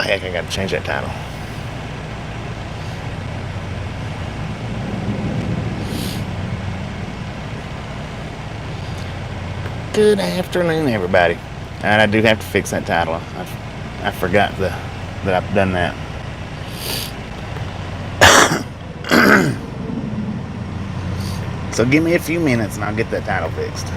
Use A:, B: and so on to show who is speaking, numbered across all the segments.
A: heck, I gotta change that title. Good afternoon, everybody. And I do have to fix that title. I forgot that I've done that. So give me a few minutes and I'll get that title fixed.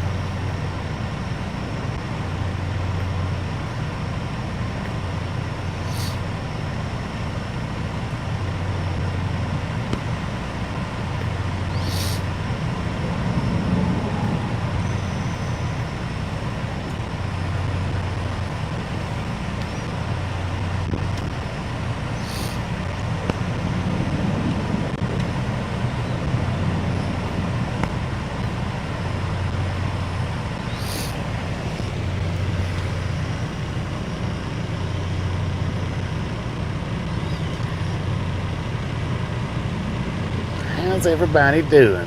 A: How's everybody doing?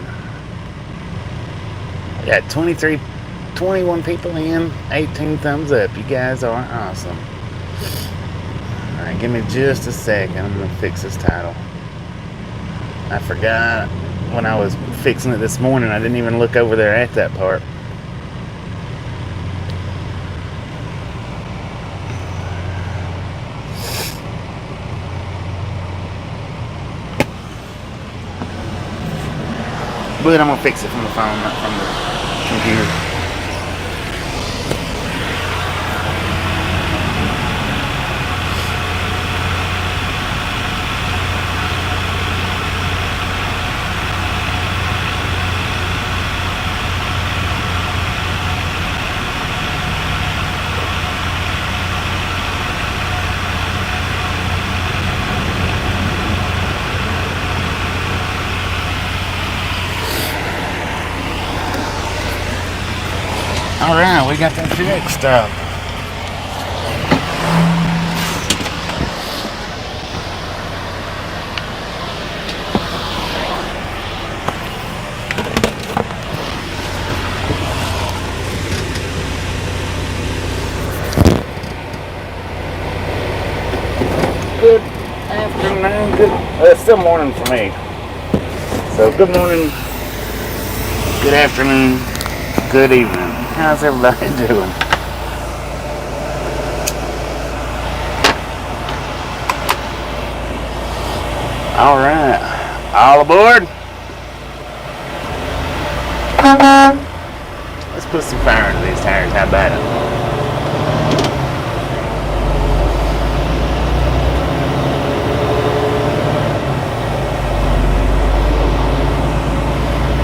A: I got 21 people in, 18 thumbs up. You guys are awesome. Alright, give me just a second. I'm going to fix this title. I forgot when I was fixing it this morning. I didn't even look over there at that part. But I'm going to fix it from the phone, not from the computer. Alright, we got that fixed up. Good afternoon, it's still morning for me. So good morning, good afternoon, good evening. How's everybody doing? All right, all aboard. Let's put some fire into these tires. How about it?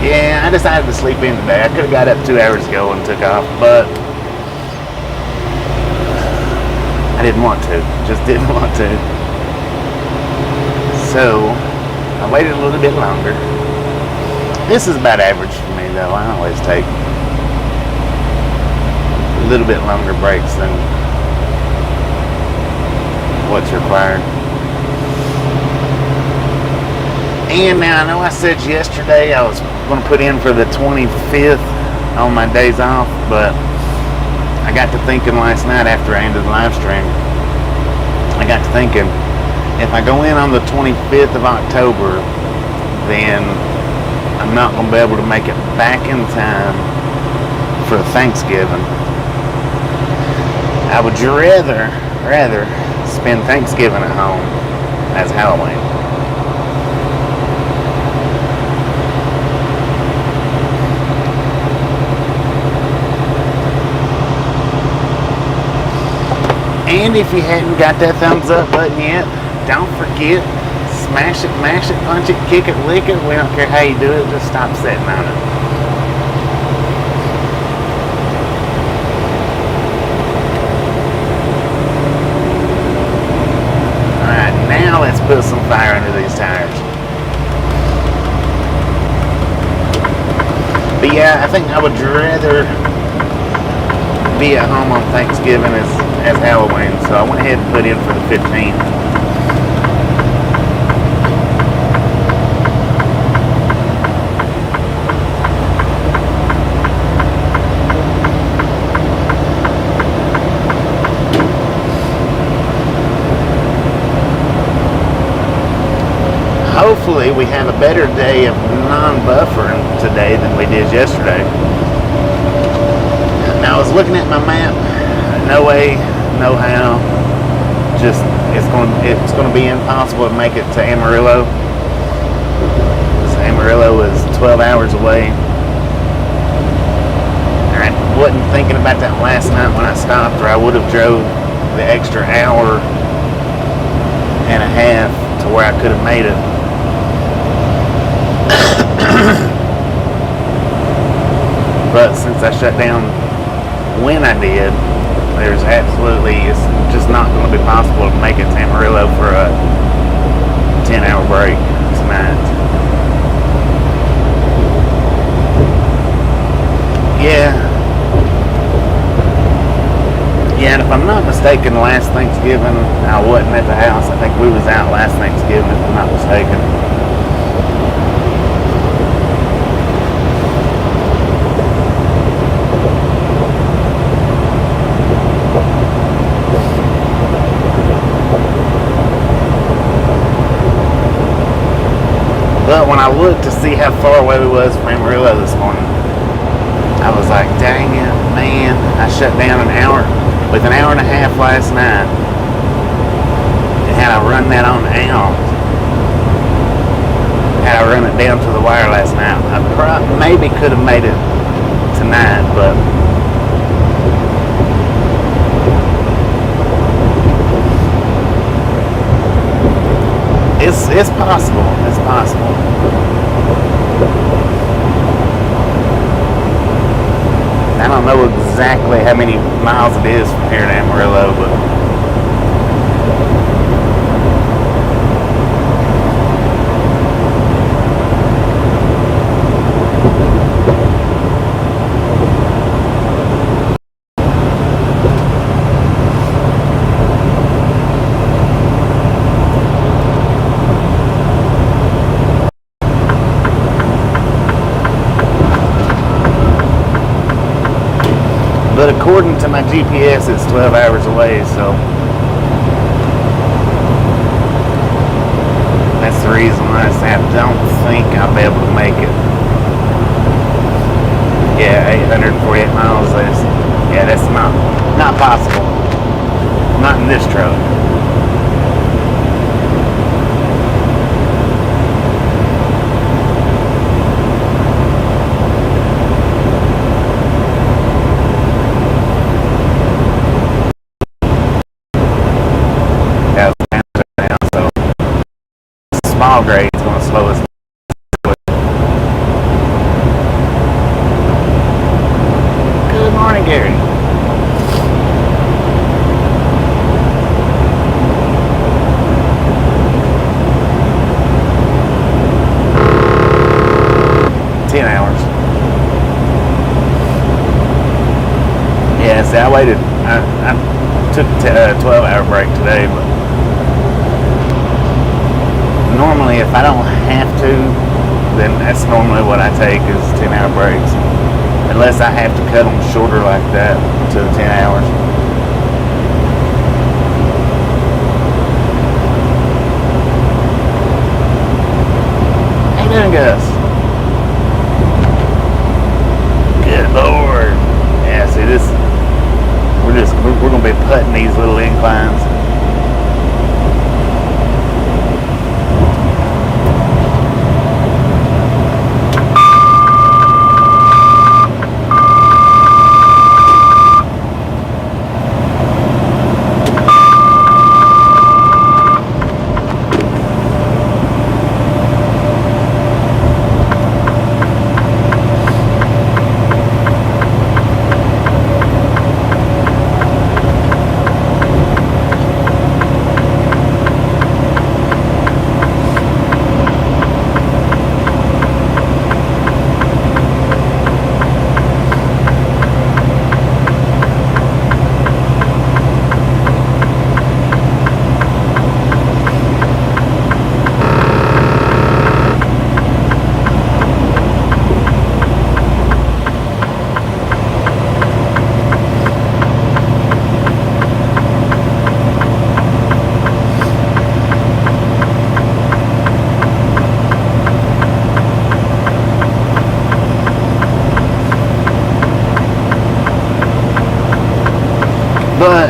A: Yeah, I decided to sleep in today. I could have got up 2 hours ago and took off, but I didn't want to. Just didn't want to. So I waited a little bit longer. This is about average for me, though. I always take a little bit longer breaks than what's required. And now I know I said yesterday I was going to put in for the 25th on my days off, but I got to thinking last night after I ended the live stream, I got to thinking, if I go in on the 25th of October, then I'm not going to be able to make it back in time for Thanksgiving. I would rather spend Thanksgiving at home as Halloween. And if you hadn't got that thumbs up button yet, don't forget, smash it, mash it, punch it, kick it, lick it. We don't care how you do it, just stop sitting on it. Alright, now let's put some fire under these tires. But yeah, I think I would rather be at home on Thanksgiving as Halloween, so I went ahead and put in for the 15th. hopefully we have a better day of non-buffering today than we did yesterday. And I was looking at my map. No way, no how. Just it's going to be impossible to make it to Amarillo. Amarillo is 12 hours away. I wasn't thinking about that last night when I stopped, or I would have drove the extra hour and a half to where I could have made it. But since I shut down when I did, there's absolutely, it's just not going to be possible to make it to Amarillo for a 10-hour break tonight. Yeah, and if I'm not mistaken, last Thanksgiving I wasn't at the house. I think we was out last Thanksgiving, if I'm not mistaken. But when I looked to see how far away we was from Amarillo this morning, I was like, dang it, man, I shut down an hour and a half last night. And had I run that on out, had I run it down to the wire last night, I maybe could have made it tonight, but it's possible. It's possible. I don't know exactly how many miles it is from here to Amarillo, but according to my GPS, it's 12 hours away, so that's the reason why I say I don't think I'll be able to make it. Yeah, 848 miles, that's not possible. Not in this truck. Small grade is going to slow us down. Good morning, Gary. $10. Yeah, see, I waited. I took a 12-hour break today, but normally, if I don't have to, then that's normally what I take is 10-hour breaks. Unless I have to cut them shorter like that to 10 hours. How you doing, Gus? Good Lord. Yeah, see this, we're going to be putting these little inclines.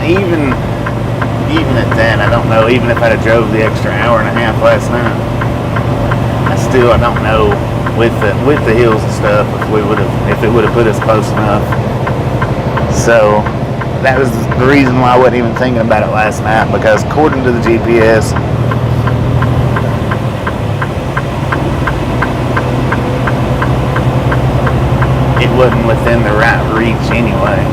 A: even at that, I don't know. Even if I'd have drove the extra hour and a half last night, I don't know with the hills and stuff if it would have put us close enough. So that was the reason why I wasn't even thinking about it last night, because according to the GPS, it wasn't within the right reach anyway.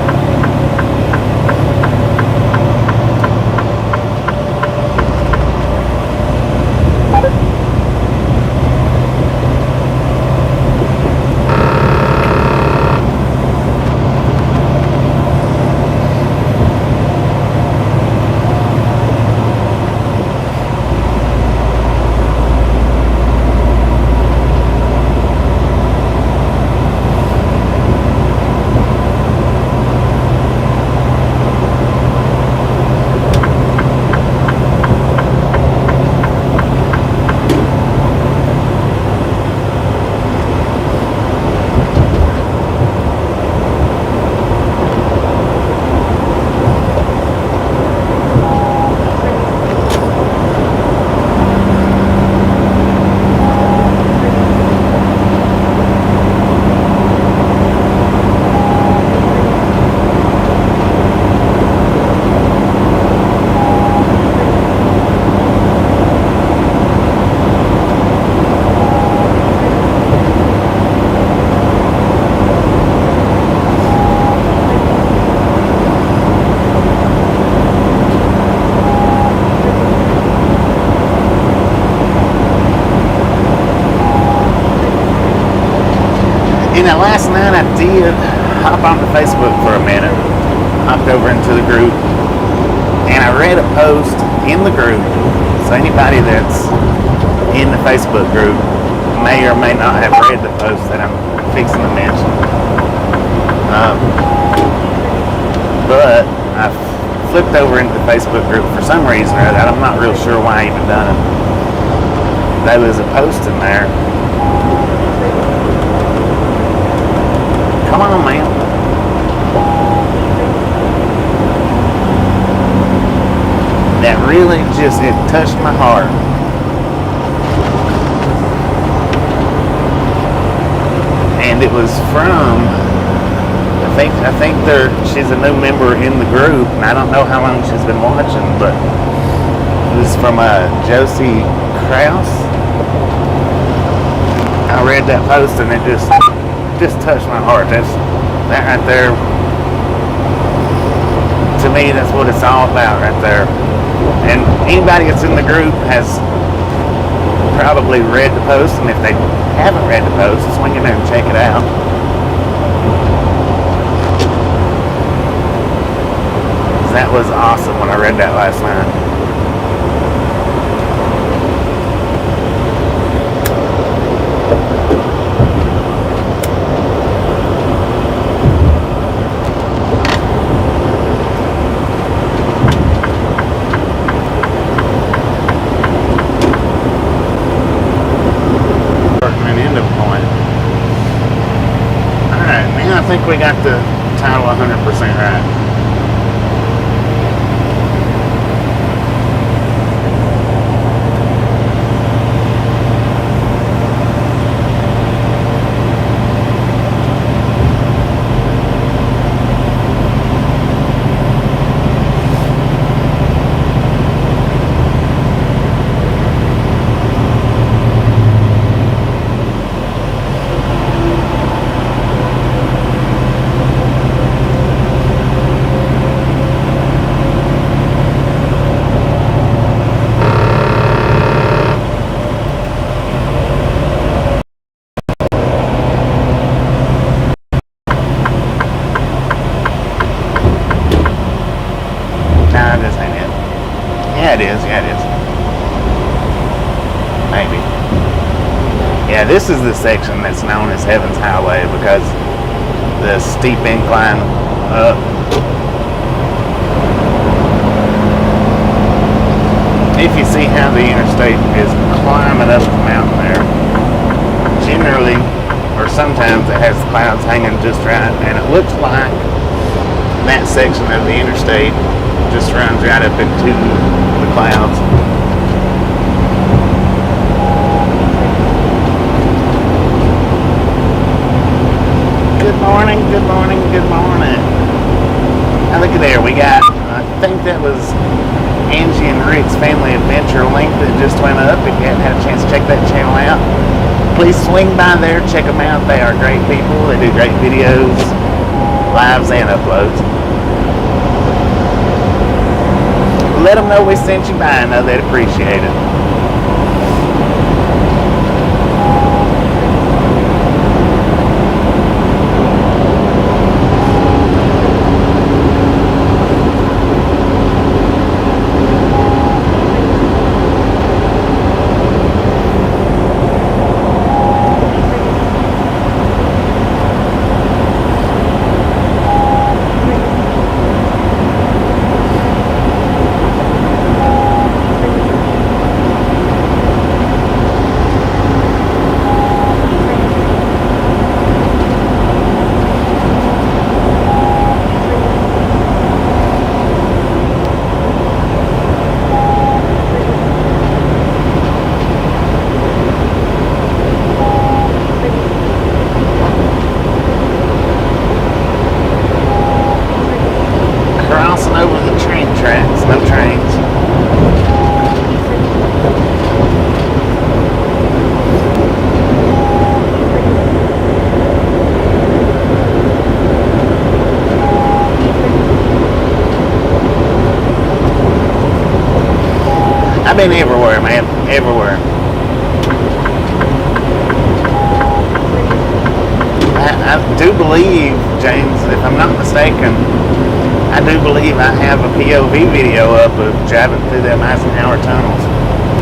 A: Now last night I did hop onto Facebook for a minute, hopped over into the group, and I read a post in the group. So anybody that's in the Facebook group may or may not have read the post that I'm fixing to mention. But I flipped over into the Facebook group for some reason or other. I'm not real sure why I even done it. There was a post in there. Come on, man. That really just, it touched my heart. And it was from, I think she's a new member in the group, and I don't know how long she's been watching, but it was from Josie Krause. I read that post and it just touched my heart. That right there, to me, that's what it's all about right there. And anybody that's in the group has probably read the post, and if they haven't read the post, swing in there and check it out. That was awesome when I read that last night. I think we got the title 100% right. This is the section that's known as Heaven's Highway because the steep incline up. If you see how the interstate is climbing up the mountain there, generally, or sometimes it has clouds hanging just right, and it looks like that section of the interstate just runs right up into the clouds. Good morning, good morning, good morning. Now look at there, we got, I think that was Angie and Rick's Family Adventure link that just went up. If you haven't had a chance to check that channel out, please swing by there, check them out. They are great people. They do great videos, lives and uploads. Let them know we sent you by. I know they'd appreciate it. I've been everywhere, man, everywhere. I do believe, James, if I'm not mistaken, I do believe I have a POV video up of driving through them Eisenhower tunnels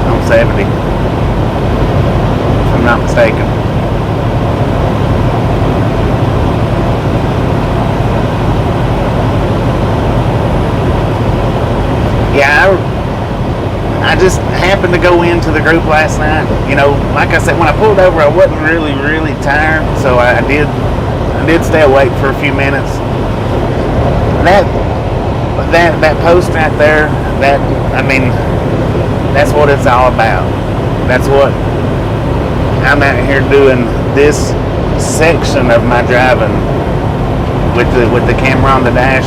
A: on 70. If I'm not mistaken. Yeah, I just happened to go into the group last night. You know, like I said, when I pulled over, I wasn't really tired, so I did stay awake for a few minutes. That post right there, that's what it's all about. That's what I'm out here doing. This section of my driving with the camera on the dash,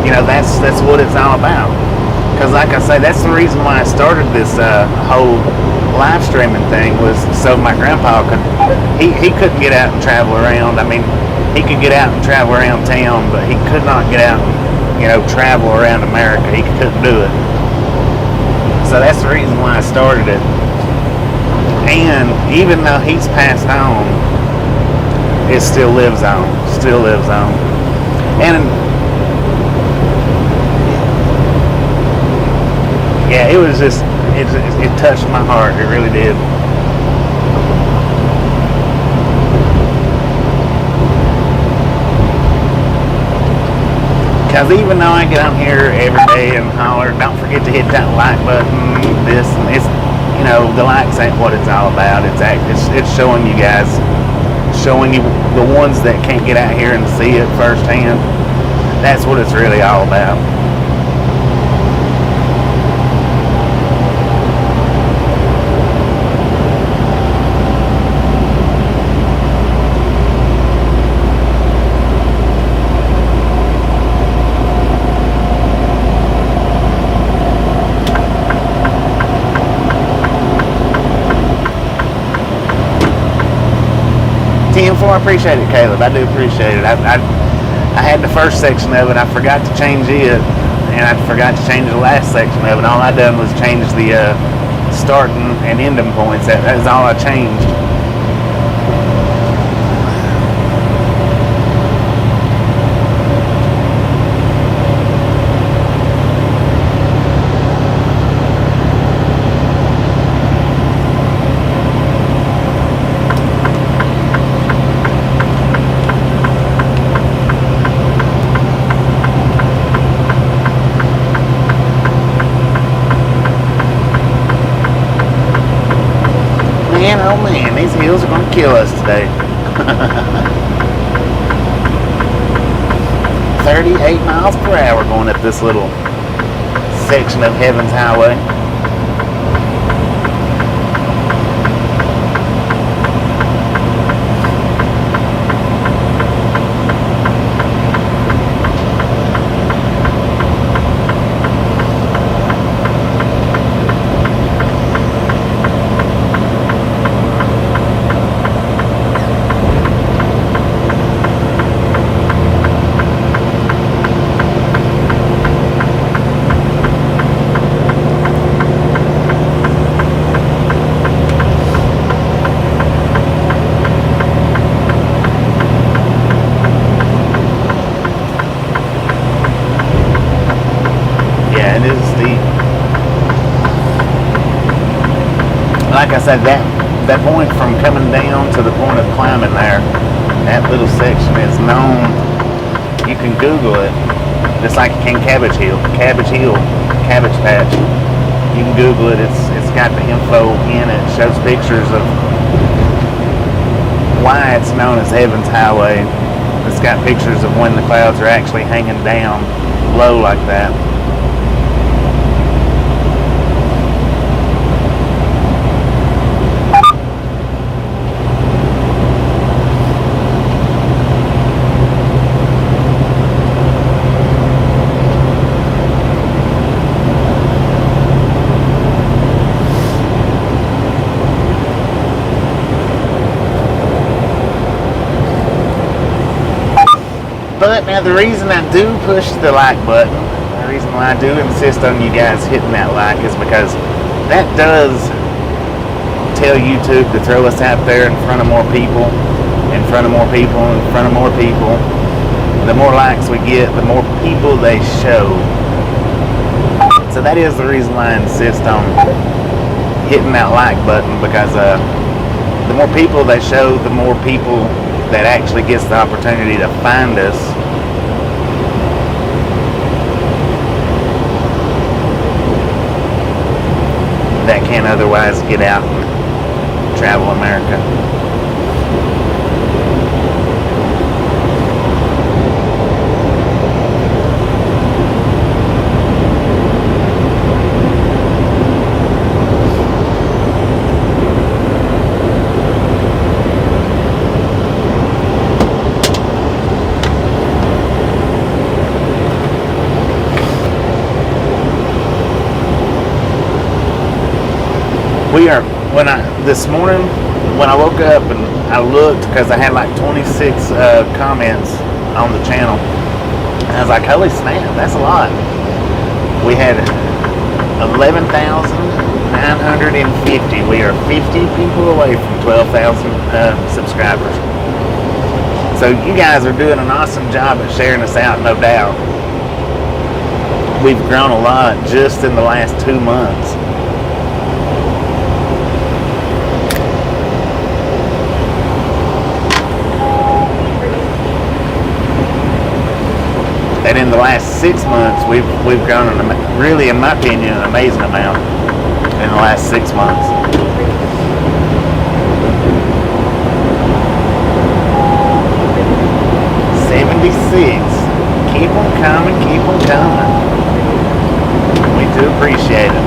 A: you know, that's what it's all about. Because like I say, that's the reason why I started this whole live streaming thing, was so my grandpa could, he couldn't get out and travel around. I mean, he could get out and travel around town, but he could not get out and, you know, travel around America. He couldn't do it. So that's the reason why I started it. And even though he's passed on, it still lives on. And yeah, it was just, it touched my heart. It really did. Because even though I get on here every day and holler, don't forget to hit that like button, this, and it's, you know, the likes ain't what it's all about. It's showing you guys, showing you the ones that can't get out here and see it firsthand. That's what it's really all about. I appreciate it, Caleb. I do appreciate it. I had the first section of it. I forgot to change it, and I forgot to change the last section of it. All I done was change the starting and ending points. That is all I changed. Oh man, these hills are going to kill us today. 38 miles per hour going up this little section of Heaven's Highway. Like I said, that point from coming down to the point of climbing there, that little section is known. You can Google it, just like you can Cabbage Hill, Cabbage Patch. You can Google it. It's got the info in it. It shows pictures of why it's known as Heaven's Highway. It's got pictures of when the clouds are actually hanging down low like that. But now the reason I do push the like button, the reason why I do insist on you guys hitting that like is because that does tell YouTube to throw us out there in front of more people, in front of more people, in front of more people. The more likes we get, the more people they show. So that is the reason why I insist on hitting that like button, because the more people they show, the more people that actually gets the opportunity to find us. That can't otherwise get out and travel America. We are, this morning, when I woke up and I looked, because I had like 26 comments on the channel, I was like, holy snap, that's a lot. We had 11,950. We are 50 people away from 12,000 subscribers. So you guys are doing an awesome job at sharing us out, no doubt. We've grown a lot just in the last 2 months. And in the last 6 months, we've grown, really, in my opinion, an amazing amount in the last 6 months. Keep them coming, keep them coming. We do appreciate it.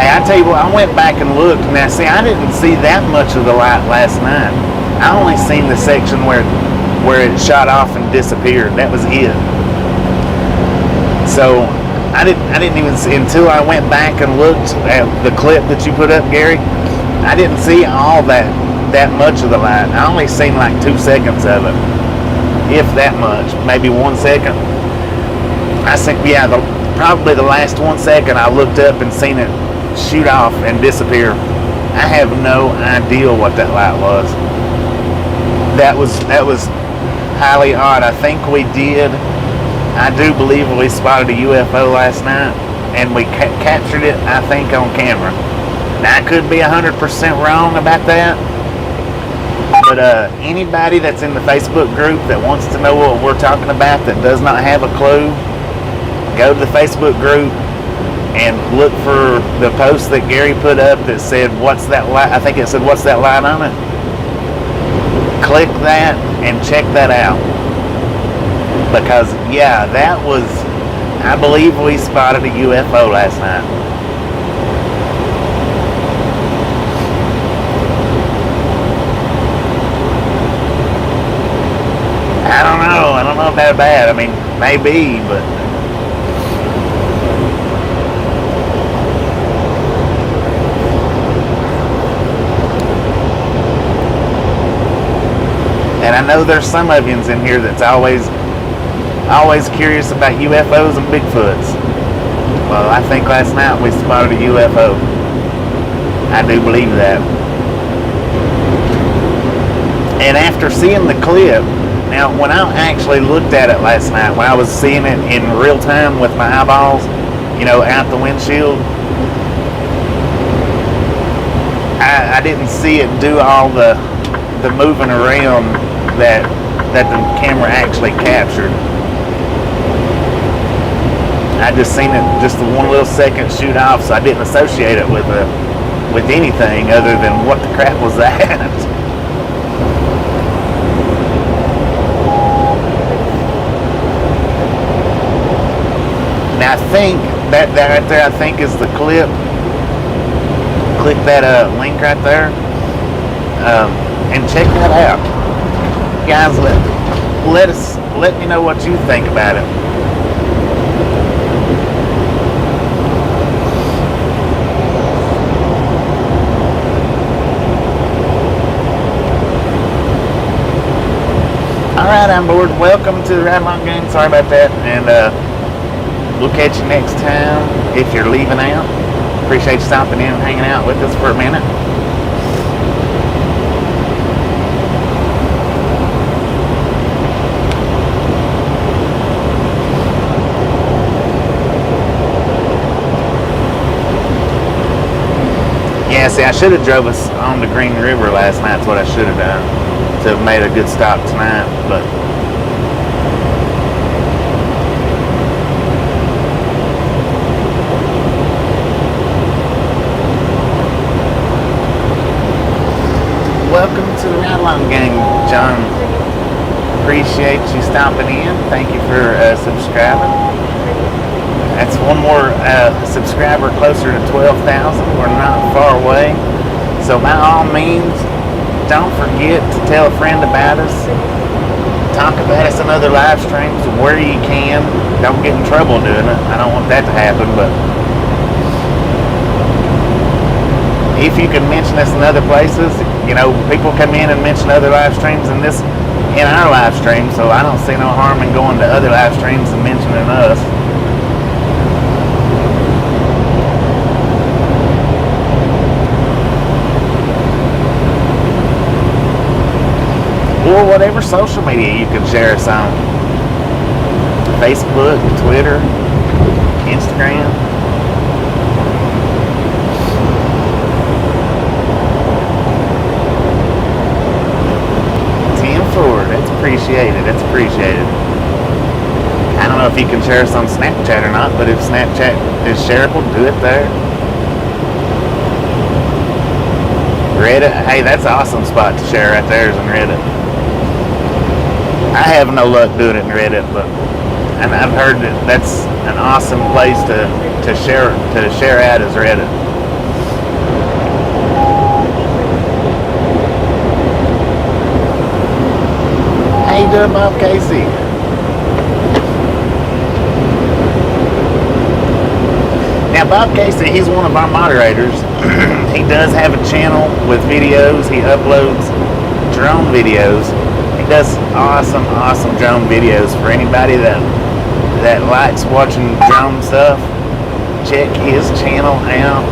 A: I tell you what, I went back and looked. Now, see, I didn't see that much of the light last night. I only seen the section where it shot off and disappeared. That was it. So I didn't even see, until I went back and looked at the clip that you put up, Gary. I didn't see all that much of the light. I only seen like 2 seconds of it, if that much, maybe 1 second. I think, yeah, probably the last 1 second I looked up and seen it shoot off and disappear. I have no idea what that light was. That was highly odd. I think we did. I do believe we spotted a UFO last night, and we captured it, I think, on camera. Now, I could be 100% wrong about that, but anybody that's in the Facebook group that wants to know what we're talking about that does not have a clue, go to the Facebook group, and look for the post that Gary put up that said, what's that light? I think it said, what's that light on it? Click that and check that out. Because, yeah, that was, I believe we spotted a UFO last night. I don't know if that's bad. I mean, maybe, but and I know there's some of yous in here that's always curious about UFOs and Bigfoots. Well, I think last night we spotted a UFO. I do believe that. And after seeing the clip, now when I actually looked at it last night, when I was seeing it in real time with my eyeballs, you know, out the windshield, I didn't see it do all the moving around that the camera actually captured. I just seen it just the one little second shoot off, so I didn't associate it with anything other than what the crap was that. Now I think that right there, I think is the clip. Click that link right there, and check that out, guys. Let me know what you think about it. Alright, I'm bored. Welcome to the Ride Along Gang. Sorry about that. And we'll catch you next time if you're leaving out. Appreciate you stopping in and hanging out with us for a minute. Yeah, see, I should have drove us on the Green River last night. That's what I should have done to have made a good stop tonight, but welcome to the Ride Along Gang, John. Appreciate you stopping in. Thank you for subscribing. That's one more subscriber closer to 12,000. We're not far away. So by all means, don't forget to tell a friend about us. Talk about us in other live streams where you can. Don't get in trouble doing it. I don't want that to happen, but if you can mention us in other places, you know, people come in and mention other live streams in our live stream, so I don't see no harm in going to other live streams and mentioning us. Or whatever social media you can share us on. Facebook, Twitter, Instagram. 10-4, that's appreciated, that's appreciated. I don't know if you can share us on Snapchat or not, but if Snapchat is shareable, do it there. Reddit, hey, that's an awesome spot to share right there is in Reddit. I have no luck doing it in Reddit, but and I've heard that that's an awesome place to share at is Reddit. How you doing, Bob Casey? Now, Bob Casey, he's one of our moderators. He does have a channel with videos. He uploads drone videos. He does awesome drone videos. For anybody that likes watching drone stuff, check his channel out.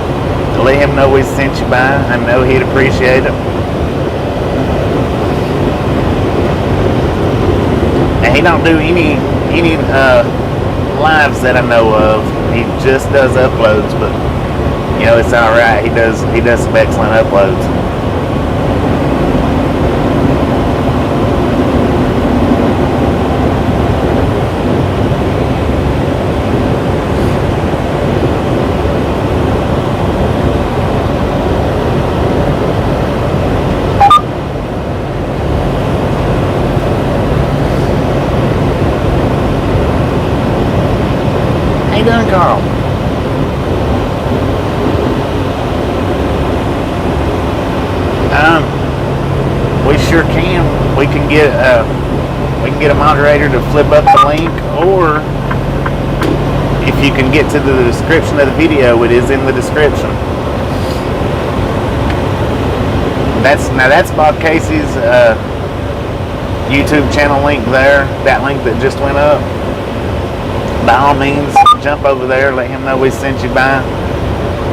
A: Let him know we sent you by. I know he'd appreciate it. And he don't do any lives that I know of. He just does uploads, but you know, it's alright. He does some excellent uploads. you doing, Carl? We sure can. We can get a moderator to flip up the link, or if you can get to the description of the video, it is in the description. That's Bob Casey's YouTube channel link there. That link that just went up. By all means, jump over there. Let him know we sent you by.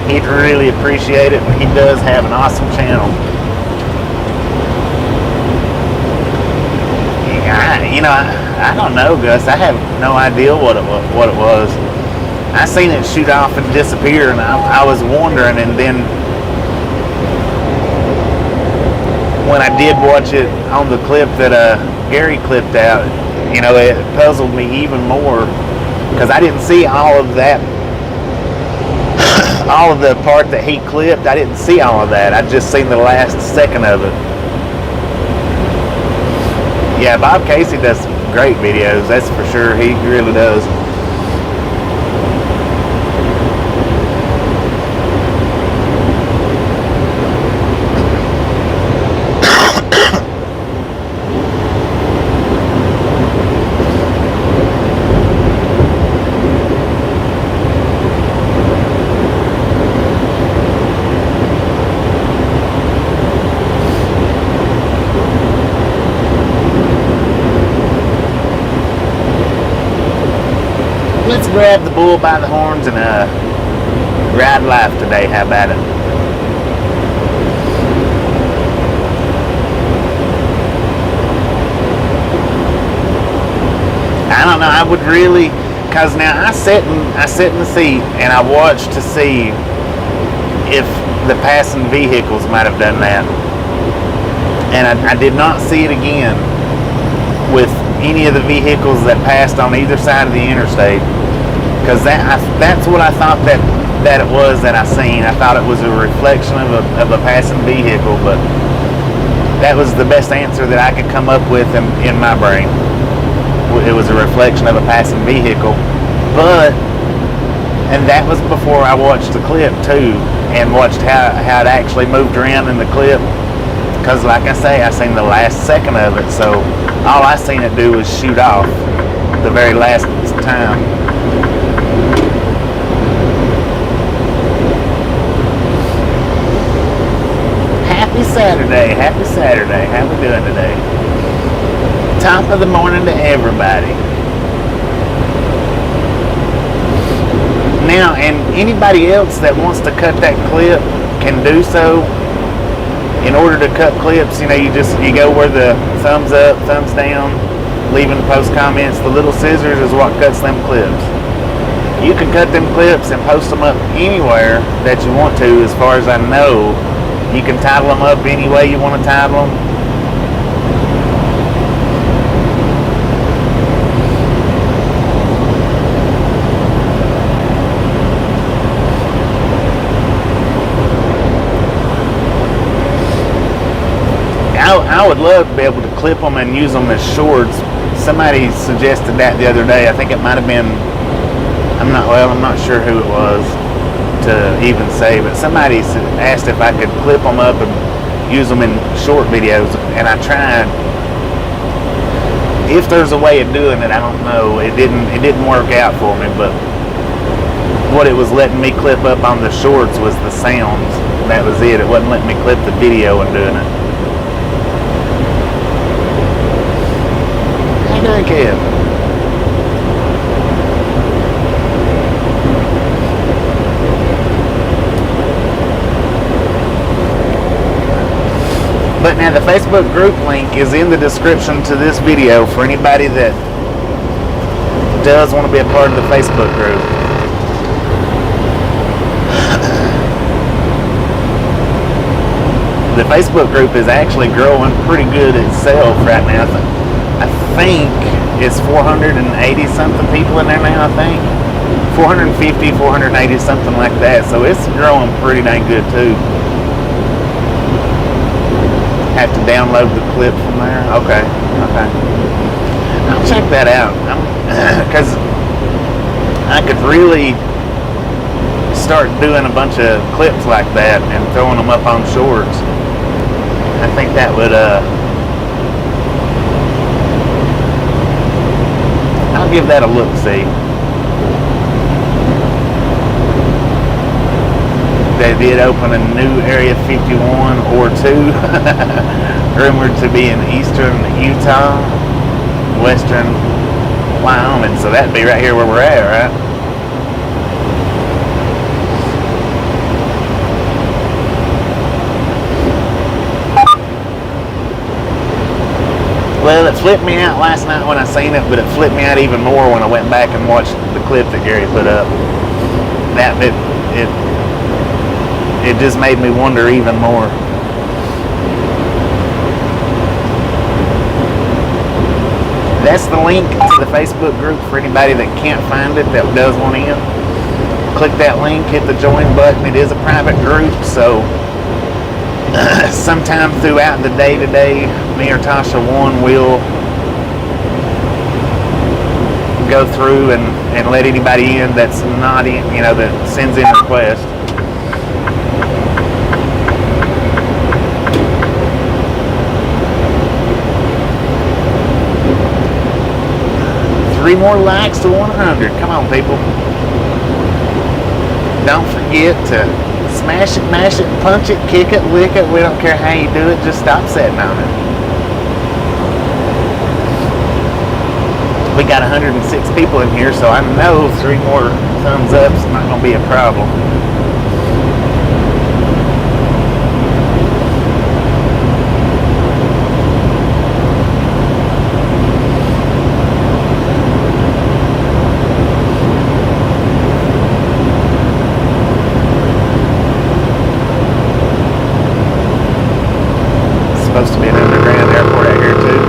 A: He'd really appreciate it. He does have an awesome channel. I don't know, Gus. I have no idea what it was. I seen it shoot off and disappear, and I was wondering, and then when I did watch it on the clip that Gary clipped out, it puzzled me even more, because I didn't see all of that, all of the part that he clipped. I didn't see all of that. I just seen the last second of it. Yeah, Bob Casey does great videos, that's for sure. He really does. Let's grab the bull by the horns and ride life today. How about it? I don't know. I would really, cause now I sit in the seat and I watch to see if the passing vehicles might have done that, and I did not see it again with any of the vehicles that passed on either side of the interstate, because that's what I thought that it was that I seen. I thought it was a reflection of a passing vehicle, but that was the best answer that I could come up with in my brain. It was a reflection of a passing vehicle, and that was before I watched the clip too, and watched how it actually moved around in the clip, because like I say, I seen the last second of it, so all I seen it do was shoot off the very last time. Happy Saturday, happy Saturday. How we doing today? Top of the morning to everybody. Now, and anybody else that wants to cut that clip can do so. In order to cut clips, you go where the thumbs up, thumbs down, leaving post comments. The little scissors is what cuts them clips. You can cut them clips and post them up anywhere that you want to, as far as I know. You can title them up any way you want to title them. I would love to be able to clip them and use them as shorts. Somebody suggested that the other day. I think it might have been, I'm not sure who it was to even say, but somebody asked if I could clip them up and use them in short videos, and I tried. If there's a way of doing it, I don't know. It didn't work out for me, but what it was letting me clip up on the shorts was the sounds. That was it. It wasn't letting me clip the video and doing it. How you doing, Kev? But now the Facebook group link is in the description to this video for anybody that does want to be a part of the Facebook group. The Facebook group is actually growing pretty good itself right now. I think it's 480 something people in there now, I think. 450, 480, something like that. So it's growing pretty dang good too. Have to download the clip from there. Okay. I'll check that out. Because I could really start doing a bunch of clips like that and throwing them up on shorts. I think that would I'll give that a look see. They did open a new Area 51 or 2 rumored to be in eastern Utah, western Wyoming, so that'd be right here where we're at, right? Well, it flipped me out last night when I seen it, but it flipped me out even more when I went back and watched the clip that Gary put up. It just made me wonder even more. That's the link to the Facebook group for anybody that can't find it, that does want in. Click that link, hit the join button. It is a private group, so sometime throughout the day today, me or Tasha one will go through and let anybody in that's not in, that sends in a request. Three more likes to 100. Come on, people. Don't forget to smash it, mash it, punch it, kick it, lick it. We don't care how you do it. Just stop sitting on it. We got 106 people in here, so I know 3 more thumbs up is not going to be a problem. Supposed to be an underground airport out here too.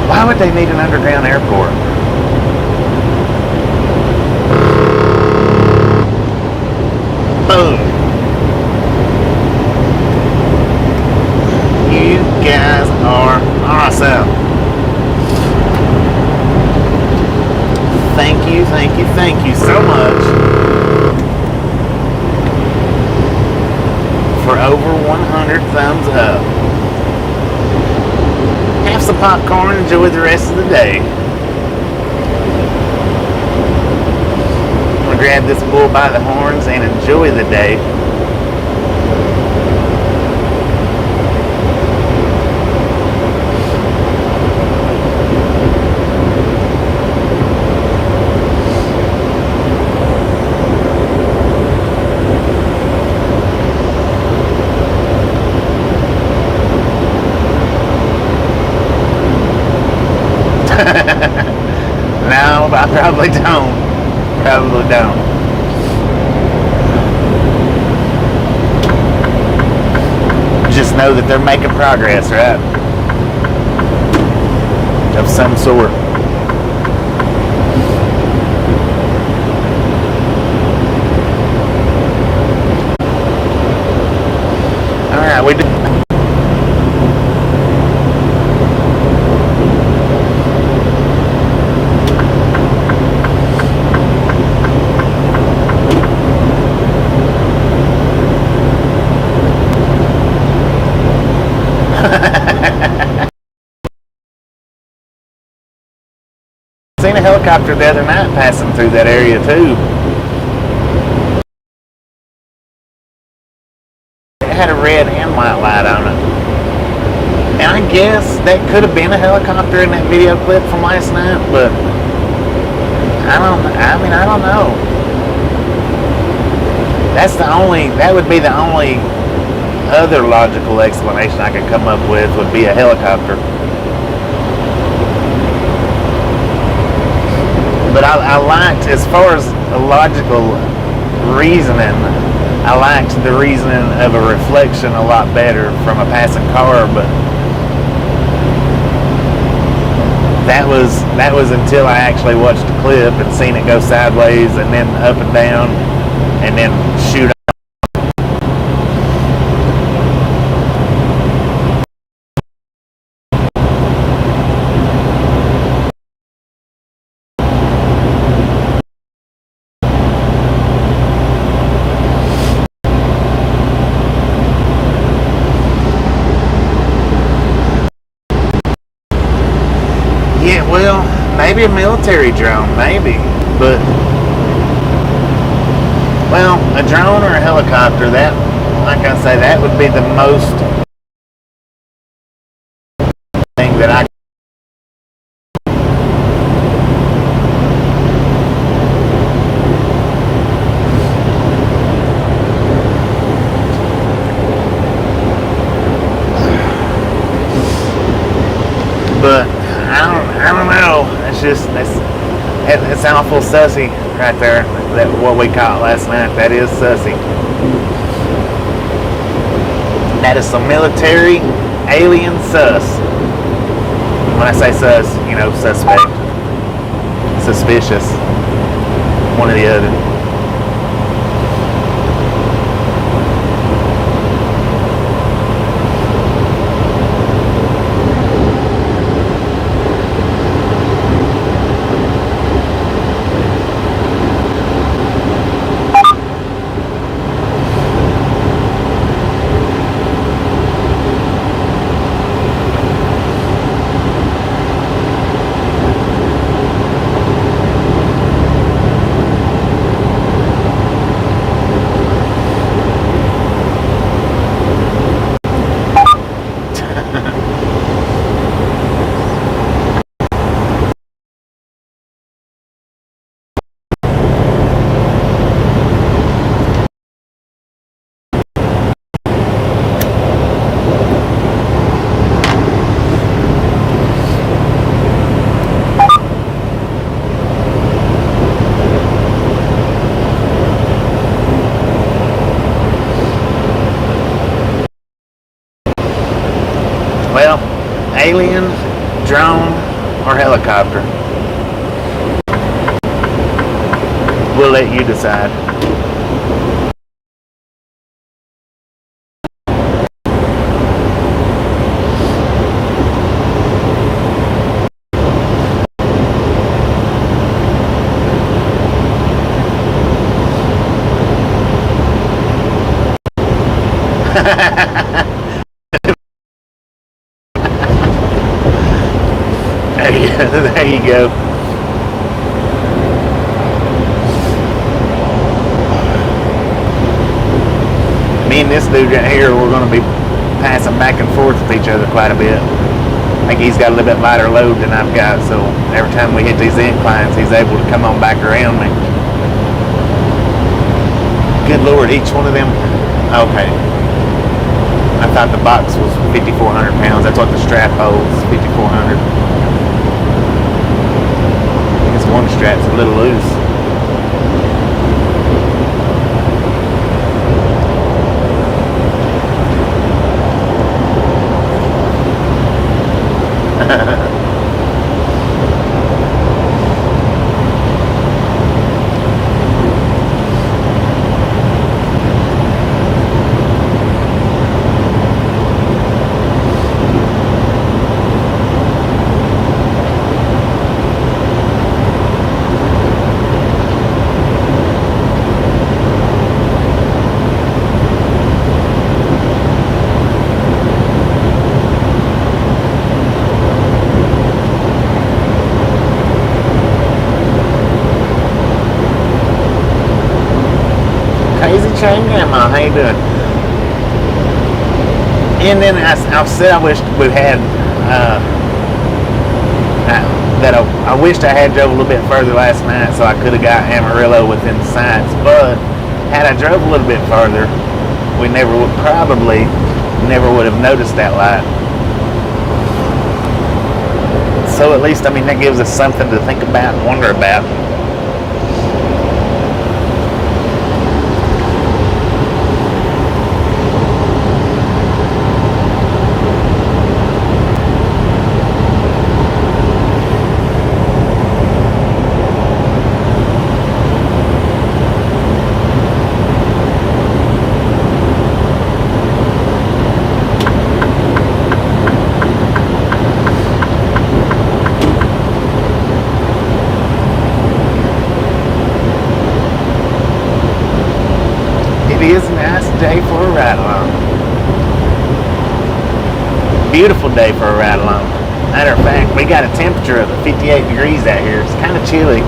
A: Why would they need an underground airport? Boom. You guys are awesome. Thank you, thank you, thank you so much for over 100 thumbs up. Have some popcorn, enjoy the rest of the day. I'm gonna grab this bull by the horns and enjoy the day. No, I probably don't. Probably don't. Just know that they're making progress, right? Of some sort. Alright, we did. Seen a helicopter the other night passing through that area too. It had a red and white light on it. And I guess that could have been a helicopter in that video clip from last night, but I don't know. That would be the only other logical explanation I could come up with would be a helicopter. But I liked, as far as a logical reasoning, I liked the reasoning of a reflection a lot better from a passing car, but that was until I actually watched the clip and seen it go sideways and then up and down and then shoot. Well, maybe a military drone, maybe. But, well, a drone or a helicopter, that, like I say, that would be the most thing that I. But I don't know. It's just it's awful sussy right there. That what we caught last night. That is sussy. That is some military alien sus. When I say sus, you know, suspect, suspicious, one or the other. Well, alien, drone, or helicopter. We'll let you decide. There you go. Me and this dude right here, we're going to be passing back and forth with each other quite a bit. I think he's got a little bit lighter load than I've got, so every time we hit these inclines, he's able to come on back around me. Good Lord, each one of them. Okay. I thought the box was 5,400 pounds. That's what the strap holds, 5,400. One strap's a little loose. Chain Grandma, how you doing? And then I said I wished we had I wished I had drove a little bit further last night so I could have got Amarillo within sights, but had I drove a little bit further, we probably never would have noticed that light. So at least, I mean, that gives us something to think about and wonder about. Day for a ride along. Beautiful day for a ride along. Matter of fact, we got a temperature of 58 degrees out here. It's kind of chilly.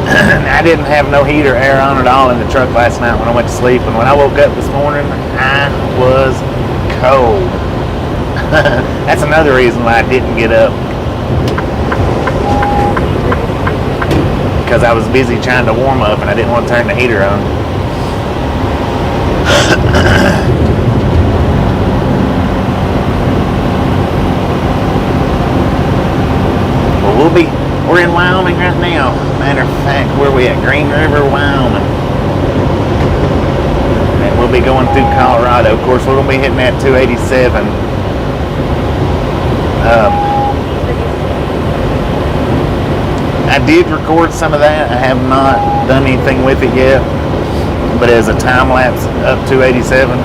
A: I didn't have no heater air on at all in the truck last night when I went to sleep. And when I woke up this morning, I was cold. That's another reason why I didn't get up. Because I was busy trying to warm up and I didn't want to turn the heater on. Well, we're in Wyoming right now. Matter of fact, where we at? Green River, Wyoming. And we'll be going through Colorado. Of course, we're going to be hitting that 287. I did record some of that. I have not done anything with it yet. But as a time lapse up 287.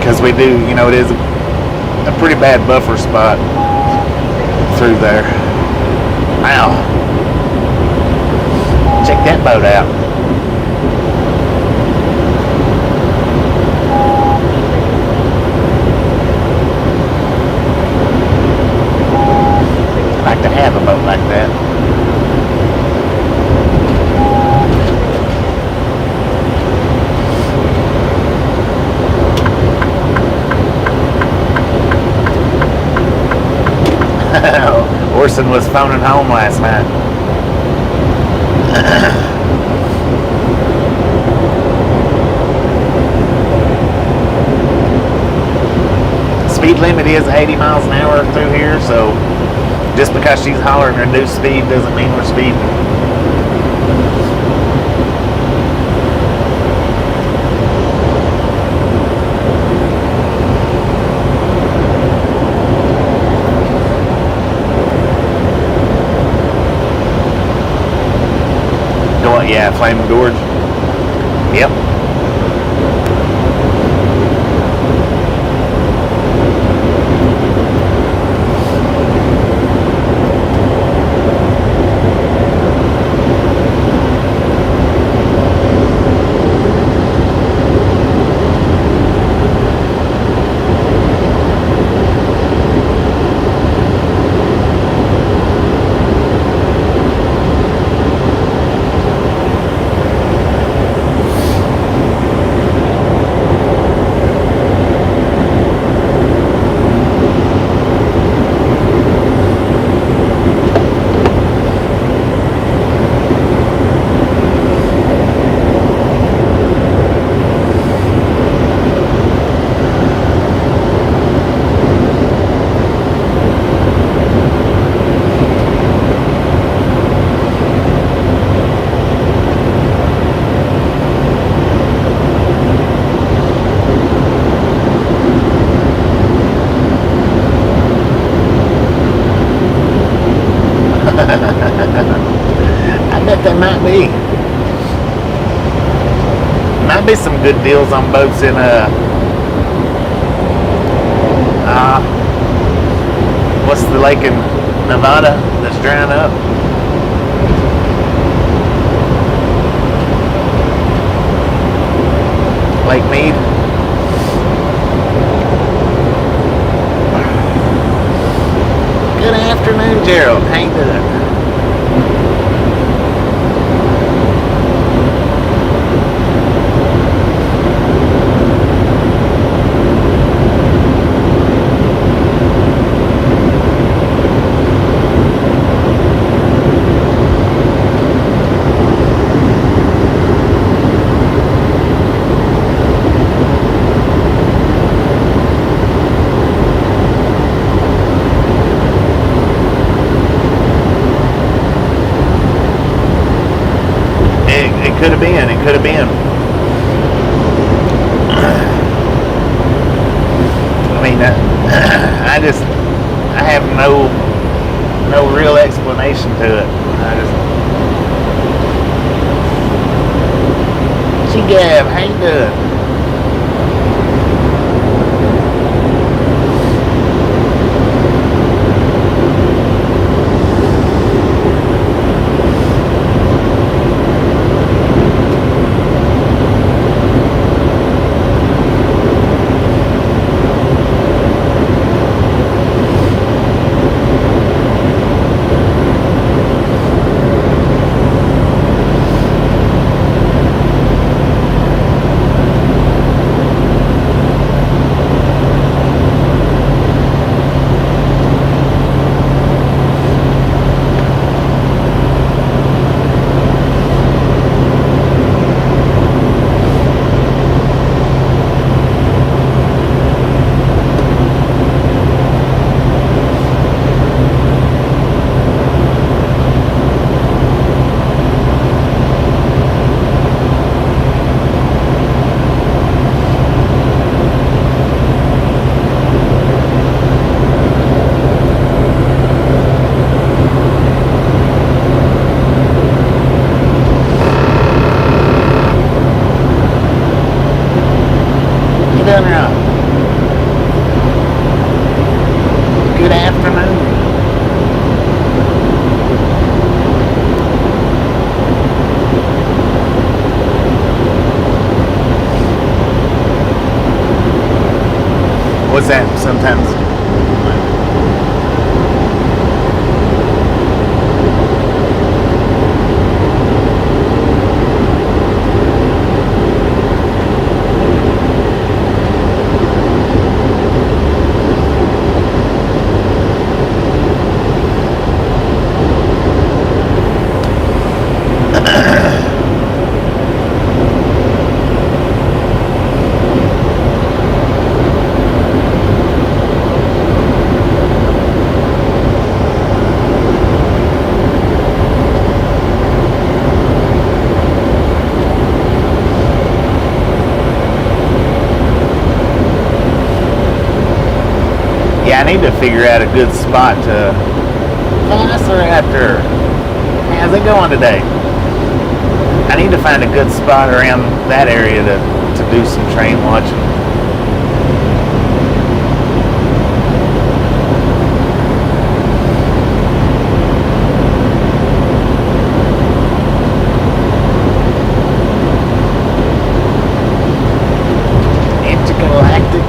A: Because we do, you know, it is a pretty bad buffer spot through there. Wow. Check that boat out. I'd like to have a boat like that. Orson was phoning home last night. Speed limit is 80 miles an hour through here, so just because she's hollering reduced speed doesn't mean we're speeding. Yeah, Flaming Gorge. Yep. Might be some good deals on boats in what's the lake in Nevada that's drying up? Lake Mead. Good afternoon, Gerald. How you doing? It could have been. I mean, I have no real explanation to it. Gab, how you doing? Good afternoon. What's that? Sometimes. I need to figure out a good spot to Velociraptor. How's it going today? I need to find a good spot around that area to do some train watching. Intergalactic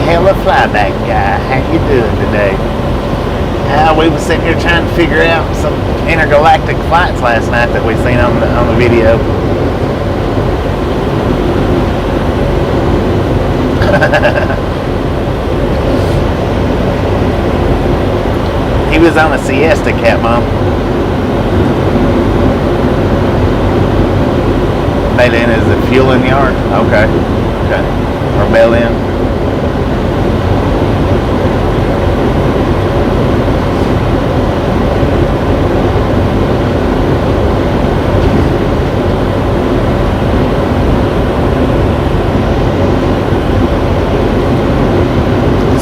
A: Hella Flyback guy, how you doing today? We were sitting here trying to figure out some intergalactic flights last night that we seen on the video. He was on a siesta, Cat Mom. Bail-in is a fueling yard? Okay. Or bail-in.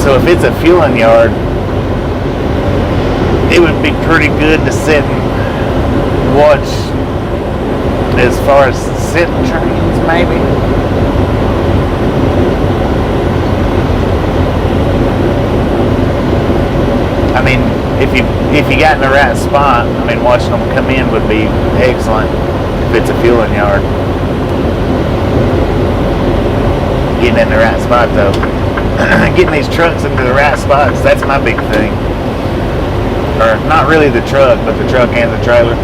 A: So if it's a fueling yard, it would be pretty good to sit and watch as far as sitting trains, maybe. I mean, if you got in the right spot, I mean, watching them come in would be excellent if it's a fueling yard. Getting in the right spot though. Getting these trucks into the right spots, that's my big thing. Or not really the truck, but the truck and the trailer.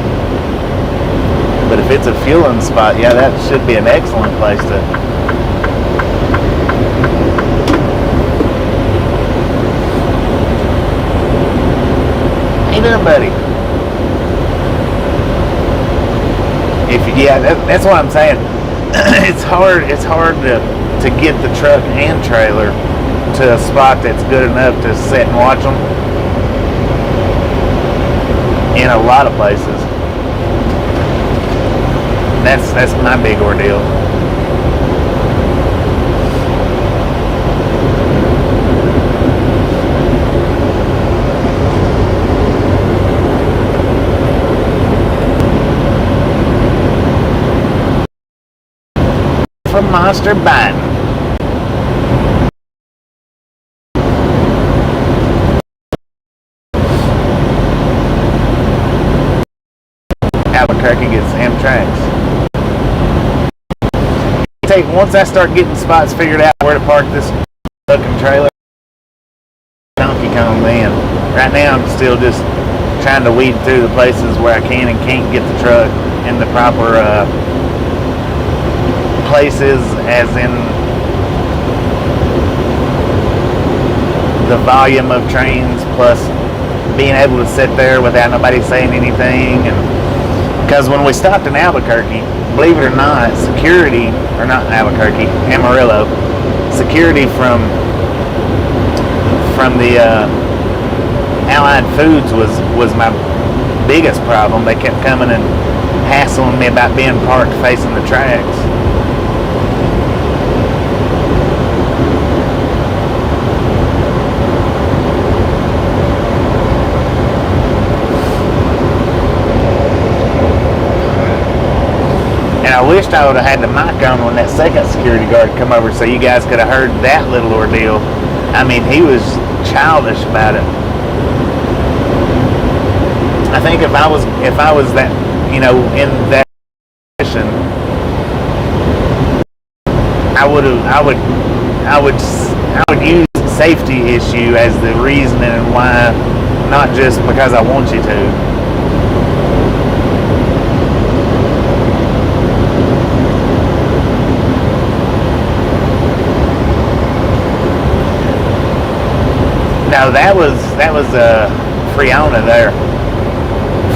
A: But if it's a fueling spot, yeah, that should be an excellent place to. Hey there, buddy. That's what I'm saying. It's hard to get the truck and trailer to a spot that's good enough to sit and watch them in a lot of places. That's my big ordeal. From Monster Biden. Albuquerque gets Amtrak's. Once I start getting spots figured out where to park this fucking trailer, Donkey Kong then. Right now I'm still just trying to weed through the places where I can and can't get the truck in the proper places, as in the volume of trains, plus being able to sit there without nobody saying anything. And because when we stopped in Albuquerque, believe it or not, security, or not Albuquerque, Amarillo, security from the Allied Foods was my biggest problem. They kept coming and hassling me about being parked facing the tracks. I wished I would have had the mic on when that second security guard come over so you guys could have heard that little ordeal. I mean, he was childish about it. I think if I was that, you know, in that position, I would use safety issue as the reason and why, not just because I want you to. No, that was Friona there.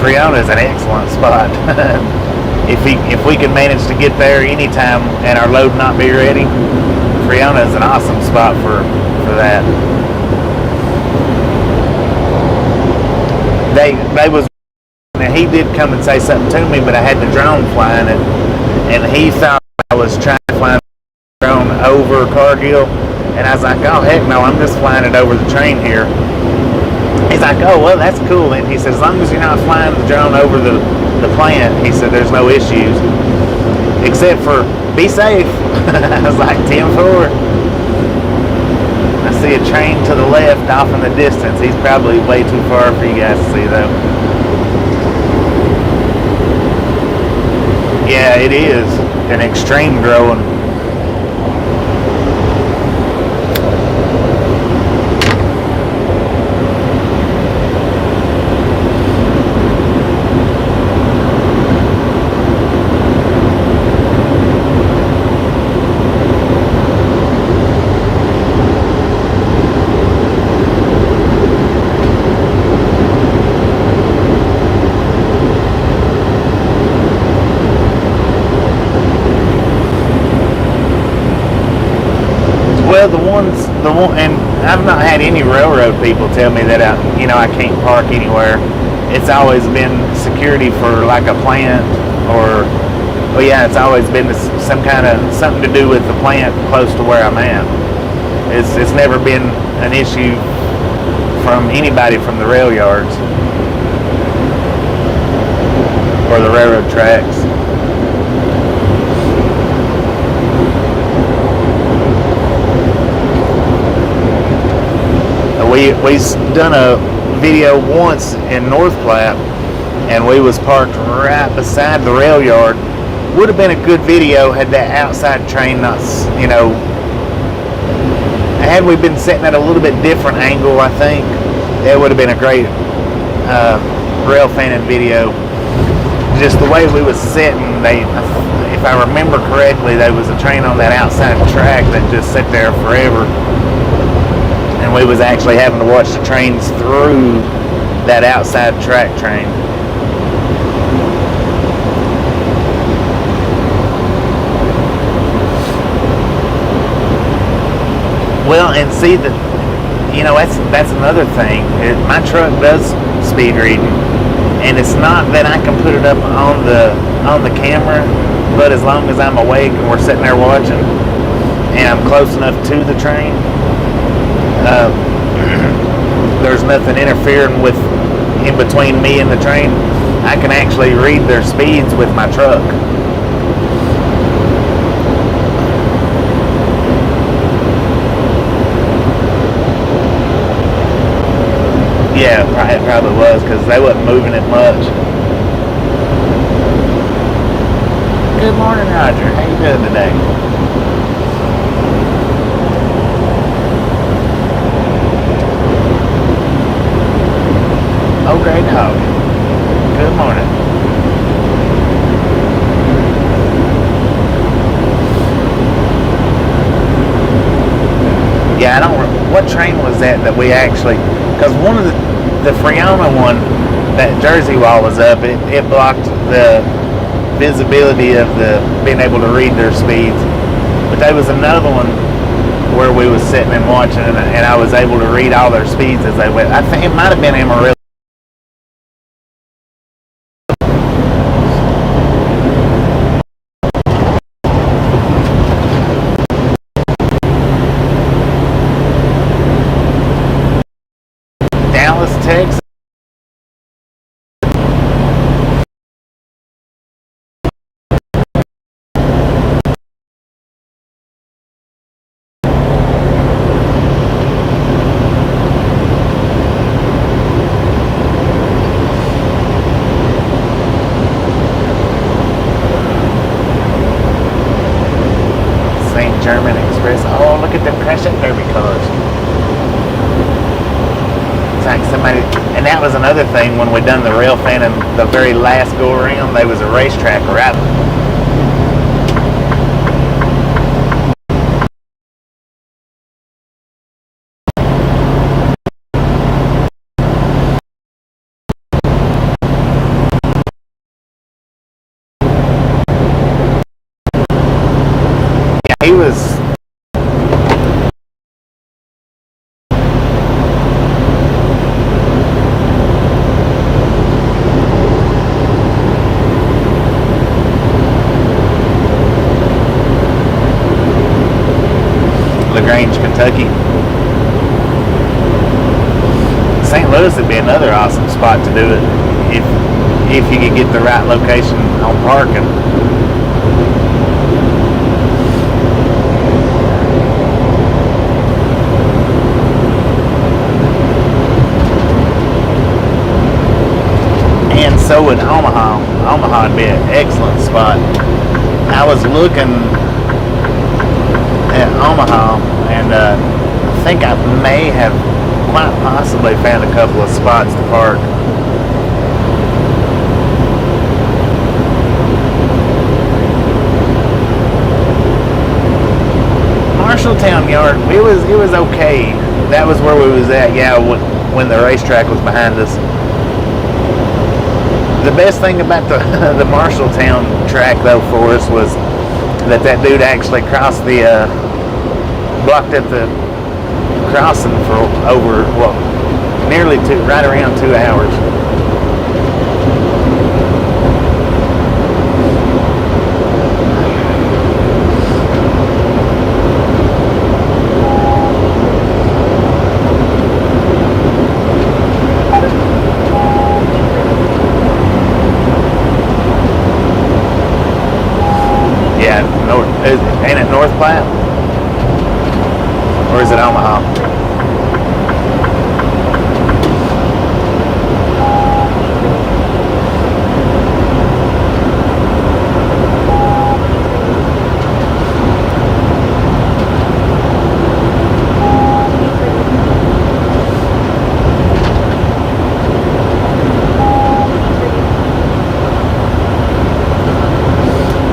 A: Friona is an excellent spot. If we can manage to get there anytime and our load not be ready, Friona is an awesome spot for that. He did come and say something to me, but I had the drone flying it, and he thought I was trying to fly the drone over Cargill, and I was like, oh heck no, I'm just flying it over the train here. He's like, oh well, that's cool. And he said, as long as you're not flying the drone over the plant, he said, there's no issues, except for be safe. I was like, 10-4. I see a train to the left off in the distance. He's probably way too far for you guys to see though. Yeah, it is an extreme growing. And I've not had any railroad people tell me that I can't park anywhere. It's always been security for like a plant, or it's always been something to do with the plant close to where I'm at. It's never been an issue from anybody from the rail yards or the railroad tracks. We done a video once in North Platte, and we was parked right beside the rail yard. Would have been a good video had that outside train not, had we been sitting at a little bit different angle. I think it would have been a great rail fanning video. Just the way we was sitting, if I remember correctly, there was a train on that outside track that just sat there forever. And we was actually having to watch the trains through that outside track train. Well, and see that, that's another thing. My truck does speed reading, and it's not that I can put it up on the camera, but as long as I'm awake and we're sitting there watching, and I'm close enough to the train, there's nothing interfering in between me and the train. I can actually read their speeds with my truck. Yeah, it probably was, because they wasn't moving it much. Good morning, Roger. How you doing today? Oh, great dog. Good morning. Yeah, what train was that we actually, because one of the Friona one, that Jersey wall was up, it blocked the visibility of being able to read their speeds. But there was another one where we was sitting and watching, and I was able to read all their speeds as they went. I think it might have been Amarillo. Texas. somebody, and that was another thing when we done the rail fan and the very last go around, there was a racetrack right. Yeah, he was. Kentucky. St. Louis would be another awesome spot to do it if you could get the right location on parking. And so would Omaha. Omaha would be an excellent spot. I was looking at Omaha, and I think I may have quite possibly found a couple of spots to park. Marshalltown Yard, it was okay. That was where we was at, yeah, when the racetrack was behind us. The best thing about the Marshalltown track though for us was that dude actually crossed the blocked at the crossing for over, well, nearly right around 2 hours. Yeah, ain't it North Platte? Or is it Omaha?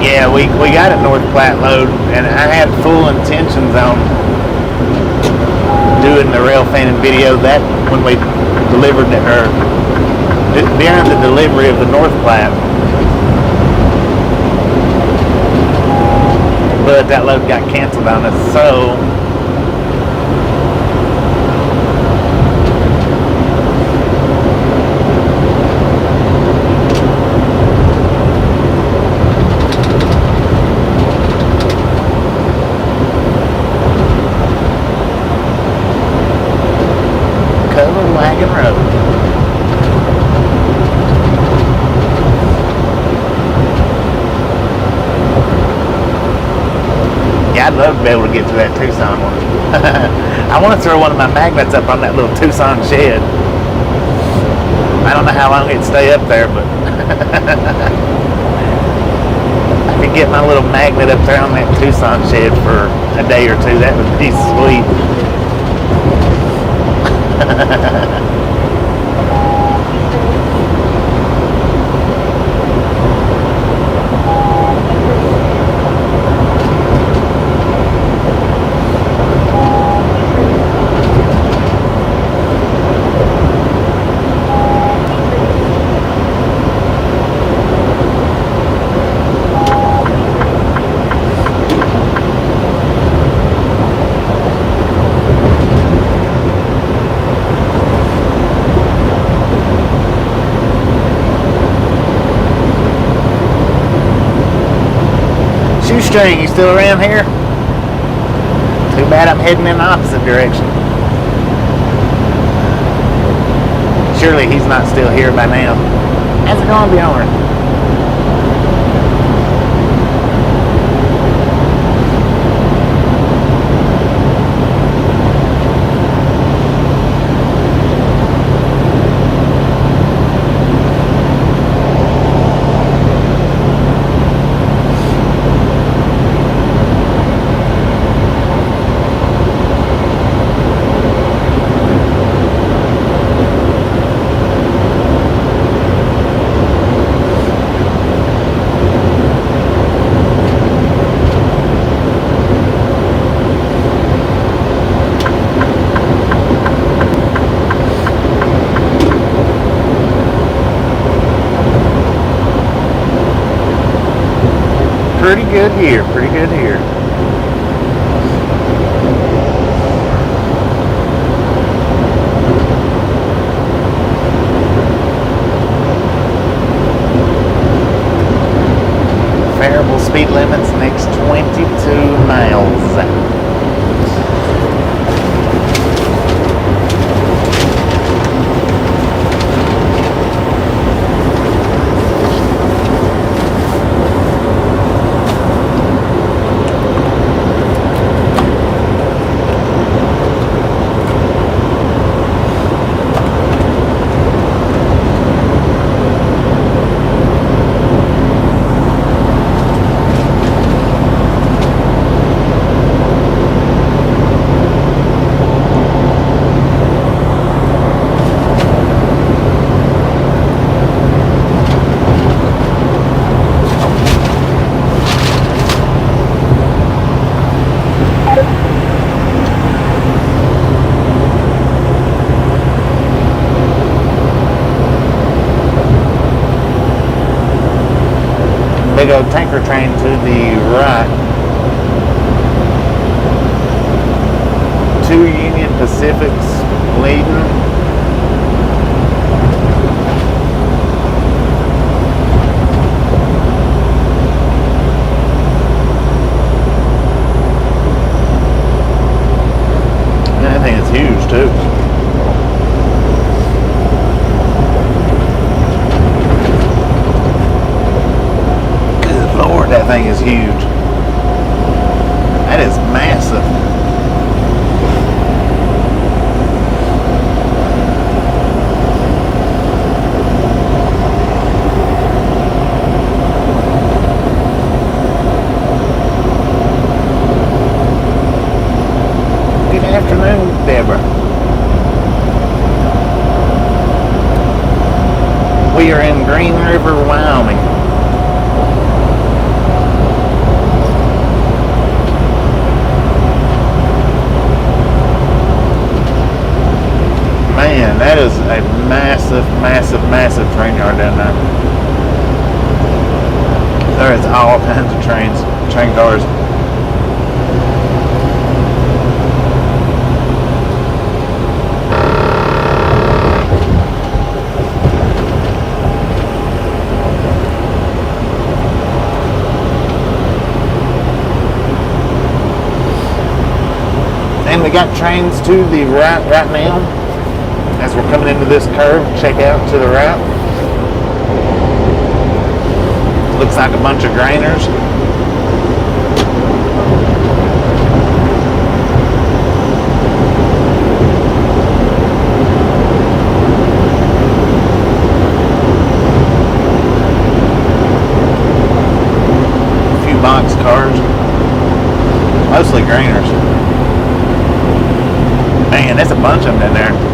A: Yeah, we got a North Platte load, and I had full intentions on doing the rail fanning video that when we delivered it, or during the delivery of the North Platte, but that load got canceled on us, so Wagon Road. Yeah, I'd love to be able to get to that Tucson one. I want to throw one of my magnets up on that little Tucson shed. I don't know how long it'd stay up there, but I could get my little magnet up there on that Tucson shed for a day or two. That would be sweet. Shoestring, you still around here? Too bad I'm heading in the opposite direction. Surely he's not still here by now. How's it going, Bjorn? good here, pretty good here. Variable speed limits next 22 miles. Big old tanker train to the right. 2 Union Pacifics leading. That thing is huge too. That thing is huge. That is massive. Good afternoon, Deborah. We are in Green River, Wyoming. Man, that is a massive, massive, massive train yard down there. There is all kinds of train cars. And we got trains to the right now. As we're coming into this curve, check out to the right. Looks like a bunch of grainers. A few box cars. Mostly grainers. Man, there's a bunch of them in there.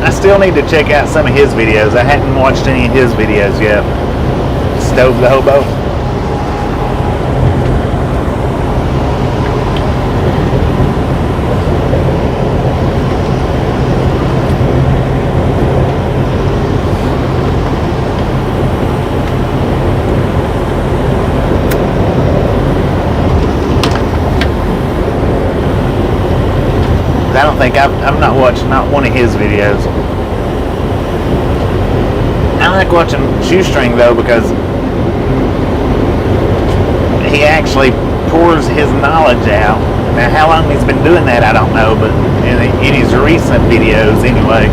A: I still need to check out some of his videos. I hadn't watched any of his videos yet. Stove the Hobo. I don't think I've not watched not one of his videos. I like watching Shoestring though because he actually pours his knowledge out. Now how long he's been doing that I don't know, but in his recent videos anyway.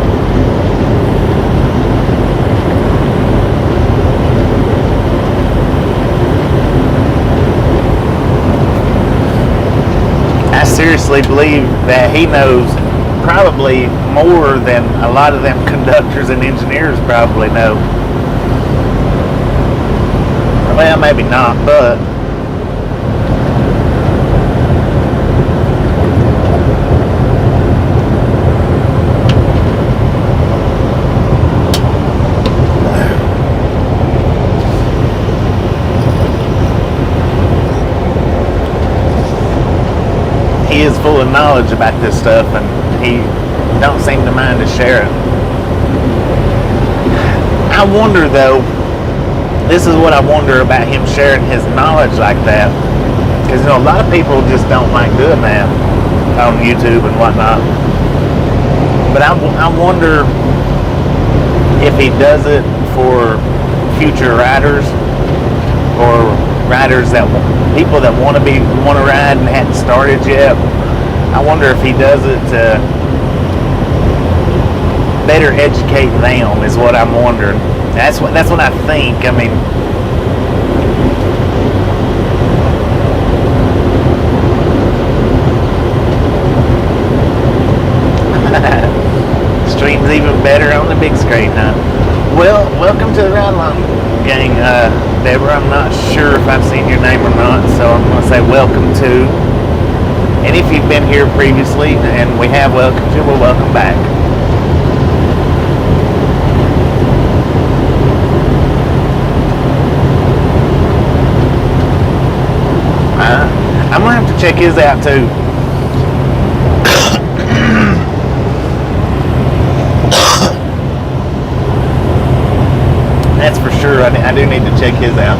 A: I seriously believe that he knows probably more than a lot of them conductors and engineers probably know. Well, maybe not, but he is full of knowledge about this stuff, and he don't seem to mind to share it. I wonder though, this is what I wonder about him sharing his knowledge like that, because a lot of people just don't like doing that on YouTube and whatnot. But I wonder if he does it for future riders, or riders that people that want to ride and hadn't started yet. I wonder if he does it to better educate them, is what I'm wondering. That's what I think. I mean, stream's even better on the big screen, huh? Well, welcome to the Ride Along gang, Deborah. I'm not sure if I've seen your name or not, so I'm going to say welcome to. And if you've been here previously, and we have welcomed you, well, welcome back. I'm going to have to check his out too. That's for sure. I do need to check his out.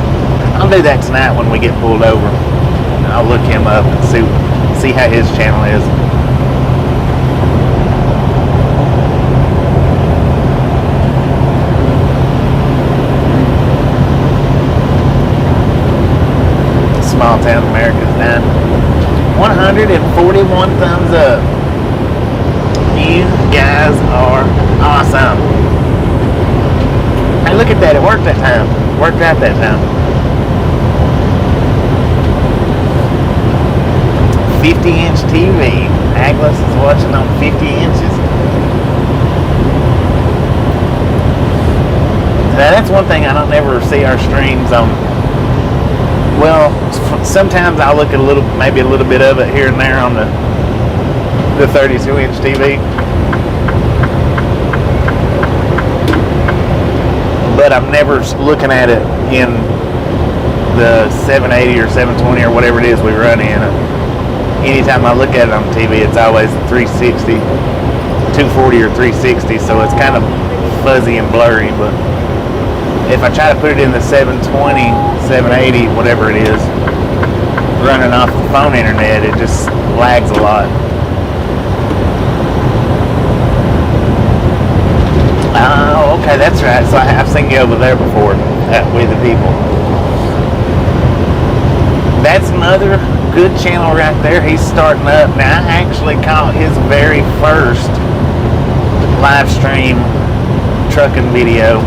A: I'll do that tonight when we get pulled over. I'll look him up and see how his channel is. Small town America's done. 141 thumbs up. You guys are awesome. Hey, look at that. It worked that time. Worked out that time. 50-inch TV. Agnes is watching on 50 inches. Now, that's one thing I don't ever see our streams on. Well, sometimes I'll look at maybe a little bit of it here and there on the 32-inch TV. But I'm never looking at it in the 780 or 720 or whatever it is we run in. Anytime I look at it on TV, it's always 360, 240 or 360, so it's kind of fuzzy and blurry. But if I try to put it in the 720, 780, whatever it is, running off the phone internet, it just lags a lot. Oh, okay, that's right. So I've seen you over there before with the people. That's another good channel right there. He's starting up. Now, I actually caught his very first live stream trucking video.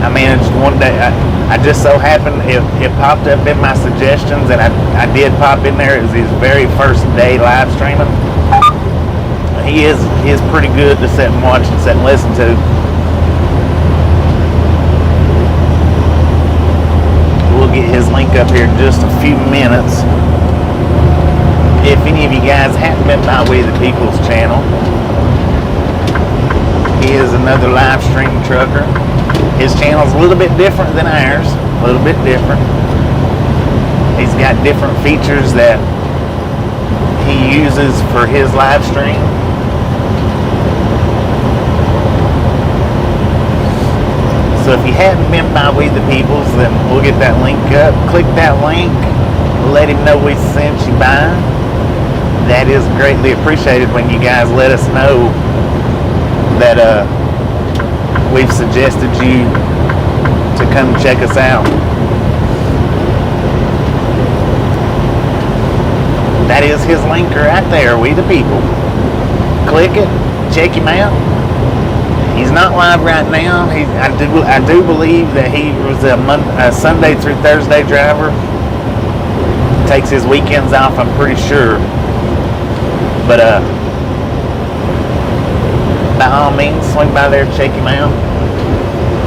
A: I mean, it's one day, I just so happened, it popped up in my suggestions, and I did pop in there. It was his very first day live streaming. He is pretty good to sit and watch and sit and listen to. We'll get his link up here in just a few minutes. If any of you guys haven't been by We the People's channel, he is another live stream trucker. His channel's a little bit different than ours, a little bit different. He's got different features that he uses for his live stream. So if you hadn't been by We the Peoples, then we'll get that link up. Click that link. Let him know we sent you by. That is greatly appreciated when you guys let us know that we've suggested you to come check us out. That is his link right there, We the People. Click it, check him out. He's not live right now. I do believe that he was a Sunday through Thursday driver. Takes his weekends off, I'm pretty sure. But by all means, swing by there, check him out.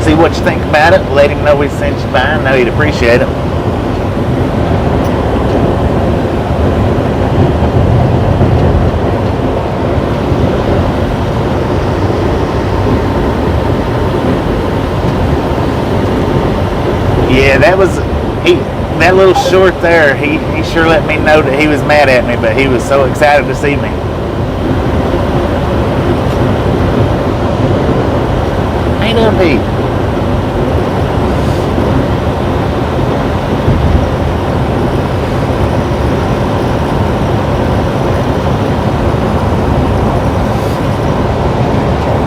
A: See what you think about it. Let him know we sent you by. I know he'd appreciate it. Yeah, that little short there, he sure let me know that he was mad at me, but he was so excited to see me. Hey there, Pete.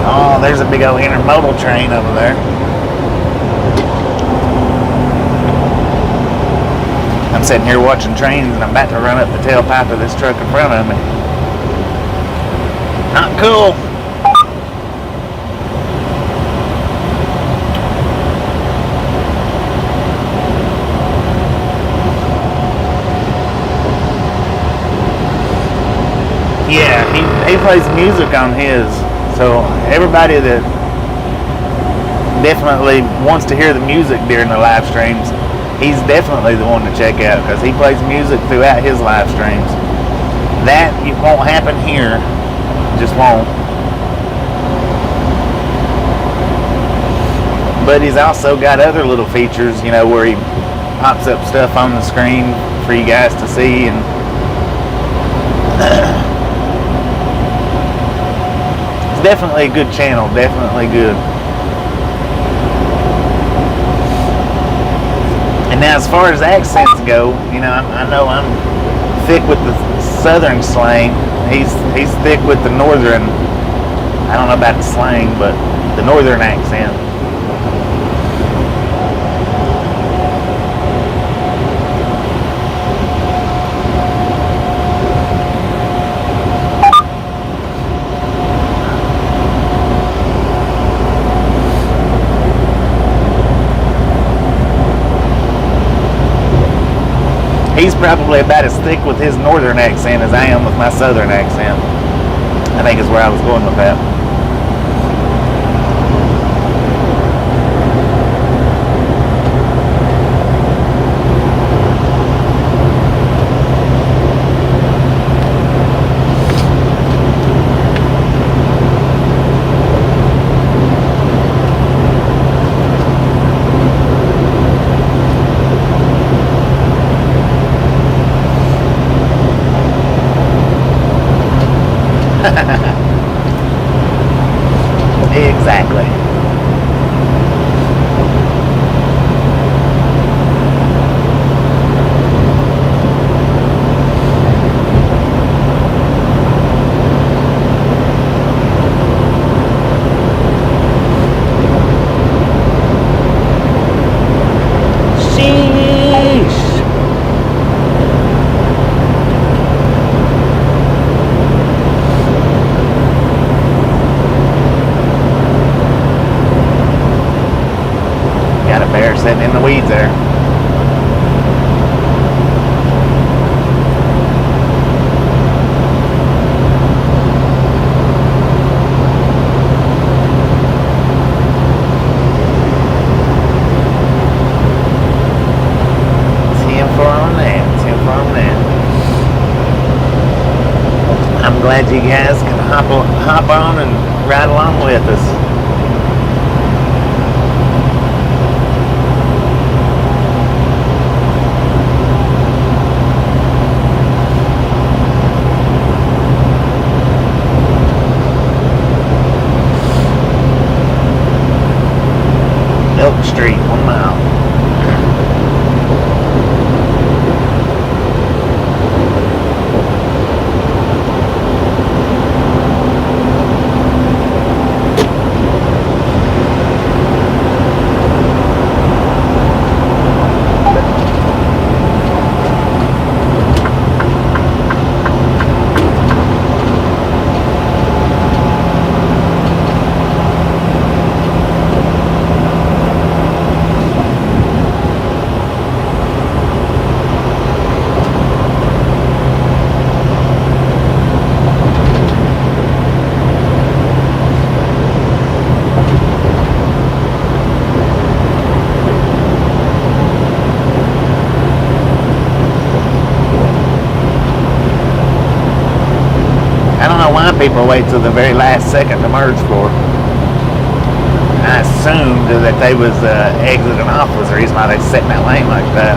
A: Oh, there's a big old intermodal train over there. I'm sitting here watching trains and I'm about to run up the tailpipe of this truck in front of me. Not cool. Yeah, he plays music on his, so everybody that definitely wants to hear the music during the live streams, he's definitely the one to check out because he plays music throughout his live streams. That won't happen here, just won't. But he's also got other little features, you know, where he pops up stuff on the screen for you guys to see, and it's definitely a good channel, definitely good. And now as far as accents go, you know, I know I'm thick with the southern slang. He's thick with the northern, I don't know about the slang, but the northern accent. He's probably about as thick with his northern accent as I am with my southern accent. I think is where I was going with that. Exactly. Sitting in the weeds there. I'm glad you guys can hop on and ride along with us. Elk Street, 1 mile. People wait till the very last second to merge for. I assumed that they was exiting off was the reason why they set in that lane like that.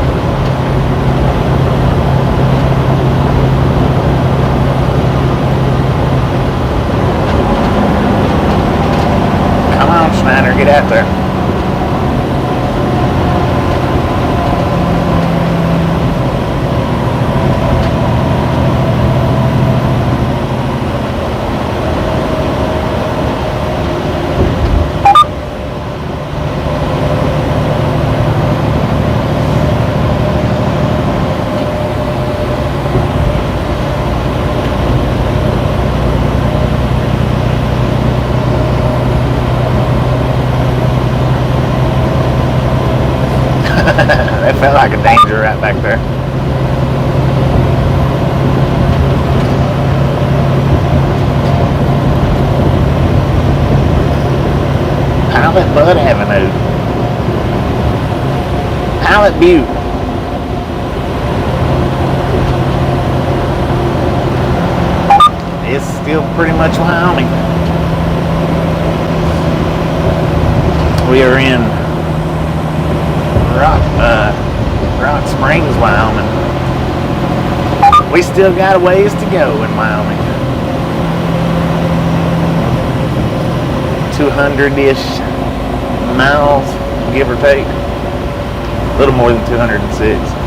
A: felt like a danger right back there. Pilot Bud Avenue. Pilot Butte. It's still pretty much Wyoming. We are in Rock Springs, Wyoming. We still got a ways to go in Wyoming. 200-ish miles, give or take. A little more than 206.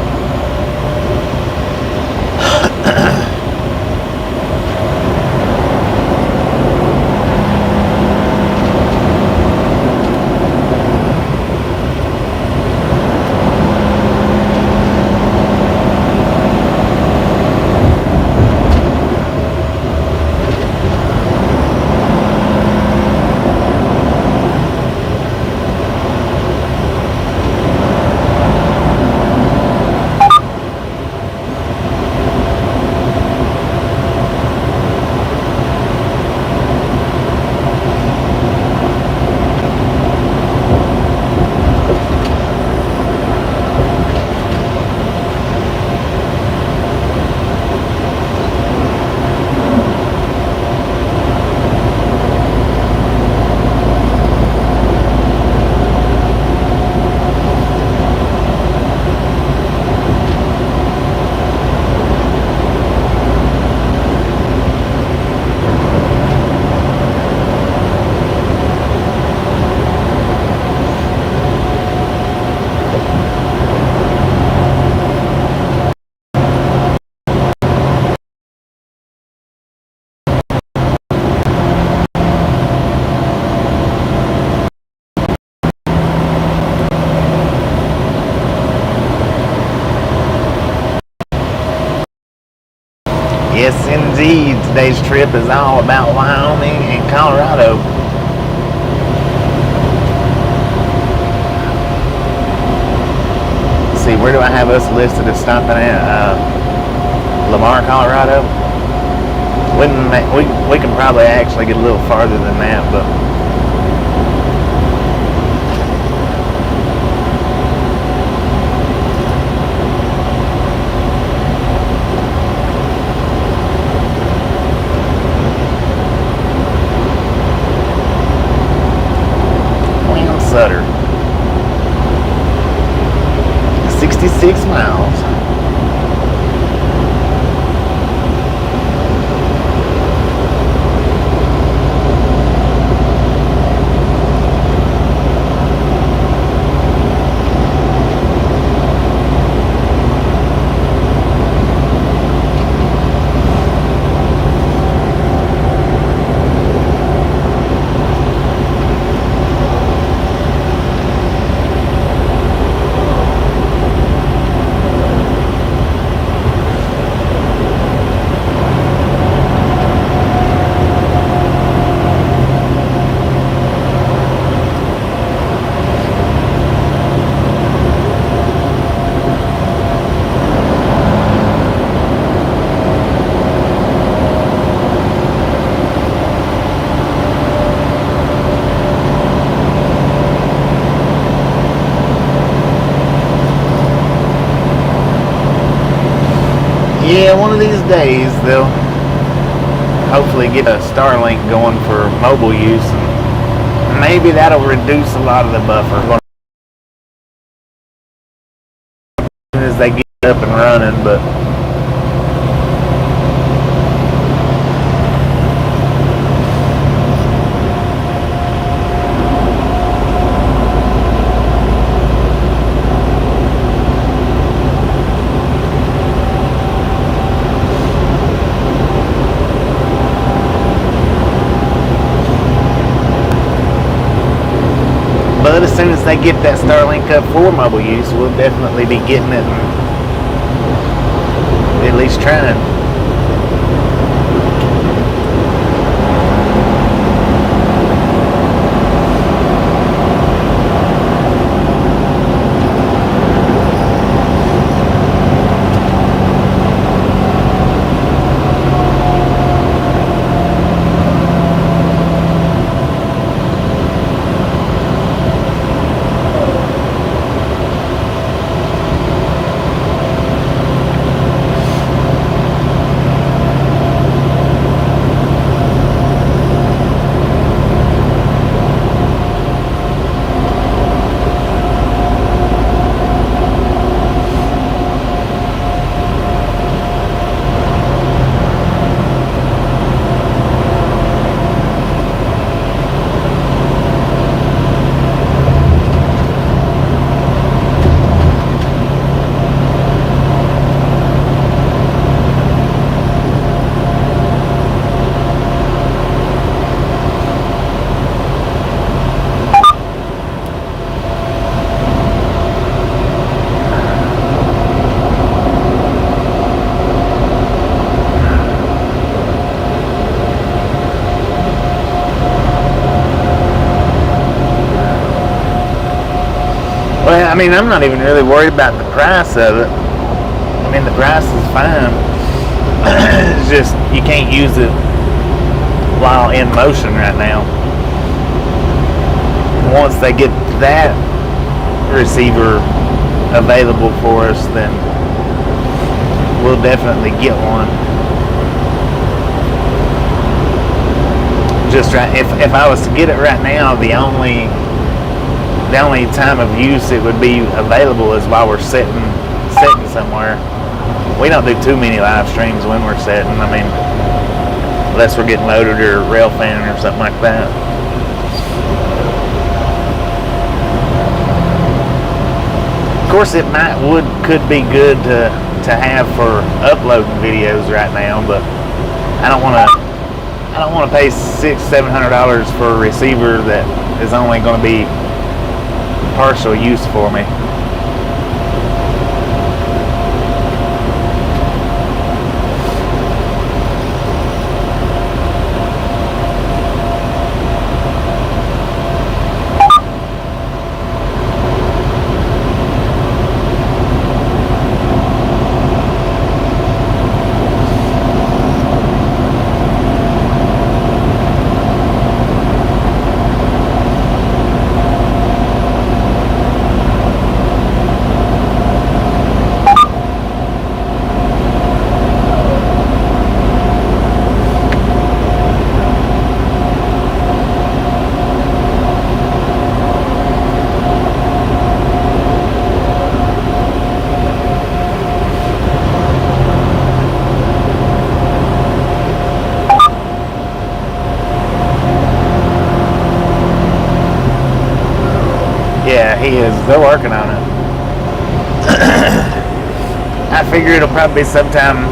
A: Yes, indeed. Today's trip is all about Wyoming and Colorado. Let's see, where do I have us listed as stopping at? Lamar, Colorado. We can probably actually get a little farther than that, but Sutter. 66 miles. Yeah, one of these days they'll hopefully get a Starlink going for mobile use, and maybe that'll reduce a lot of the buffer as they get up and running. But as soon as they get that Starlink up for mobile use, we'll definitely be getting it and at least trying. I mean, I'm not even really worried about the price of it. I mean, the price is fine. It's just you can't use it while in motion right now. Once they get that receiver available for us, then we'll definitely get one. Just right, if I was to get it right now, the only time of use it would be available is while we're sitting somewhere. We don't do too many live streams when we're sitting. I mean, unless we're getting loaded or rail fan or something like that. Of course, it could be good to have for uploading videos right now, but I don't want to pay $600-700 for a receiver that is only going to be partial use for me. Yeah, he is. They're working on it. I figure it'll probably be sometime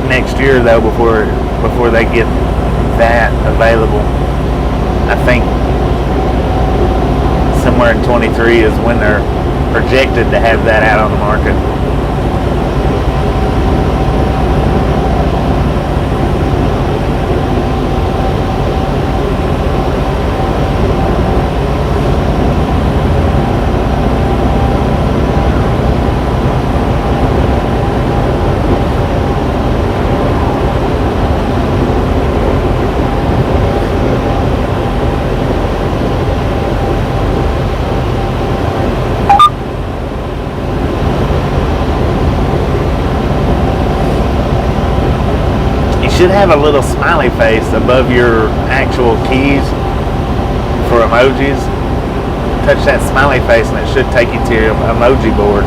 A: next year though before they get that available. I think somewhere in 23 is when they're projected to have that out on the market. Should have a little smiley face above your actual keys for emojis. Touch that smiley face and it should take you to your emoji board.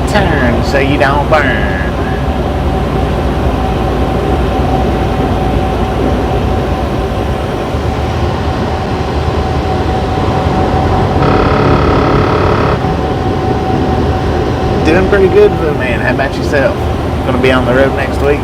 A: Turn so you don't burn. Doing pretty good, man. How about yourself? Gonna be on the road next week?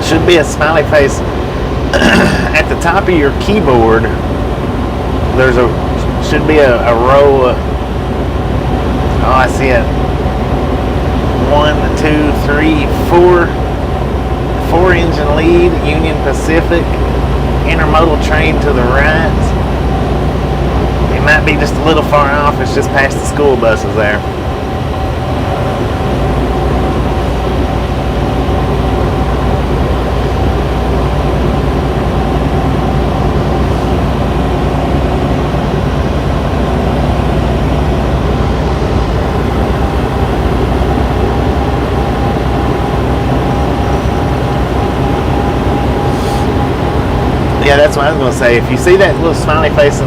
A: Should be a smiley face at the top of your keyboard. Should be a row. Oh, I see it. 1, 2, 3, 4 engine lead, Union Pacific, intermodal train to the right. It might be just a little far off. It's just past the school buses there. Yeah, that's what I was going to say. If you see that little smiley face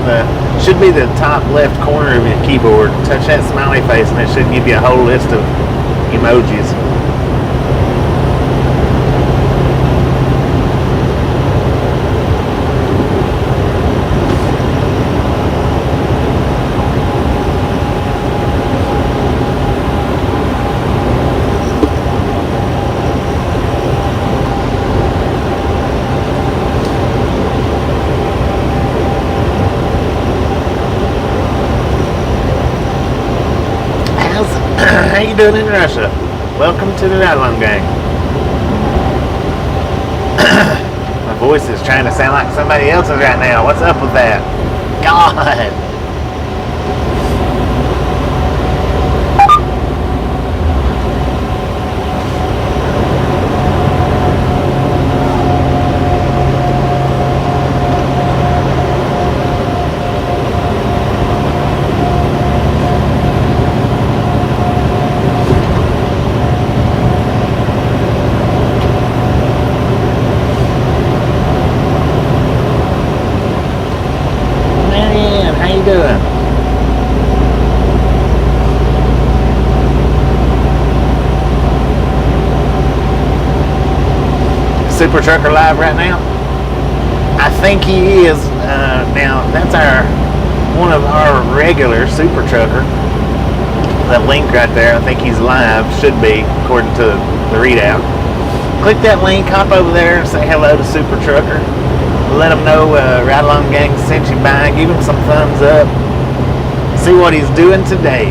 A: should be the top left corner of your keyboard, touch that smiley face and it should give you a whole list of emojis. How you doing in Russia? Welcome to the Ride-Along Gang. My voice is trying to sound like somebody else's right now. What's up with that? God! Super Trucker live right now? I think he is. Now that's one of our regular Super Trucker. That link right there, I think he's live. Should be, according to the readout. Click that link, hop over there and say hello to Super Trucker. Let him know Ride Along Gang sent you by. Give him some thumbs up. See what he's doing today.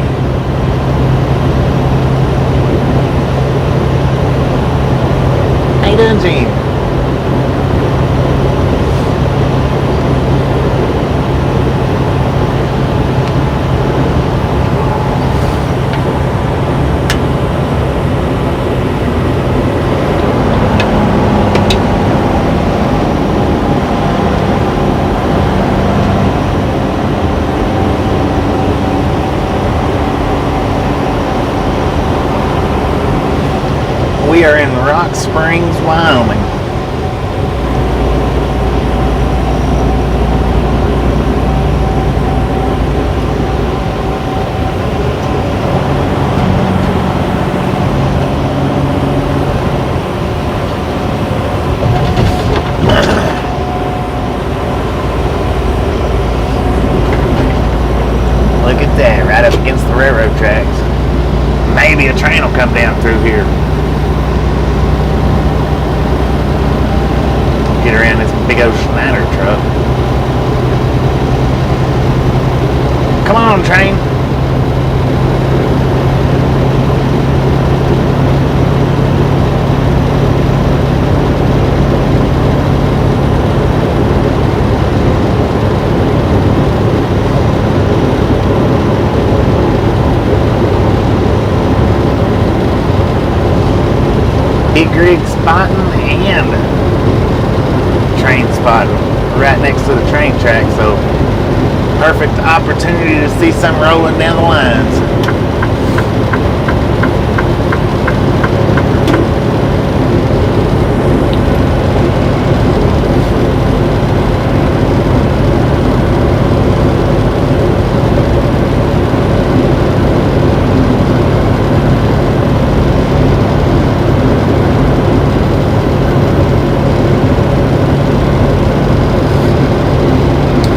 A: How you doing, Gene? We are in Rock Springs, Wyoming. Look at that, right up against the railroad tracks. Maybe a train will come down through here. Get around this big old Schneider truck. Come on, train. Big rig spotting and train spot right next to the train track, so perfect opportunity to see some rolling down the lines.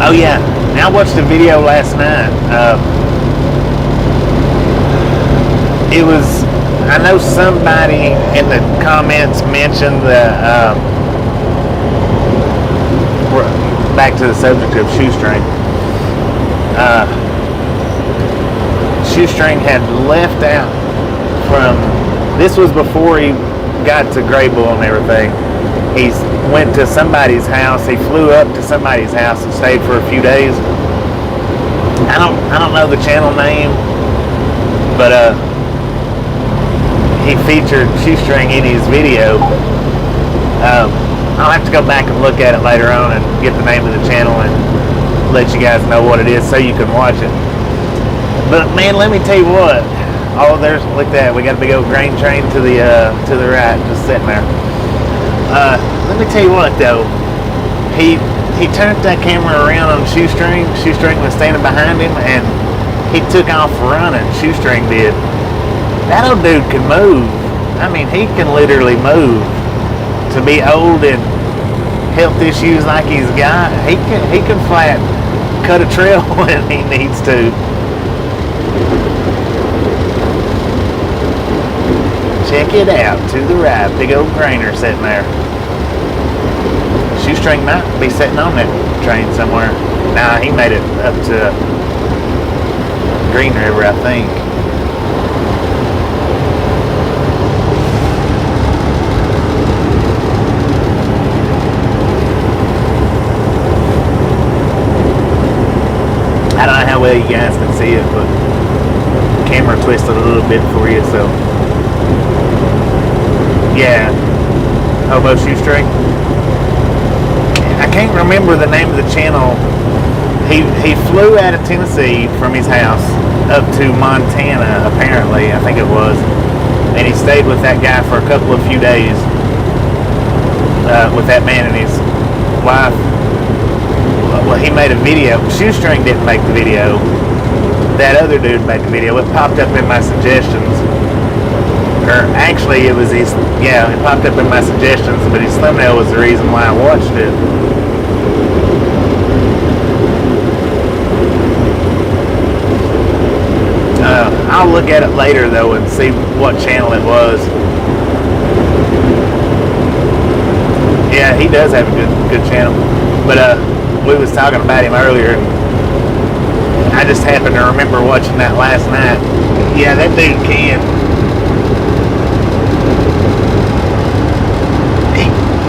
A: Oh yeah, I watched a video last night. It was I know somebody in the comments mentioned that, back to the subject of shoestring. Shoestring had left out from, this was before he got to Gray Bull and everything. He went to somebody's house. He flew up to somebody's house and stayed for a few days. I don't know the channel name, but he featured shoestring in his video. I'll have to go back and look at it later on and get the name of the channel and let you guys know what it is so you can watch it. But man, let me tell you what. Oh, look at that. We got a big old grain train to the right, just sitting there. Let me tell you what though. He turned that camera around on Shoestring. Shoestring was standing behind him, and he took off running. Shoestring did. That old dude can move. I mean, he can literally move. To be old and health issues like he's got, he can flat cut a trail when he needs to. Check it out, to the right, big old grainer sitting there. Shoestring might be sitting on that train somewhere. Nah, he made it up to Green River, I think. I don't know how well you guys can see it, but the camera twisted a little bit for you, so. Yeah, Hobo Shoestring. I can't remember the name of the channel. He flew out of Tennessee from his house up to Montana, apparently, I think it was. And he stayed with that guy for a few days. With that man and his wife. Well, he made a video. Shoestring didn't make the video. That other dude made the video. It popped up in my suggestions. Or actually, it was his, yeah, it popped up in my suggestions, but his thumbnail was the reason why I watched it. I'll look at it later, though, and see what channel it was. Yeah, he does have a good channel. But, we was talking about him earlier, and I just happened to remember watching that last night. Yeah, that dude can.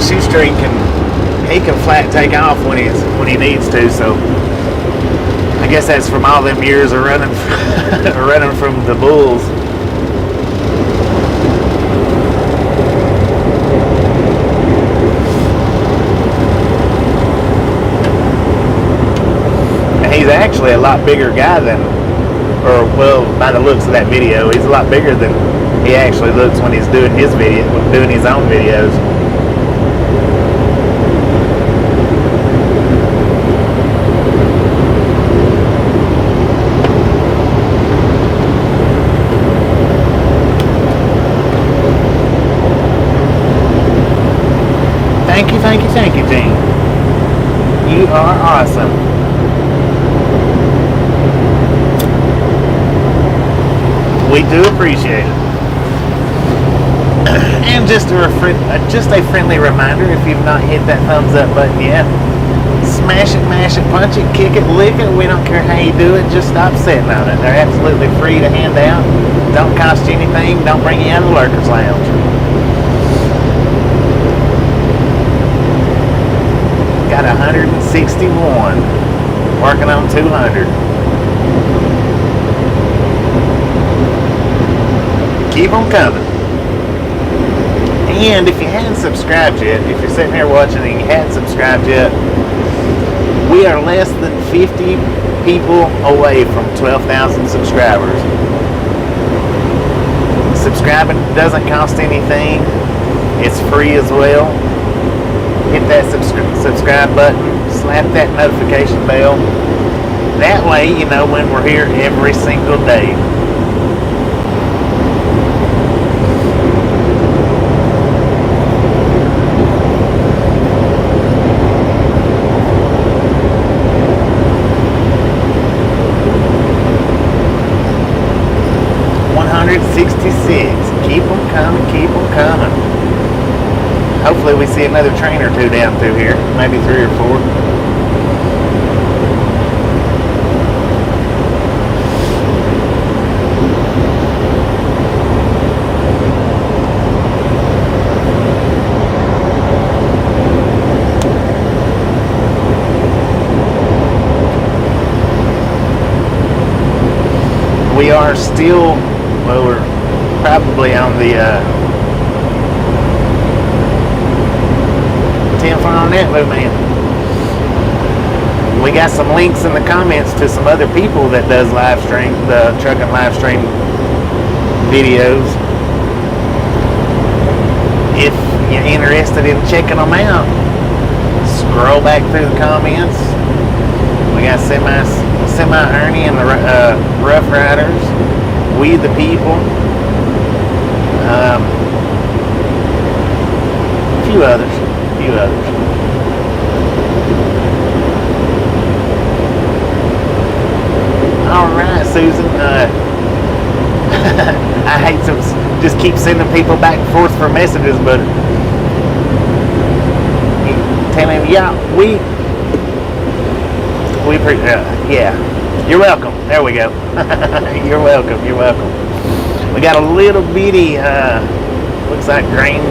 A: Shoestring he can flat take off when he needs to, so I guess that's from all them years of running running from the bulls. He's actually a lot bigger guy than, or well, by the looks of that video, he's a lot bigger than he actually looks when he's doing his own videos. Thank you, Gene. You are awesome. We do appreciate it. And just a friendly reminder, if you've not hit that thumbs up button yet, smash it, mash it, punch it, kick it, lick it. We don't care how you do it. Just stop sitting on it. They're absolutely free to hand out. Don't cost you anything. Don't bring you out of the Lurkers Lounge. Got 161. Working on 200. Keep them coming. And if you hadn't subscribed yet, if you're sitting here watching and you hadn't subscribed yet, we are less than 50 people away from 12,000 subscribers. Subscribing doesn't cost anything. It's free as well. Hit that subscribe button, slap that notification bell. That way you know when we're here every single day. hopefully we see another train or two down through here, maybe 3 or 4. We are still, well, we're probably on the 10 on that, man. We got some links in the comments to some other people that does live stream, the trucking live stream videos. If you're interested in checking them out, scroll back through the comments. We got Semi Ernie and the Rough Riders, We the People, a few others. All right, Susan. I hate to just keep sending people back and forth for messages, but telling them, yeah, yeah. You're welcome. There we go. You're welcome. We got a little bitty, looks like grain,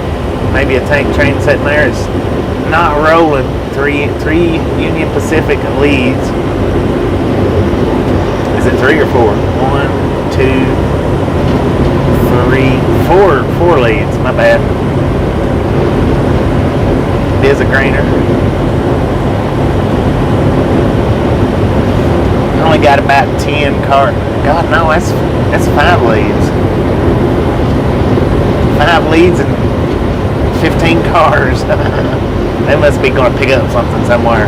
A: maybe a tank train sitting there. It's not rolling. Three Union Pacific leads. Is it 3 or 4? 1, 2, 3, 4 leads. My bad. It is a grainer. Only got about 10 cars. God, no, that's 5 leads. 5 leads and 15 cars. They must be going to pick up something somewhere.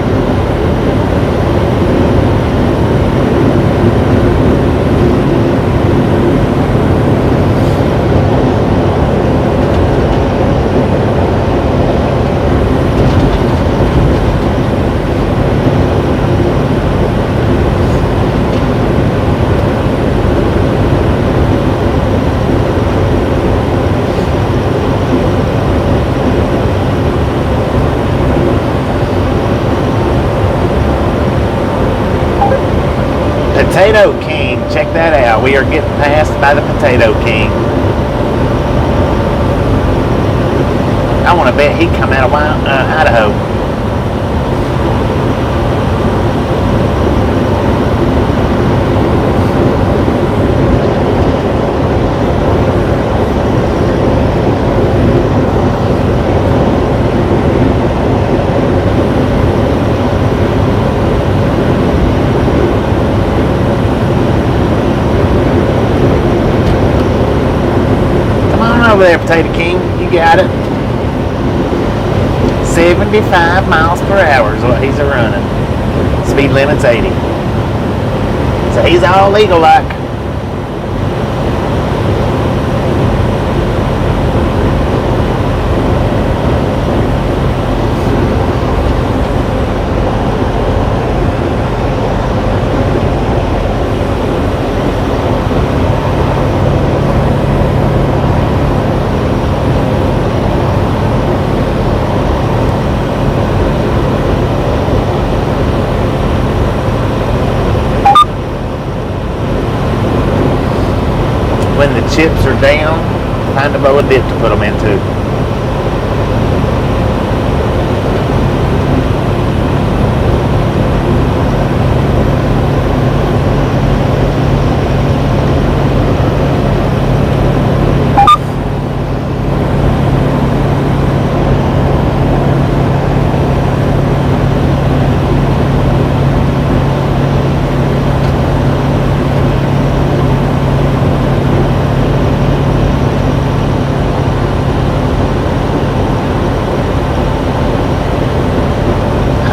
A: Potato King, check that out. We are getting passed by the Potato King. I want to bet he come out of Idaho. Over there, Potato King, you got it. 75 miles per hour is what he's running. Speed limit's 80. So he's all legal like. When the chips are down, find a bowl of dip to put them into.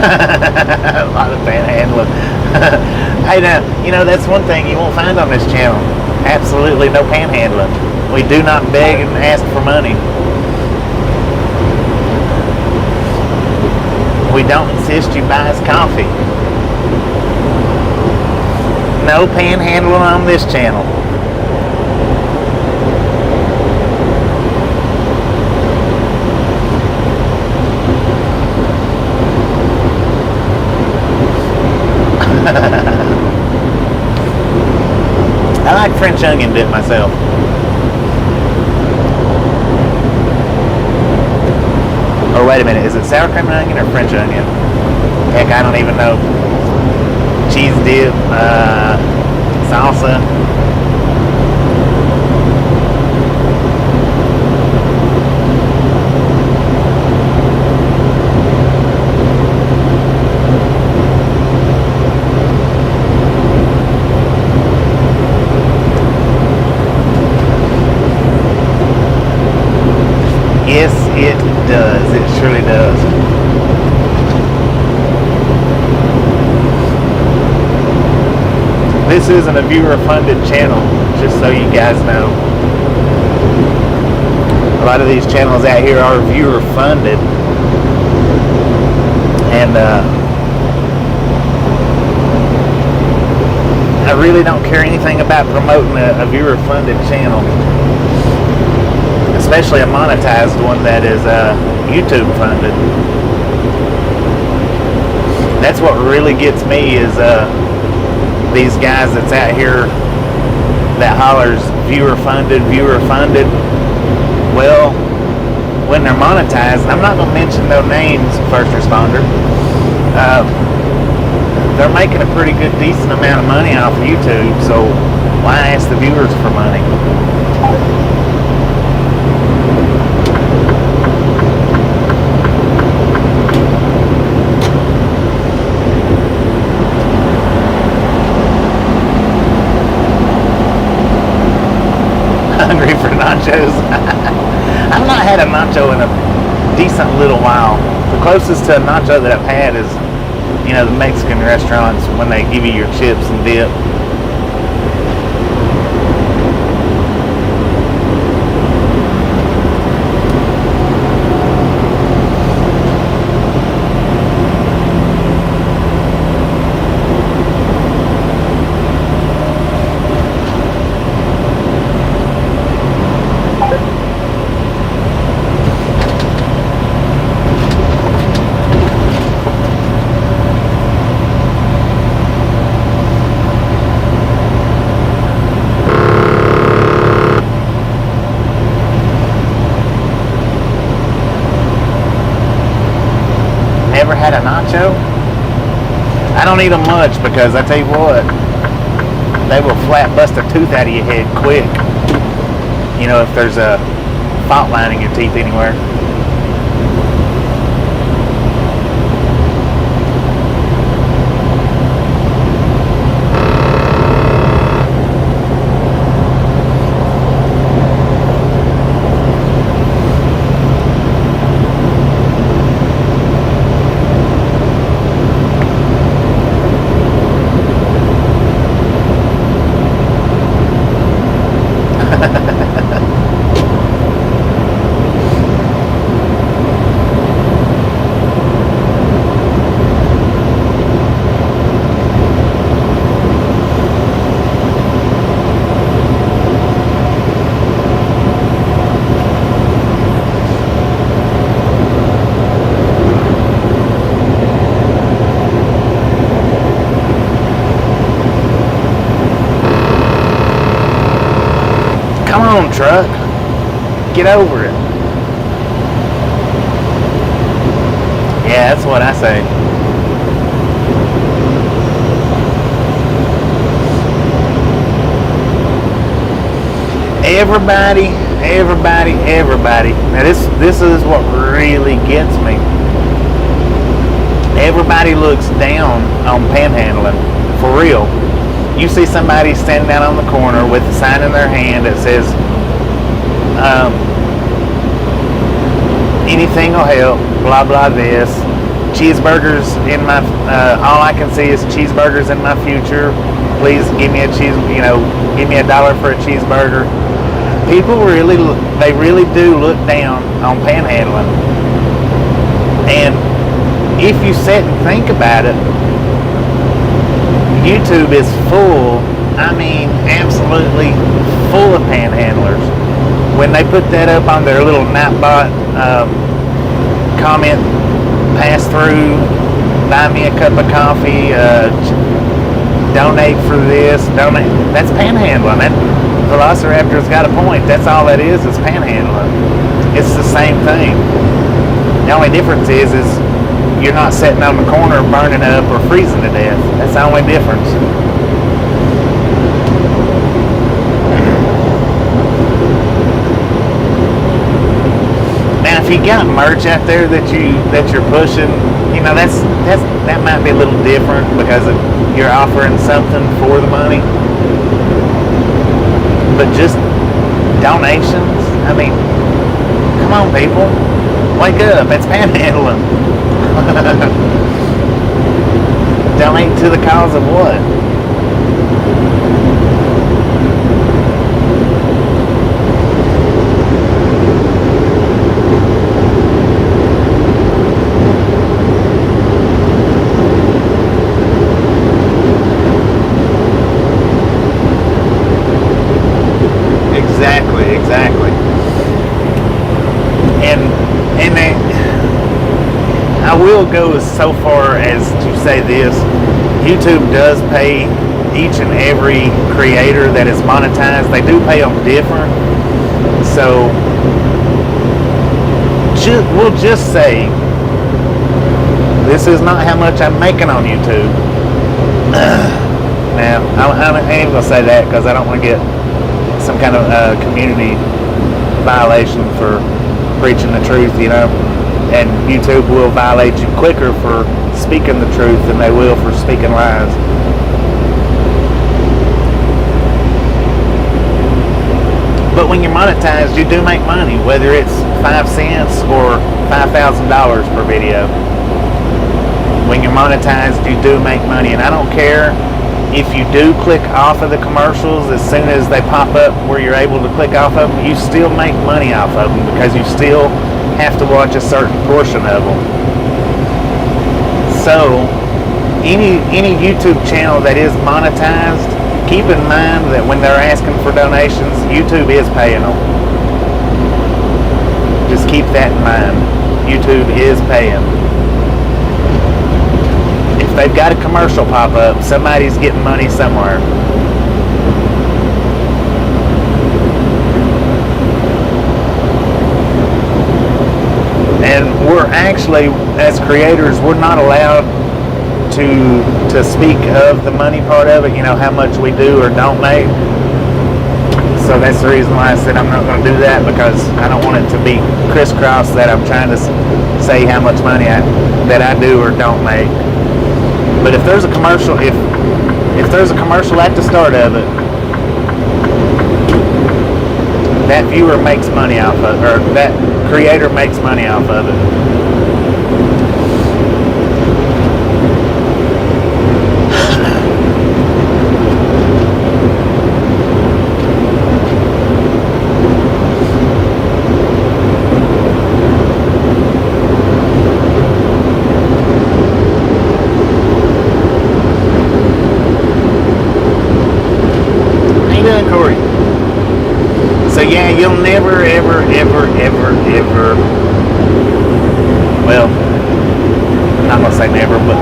A: A lot of panhandling. Hey, now, you know, that's one thing you won't find on this channel. Absolutely no panhandling. We do not beg and ask for money. We don't insist you buy us coffee. No panhandling on this channel. I like French onion dip myself. Or wait a minute, is it sour cream and onion or French onion? Heck, I don't even know. Cheese dip, salsa. Yes, it does. It surely does. This isn't a viewer-funded channel, just so you guys know. A lot of these channels out here are viewer-funded. And I really don't care anything about promoting a viewer-funded channel. Especially a monetized one that is YouTube funded. That's what really gets me is these guys that's out here that hollers viewer funded. Well, when they're monetized, I'm not going to mention no names, first responder. They're making a pretty good, decent amount of money off of YouTube, so why ask the viewers for money? Hungry for nachos. I've not had a nacho in a decent little while. The closest to a nacho that I've had is, you know, the Mexican restaurants when they give you your chips and dip. Never had a nacho? I don't eat them much because I tell you what, they will flat bust a tooth out of your head quick. You know, if there's a fault line in your teeth anywhere. Come on, truck. Get over it. Yeah, that's what I say. Everybody. Now this is what really gets me. Everybody looks down on panhandling, for real. You see somebody standing out on the corner with a sign in their hand that says, anything will help, blah, blah, this. Cheeseburgers in my, all I can see is cheeseburgers in my future. Please give me a cheese, give me $1 for a cheeseburger. People they really do look down on panhandling. And if you sit and think about it, YouTube is full, absolutely full of panhandlers. When they put that up on their little Nightbot comment, pass through, buy me a cup of coffee, donate for this, donate. That's panhandling. That Velociraptor's got a point. That's all that is panhandling. It's the same thing. The only difference is you're not sitting on the corner burning up or freezing to death. That's the only difference. Now, if you got merch out there that you're pushing, that might be a little different because you're offering something for the money. But just donations, I mean, come on, people, wake up! It's panhandling. Donate to the cause of what? Exactly. And I will go so far as to say this: YouTube does pay each and every creator that is monetized. They do pay them different. So we'll just say this is not how much I'm making on YouTube. Now, I ain't gonna say that because I don't want to get some kind of community violation for preaching the truth, and YouTube will violate you quicker for speaking the truth than they will for speaking lies. But when you're monetized, you do make money, whether it's 5 cents or $5,000 per video. When you're monetized, you do make money, and I don't care if you do click off of the commercials as soon as they pop up where you're able to click off of them, you still make money off of them because you still have to watch a certain portion of them. So any YouTube channel that is monetized, keep in mind that when they're asking for donations, YouTube is paying them. Just keep that in mind. YouTube is paying. If they've got a commercial pop up, somebody's getting money somewhere. And we're actually, as creators, we're not allowed to speak of the money part of it, how much we do or don't make. So that's the reason why I said I'm not going to do that, because I don't want it to be crisscross that I'm trying to say how much money that I do or don't make. But if there's a commercial, if there's a commercial at the start of it, that viewer makes money off of it, or that creator makes money off of it. Yeah, you'll never, ever, well, I'm not going to say never, but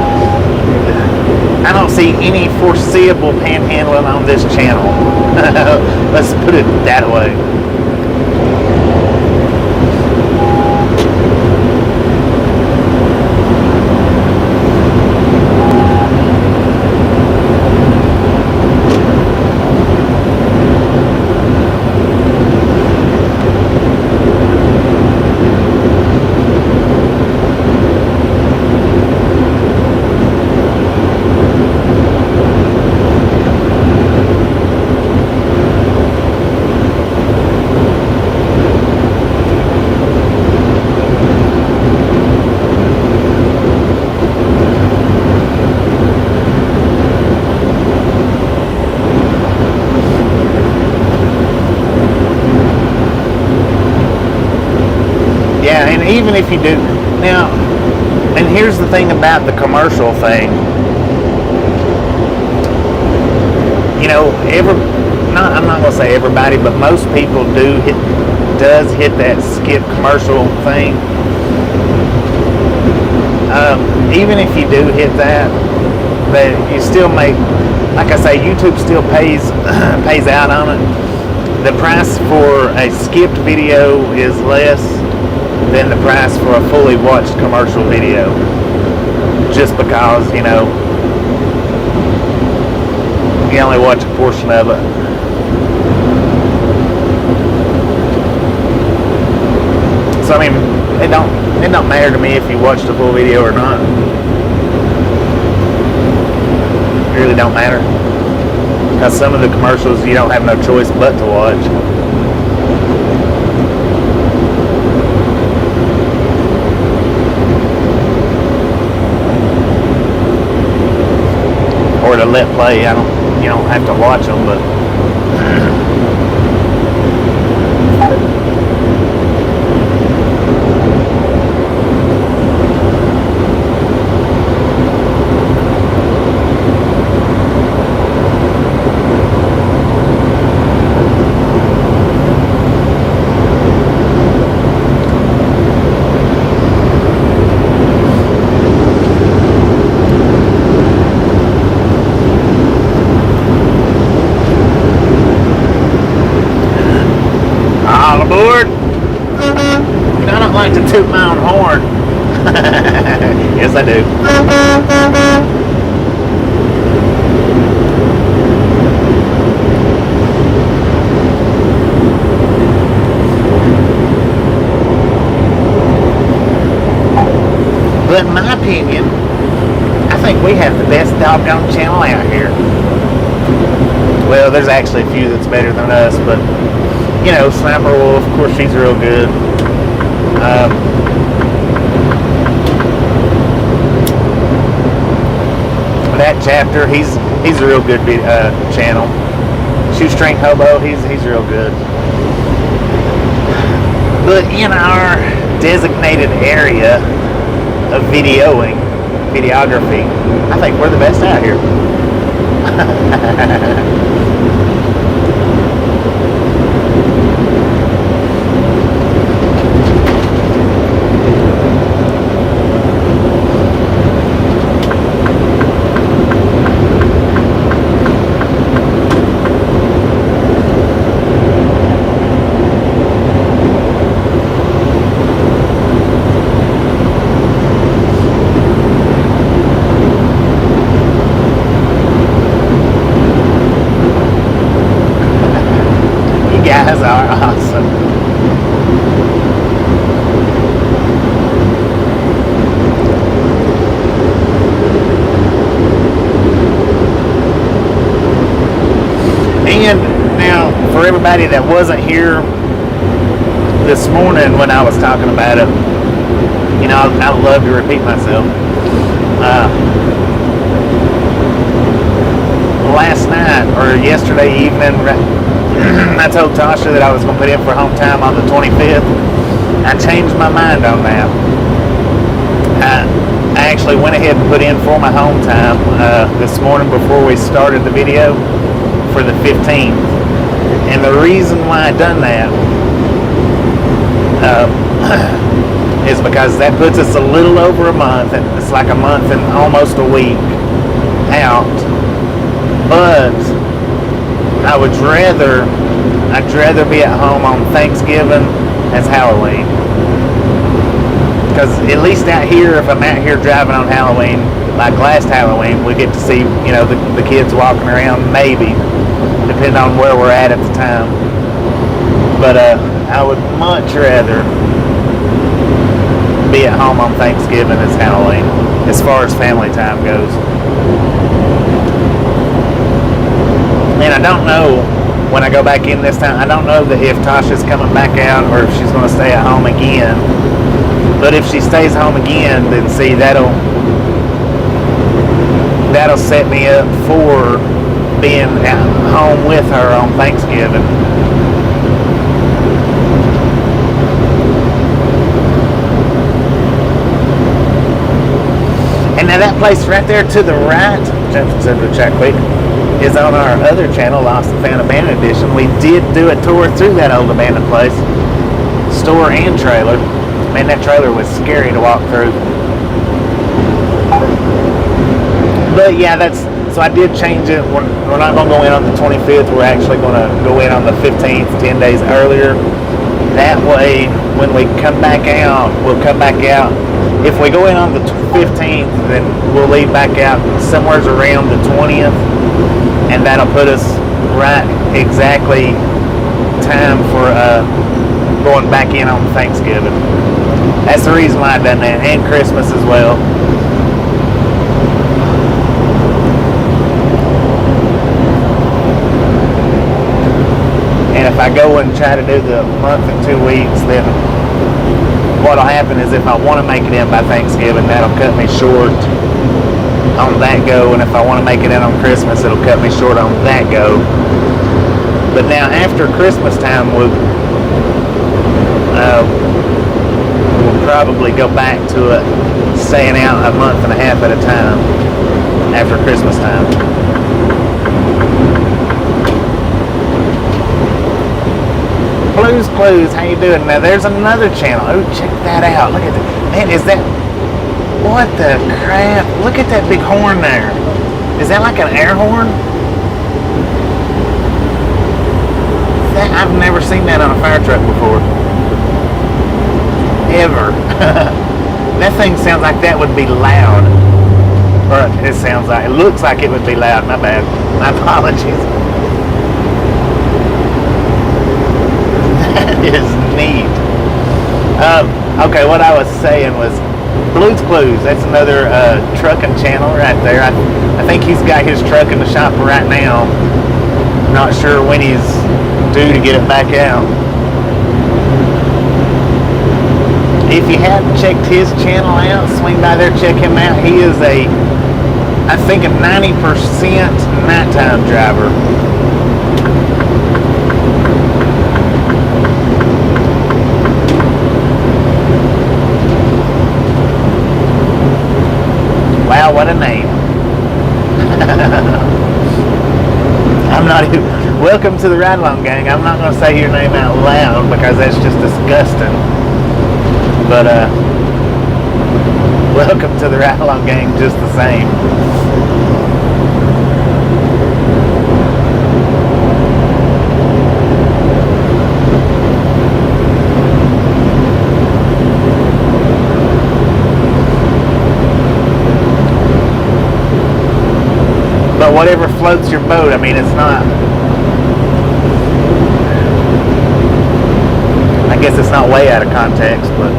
A: I don't see any foreseeable panhandling on this channel. Let's put it that way. And even if you do now, and here's the thing about the commercial thing, I'm not going to say everybody, but most people does hit that skip commercial thing. Even if you do hit that, but you still make like I say, YouTube still pays out on it. The price for a skipped video is less than the price for a fully watched commercial video, just because, you know, you only watch a portion of it. So I mean, it don't matter to me if you watched the full video or not. It really don't matter, because some of the commercials you don't have no choice but to watch. Or to let play. You don't have to watch them, but to toot my own horn. Yes, I do. But in my opinion, I think we have the best doggone channel out here. Well, there's actually a few that's better than us, but you know, Sniper Wolf, of course, she's real good. That chapter, he's a real good channel. Shoestring Hobo, he's real good. But in our designated area of videography, I think we're the best out here. Guys are awesome. And now, for everybody that wasn't here this morning when I was talking about it, you know, I love to repeat myself. Last night or yesterday evening, I told Tasha that I was going to put in for home time on the 25th. I changed my mind on that. I actually went ahead and put in for my home time this morning before we started the video for the 15th. And the reason why I done that is because that puts us a little over a month, and it's like a month and almost a week out. But I'd rather be at home on Thanksgiving as Halloween. Because at least out here, if I'm out here driving on Halloween, like last Halloween, we get to see, you know, the kids walking around, maybe, depending on where we're at the time. But I would much rather be at home on Thanksgiving as Halloween, as far as family time goes. And I don't know, when I go back in this time, I don't know that if Tasha's coming back out or if she's going to stay at home again. But if she stays home again, then see, that'll set me up for being at home with her on Thanksgiving. And now that place right there to the right, jump to the chat quick, is on our other channel, Lost and Found Abandoned Edition. We did do a tour through that old abandoned place, store and trailer. Man, that trailer was scary to walk through. But yeah, that's So I did change it. We're not going to go in on the 25th. We're actually going to go in on the 15th, 10 days earlier. That way, when we come back out, we'll come back out. If we go in on the 15th, then we'll leave back out somewhere around the 20th, and that'll put us right exactly time for going back in on Thanksgiving. That's the reason why I've done that, and Christmas as well. And if I go and try to do the month and 2 weeks, then what'll happen is if I want to make it in by Thanksgiving, that'll cut me short on that go, and if I want to make it in on Christmas, it'll cut me short on that go. But now after Christmas time, we'll probably go back to it, staying out a month and a half at a time after Christmas time. Blues Clues, how you doing? Now there's another channel. Oh, check that out. Look at that. Man, is that, what the crap? Look at that big horn there. Is that like an air horn? That, I've never seen that on a fire truck before. Ever. That thing sounds like that would be loud. Or it looks like it would be loud. My bad. My apologies. That is neat. Okay, what I was saying was Blues Clues. That's another trucking channel right there. I think he's got his truck in the shop right now. Not sure when he's due to get it back out. If you haven't checked his channel out, swing by there, check him out. He is I think a 90% nighttime driver. Wow, what a name. I'm not even, welcome to the Ride Along Gang. I'm not going to say your name out loud because that's just disgusting. But, welcome to the Ride Along Gang just the same. But whatever floats your boat, I mean, it's not, I guess it's not way out of context, but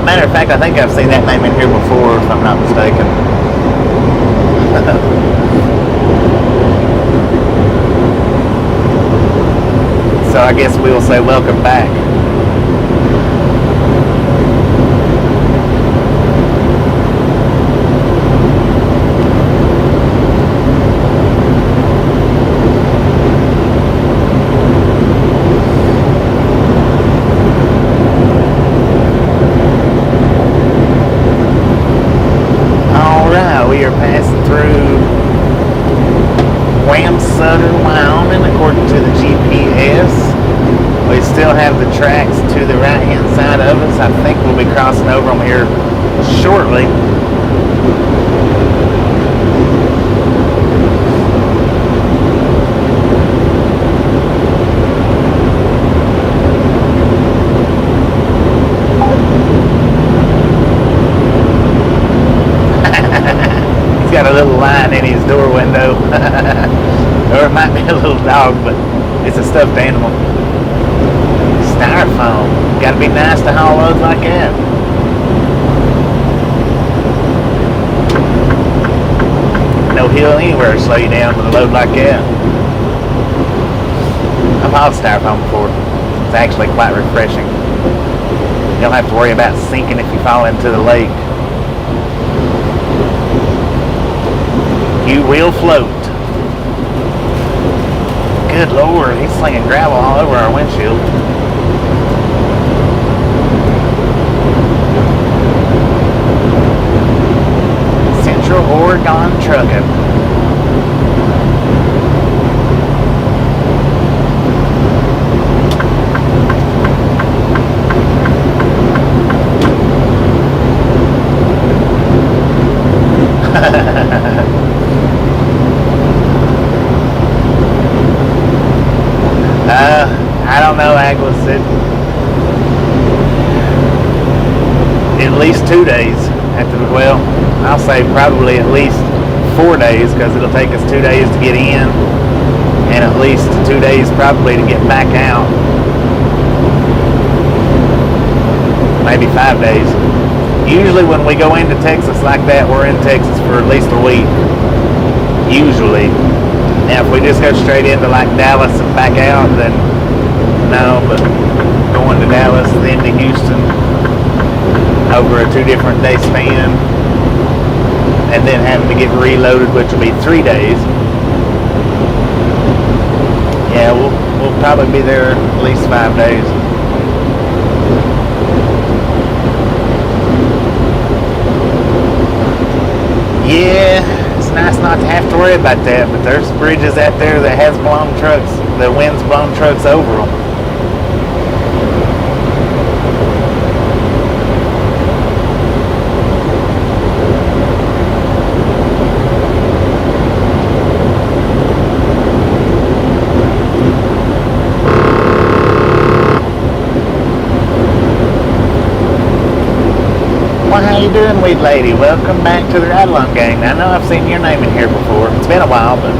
A: matter of fact, I think I've seen that name in here before, if I'm not mistaken. So I guess we will say welcome back. We are passing through Wyoming, according to the GPS. We still have the tracks to the right-hand side of us. I think we'll be crossing over them here shortly. Got a little line in his door window. Or it might be a little dog, but it's a stuffed animal. Styrofoam. Gotta be nice to haul loads like that. No hill anywhere to slow you down with a load like that. I've hauled styrofoam before. It's actually quite refreshing. You don't have to worry about sinking if you fall into the lake. You will float. Good Lord, he's slinging gravel all over our windshield. trucking. I don't know, Agnes. At least 2 days after the, well, I'll say probably at least 4 days, because it'll take us 2 days to get in and at least 2 days probably to get back out. Maybe 5 days. Usually when we go into Texas like that, we're in Texas for at least a week. Usually. Now if we just go straight into like Dallas and back out, then no, but going to Dallas, then to Houston over a 2 different day span, and then having to get reloaded, which will be 3 days. Yeah, we'll probably be there at least 5 days. Yeah, it's nice not to have to worry about that, but there's bridges out there that has blown trucks, the wind's blown trucks over them. Well, how you doing, Weed Lady? Welcome back to the Ride-Along Gang. I know I've seen your name in here before. It's been a while, but...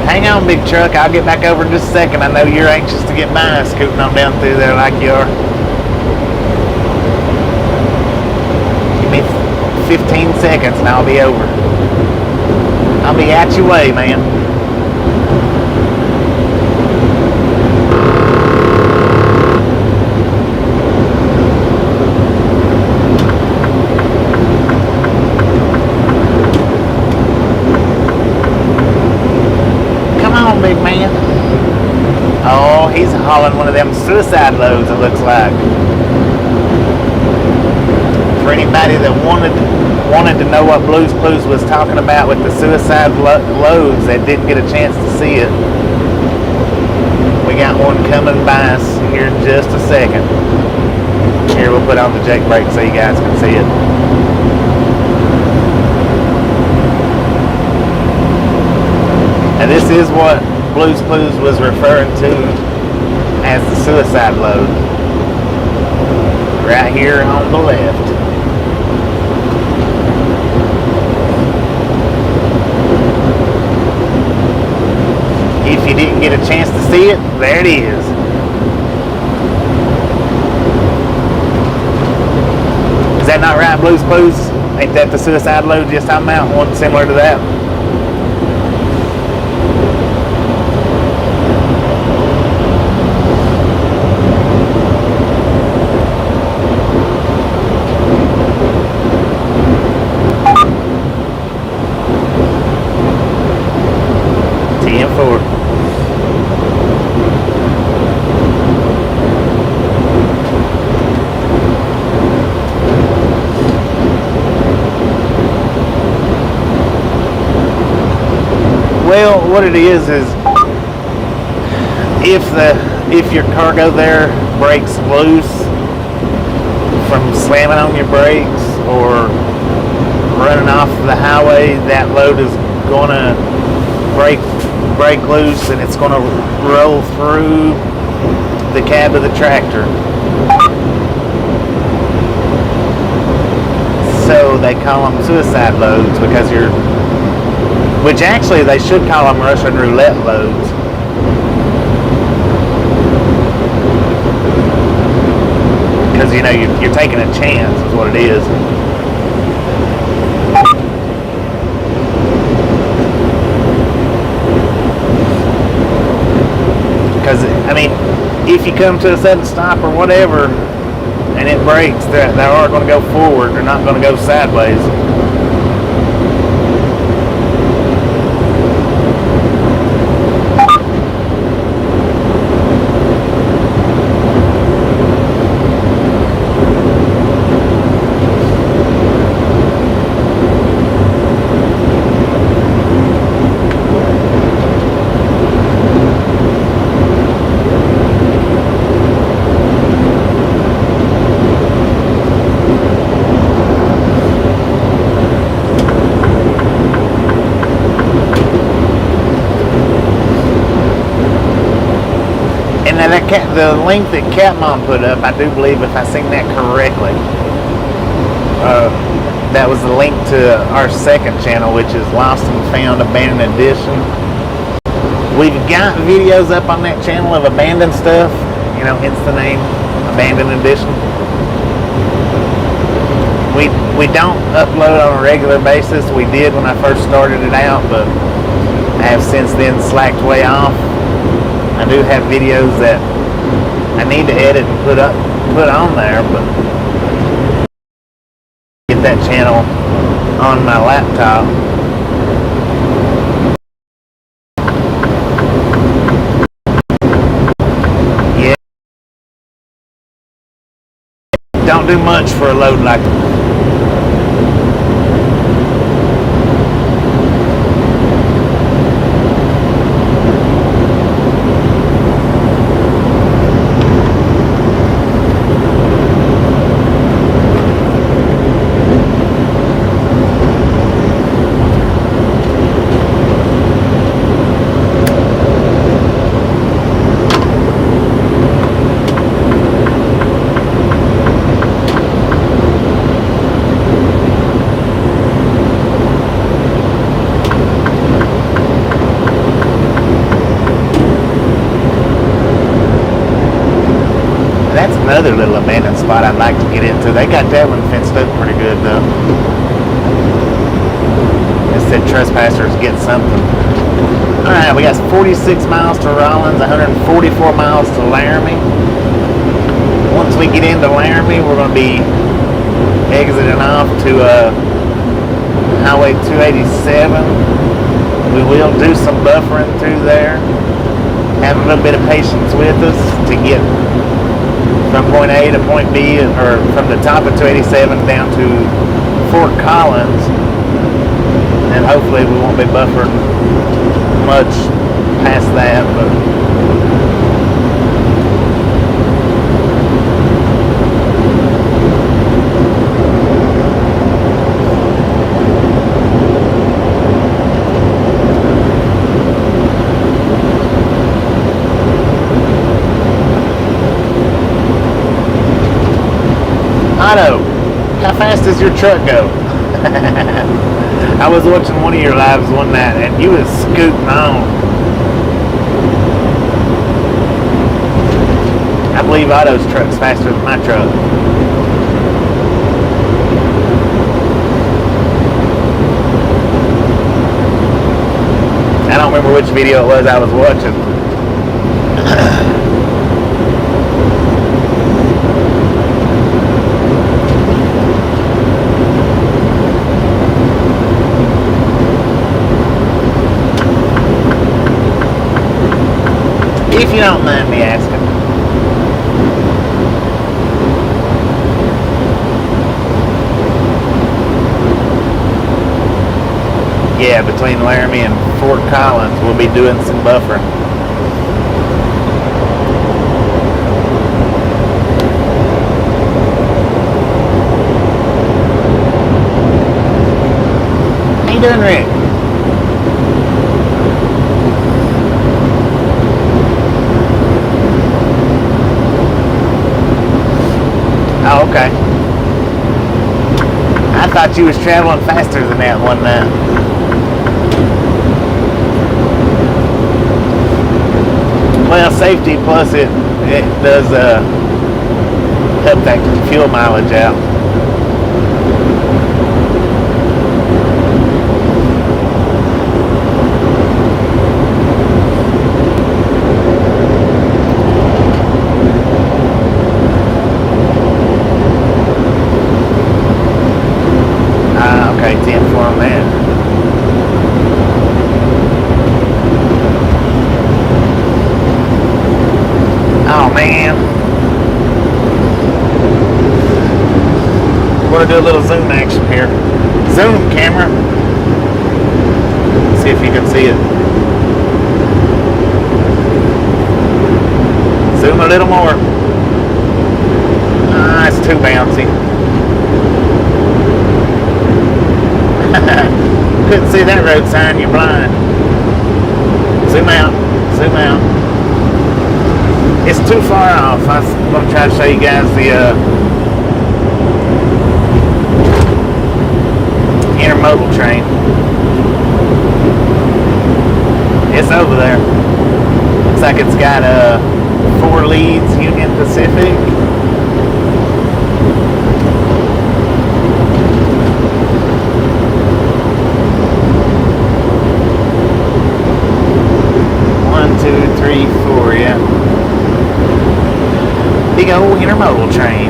A: Hang on, big truck. I'll get back over in just a second. I know you're anxious to get by, scooting on down through there like you are. Give me 15 seconds and I'll be over. I'll be at your way, man. Come on, big man. Oh, he's hauling one of them suicide loads, it looks like. For anybody that wanted to know what Blues Clues was talking about with the suicide loads that didn't get a chance to see it, we got one coming by us here in just a second. Here, we'll put on the jake brake so you guys can see it. And this is what Blues Clues was referring to as the suicide load. Right here on the left. If you didn't get a chance to see it, there it is. Is that not right, Blues Clues? Ain't that the suicide load just talking about? One similar to that? Well, what it is if your cargo there breaks loose from slamming on your brakes or running off the highway, that load is gonna break loose and it's gonna roll through the cab of the tractor. So they call them suicide loads because which actually they should call them Russian roulette loads. Because you know you're taking a chance is what it is. Because I mean, if you come to a sudden stop or whatever and it breaks, they are going to go forward. They're not going to go sideways. the link that Catmon put up, I do believe, if I seen that correctly, that was the link to our second channel, which is Lost and Found Abandoned Edition. We've got videos up on that channel of abandoned stuff, you know, hence the name Abandoned Edition. We don't upload on a regular basis. We did when I first started it out, but I have since then slacked way off. I do have videos that I need to edit and put on there, but get that channel on my laptop. Yeah, don't do much for a load like that. Another little abandoned spot I'd like to get into. They got that one fenced up pretty good though. It said trespassers get something. Alright, we got 46 miles to Rollins, 144 miles to Laramie. Once we get into Laramie, we're going to be exiting off to Highway 287. We will do some buffering through there. Have a little bit of patience with us to get from point A to point B, or from the top of 287 down to Fort Collins, and hopefully we won't be buffering much past that, but Otto, how fast does your truck go? I was watching one of your lives one night and you was scooting on. I believe Otto's truck's faster than my truck. I don't remember which video it was I was watching. If you don't mind me asking. Yeah, between Laramie and Fort Collins, we'll be doing some buffering. How you doing, Rick? Oh, okay. I thought you was traveling faster than that one night. Well, safety plus it does help that fuel mileage out. Okay, 10 for on that. Oh man. We're gonna do a little zoom action here. Zoom camera. See if you can see it. Zoom a little more. Ah, it's too bouncy. Couldn't see that road sign, you're blind. Zoom out, zoom out. It's too far off. I'm going to try to show you guys the intermodal train. It's over there. Looks like it's got 4 leads, Union Pacific. One, two, three, four, yeah. Big old intermodal train.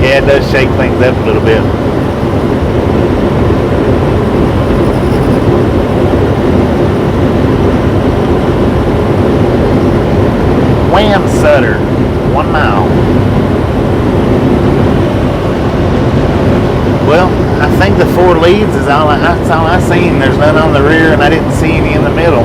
A: Yeah, it does shake things up a little bit. Wham Sutter, 1 mile. Well, I think the 4 leads is that's all I seen. There's none on the rear, and I didn't see any in the middle.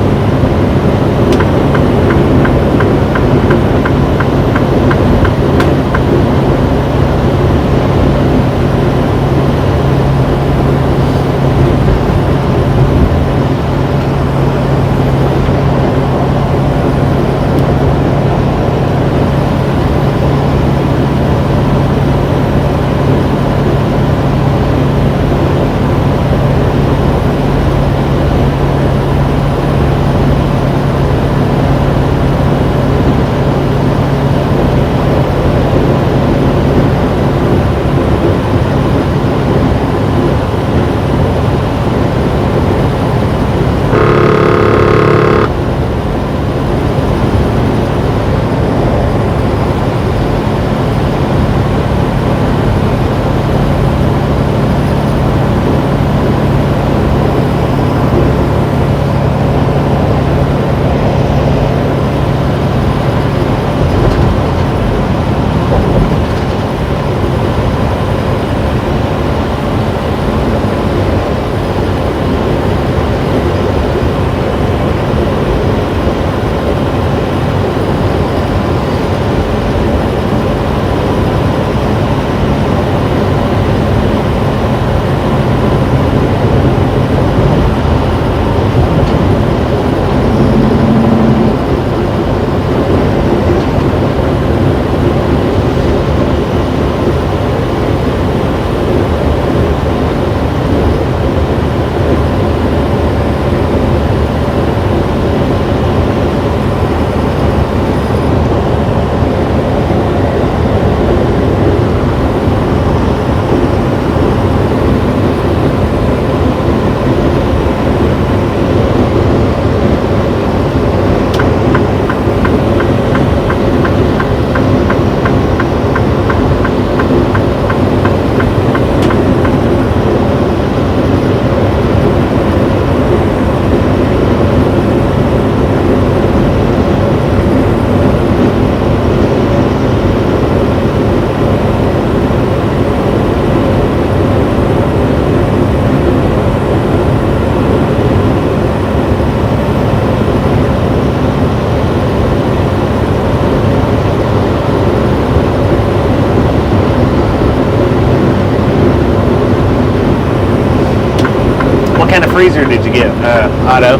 A: What kind of freezer did you get, Otto?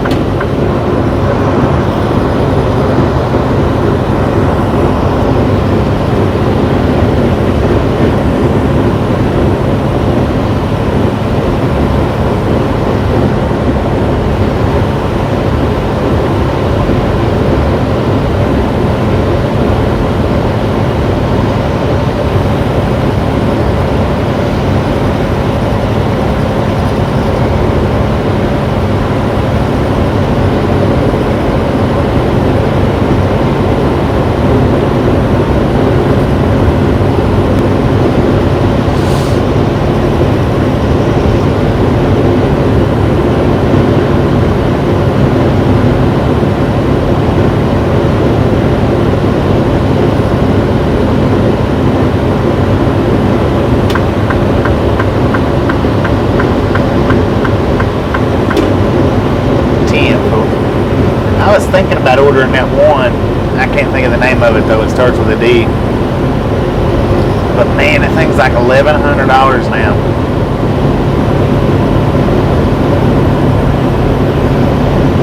A: ordering that one. I can't think of the name of it though. It starts with a D. But man, that thing's like $1,100 now.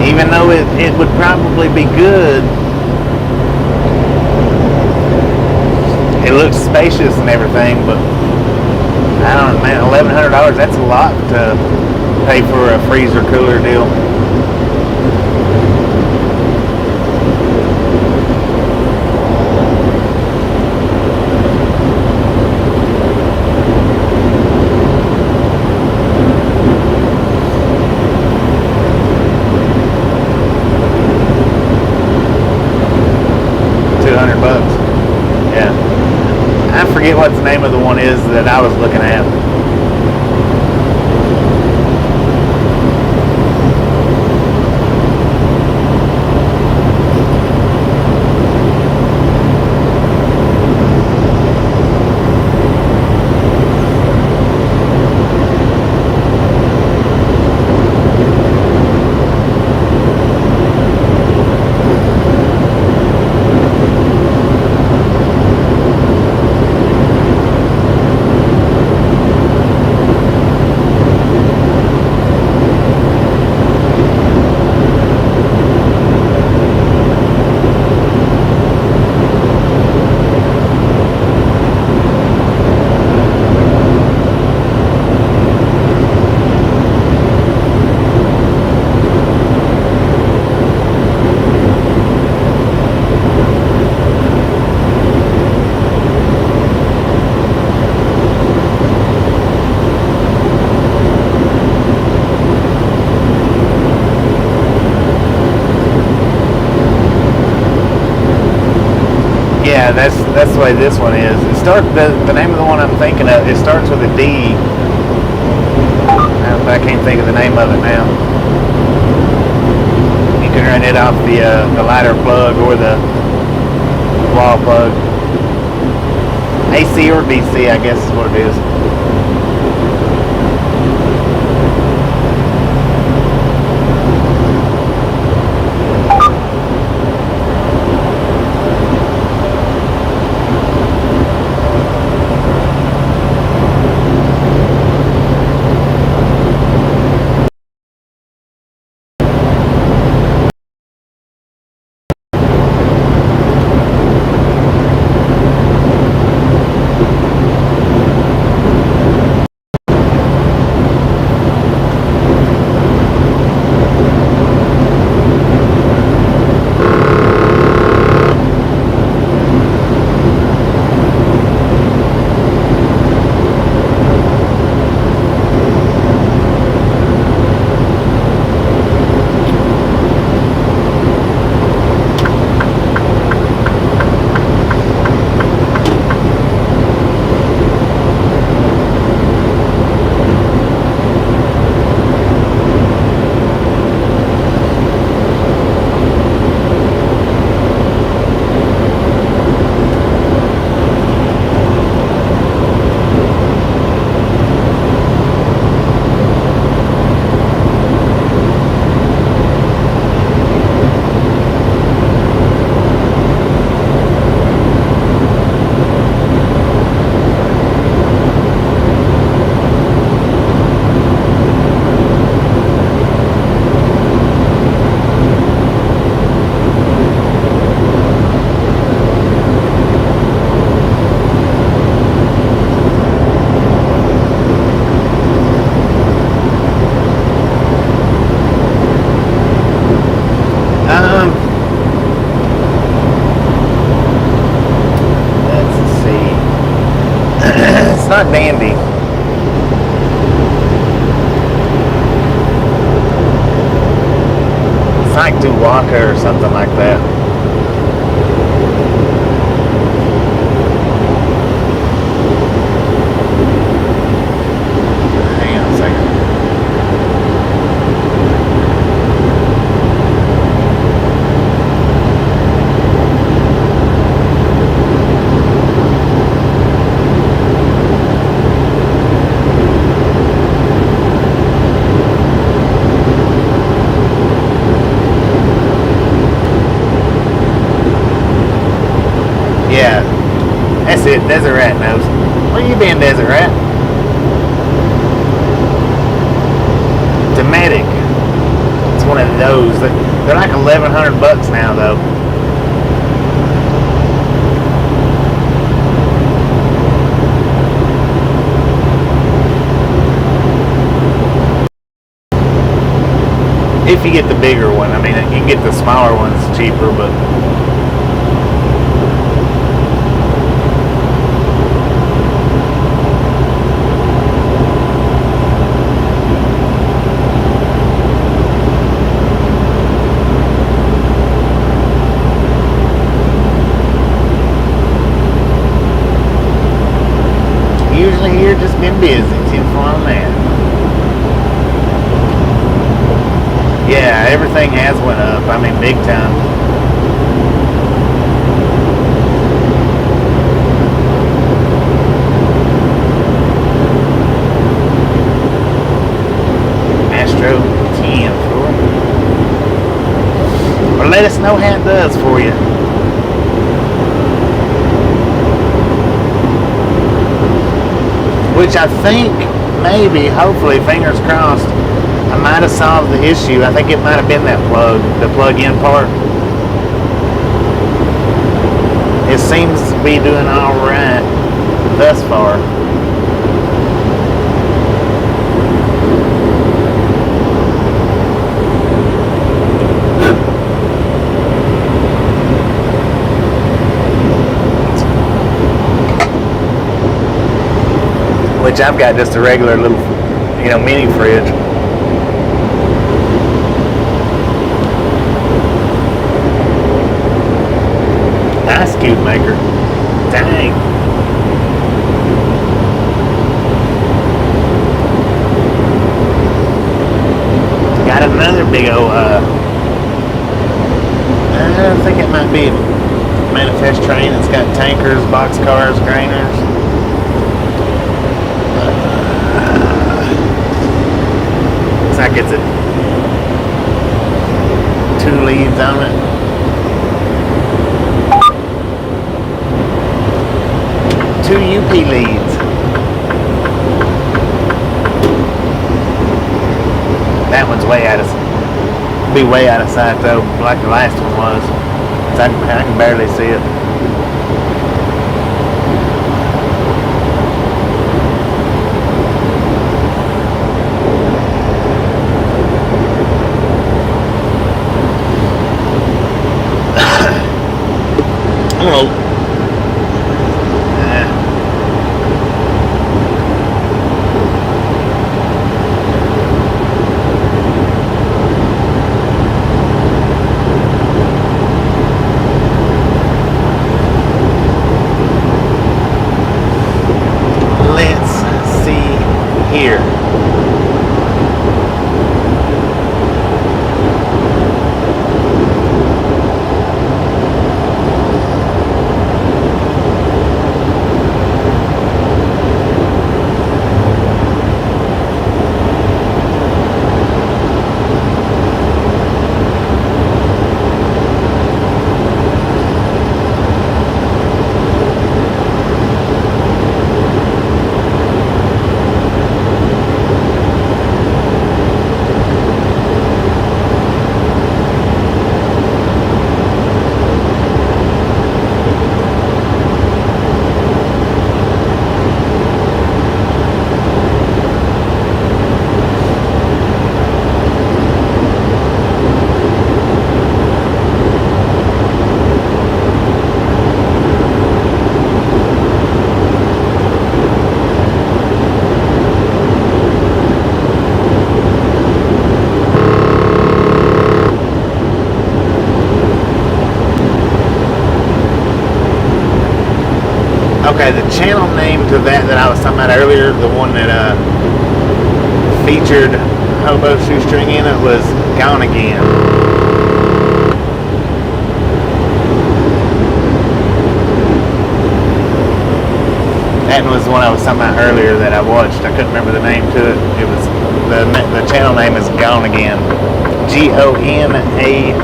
A: Even though it would probably be good, it looks spacious and everything, but I don't know, man, $1,100, that's a lot to pay for a freezer cooler deal. Yeah. I forget what the name of the one is that I was looking at. Yeah, that's the way this one is. The name of the one I'm thinking of, it starts with a D. I can't think of the name of it now. You can run it off the lighter plug or the wall plug. AC or DC, I guess is what it is. It's not dandy. It's like Duwaka or something like that. Hang on a second. Yeah, that's it. Desert Rat knows. Where you been, Desert Rat? Dometic. It's one of those. They're like $1,100 now, though. If you get the bigger one. I mean, you can get the smaller ones cheaper, but usually here just been busy. It's fun, man. Yeah, everything has went up. I mean, big time. Astro 10, fool. Well, let us know how it does for you. Which I think, maybe, hopefully, fingers crossed, I might have solved the issue. I think it might have been that plug, the plug-in part. It seems to be doing all right thus far. Which I've got just a regular little, mini fridge. Ice cube maker. Dang. Got another big old, I think it might be a manifest train. It's got tankers, boxcars, grainers. Looks like it's 2 leads on it. Two UP leads. That one's way out of sight though, like the last one was. So I can barely see it. I don't know. Okay, the channel name to that I was talking about earlier, the one that featured hobo shoestring in it, was Gone Again. That was the one I was talking about earlier that I watched. I couldn't remember the name to it. It was the channel name is Gone Again. GONAGAIN.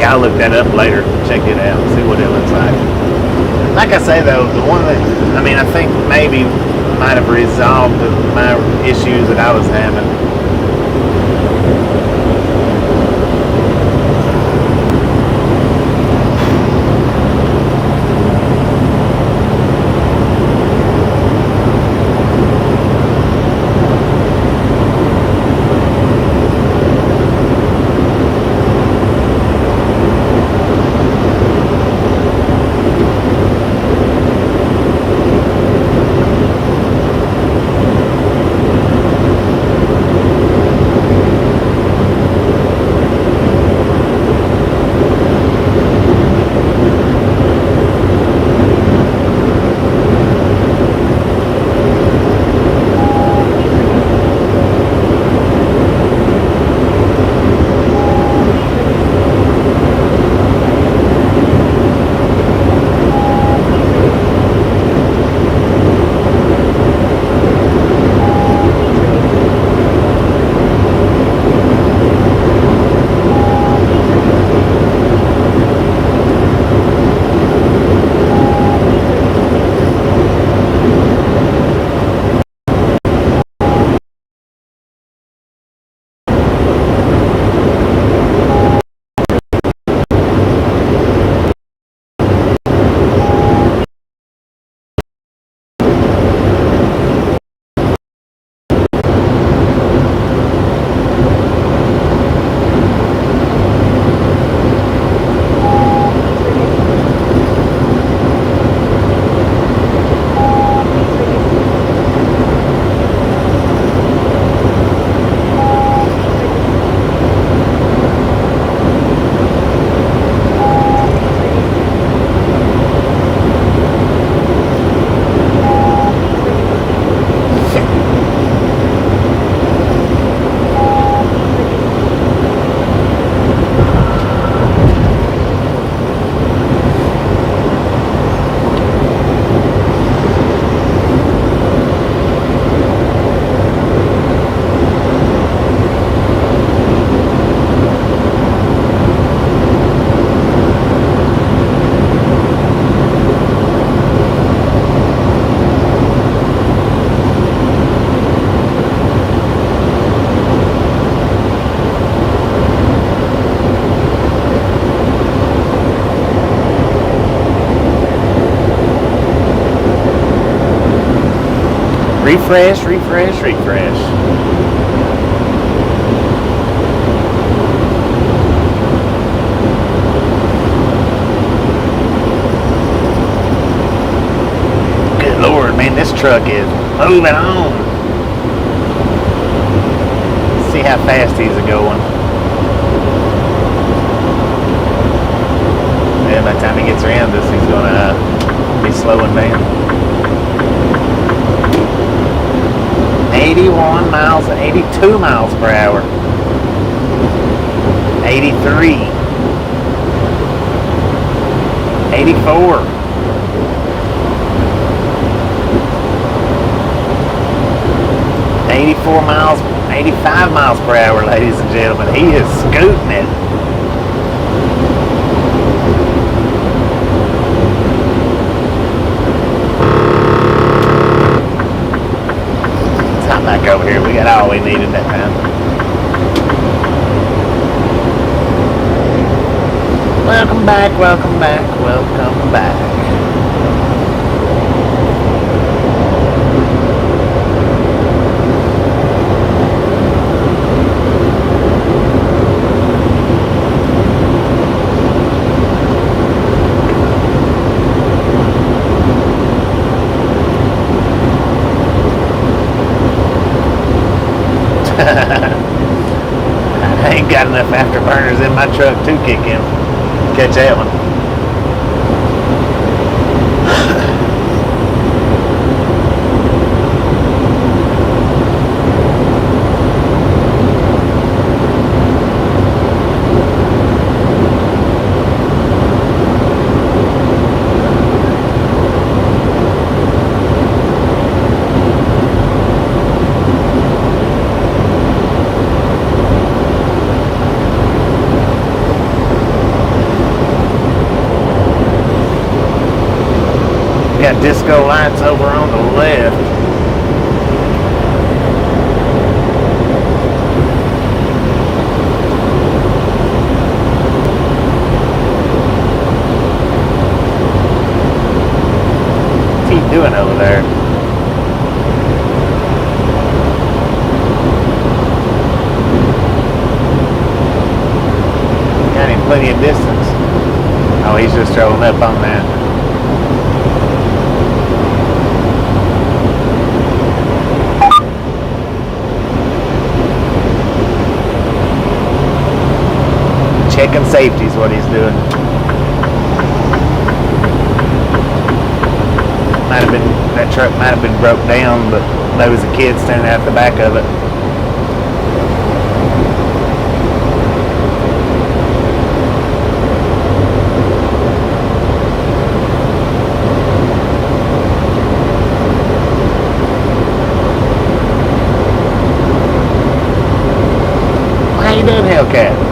A: I'll look that up later. Check it out. See what it looks like. Like I say though, the one that I think maybe might have resolved my issues that I was having. Refresh, refresh, refresh. Good Lord, man, this truck is moving on. See how fast he's going. Yeah, by the time he gets around this, he's gonna be slowing down. 81 miles, 82 miles per hour. 83. 84. 84 miles, 85 miles per hour, ladies and gentlemen. He is scooting it. Back over here, we got all we needed that time. Welcome back, welcome back, welcome back. I ain't got enough afterburners in my truck to kick in. Catch that one. yellow lights over on the left. What's he doing over there? Got him plenty of distance. Oh, he's just rolling up on that. Checking safety is what he's doing. That truck might have been broke down, but there was a kid standing out the back of it. How you doing, Hellcat?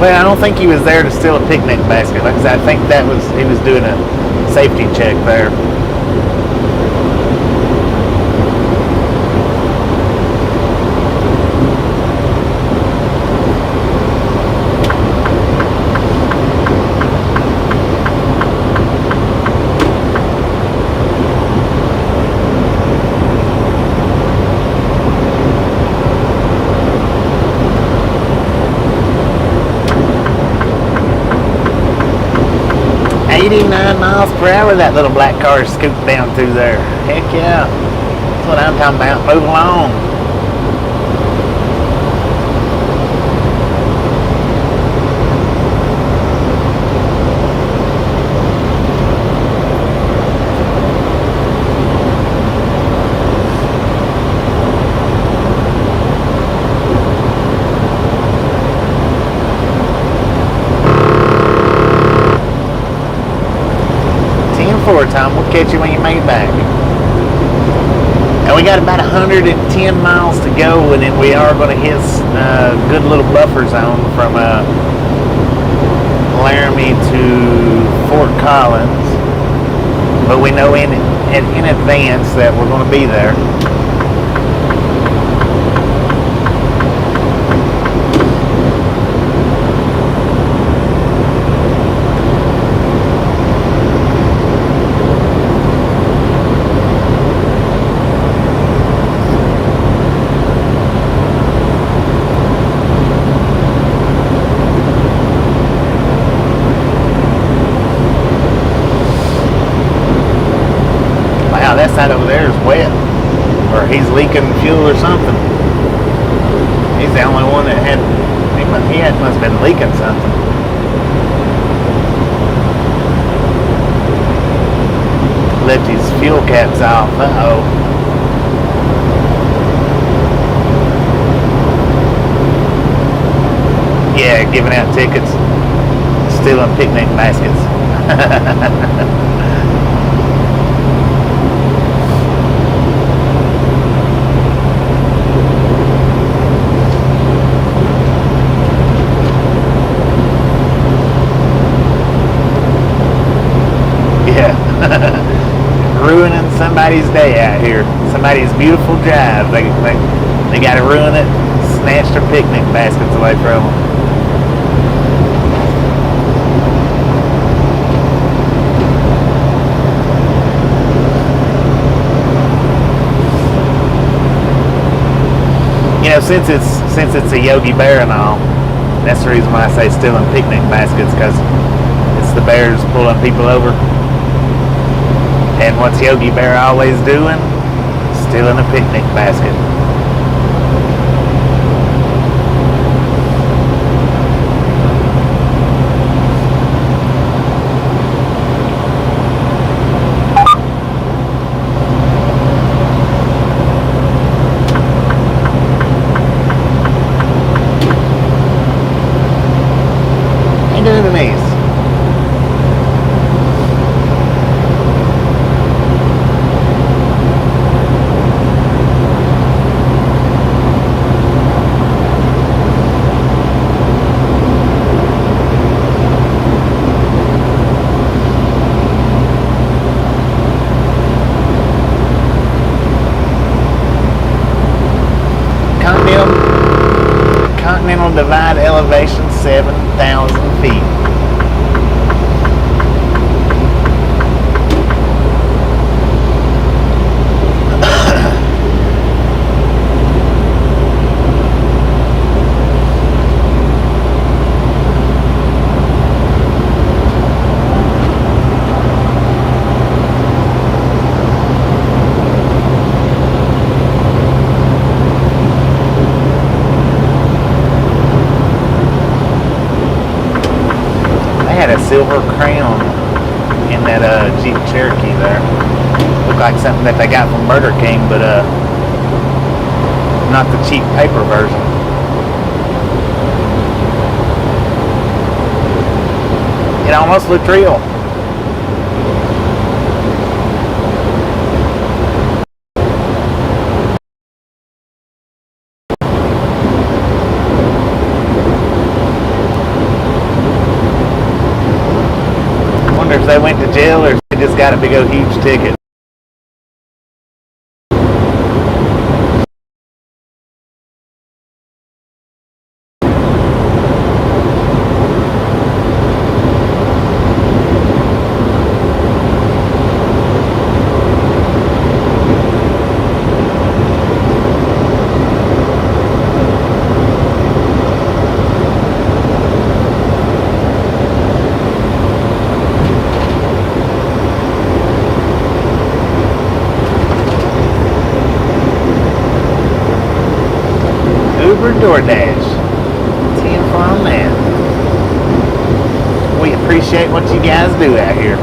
A: Well, I don't think he was there to steal a picnic basket. Like I said, I think he was doing a safety check there. Miles per hour that little black car scooped down through there. Heck yeah. That's what I'm talking about. Move along. Time. We'll catch you when you make it back. And we got about 110 miles to go, and then we are going to hit a good little buffer zone from Laramie to Fort Collins. But we know in advance that we're going to be there. That side over there is wet, or he's leaking fuel or something. He's the only one that must have been leaking something. Left his fuel caps off. Uh-oh. Yeah, giving out tickets, stealing picnic baskets. Ruining somebody's day out here. Somebody's beautiful drive. They got to ruin it. Snatch their picnic baskets away from them. You know, since it's a Yogi Bear and all, that's the reason why I say stealing picnic baskets, because it's the bears pulling people over. And what's Yogi Bear always doing? Stealing a picnic basket. How you doing, Denise? Final divide elevation 7,000 feet. Silver crown in that Jeep Cherokee there. Looked like something that they got from Burger King, but not the cheap paper version. It almost looked real. If they went to jail or if they just got a big old huge ticket. DoorDash. 10 from that. We appreciate what you guys do out here.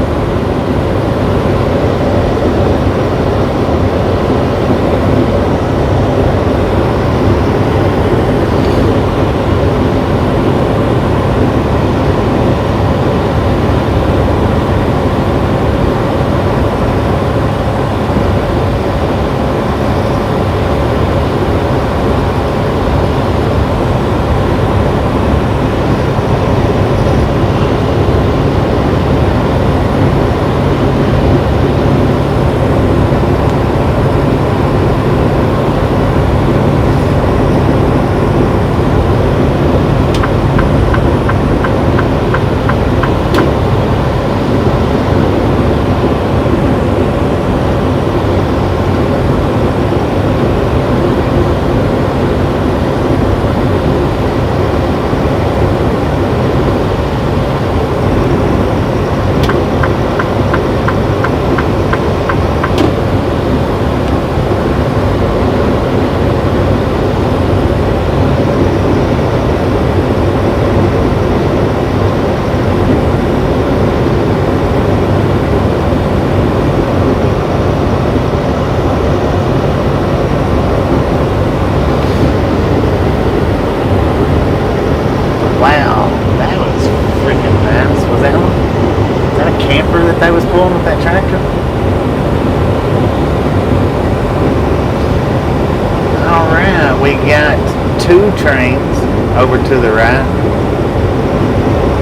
A: Two trains over to the right.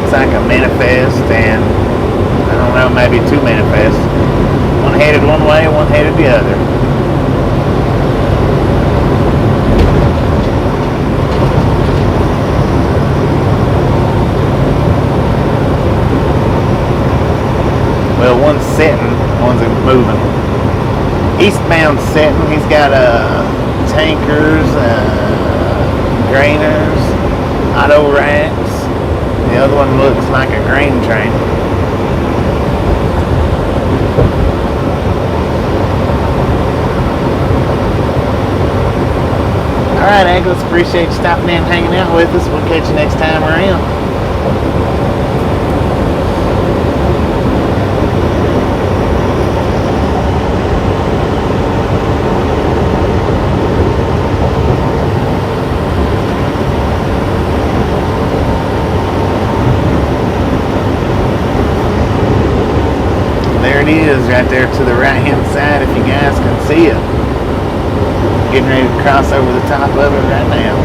A: It's like a manifest and I don't know, maybe two manifests. One headed one way, one headed the other. Well, one's setting, one's moving. Eastbound setting, he's got tankers, grainers, auto racks. The other one looks like a grain train. Alright, Anglers, appreciate you stopping in and hanging out with us. We'll catch you next time around. It is right there to the right hand side if you guys can see it. Getting ready to cross over the top of it right now.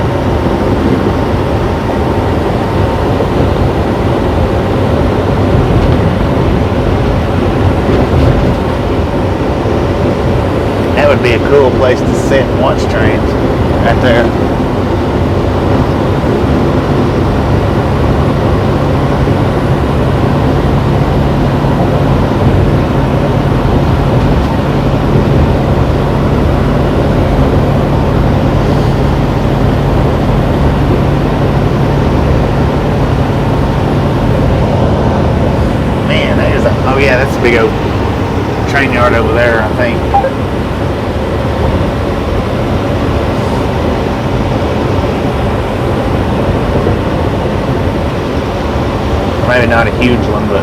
A: That would be a cool place to sit and watch trains right there. train yard over there, I think. Maybe not a huge one, but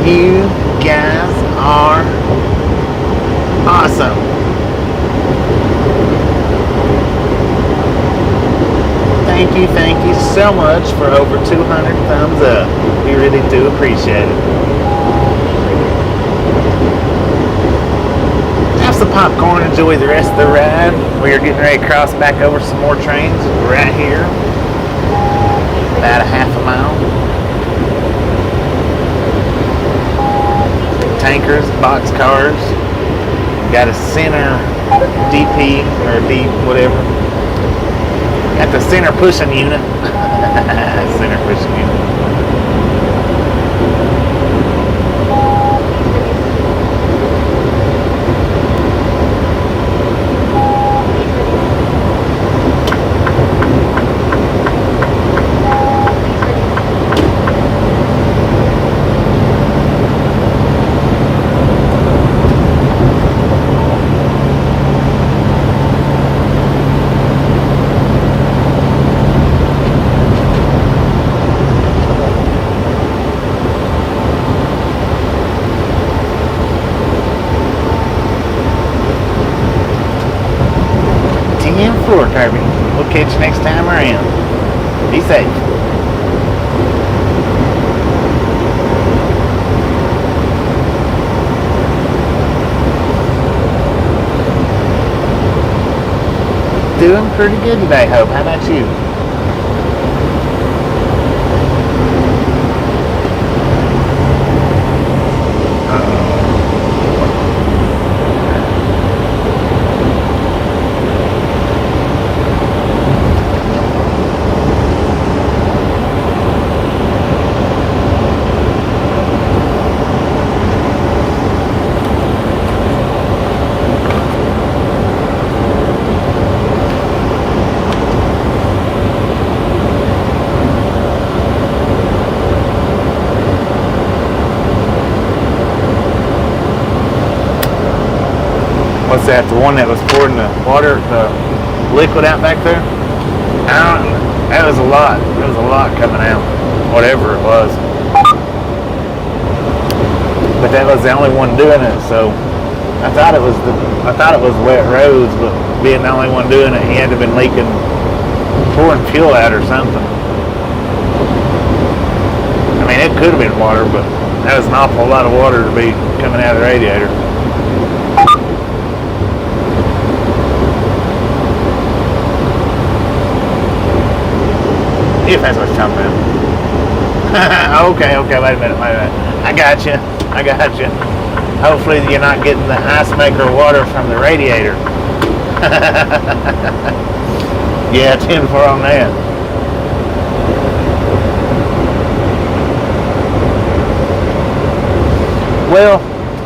A: you guys are awesome. Thank you so much for over 200 thumbs up. We really do appreciate it. Have some popcorn, enjoy the rest of the ride. We are getting ready to cross back over some more trains right here. About a half a mile. Tankers, box cars. Got a center DP or D whatever. Got the center pushing unit. Center pushing unit. Kirby. We'll catch you next time around. Be safe. Doing pretty good today, Hope. How about you? What's that? The one that was pouring the water, the liquid out back there? That was a lot. There was a lot coming out. Whatever it was. But that was the only one doing it, so I thought it was wet roads, but being the only one doing it, he had to have been leaking, pouring fuel out or something. I mean, it could have been water, but that was an awful lot of water to be coming out of the radiator. If that's what you're talking about. okay, wait a minute. I got you. Hopefully you're not getting the ice maker water from the radiator. Yeah, 10-4 on that. Well,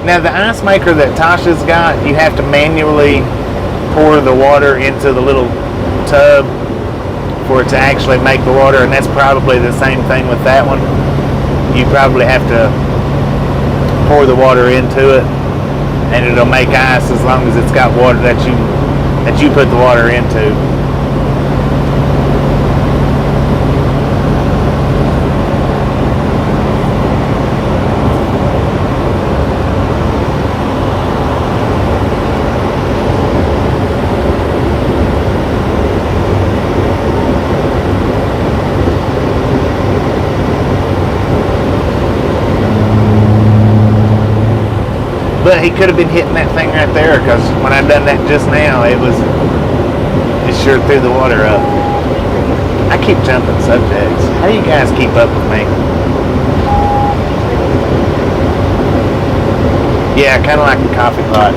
A: now the ice maker that Tasha's got, you have to manually pour the water into the little tub for it to actually make the water, and that's probably the same thing with that one. You probably have to pour the water into it, and it'll make ice as long as it's got water that you put the water into. But he could have been hitting that thing right there, because when I done that just now, it sure threw the water up. I keep jumping subjects. How do you guys keep up with me? Yeah, kind of like a coffee pot.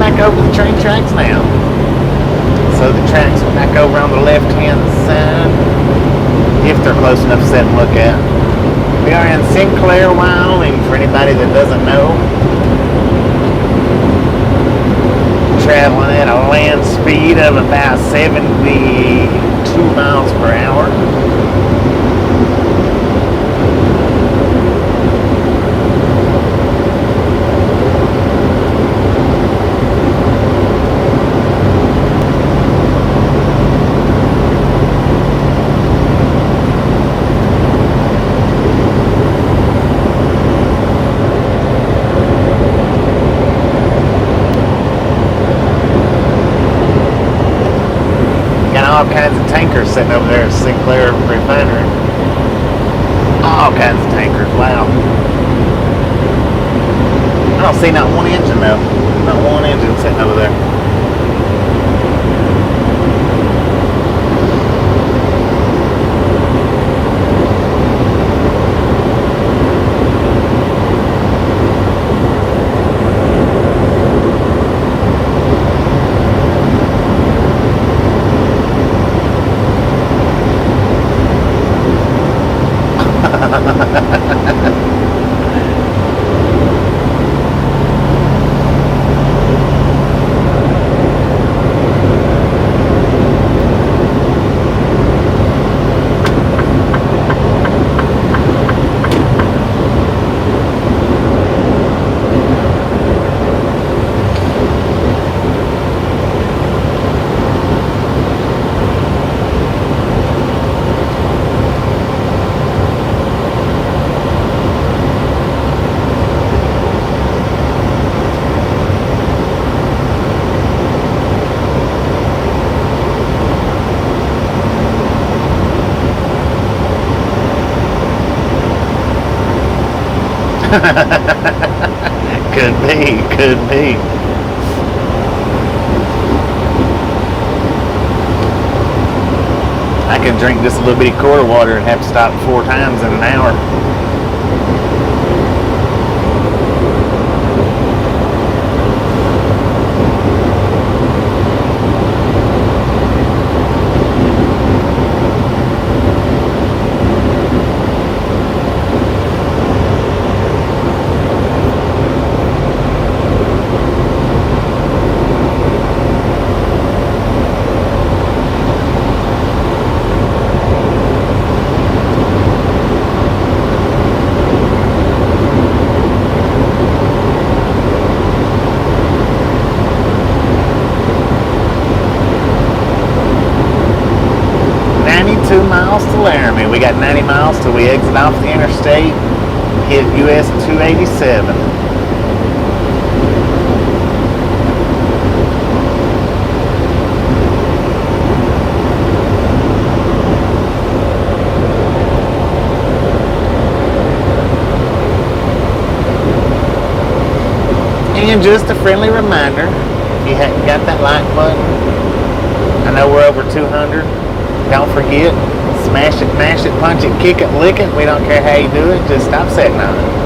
A: back over the train tracks now. So the tracks are back over on the left-hand side, if they're close enough to sit and look at. We are in Scenic Wyoming, for anybody that doesn't know. Traveling at a land speed of about 72 miles per hour. All kinds of tankers sitting over there at Sinclair Refinery. All kinds of tankers, wow. I don't see not one engine though. Not one engine sitting over there. Could be. I can drink just a little bitty quart of water and have to stop 4 times in an hour. Miles to Laramie. We got 90 miles till we exit off the interstate, hit US 287. And just a friendly reminder, if you hadn't got that like button, I know we're over 200. Don't forget, smash it, mash it, punch it, kick it, lick it. We don't care how you do it. Just stop sitting on it.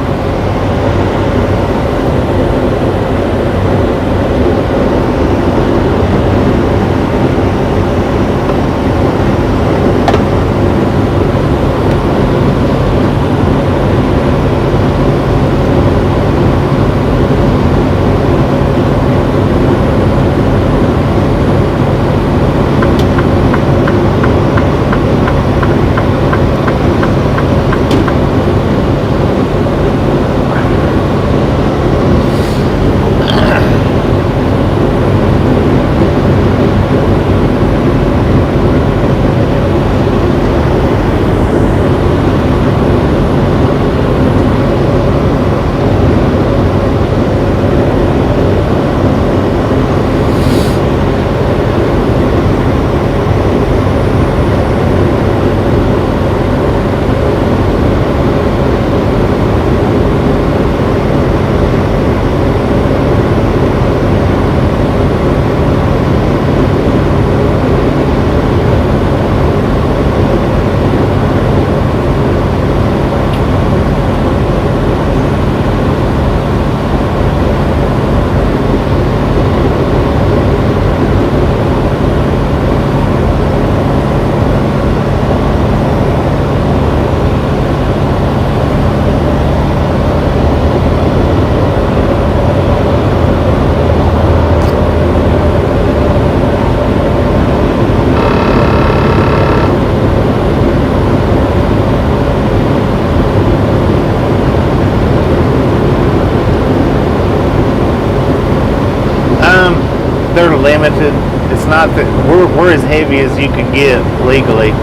A: they're limited. It's not that we're as heavy as you can get legally.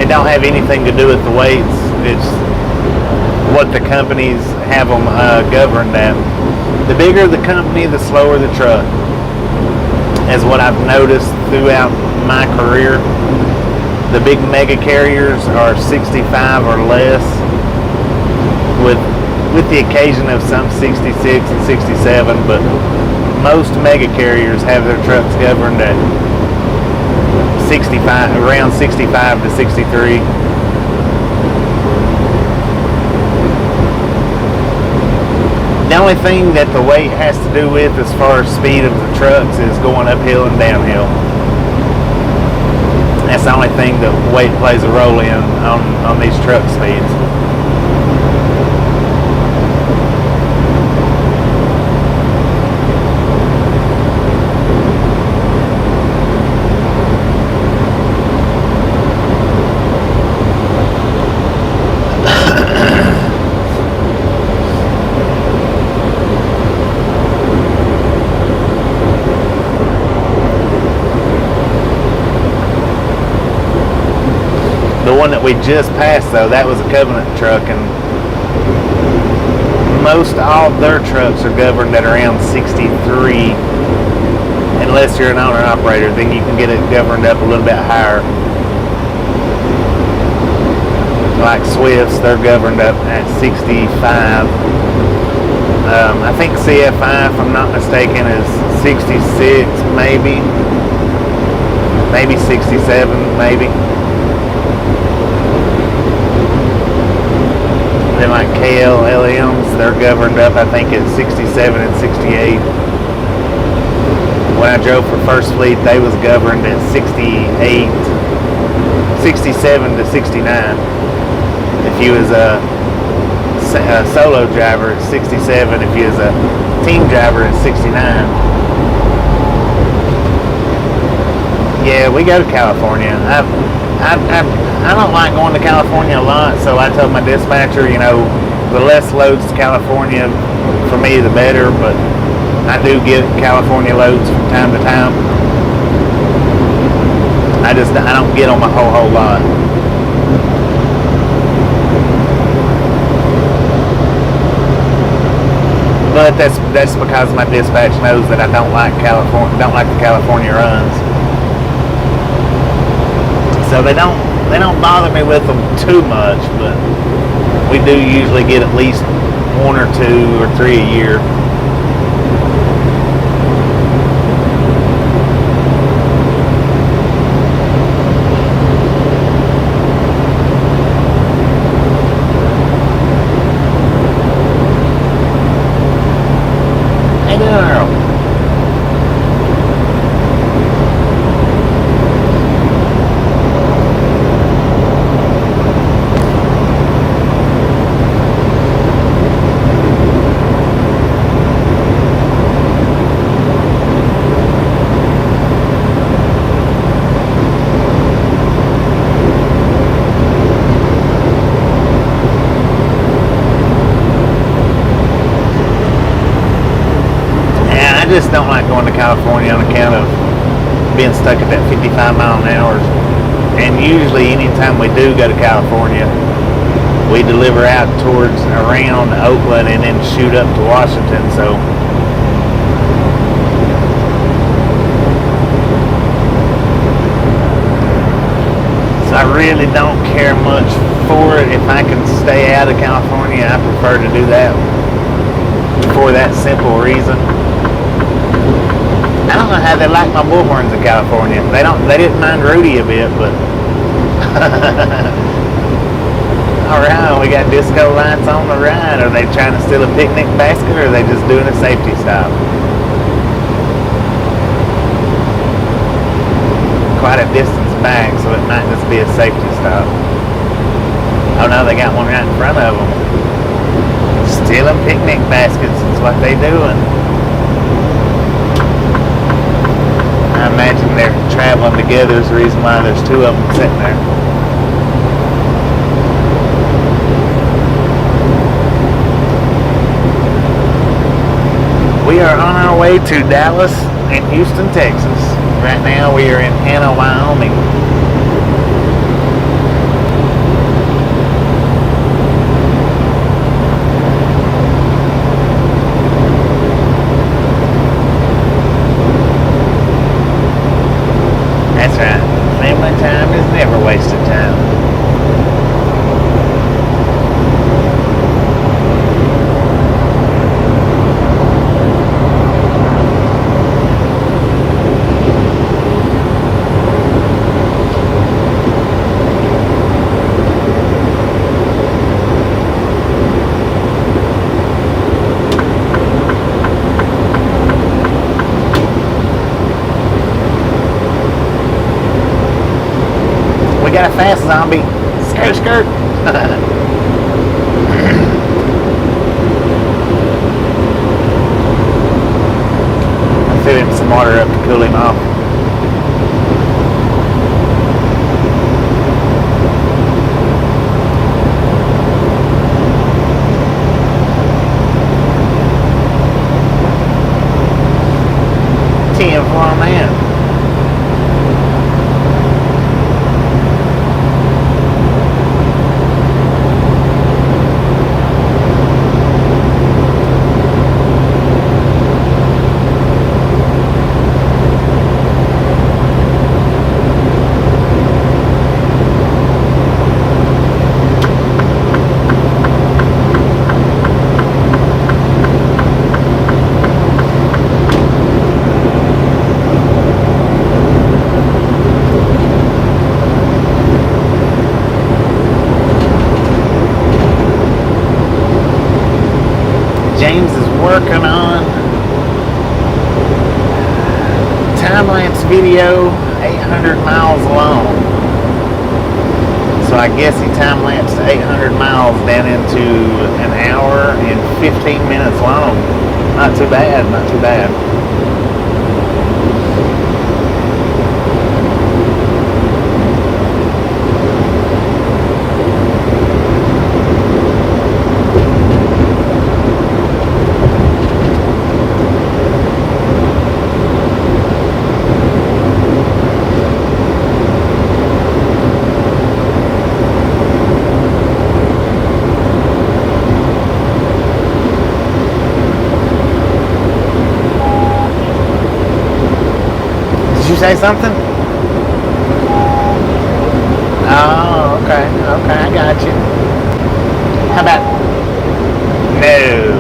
A: It don't have anything to do with the weights. It's what the companies have them governed at. The bigger the company, the slower the truck. As what I've noticed throughout my career, the big mega carriers are 65 or less, with the occasion of some 66 and 67, but most mega carriers have their trucks governed at 65, around 65 to 63. The only thing that the weight has to do with as far as speed of the trucks is going uphill and downhill. That's the only thing that weight plays a role in on these truck speeds. The one that we just passed, though, that was a Covenant truck, and most all of their trucks are governed at around 63. Unless you're an owner-operator, then you can get it governed up a little bit higher. Like Swifts, they're governed up at 65. I think CFI, if I'm not mistaken, is 66, maybe 67, maybe. Then like KLLMs, they're governed up, I think, at 67 and 68. When I drove for First Fleet, they was governed at 68, 67 to 69. If you was a solo driver, at 67. If you was a team driver, at 69. Yeah, we go to California. I don't like going to California a lot, so I told my dispatcher, you know, the less loads to California, for me, the better, but I do get California loads from time to time. I don't get them a whole lot. But that's because my dispatch knows that I don't like the California runs. So they don't bother me with them too much, but we do usually get at least 1 or 2 or 3 a year. Hey girl. I just don't like going to California on account of being stuck at that 55 mile an hour. And usually anytime we do go to California, we deliver out towards around Oakland and then shoot up to Washington. So I really don't care much for it. If I can stay out of California, I prefer to do that for that simple reason. I don't know how they like my bullhorns in California. They didn't mind Rudy a bit, but alright, we got disco lights on the ride. Are they trying to steal a picnic basket, or are they just doing a safety stop? Quite a distance back, so it might just be a safety stop. Oh no, they got one right in front of them. Stealing picnic baskets is what they doing. I imagine they're traveling together is the reason why there's 2 of them sitting there. We are on our way to Dallas and Houston, Texas. Right now we are in Hannah, Wyoming. That's right. Family time is never wasted time. Got a fast zombie. Skirt, skirt. I filled him some water up to cool him off. Tim, for a man. James is working on time-lapse video 800 miles long. So I guess he time-lapsed 800 miles down into an hour and 15 minutes long. Not too bad, not too bad. Did you say something? Oh, okay, I got you. How about no?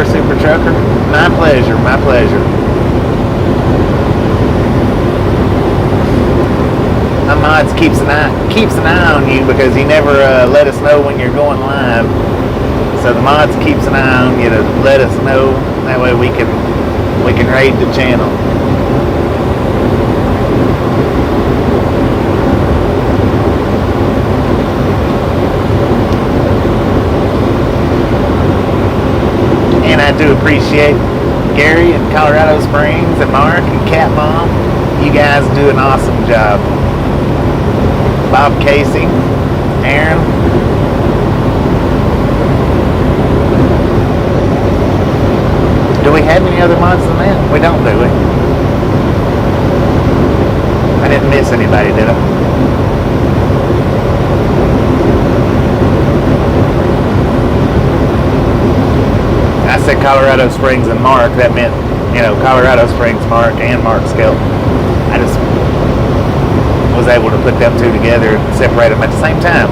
A: are, Super Trucker. My pleasure, my pleasure. My mods keeps an eye on you because he never let us know when you're going live. So the mods keeps an eye on you to let us know. That way we can raid the channel. And I do appreciate Gary and Colorado Springs and Mark and Cat Mom. You guys do an awesome job. Bob Casey, Aaron. Do we have any other mods than that? We don't, do we? I didn't miss anybody, did I? I said Colorado Springs and Mark. That meant, Colorado Springs Mark and Mark Skelton. I just was able to put them two together and separate them at the same time.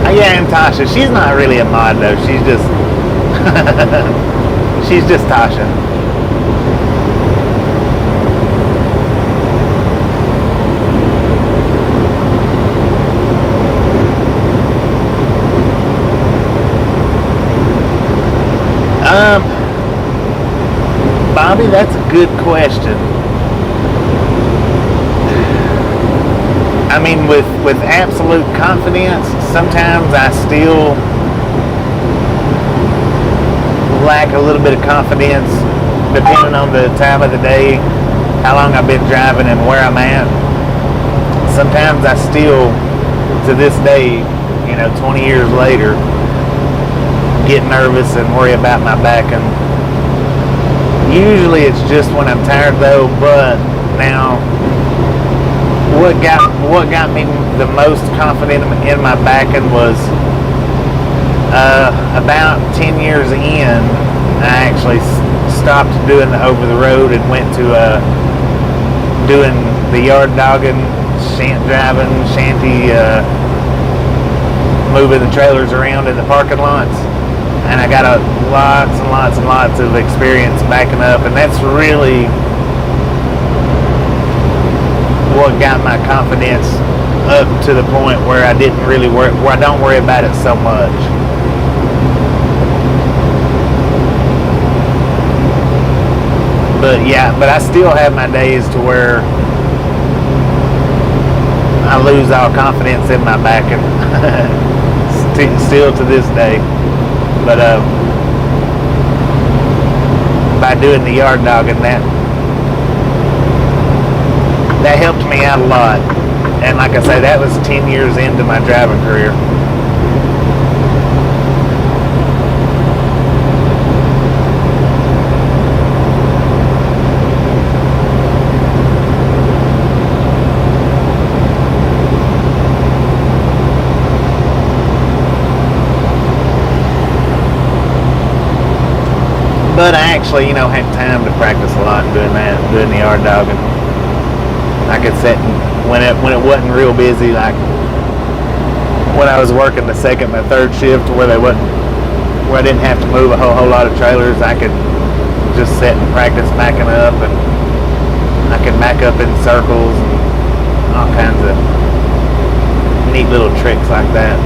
A: Yeah, and Tasha, she's not really a mod though. She's just she's just Tasha. Bobby, that's a good question. I mean, with absolute confidence, sometimes I still lack a little bit of confidence depending on the time of the day, how long I've been driving and where I'm at. Sometimes I still, to this day, 20 years later, get nervous and worry about my back. And usually it's just when I'm tired though, but now what got me the most confident in my backing was about 10 years in, I actually stopped doing the over the road and went to doing the yard dogging, driving, shanty, moving the trailers around in the parking lots. And I got lots and lots and lots of experience backing up, and that's really what got my confidence up to the point where I didn't really where I don't worry about it so much. But yeah, but I still have my days to where I lose all confidence in my backing. Still to this day. But by doing the yard dogging, that helped me out a lot. And like I say, that was 10 years into my driving career. But I actually, had time to practice a lot doing that, doing the yard dogging. I could sit when it wasn't real busy, like when I was working the second and third shift where I didn't have to move a whole lot of trailers. I could just sit and practice backing up, and I could back up in circles and all kinds of neat little tricks like that.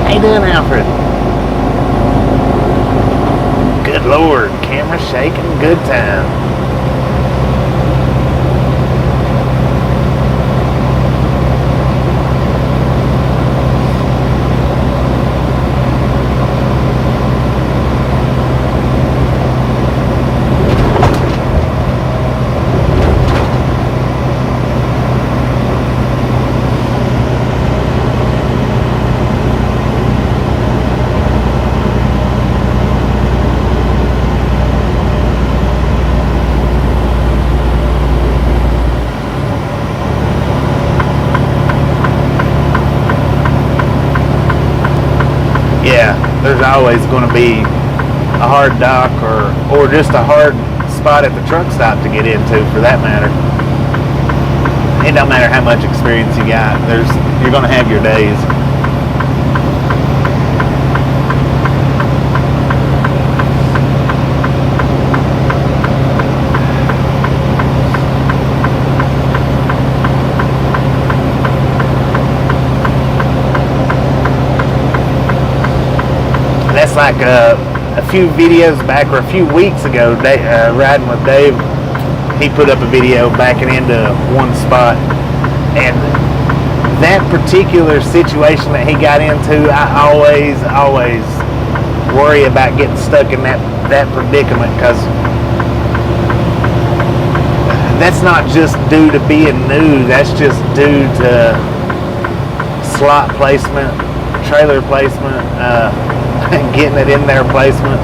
A: How you doing, Alfred? Good Lord, camera shaking, good time. yeah, there's always going to be a hard dock or just a hard spot at the truck stop to get into, for that matter. It don't matter how much experience you got. You're going to have your days. That's like a few videos back, or a few weeks ago, riding with Dave, he put up a video backing into one spot, and that particular situation that he got into, I always worry about getting stuck in that predicament, because that's not just due to being new, that's just due to slot placement, trailer placement, getting it in their placement.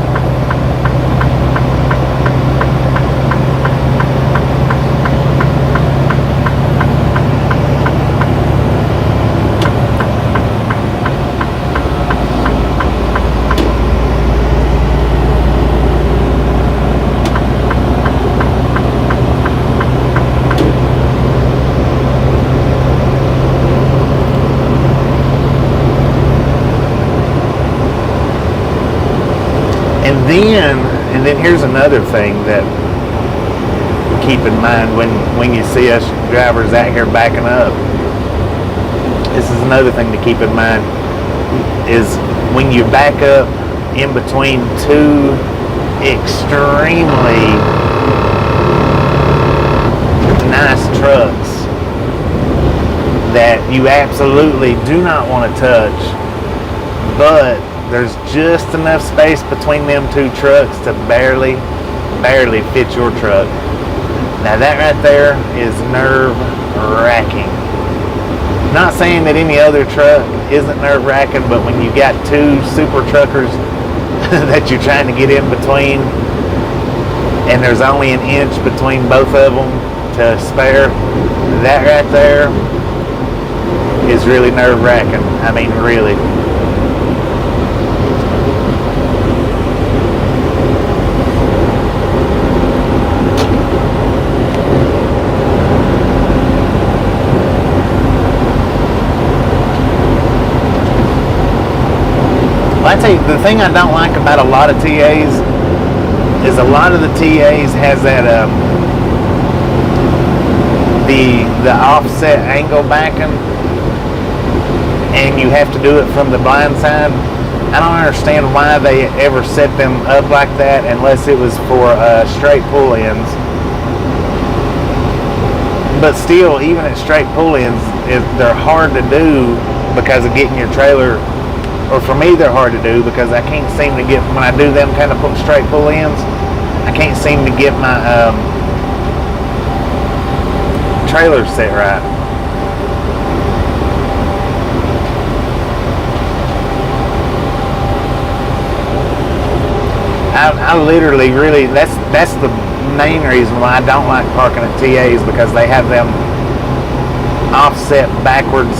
A: And then here's another thing that keep in mind when you see us drivers out here backing up. This is another thing to keep in mind, is when you back up in between two extremely nice trucks that you absolutely do not want to touch, but there's just enough space between them two trucks to barely fit your truck. Now that right there is nerve-wracking. Not saying that any other truck isn't nerve-wracking, but when you got two super truckers that you're trying to get in between, and there's only an inch between both of them to spare, that right there is really nerve-wracking. I mean, really. I tell you, the thing I don't like about a lot of TAs is a lot of the TAs has that the offset angle backing, and you have to do it from the blind side. I don't understand why they ever set them up like that unless it was for straight pull-ins. But still, even at straight pull-ins, they're hard to do because of getting your trailer. Or for me, they're hard to do because I can't seem to get, when I do them kind of straight pull-ins, I can't seem to get my trailer set right. I literally, really, that's the main reason why I don't like parking at TAs, because they have them offset backwards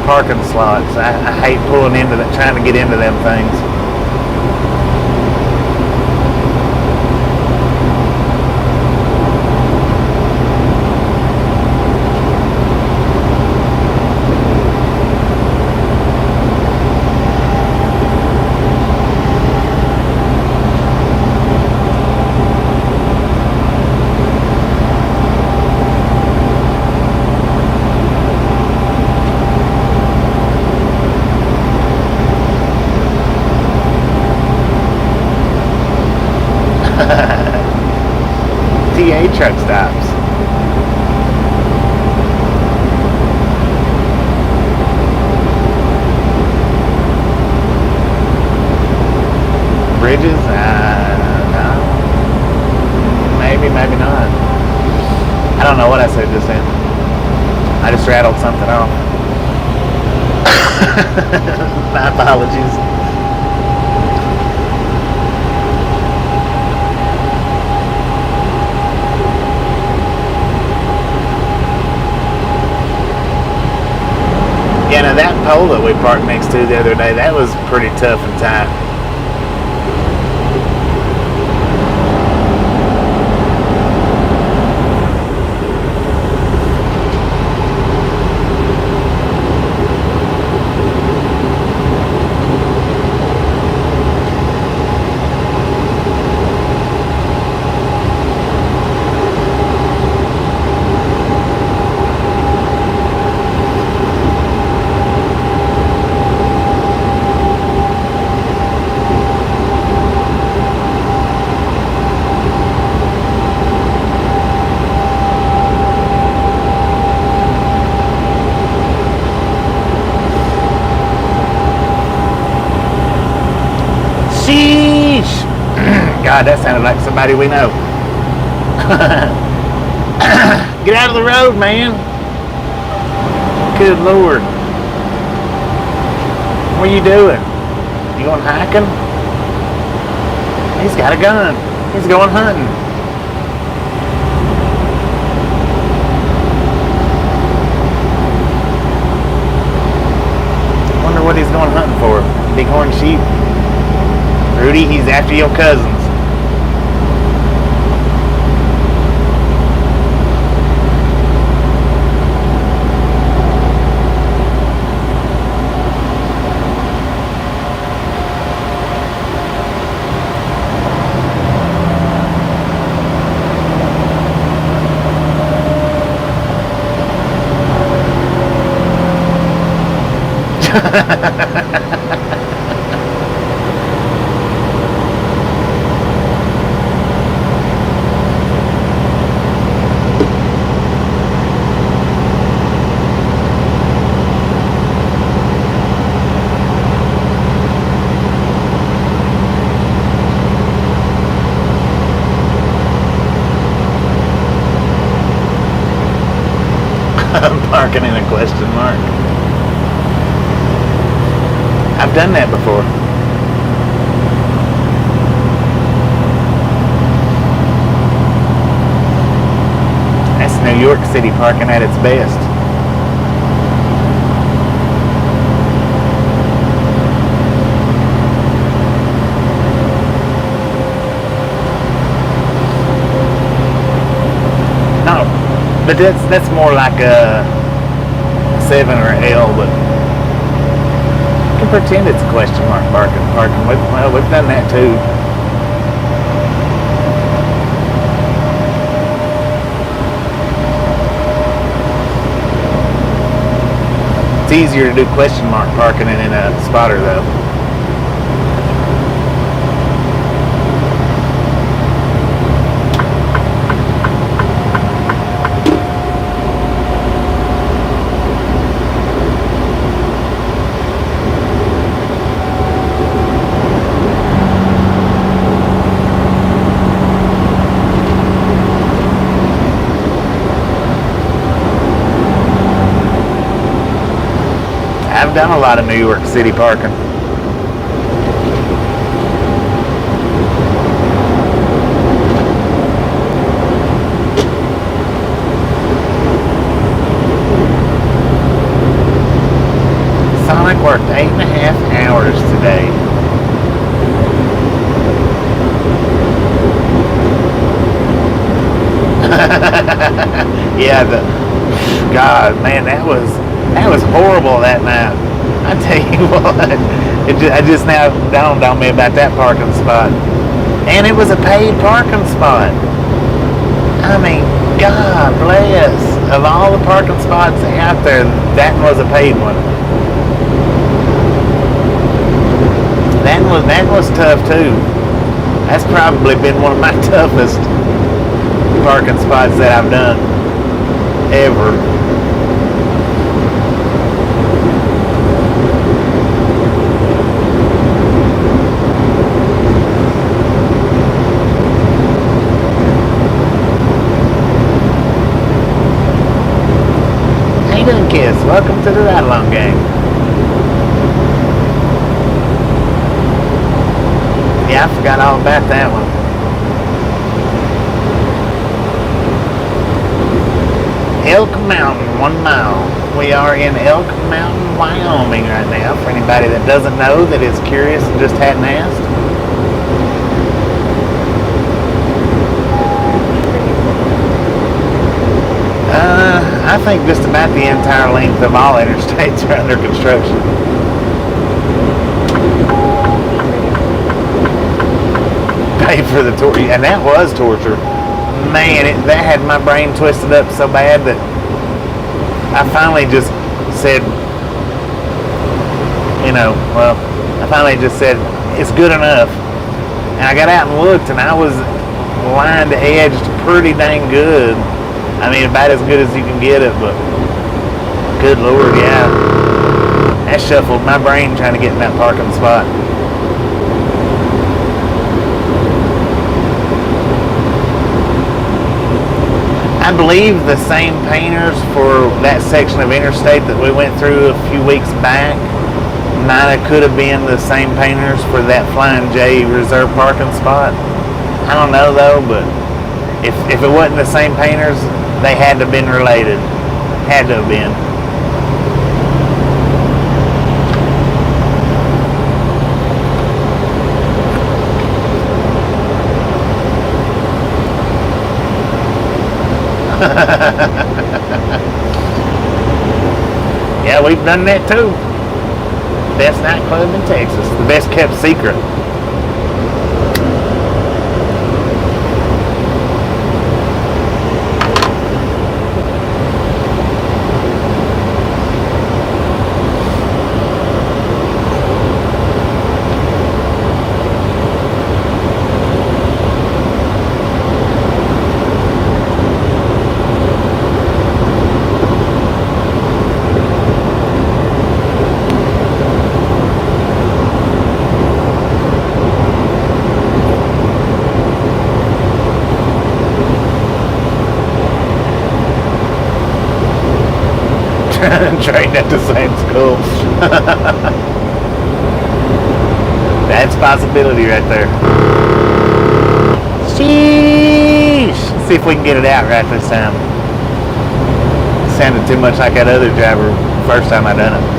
A: parking slots. I hate pulling into that, trying to get into them things. TA truck stops. Bridges? No. Maybe not. I don't know what I said just then. I just rattled something off. My apologies. Yeah, now pole that we parked next to the other day, that was pretty tough and tight. God, that sounded like somebody we know. Get out of the road, man. Good Lord. What are you doing? You going hiking? He's got a gun. He's going hunting. Wonder what he's going hunting for. Bighorn sheep? Rudy, he's after your cousins. I'm parking in a question mark. I've done that before. That's New York City parking at its best. No, but that's more like a 7 or an L, but you can pretend it's a question mark parking. Well, we've done that too. It's easier to do question mark parking than in a spotter though. I've done a lot of New York City parking. Sonic worked 8.5 hours today. Yeah, God, man, that was horrible that night. I tell you what, I just now dawned on me about that parking spot. And it was a paid parking spot. I mean, God bless. Of all the parking spots out there, that was a paid one. That was tough too. That's probably been one of my toughest parking spots that I've done ever. Kiss. Welcome to the ride-along gang. Yeah, I forgot all about that one. Elk Mountain, 1 mile. We are in Elk Mountain, Wyoming right now. For anybody that doesn't know, that is curious and just hadn't asked. I think just about the entire length of all interstates are under construction. Pay for the tour, and that was torture. Man, that had my brain twisted up so bad that I finally just said, I finally just said, it's good enough. And I got out and looked, and I was line to edge pretty dang good. I mean, about as good as you can get it, but good Lord, yeah. That shuffled my brain trying to get in that parking spot. I believe the same painters for that section of interstate that we went through a few weeks back might have could have been the same painters for that Flying J reserve parking spot. I don't know though, but if it wasn't the same painters, they had to have been related. Had to have been. Yeah, we've done that too. Best nightclub in Texas. The best kept secret. Trained at the same school. That's a possibility right there. Sheesh. Let's see if we can get it out right this time. Sounded too much like that other driver first time I done it.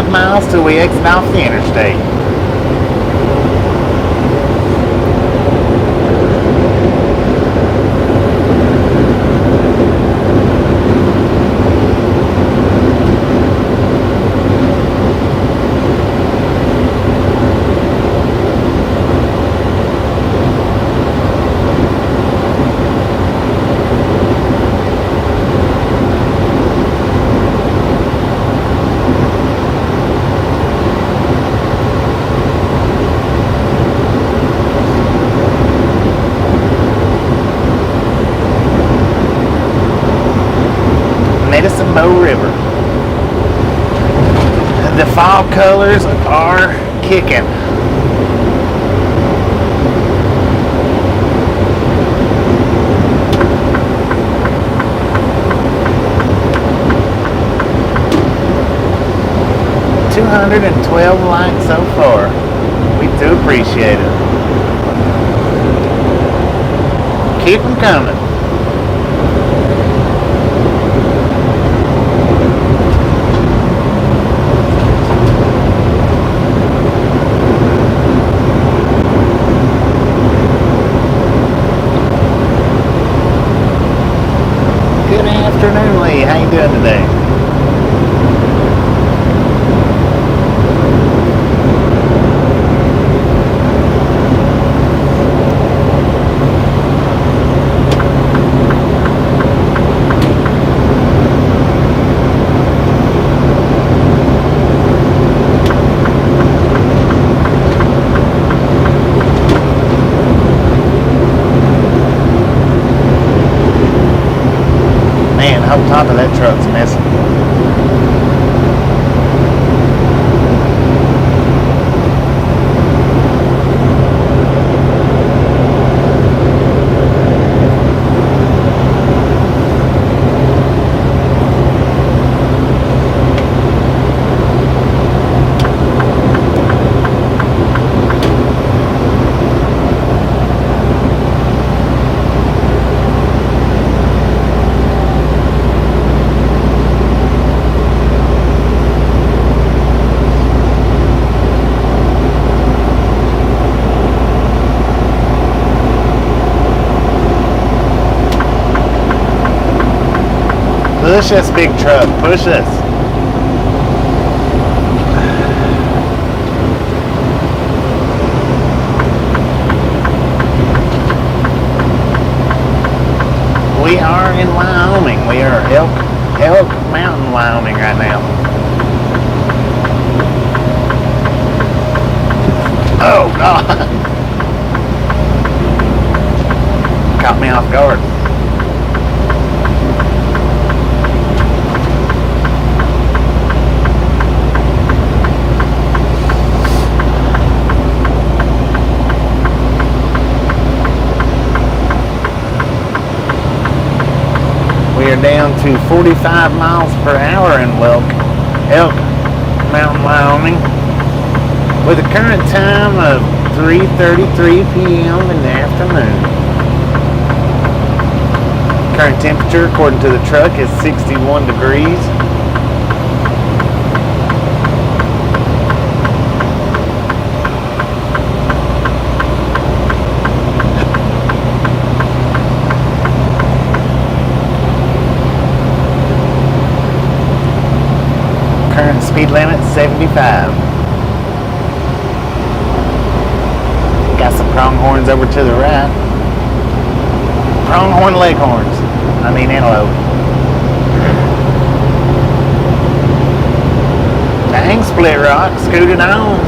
A: Miles till we exit off the interstate. River. The fall colors are kicking. $212 likes so far. We do appreciate it. Keep them coming. How you doing today? Push us, big truck. Push us. We are in Wyoming. We are Elk Mountain, Wyoming right now. Oh, God. Caught me off guard. We are down to 45 miles per hour in Elk Mountain, Wyoming, with a current time of 3:33 p.m. in the afternoon. Current temperature, according to the truck, is 61 degrees. Current speed limit 75. Got some pronghorns over to the right. Pronghorn leghorns. I mean antelope. Dang, split rock. Scoot it on.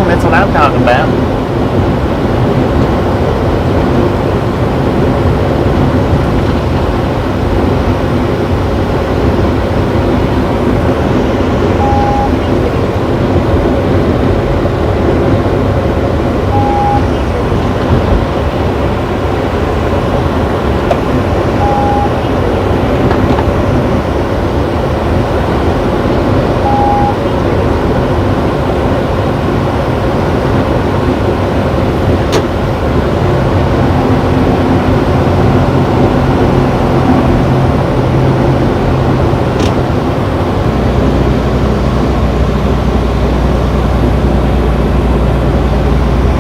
A: That's what I'm talking about.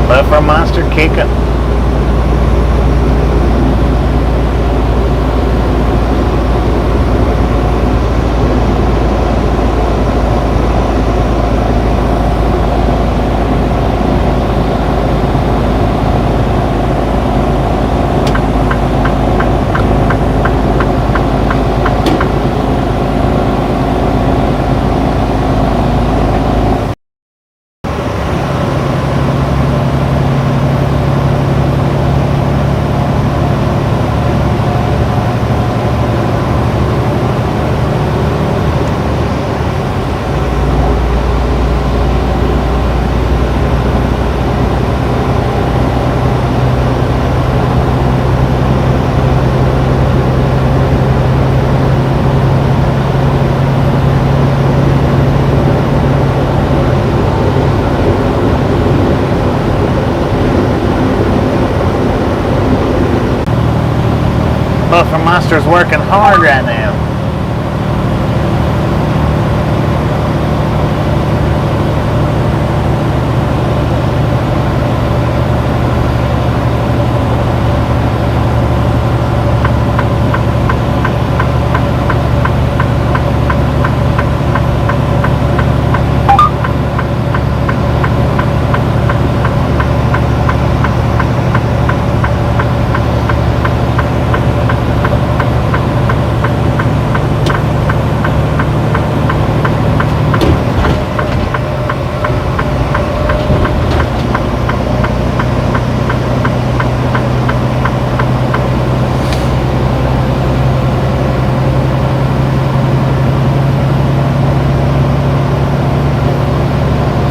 A: Buffer monster kick up. Buffer monster's working hard right now.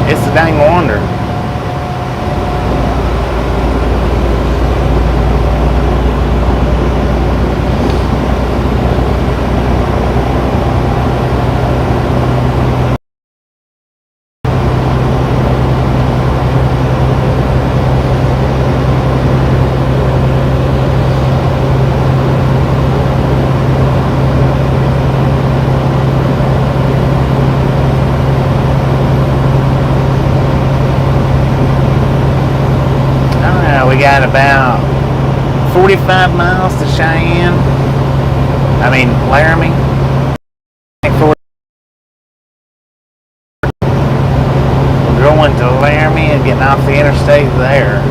A: It's a dang wonder. We got about 45 miles to Laramie. for going to Laramie and getting off the interstate there.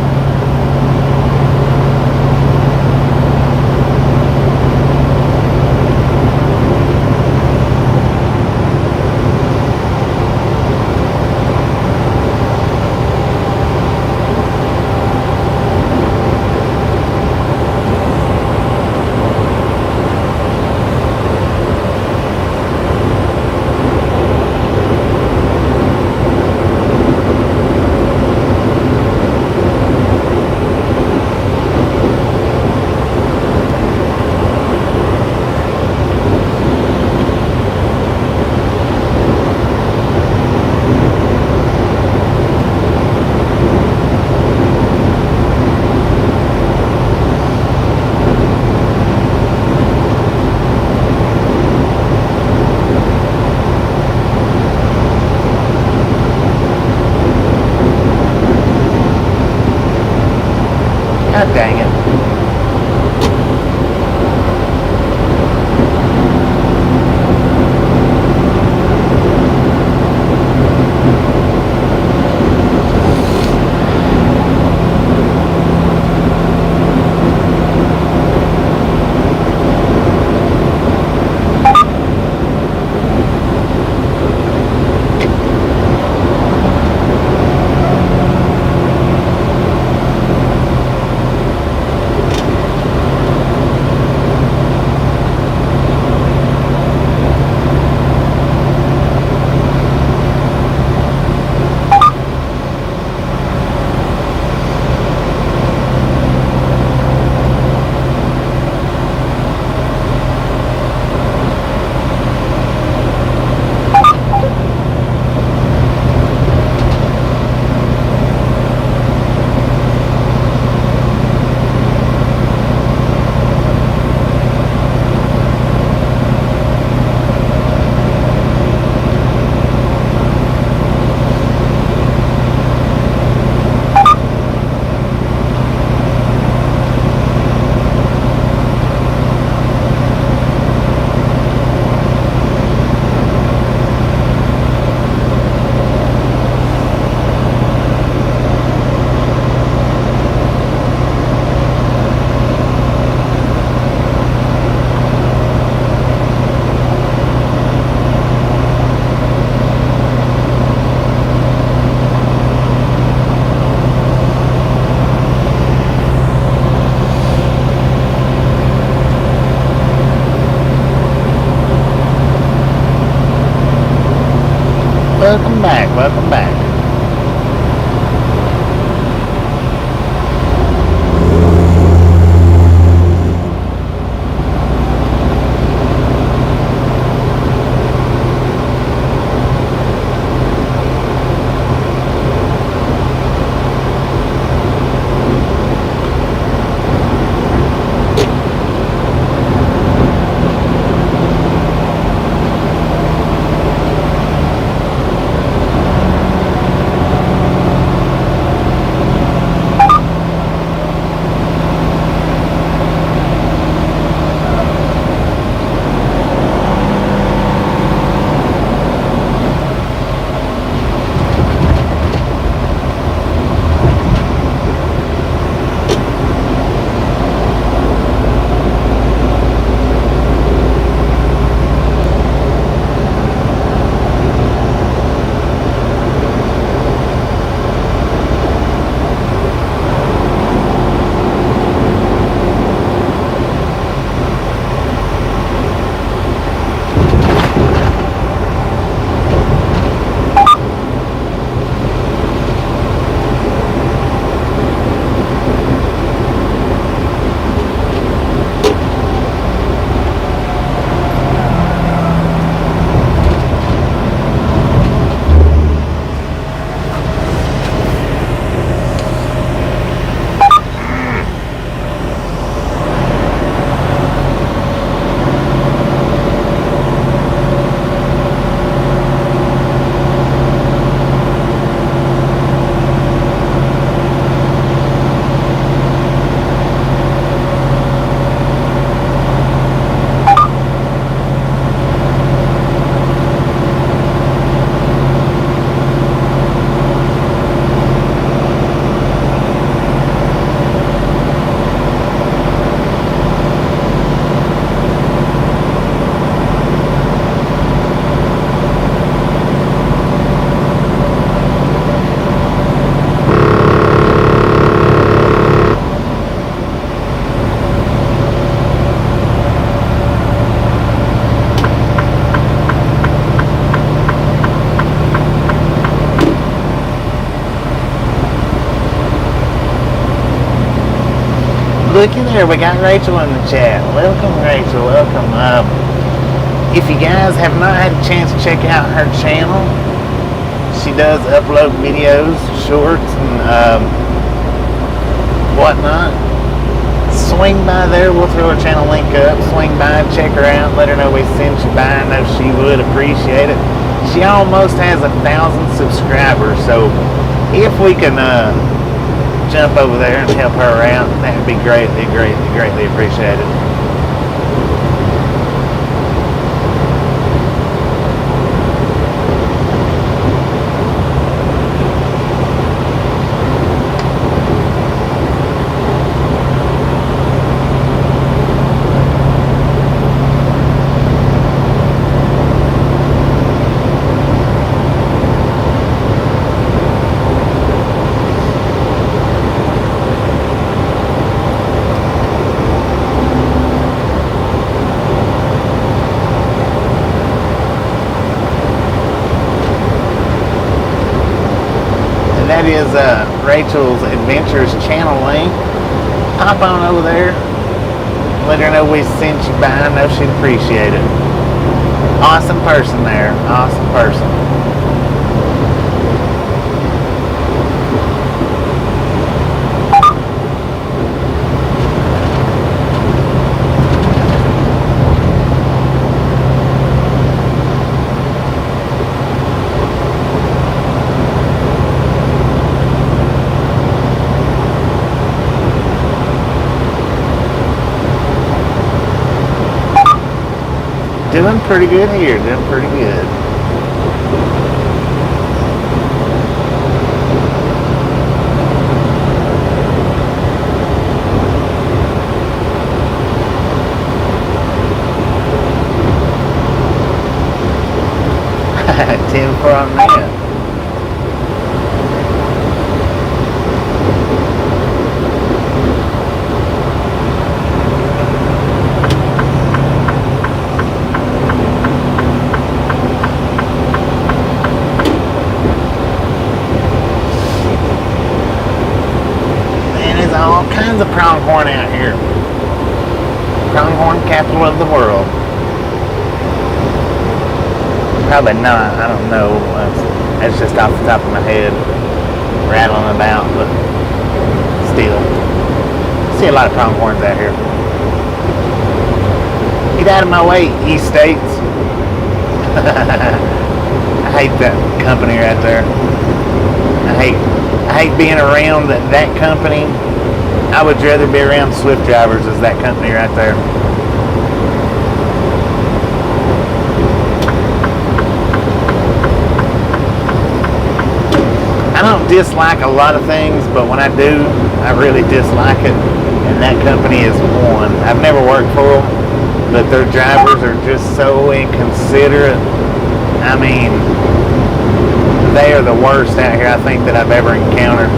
A: God dang it. Welcome back, welcome back. looky there, we got Rachel in the chat. Welcome, Rachel, welcome. If you guys have not had a chance to check out her channel, she does upload videos, shorts, and whatnot. Swing by there, we'll throw her channel link up. Swing by, check her out, let her know we sent you by. I know she would appreciate it. She almost has 1,000 subscribers, so if we can jump over there and help her out, that would be greatly appreciated. Is Rachel's Adventures channel link. Hop on over there, let her know we sent you by. I know she'd appreciate it. Awesome person there, awesome person. Doing pretty good here, doing pretty good. 10 from that. The pronghorn out here. Pronghorn capital of the world. Probably not, I don't know. That's just off the top of my head. Rattling about, but still. See a lot of pronghorns out here. Get out of my way, East States. I hate that company right there. I hate being around that company. I would rather be around Swift drivers as that company right there. I don't dislike a lot of things, but when I do, I really dislike it, and that company is one. I've never worked for them, but their drivers are just so inconsiderate. I mean, they are the worst out here, I think, that I've ever encountered.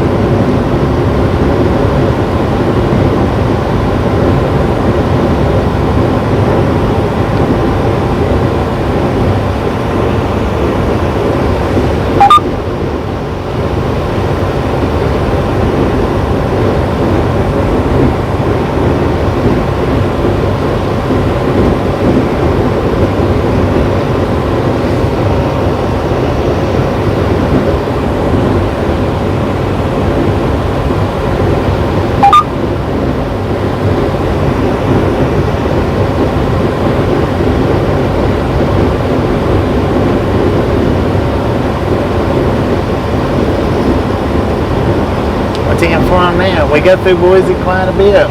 A: Now we go through Boise quite a bit.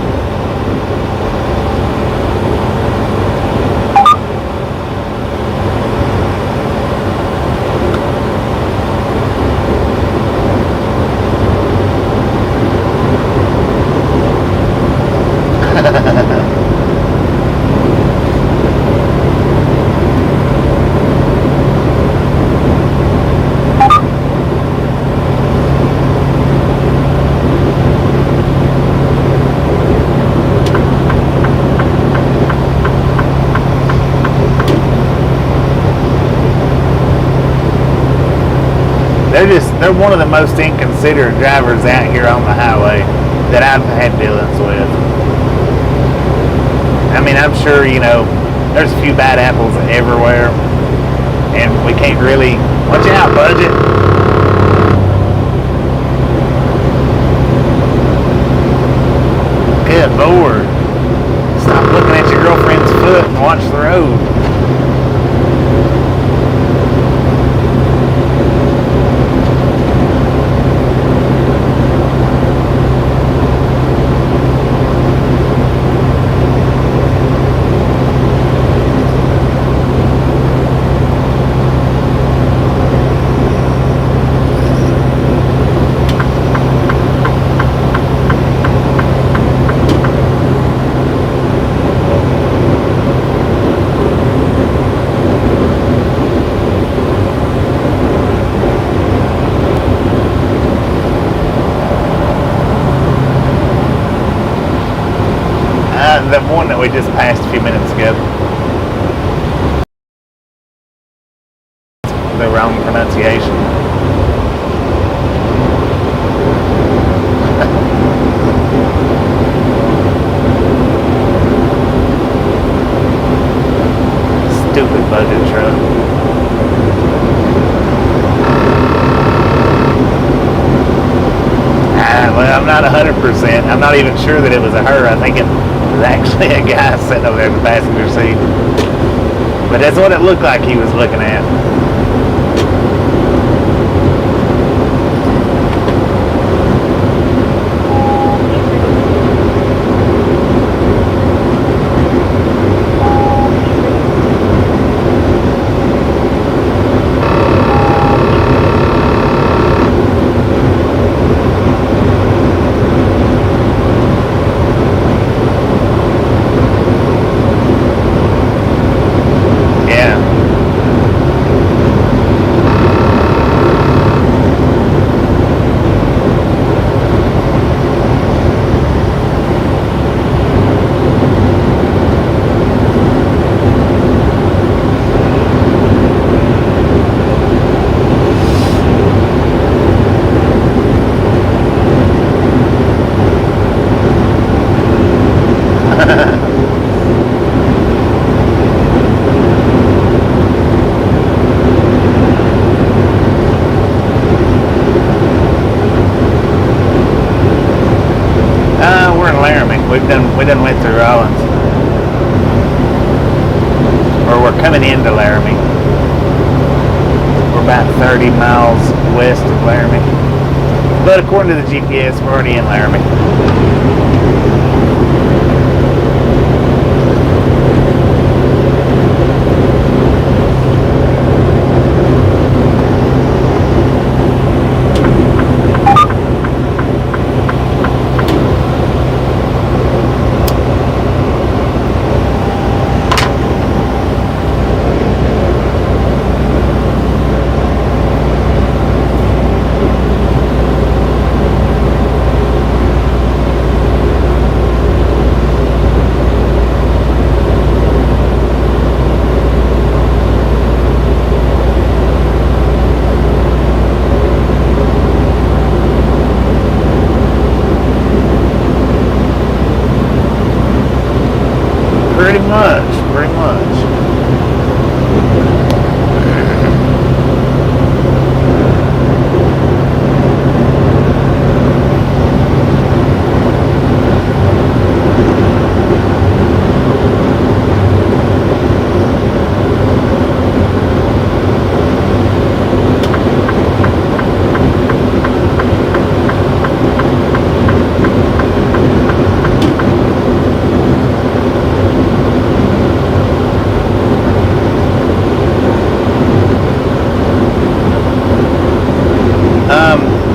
A: They're one of the most inconsiderate drivers out here on the highway that I've had dealings with. I mean, I'm sure, you know, there's a few bad apples everywhere, and we can't really, watch out, budget. Good Lord. Stop looking at your girlfriend's foot and watch the road. The one that we just passed a few minutes ago. The wrong pronunciation. Stupid budget truck. Well, I'm not 100%. I'm not even sure that it was a her. I think it was actually a guy sitting over there in the passenger seat. But that's what it looked like he was looking at. We done went through Rollins. Or we're coming into Laramie. We're about 30 miles west of Laramie. But according to the GPS, we're already in Laramie. Pretty much.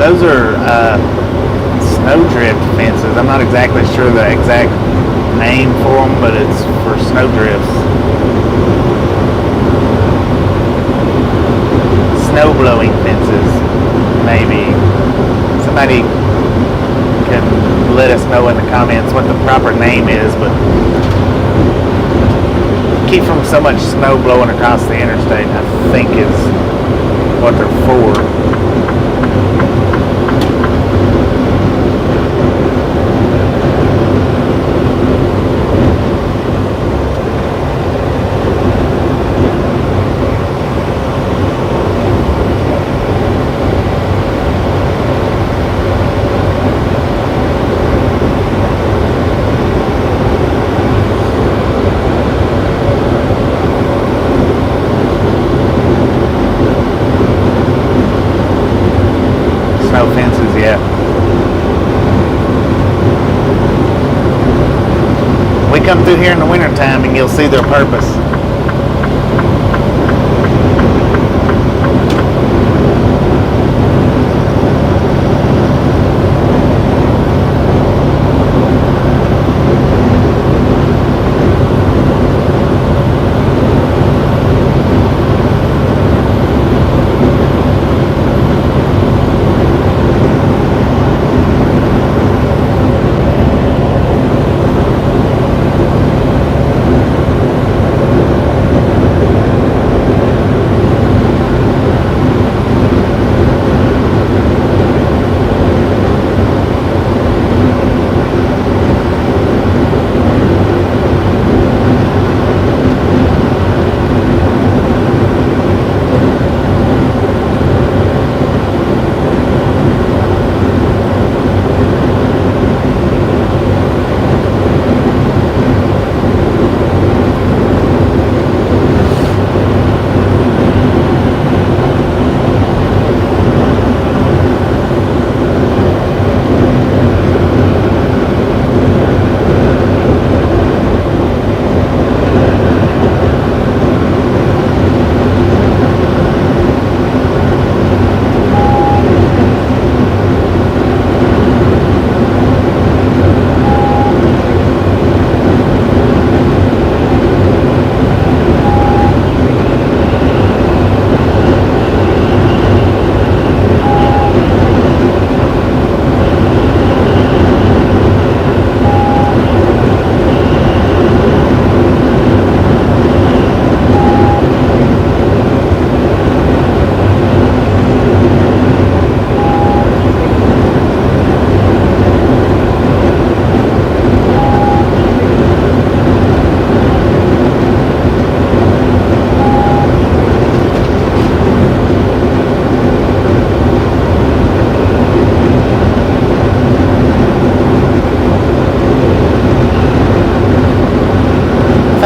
A: Those are snowdrift fences. I'm not exactly sure the exact name for them, but it's for snowdrifts. Snow blowing fences, maybe. Somebody can let us know in the comments what the proper name is, but keep from so much snow blowing across the interstate, I think is what they're for. no fences yet. We come through here in the wintertime and you'll see their purpose.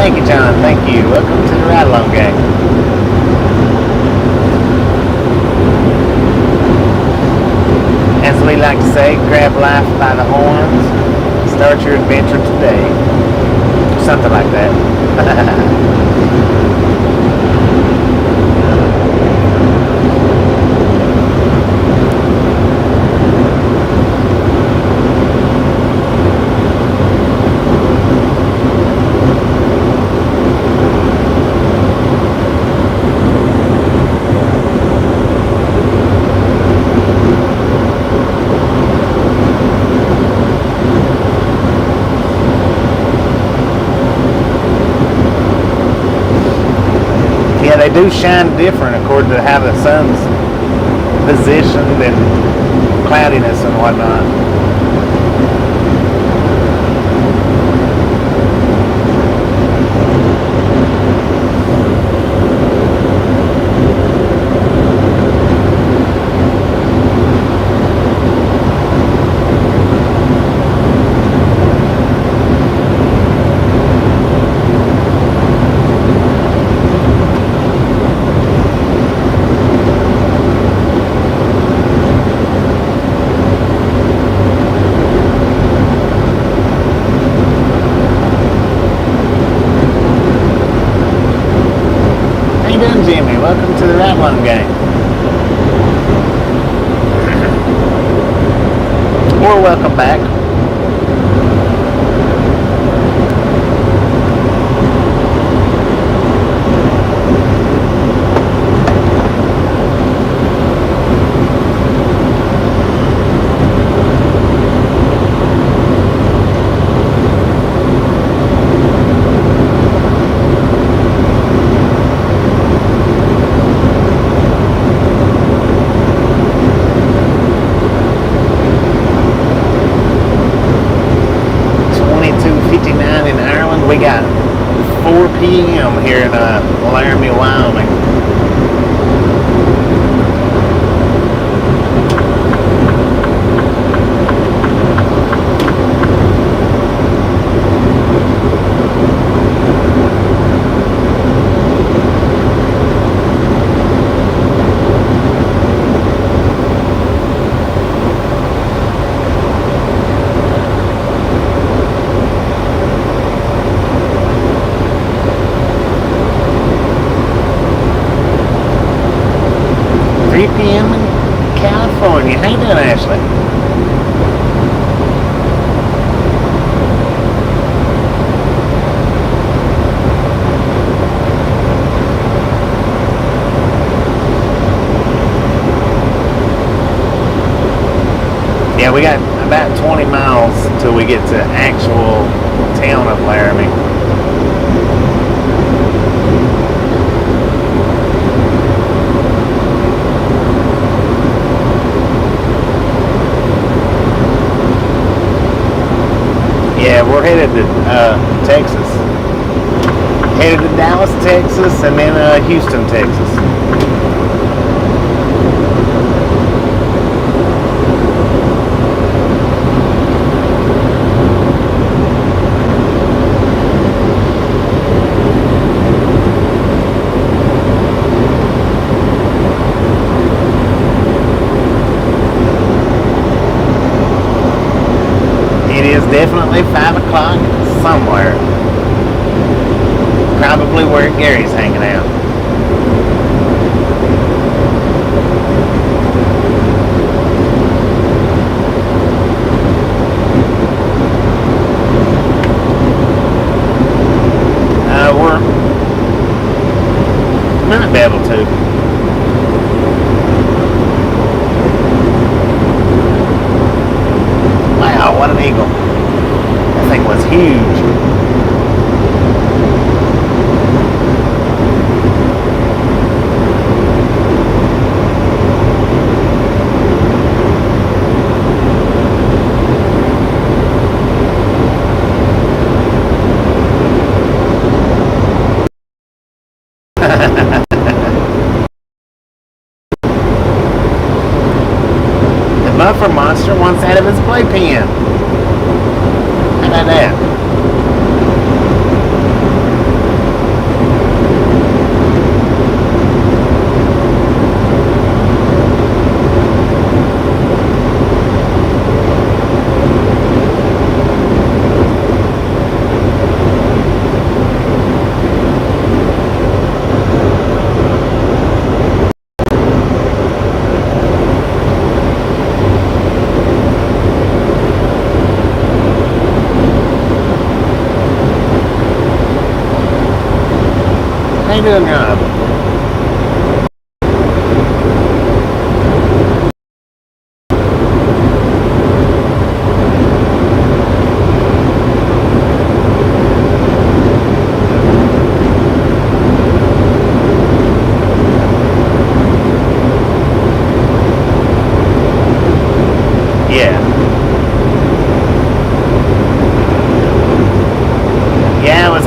A: Thank you, John. Thank you. Welcome to the Ride Along Gang. As we like to say, grab life by the horns, start your adventure today. Something like that. They do shine different according to how the sun's positioned and cloudiness and whatnot. Jimmy, welcome to the Ride Along Gang. Or welcome back. We got 4 p.m. here in Laramie, Wyoming. California. How you doing, Ashley? Yeah, we got about 20 miles till we get to actual town of Laramie. Yeah, we're headed to Texas. Headed to Dallas, Texas, and then Houston, Texas. Definitely 5 o'clock somewhere. Probably where Gary's hanging out. We might be able to. Wow, what an eagle. That thing was huge. The buffer monster wants out of his playpen. How about that? How you doing, Rob?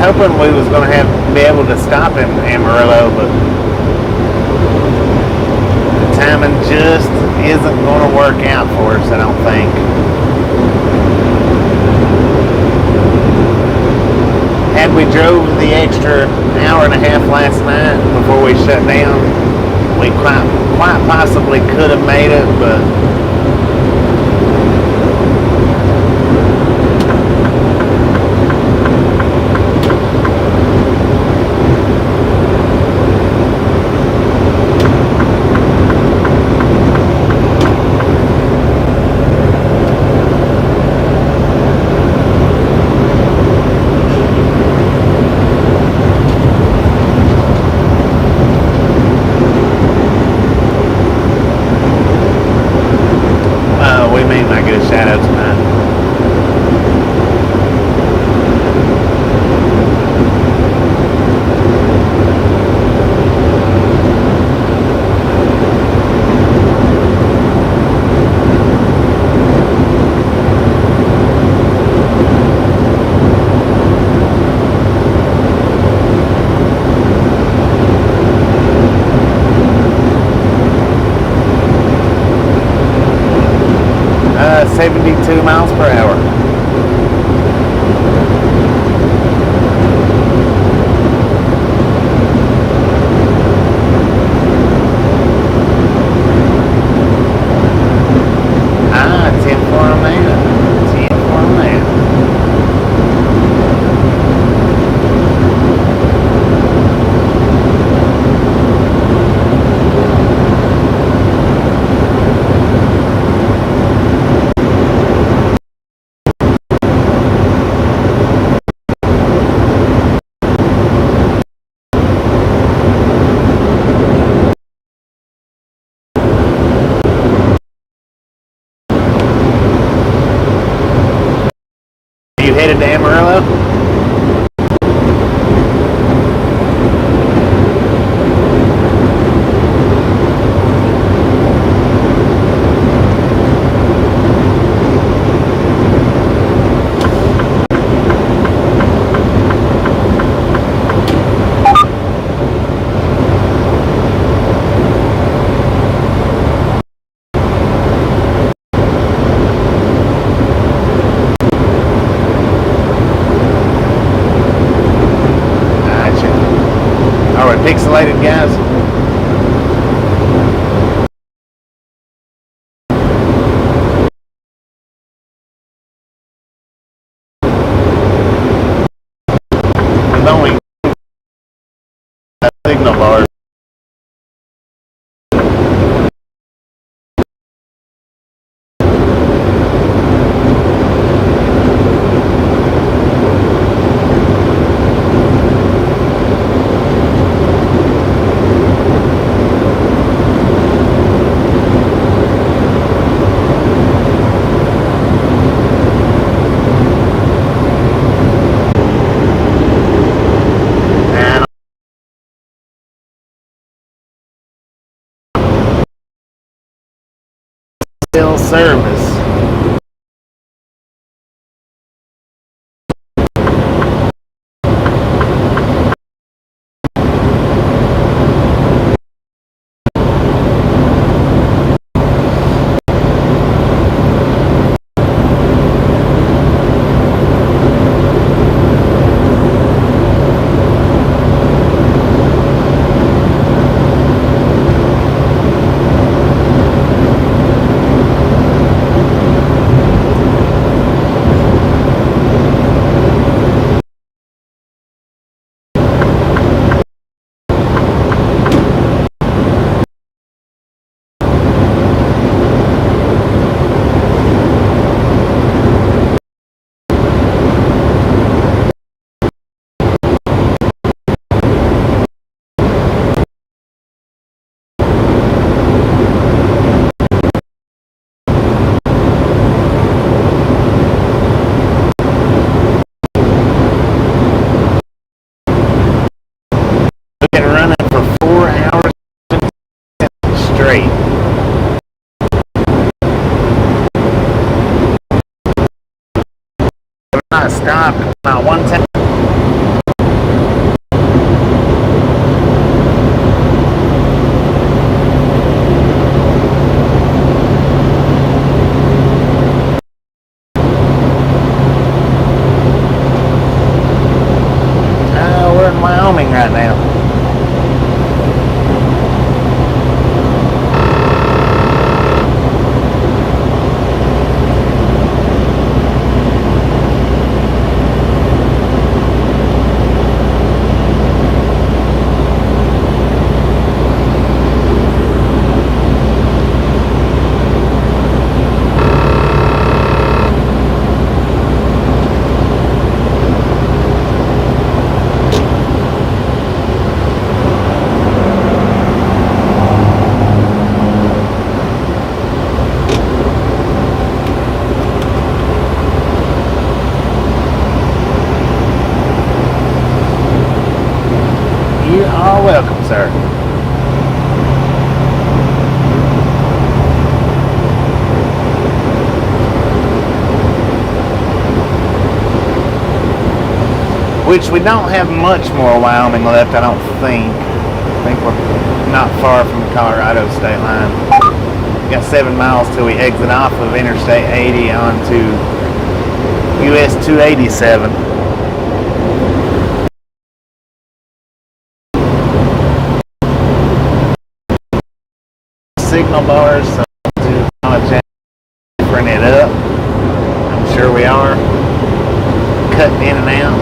A: Hoping we was going to be able to stop in Amarillo, but the timing just isn't going to work out for us, I don't think. Had we drove the extra hour and a half last night before we shut down, we quite possibly could have made it, but shoutouts, man. Uh, 72 miles per hour. Ah, 10 for a man. 10 for a man. pixelated, guys. I'm only signal bars. Still service. Been running for 4 hours straight. I stopped about one time. We're in Wyoming right now. You are welcome, sir. Which we don't have much more Wyoming left, I don't think. I think we're not far from the Colorado state line. We got 7 miles till we exit off of Interstate 80 onto US 287. Signal bars, so to apologize for bring it up. I'm sure we are cutting in and out.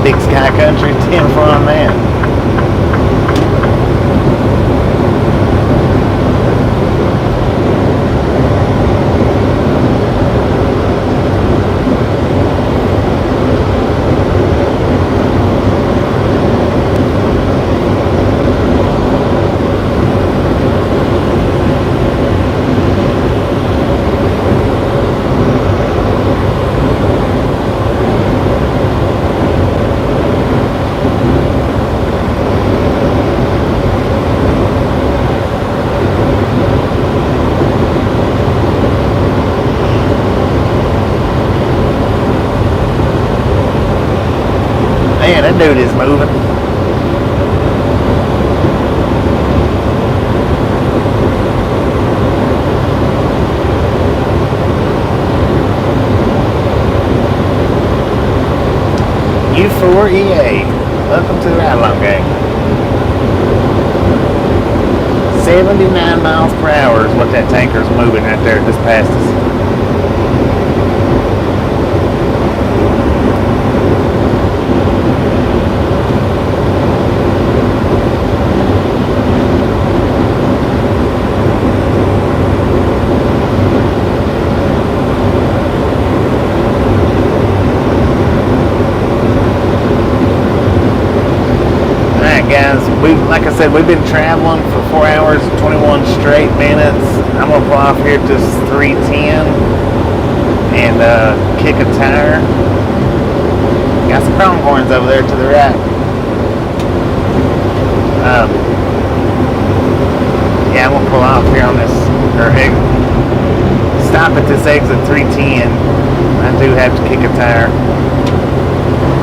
A: Big Sky Country 10 for a man. Man, that dude is moving. 4EA. Welcome to the ride-along gang. 79 miles per hour is what that tanker's moving right there just past us. Like I said, we've been traveling for 4 hours and 21 straight minutes. I'm gonna pull off here at this 310 and kick a tire. Got some pronghorns over there to the right. Yeah, I'm gonna pull off here on this, or stop at this exit 310. I do have to kick a tire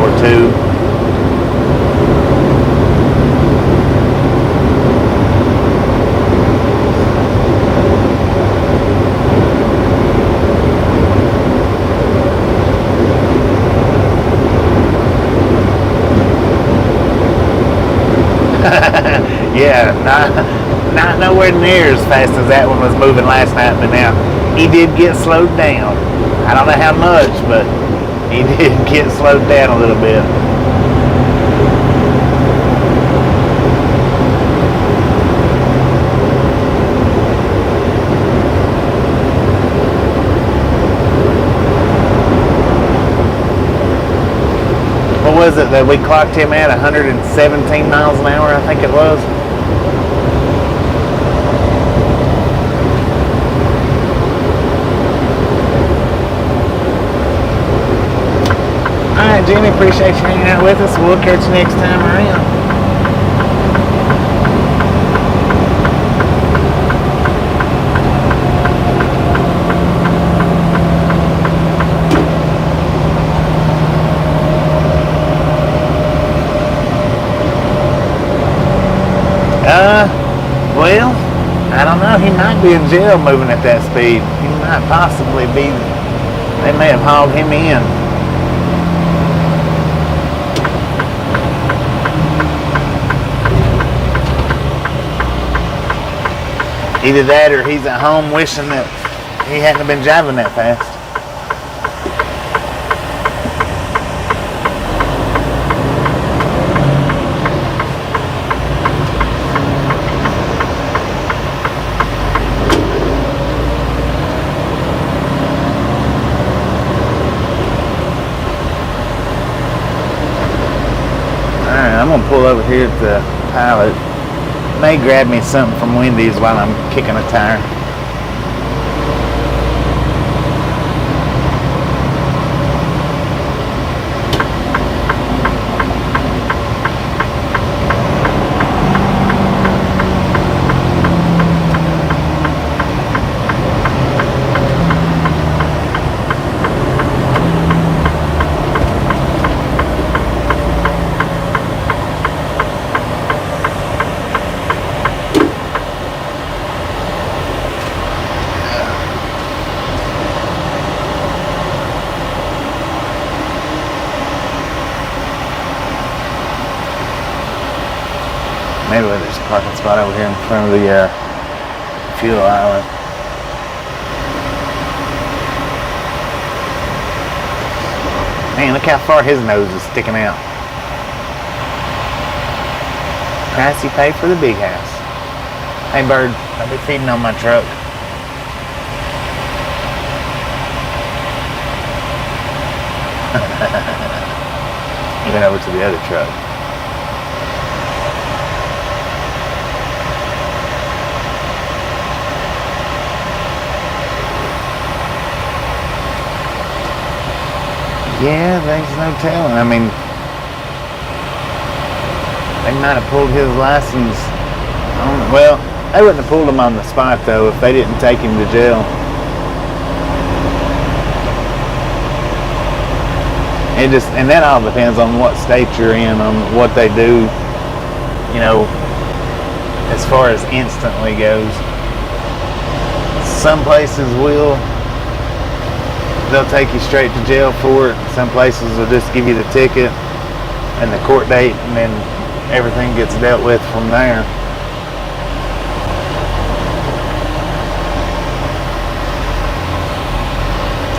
A: or two. Yeah, not nowhere near as fast as that one was moving last night, but now he did get slowed down. I don't know how much, but he did get slowed down a little bit. What was it that we clocked him at? 117 miles an hour, I think it was. Alright, Jimmy, appreciate you hanging out with us. We'll catch you next time around. Well, I don't know. He might be in jail moving at that speed. He might possibly be. They may have hauled him in. Either that or he's at home wishing that he hadn't been driving that fast. I'm gonna pull over here at the pilot. May grab me something from Wendy's while I'm kicking a tire. Maybe there's a parking spot over here in front of the fuel island. Man, look how far his nose is sticking out. Price you pay for the big house. Hey bird, I'll be feeding on my truck. He went over to the other truck. Yeah, there's no telling. I mean, they might have pulled his license. Well, they wouldn't have pulled him on the spot though if they didn't take him to jail. And that all depends on what state you're in, on what they do, you know, as far as instantly goes. Some places they'll take you straight to jail for it. Some places will just give you the ticket. and the court date, and then everything gets dealt with from there.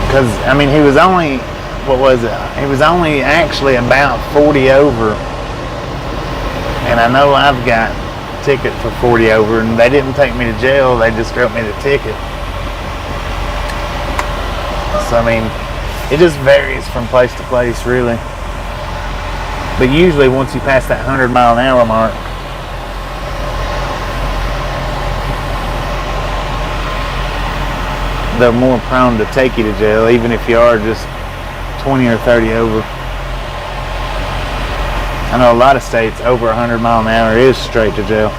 A: Because, I mean, he was only, what was it? He was only actually about 40 over. And I know I've got a ticket for 40 over, and they didn't take me to jail, they just wrote me the ticket. So, I mean, it just varies from place to place, really. But usually once you pass that 100-mile-an-hour mark, they're more prone to take you to jail, even if you are just 20 or 30 over. I know a lot of states over 100 mile an hour is straight to jail.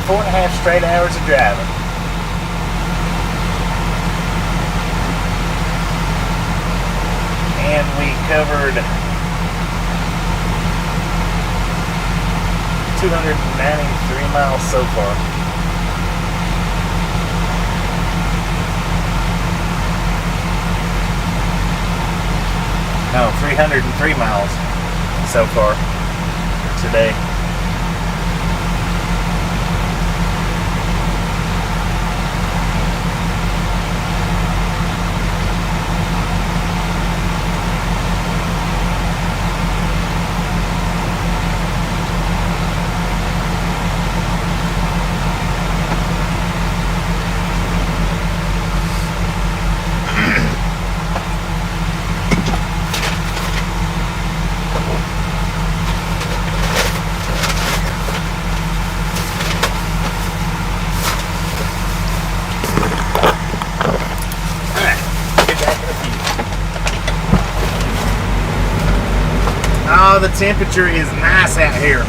A: Four and a half straight hours of driving. And we covered 293 miles so far. No, 303 miles so far today. Oh, the temperature is nice out here.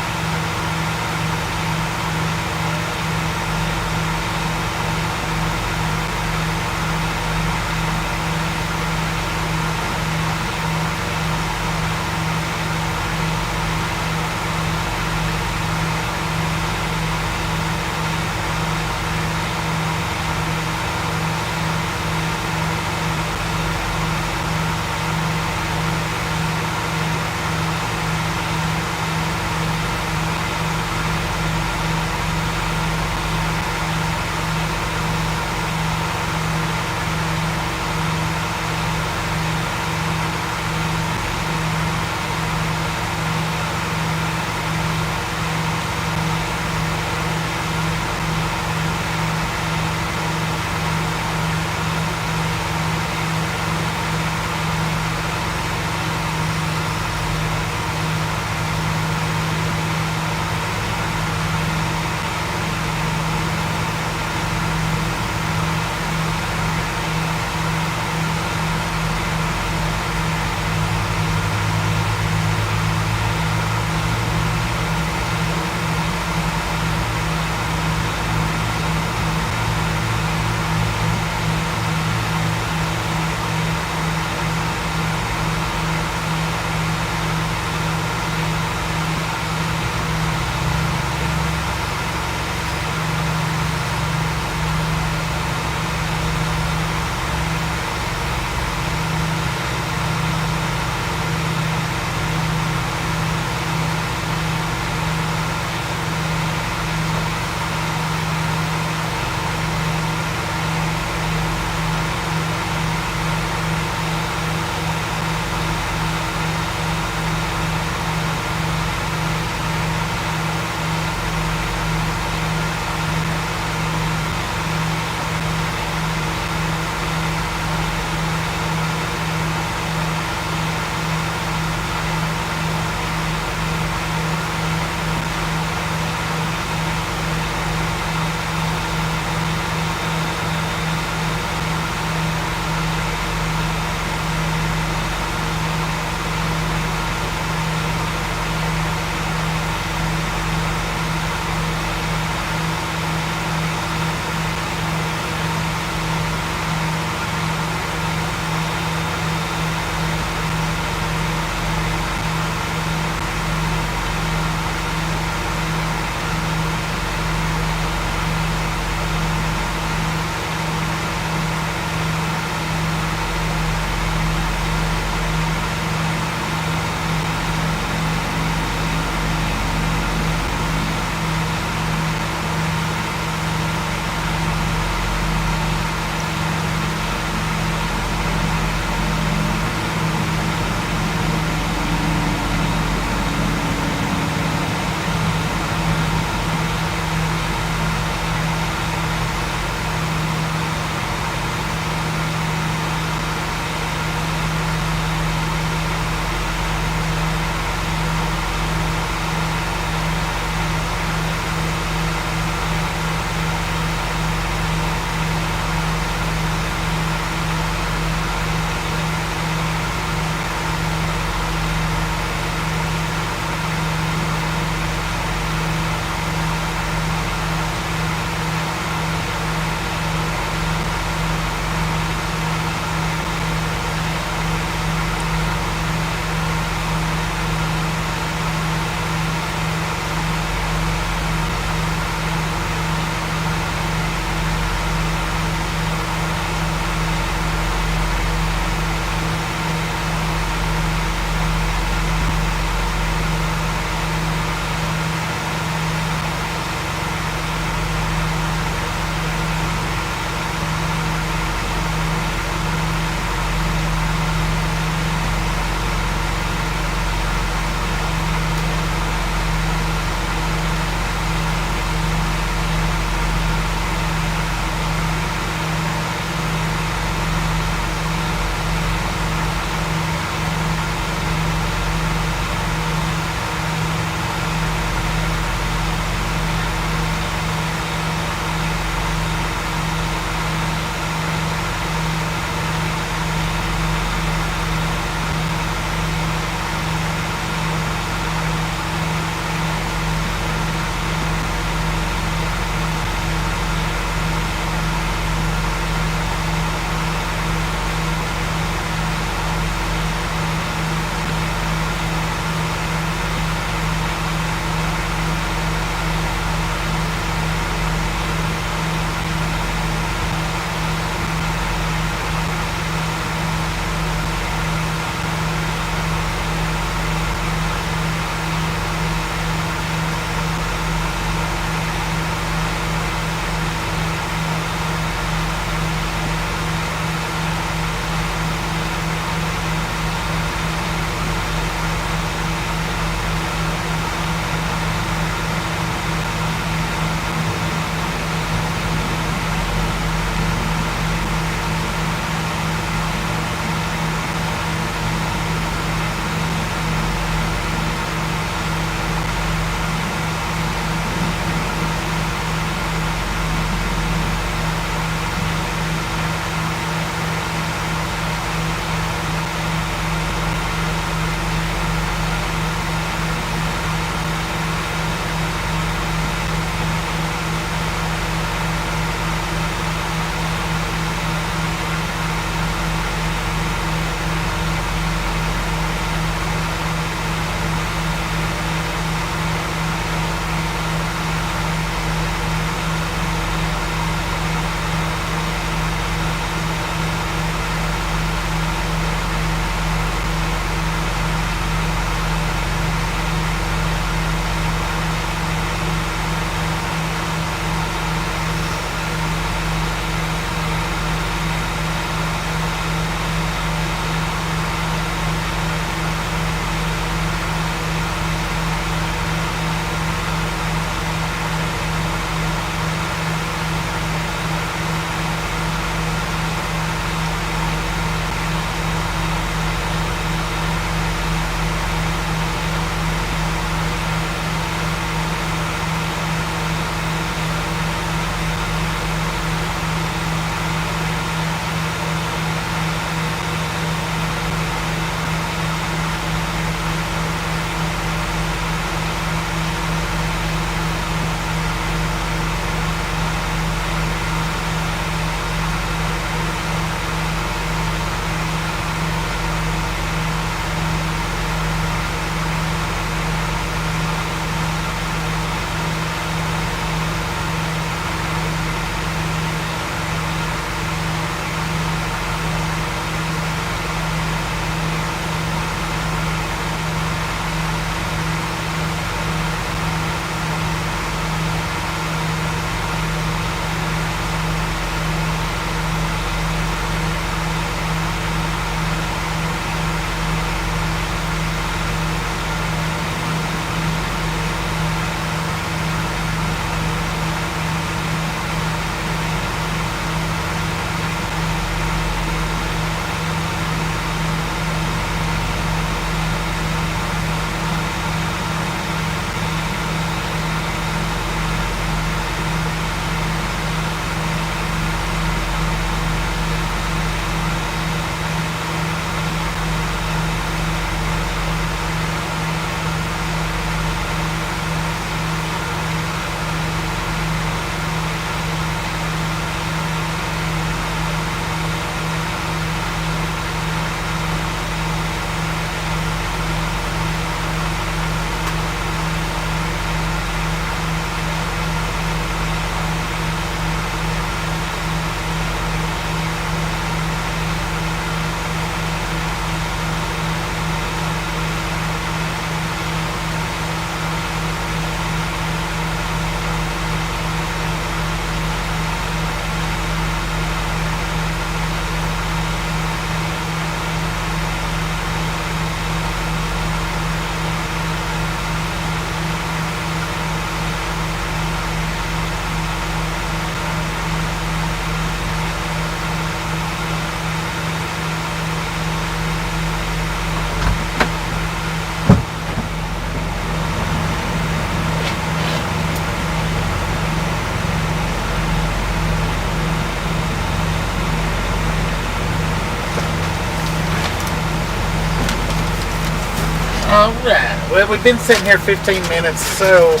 A: Alright, well, we've been sitting here 15 minutes, so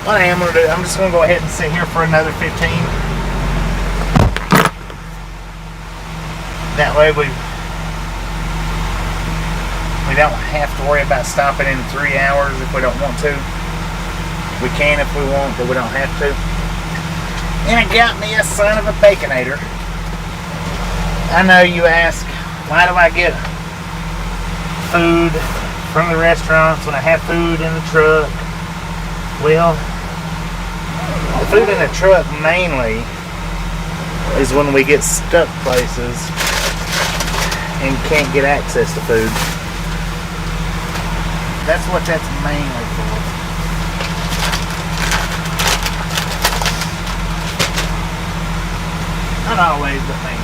A: what I am going to do, I'm just going to go ahead and sit here for another 15. That way we don't have to worry about stopping in 3 hours if we don't want to. We can if we want, but we don't have to. And I got me a son of a baconator. I know you ask, why do I get food from the restaurants when I have food in the truck? Well, the food in the truck mainly is when we get stuck places and can't get access to food. That's what that's mainly for. Not always, but mainly.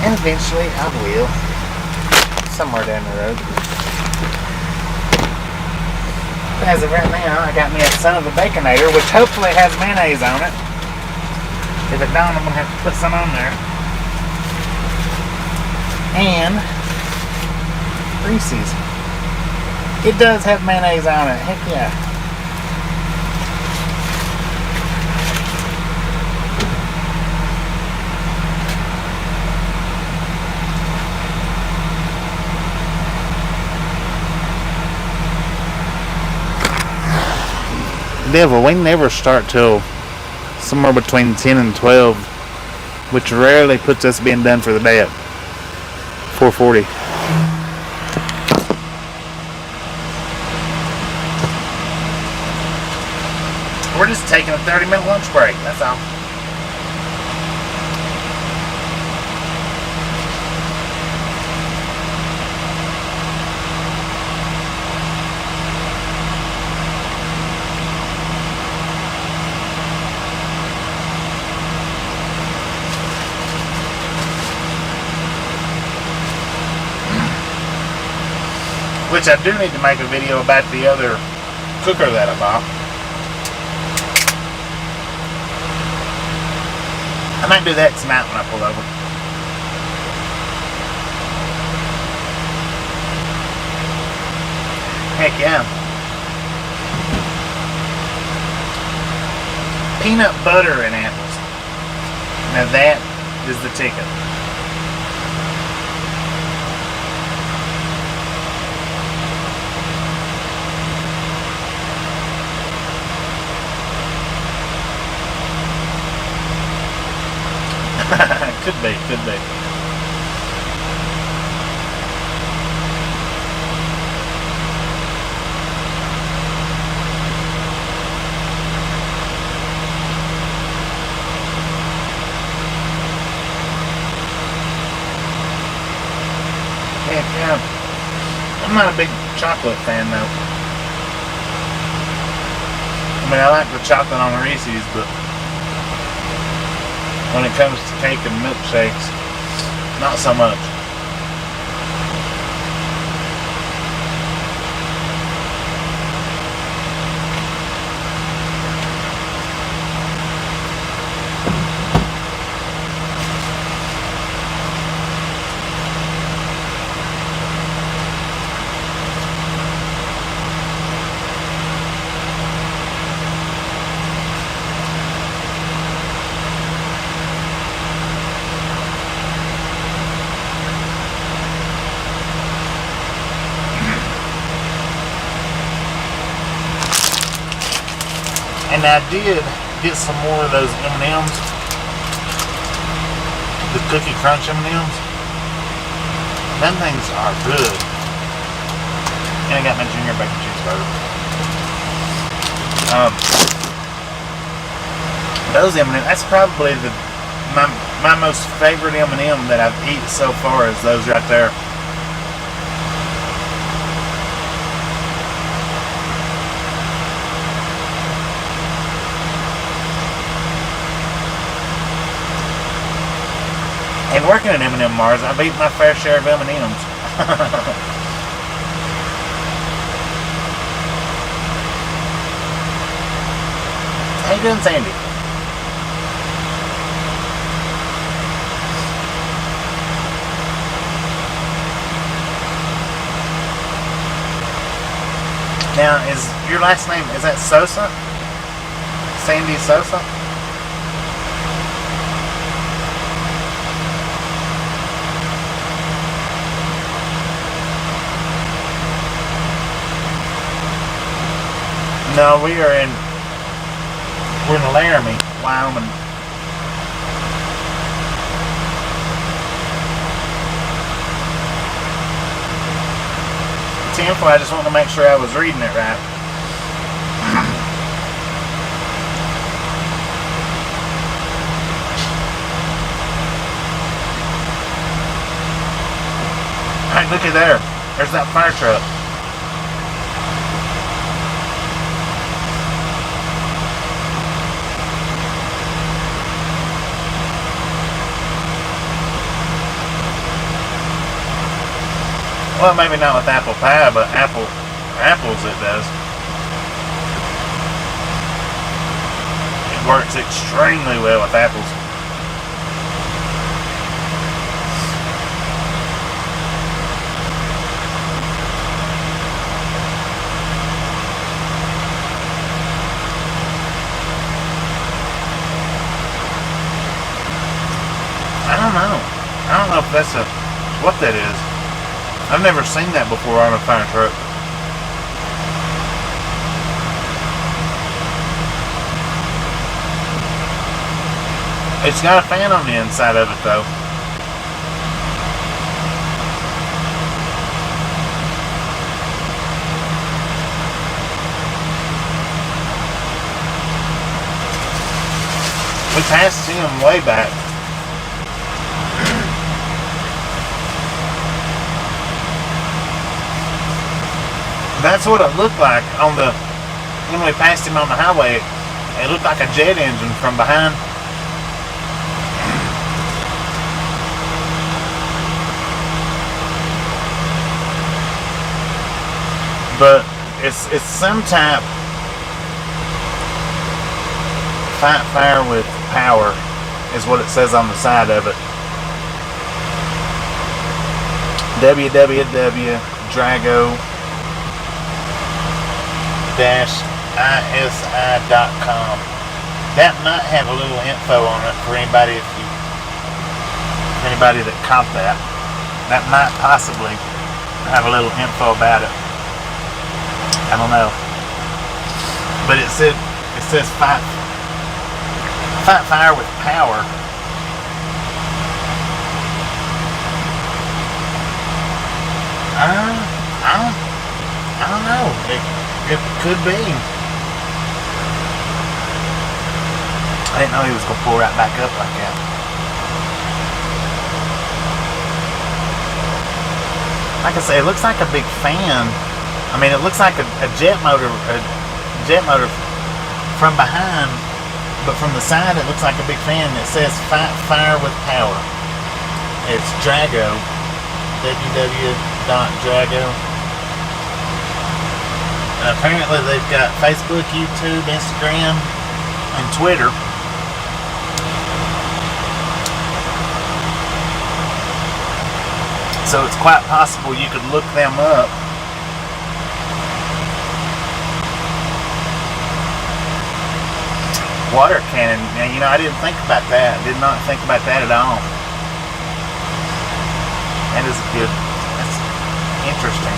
A: And eventually I will, somewhere down the road. As of right now, I got me a son of a baconator, which hopefully has mayonnaise on it. If it don't, I'm going to have to put some on there. And Reese's. It does have mayonnaise on it, heck yeah. Devil, we never start till somewhere between 10 and 12, which rarely puts us being done for the day at 4:40. We're just taking a 30-minute lunch break, that's all. Which I do need to make a video about the other cooker that I bought. I might do that tonight when I pull over. Heck yeah. Peanut butter and apples. Now that is the ticket. Could be, could be. Heck yeah. I'm not a big chocolate fan though. I mean, I like the chocolate on the Reese's, but when it comes to cake and milkshakes, not so much. And I did get some more of those M&Ms, the Cookie Crunch M&Ms. Them things are good. And I got my Junior Bacon Cheeseburger. Those M&Ms, that's probably my most favorite M&M that I've eaten so far is those right there. And working at M&M Mars, I've eaten my fair share of M&Ms. How you doing, Sandy? Now, is your last name, is that Sosa? Sandy Sosa? No, we're in Laramie, Wyoming. Temple, I just want to make sure I was reading it right. Hey, look at there. There's that fire truck. Well, maybe not with apple pie, but apples it does. It works extremely well with apples. I don't know if that's what that is. I've never seen that before on a fire truck. It's got a fan on the inside of it though. We passed him way back. That's what it looked like when we passed him on the highway. It looked like a jet engine from behind. But it's some type fight fire with power is what it says on the side of it. www.drago-isi.com. That might have a little info on it for anybody that caught that. That might possibly have a little info about it. I don't know. But it says fight fire with power. I don't know. It could be. I didn't know he was gonna pull right back up like that. Like I say, it looks like a big fan. I mean, it looks like a jet motor from behind, but from the side it looks like a big fan that says fight fire with power. It's Drago, www.drago. And apparently they've got Facebook, YouTube, Instagram, and Twitter. So it's quite possible you could look them up. Water cannon. Now, you know, I didn't think about that. I did not think about that at all. That is good. That's interesting.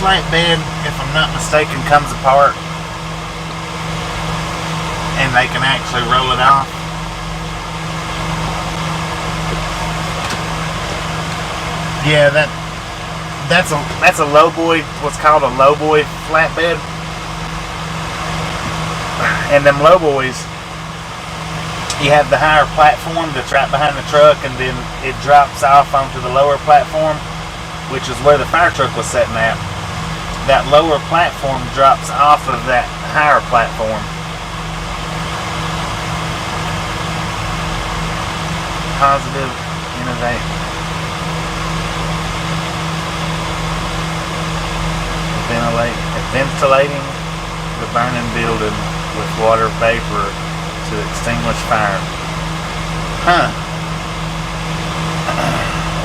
A: flatbed, if I'm not mistaken, comes apart and they can actually roll it off. Yeah, that's a lowboy, what's called a lowboy flatbed. And them lowboys, you have the higher platform that's right behind the truck, and then it drops off onto the lower platform, which is where the fire truck was sitting at. That lower platform drops off of that higher platform. Positive, innovate. Ventilating the burning building with water vapor to extinguish fire.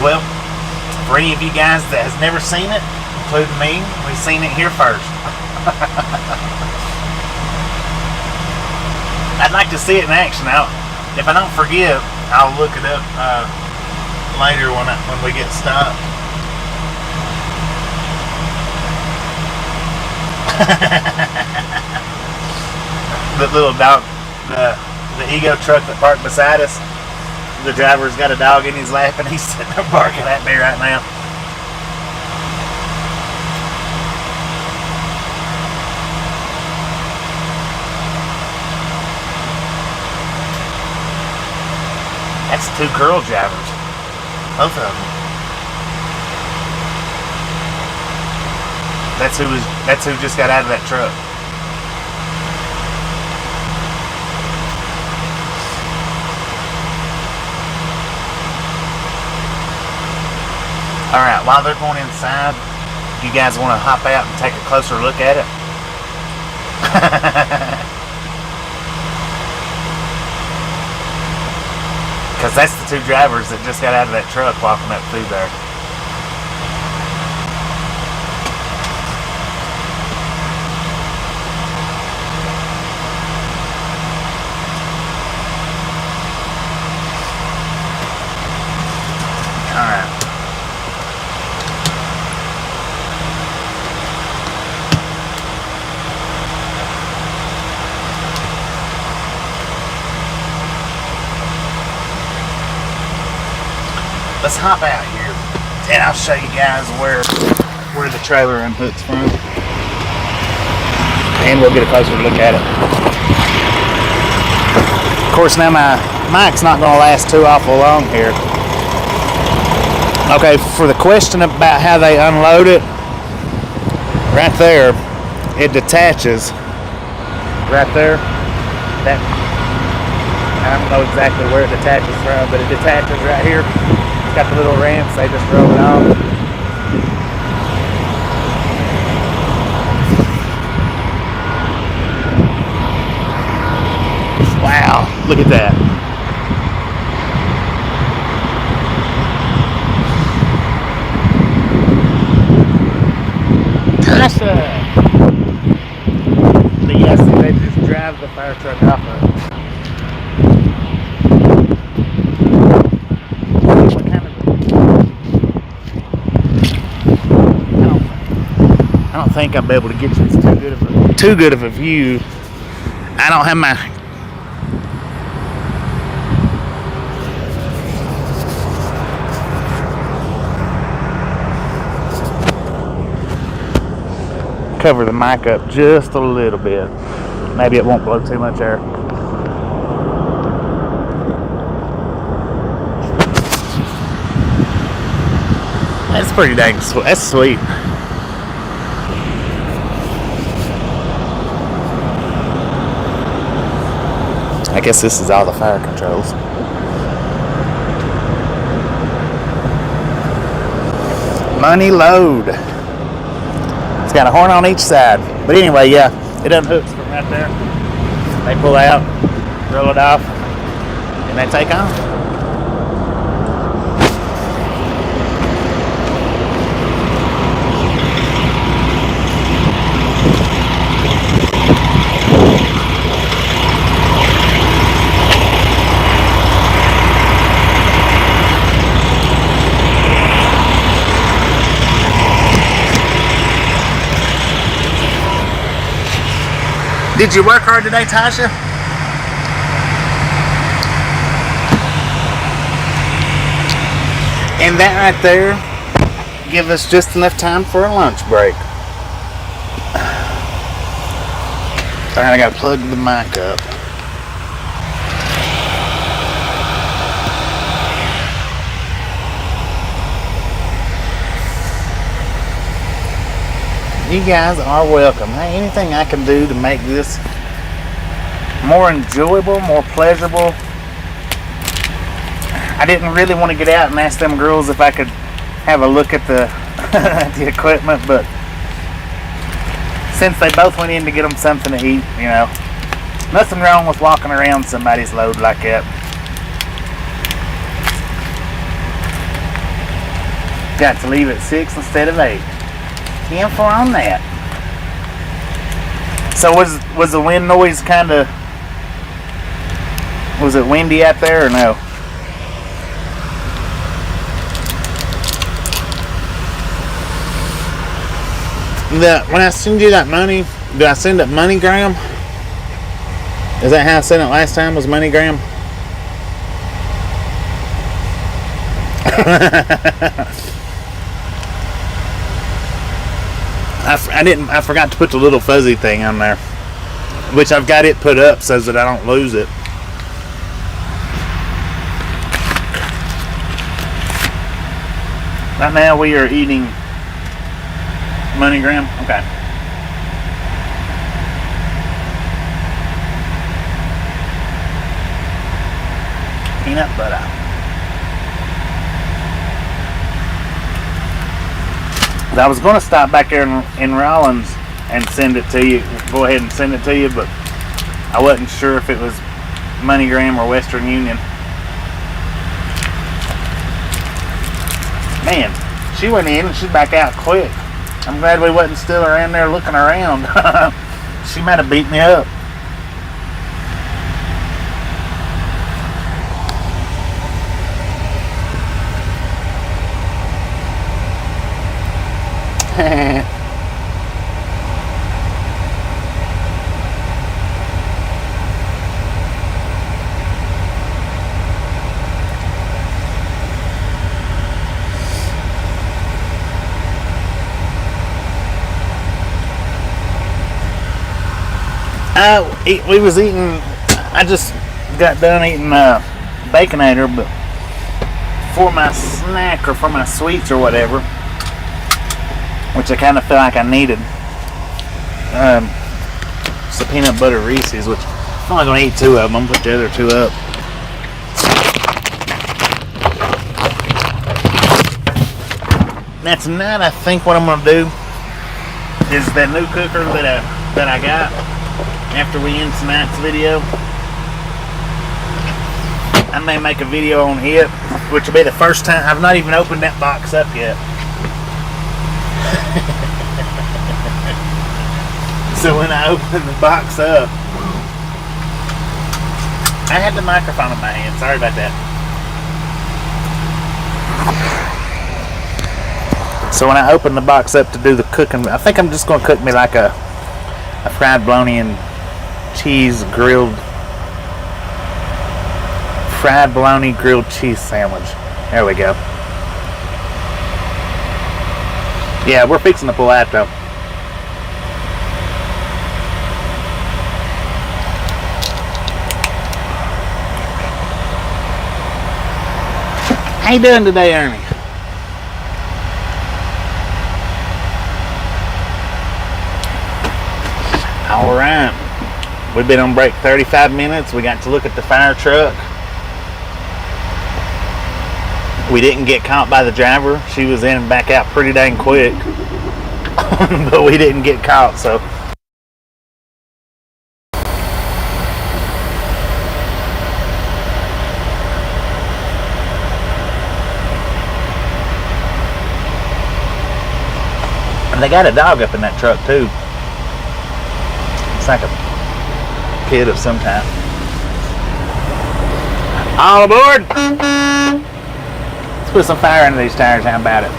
A: Well, for any of you guys that has never seen it, including me, we've seen it here first. I'd like to see it in action. If I don't forget, I'll look it up later when we get stopped. The little dog, the ego truck that parked beside us, the driver's got a dog in his lap and he's sitting there barking at me right now. That's 2 girl drivers, both of them. That's who just got out of that truck. Alright, while they're going inside, you guys want to hop out and take a closer look at it? Because that's the 2 drivers that just got out of that truck walking up through there. Alright. Let's hop out here and I'll show you guys where the trailer unhooks from. And we'll get a closer look at it. Of course, now my mic's not going to last too awful long here. Okay, for the question about how they unload it, right there, it detaches. Right there. I don't know exactly where it detaches from, but it detaches right here. It's got the little ramps, they just roll it off. Wow, look at that. Tasha! So yes, they just drive the fire truck off of it. I don't think I'll be able to get you too good of a view. I don't have my cover the mic up just a little bit. Maybe it won't blow too much air. That's pretty dang sweet. That's sweet. I guess this is all the fire controls. Money load. It's got a horn on each side. But anyway, yeah, it unhooks from right there. They pull out, roll it off, and they take off. Did you work hard today, Tasha? And that right there give us just enough time for a lunch break. Alright, I gotta plug the mic up. You guys are welcome. Hey, anything I can do to make this more enjoyable, more pleasurable. I didn't really want to get out and ask them girls if I could have a look at the the equipment, but since they both went in to get them something to eat, you know, nothing wrong with walking around somebody's load like that. Got to leave at 6 instead of 8. 10 for on that. So was the wind noise kind of, was it windy out there or no? When I send you that money, do I send it MoneyGram? Is that how I sent it last time, was MoneyGram? I forgot to put the little fuzzy thing on there, which I've got it put up so that I don't lose it. Right now we are eating MoneyGram. Okay. Peanut butter. I was going to stop back there in Rollins and send it to you. Go ahead and send it to you, but I wasn't sure if it was MoneyGram or Western Union. Man, she went in and she's back out quick. I'm glad we wasn't still around there looking around. She might have beat me up. We was eating, I just got done eating Baconator, but for my snack or for my sweets or whatever, which I kind of feel like I needed, it's the peanut butter Reese's, which I'm only going to eat 2 of them. I'm going to put the other 2 up. Now tonight, I think what I'm going to do is that new cooker that I got after we end tonight's video. I may make a video on it, which will be the first time. I've not even opened that box up yet. So when I open the box up, I had the microphone in my hand. Sorry about that. So when I open the box up to do the cooking, I think I'm just going to cook me like a fried bologna and cheese grilled, fried bologna grilled cheese sandwich. There we go. Yeah, we're fixing to pull out though. How you doing today, Ernie? All right. We've been on break 35 minutes. We got to look at the fire truck. We didn't get caught by the driver. She was in and back out pretty dang quick. But we didn't get caught, so. And they got a dog up in that truck too. It's like a kid of some kind. All aboard! Let's put some fire into these tires. How about it?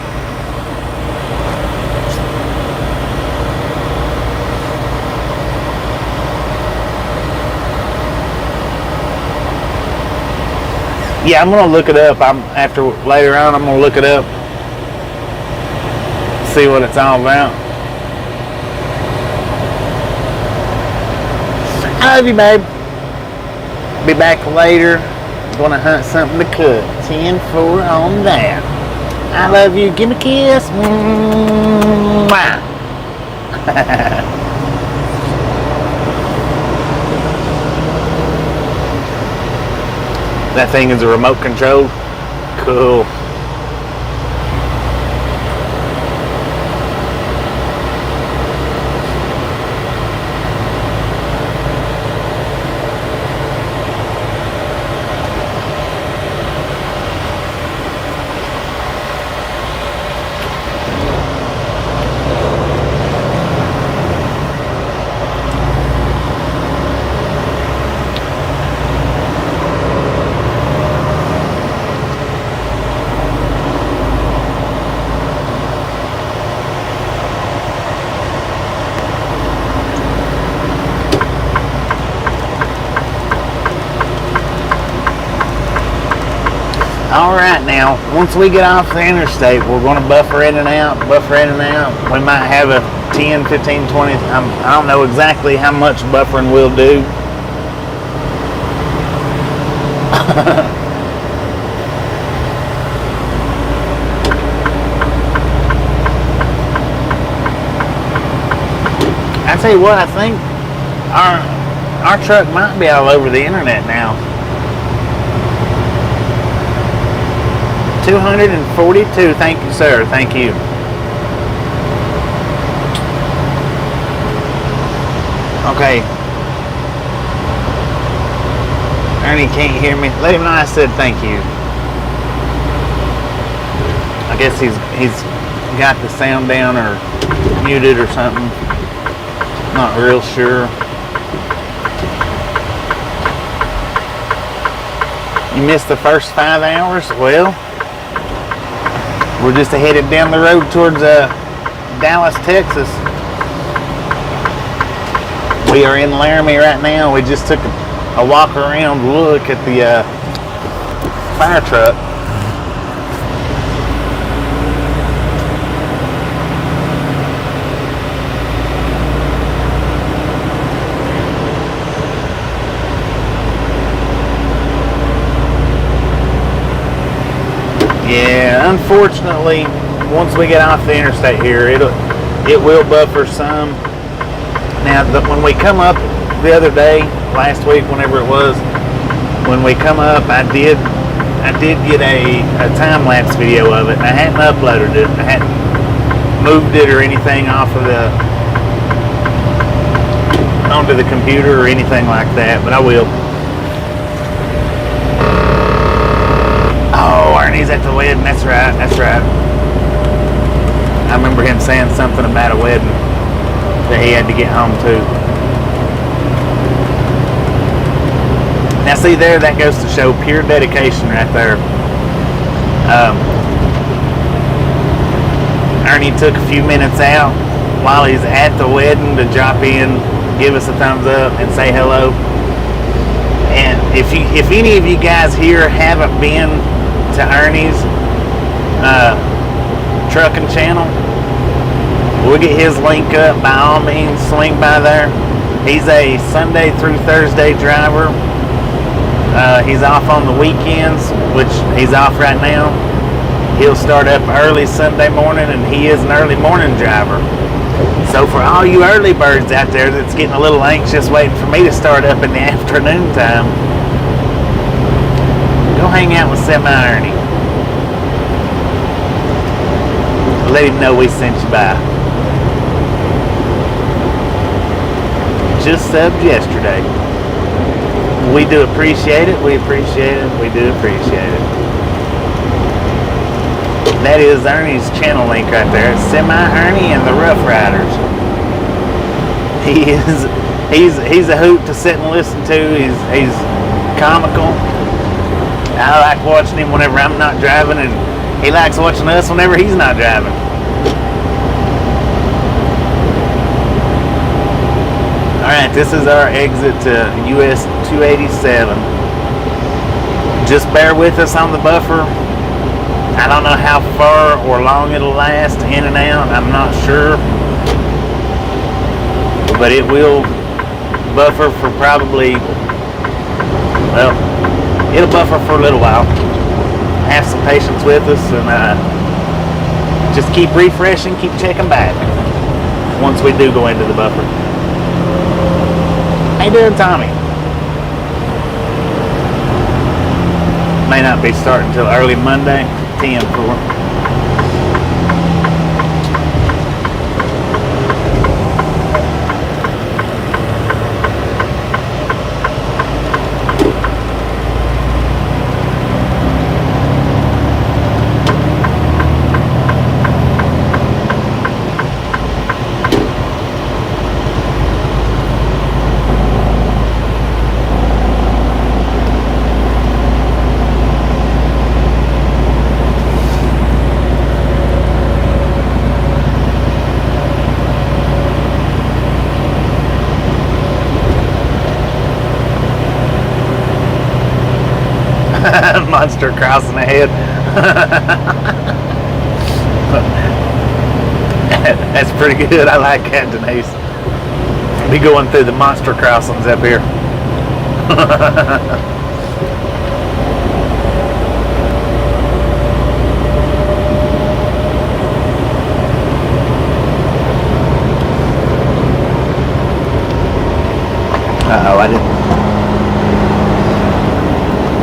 A: Yeah, I'm gonna look it up. Later on. I'm gonna look it up, see what it's all about. I love you, babe. Be back later. Gonna hunt something to cook. 10-4 on that. I love you. Give me a kiss. Mwah. That thing is a remote control. Cool. Alright, now, once we get off the interstate, we're going to buffer in and out. We might have a 10, 15, 20, I don't know exactly how much buffering we'll do. I tell you what, I think our truck might be all over the internet now. 242. Thank you, sir. Thank you. Okay. Ernie can't hear me. Let him know I said thank you. I guess he's got the sound down or muted or something. Not real sure. You missed the first 5 hours? Well, we're just headed down the road towards Dallas, Texas. We are in Laramie right now. We just took a walk around, look at the fire truck. Yeah, unfortunately, once we get off the interstate here, it will buffer some. Now, when we come up the other day, last week, whenever it was, when we come up, I did get a time-lapse video of it, and I hadn't uploaded it. I hadn't moved it or anything onto the computer or anything like that, but I will. Oh, Ernie's at the wedding. That's right. I remember him saying something about a wedding that he had to get home to. Now see there, that goes to show pure dedication right there. Ernie took a few minutes out while he's at the wedding to drop in, give us a thumbs up, and say hello. And if any of you guys here haven't been to Ernie's trucking channel, we'll get his link up. By all means, swing by there. He's a Sunday through Thursday driver. He's off on the weekends, which he's off right now. He'll start up early Sunday morning, and he is an early morning driver. So for all you early birds out there that's getting a little anxious waiting for me to start up in the afternoon time, go hang out with Semi-Ernie. Let him know we sent you by. Just subbed yesterday. We do appreciate it. We appreciate it. We do appreciate it. That is Ernie's channel link right there. It's Semi-Ernie and the Rough Riders. He's a hoot to sit and listen to. He's comical. I like watching him whenever I'm not driving, and he likes watching us whenever he's not driving. Alright, this is our exit to US 287. just bear with us on the buffer. I don't know how far or long it'll last in and out. I'm not sure. But it will buffer for probably, well, it'll buffer for a little while. Have some patience with us and just keep refreshing, keep checking back once we do go into the buffer. How you doing, Tommy? May not be starting until early Monday, 10-4. Monster crossing ahead. That's pretty good. I like that, Denise. Be going through the monster crossings up here. Uh-oh, I didn't.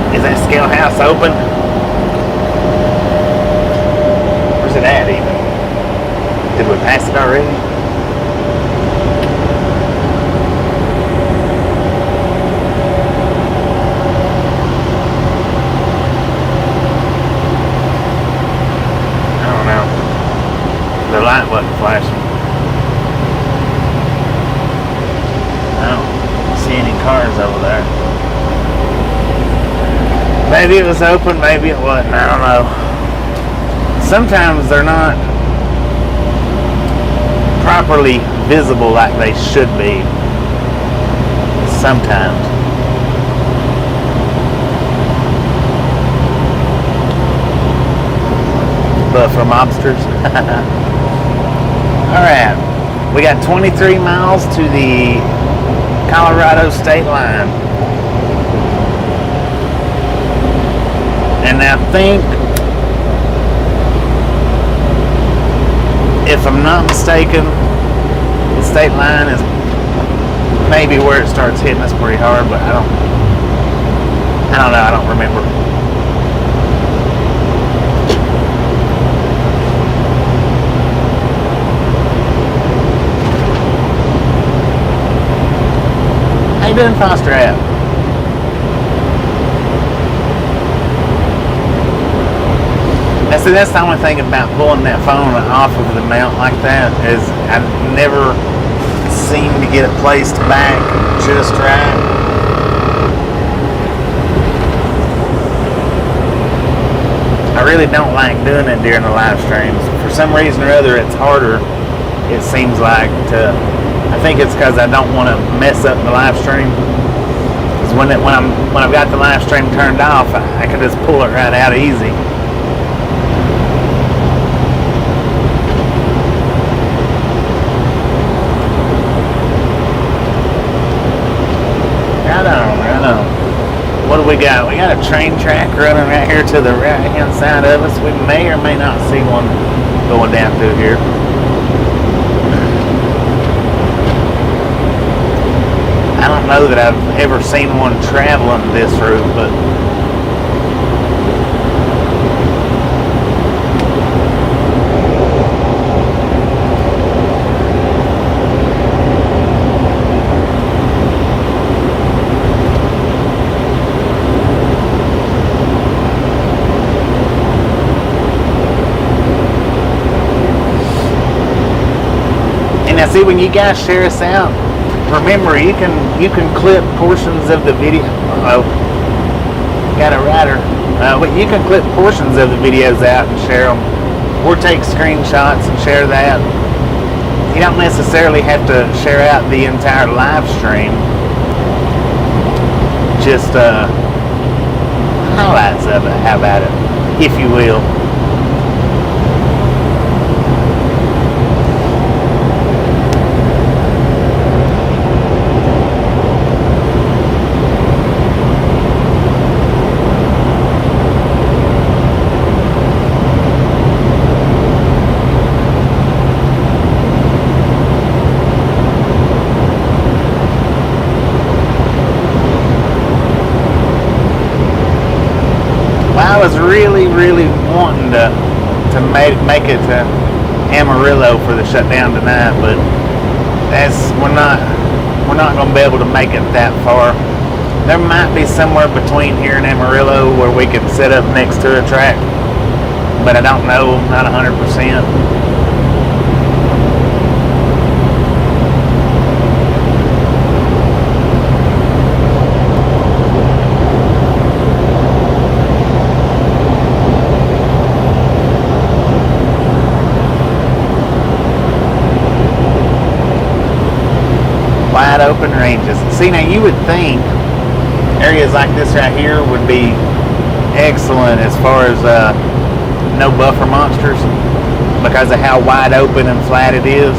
A: Is that scale house open? Where's it at even? Did we pass it already? I don't know. The light wasn't flashing. I don't see any cars over there. Maybe it was open, maybe it wasn't, I don't know. Sometimes they're not properly visible like they should be. Sometimes. But for mobsters. Alright, we got 23 miles to the Colorado state line. And I think, if I'm not mistaken, the state line is maybe where it starts hitting us pretty hard, but I don't know, I don't remember. How you doing, Foster App? See, that's the only thing about pulling that phone off of the mount like that is I never seem to get it placed back just right. I really don't like doing it during the live streams. For some reason or other, it's harder, it seems like, to, I think it's because I don't want to mess up the live stream. Because when I've got the live stream turned off, I can just pull it right out easy. Right on. What do we got? We got a train track running right here to the right hand side of us. We may or may not see one going down through here. I don't know that I've ever seen one traveling this route, but now see, when you guys share us out, remember you can clip portions of the video. Got a rider. You can clip portions of the videos out and share them, or take screenshots and share that. You don't necessarily have to share out the entire live stream. Just highlights of it. How about it, if you will? I was really wanting to make it to Amarillo for the shutdown tonight, but we're not going to be able to make it that far. There might be somewhere between here and Amarillo where we could set up next to a track, but I don't know, not 100%. Wide open ranges. See, now you would think areas like this right here would be excellent as far as no buffer monsters because of how wide open and flat it is.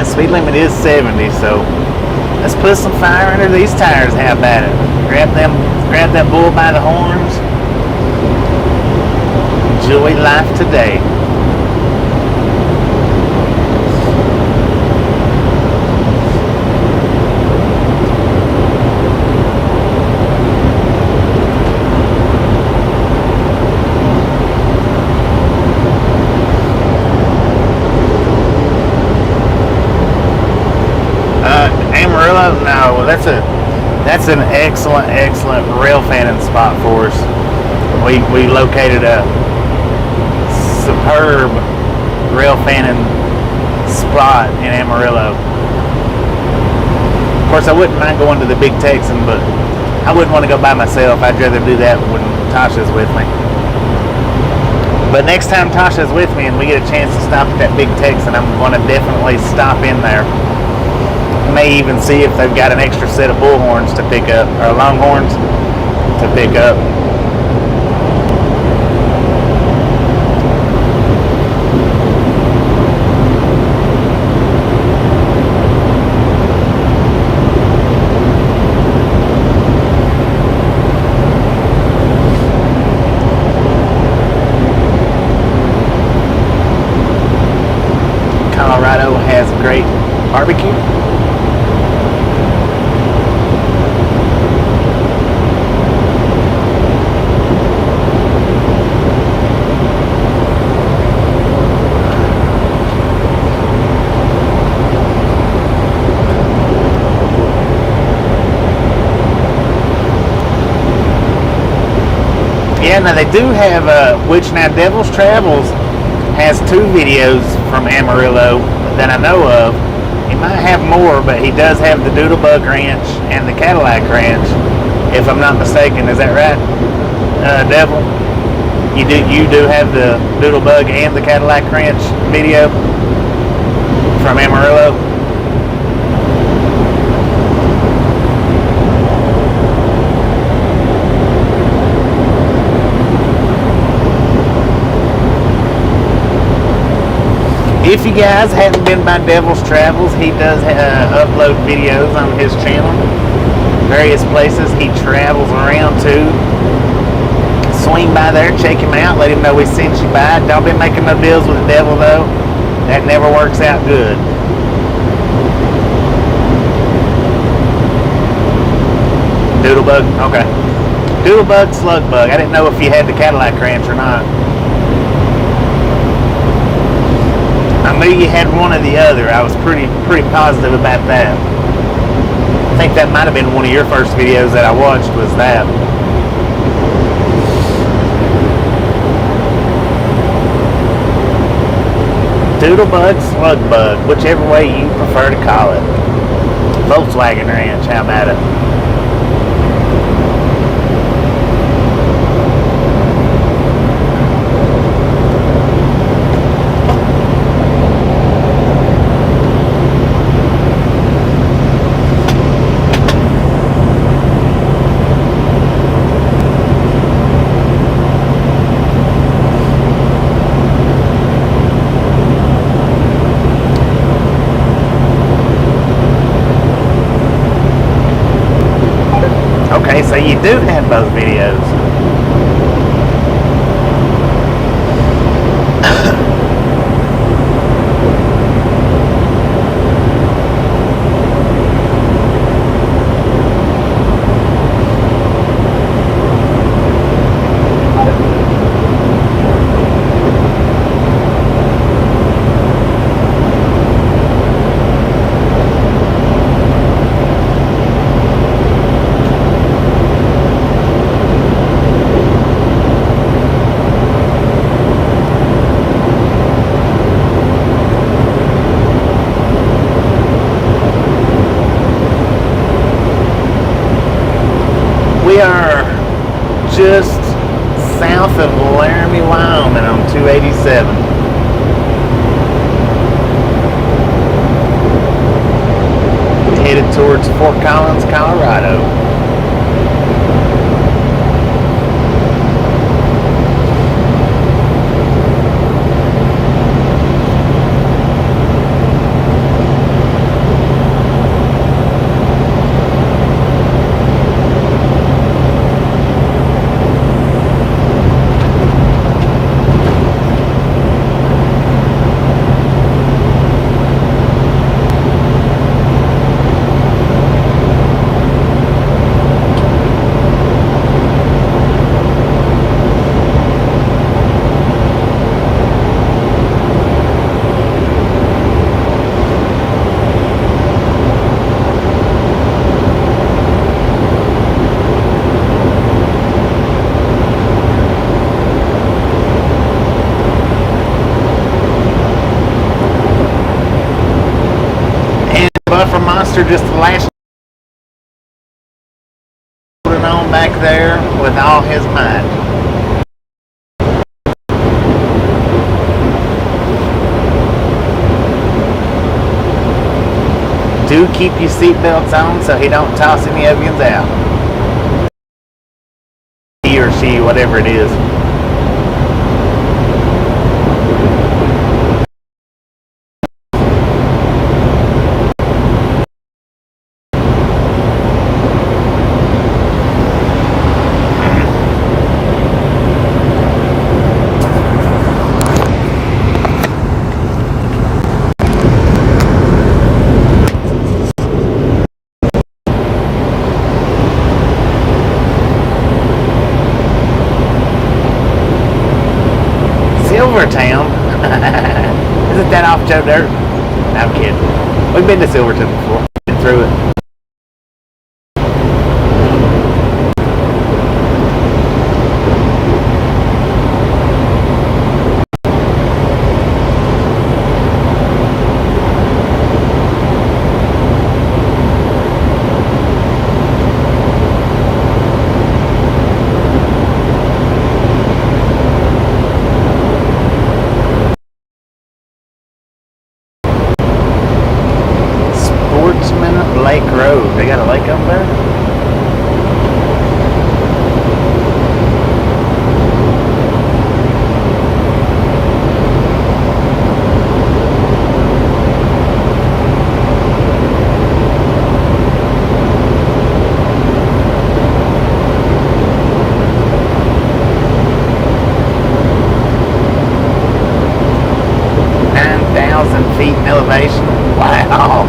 A: Speed limit is 70, so let's put some fire under these tires. How about it? Grab that bull by the horns. Enjoy life today. Amarillo, no, that's an excellent rail fanning spot for us. We located a superb rail fanning spot in Amarillo. Of course, I wouldn't mind going to the Big Texan, but I wouldn't want to go by myself. I'd rather do that when Tasha's with me. But next time Tasha's with me and we get a chance to stop at that Big Texan, I'm going to definitely stop in there. May even see if they've got an extra set of bullhorns to pick up, or longhorns to pick up. Colorado has great barbecue. Yeah, now they do have, which now Devil's Travels has 2 videos from Amarillo that I know of. He might have more, but he does have the Doodlebug Ranch and the Cadillac Ranch, if I'm not mistaken. Is that right, Devil? You do have the Doodlebug and the Cadillac Ranch video from Amarillo? If you guys hadn't been by Devil's Travels, he does upload videos on his channel. Various places he travels around to. Swing by there, check him out, let him know we sent you by. Don't be making no deals with the devil though. That never works out good. Doodlebug? Okay. Doodlebug, Slugbug. I didn't know if you had the Cadillac Ranch or not. I knew you had one or the other. I was pretty positive about that. think that might have been one of your first videos that I watched, was that. Doodlebug, Slugbug, whichever way you prefer to call it. Volkswagen Ranch, how about it? Okay, so you do have those videos. We are just south of Laramie, Wyoming on 287. Headed towards Fort Collins, Colorado. Buffer monster just lashed on back there with all his might. Do keep your seatbelts on so he don't toss any of yous out. He or she, whatever it is. Silvertown? Isn't that off Joe Dirt? No, I'm kidding. We've been to Silverton before. Been through it. Lake Road. They got a lake up there? Feet in elevation. Wow.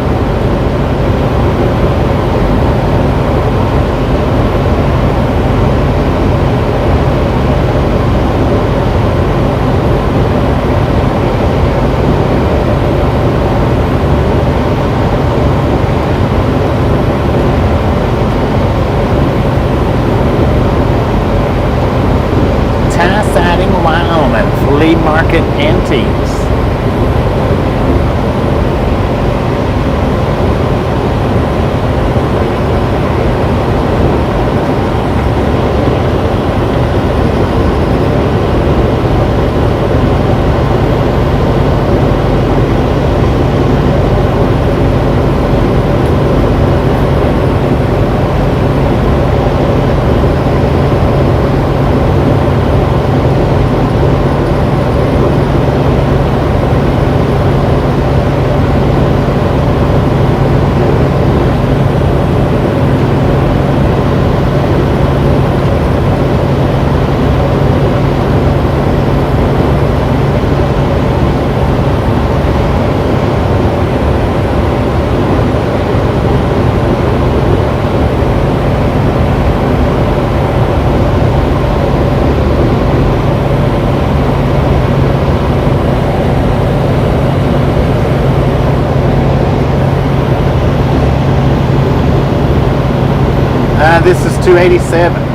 A: 287.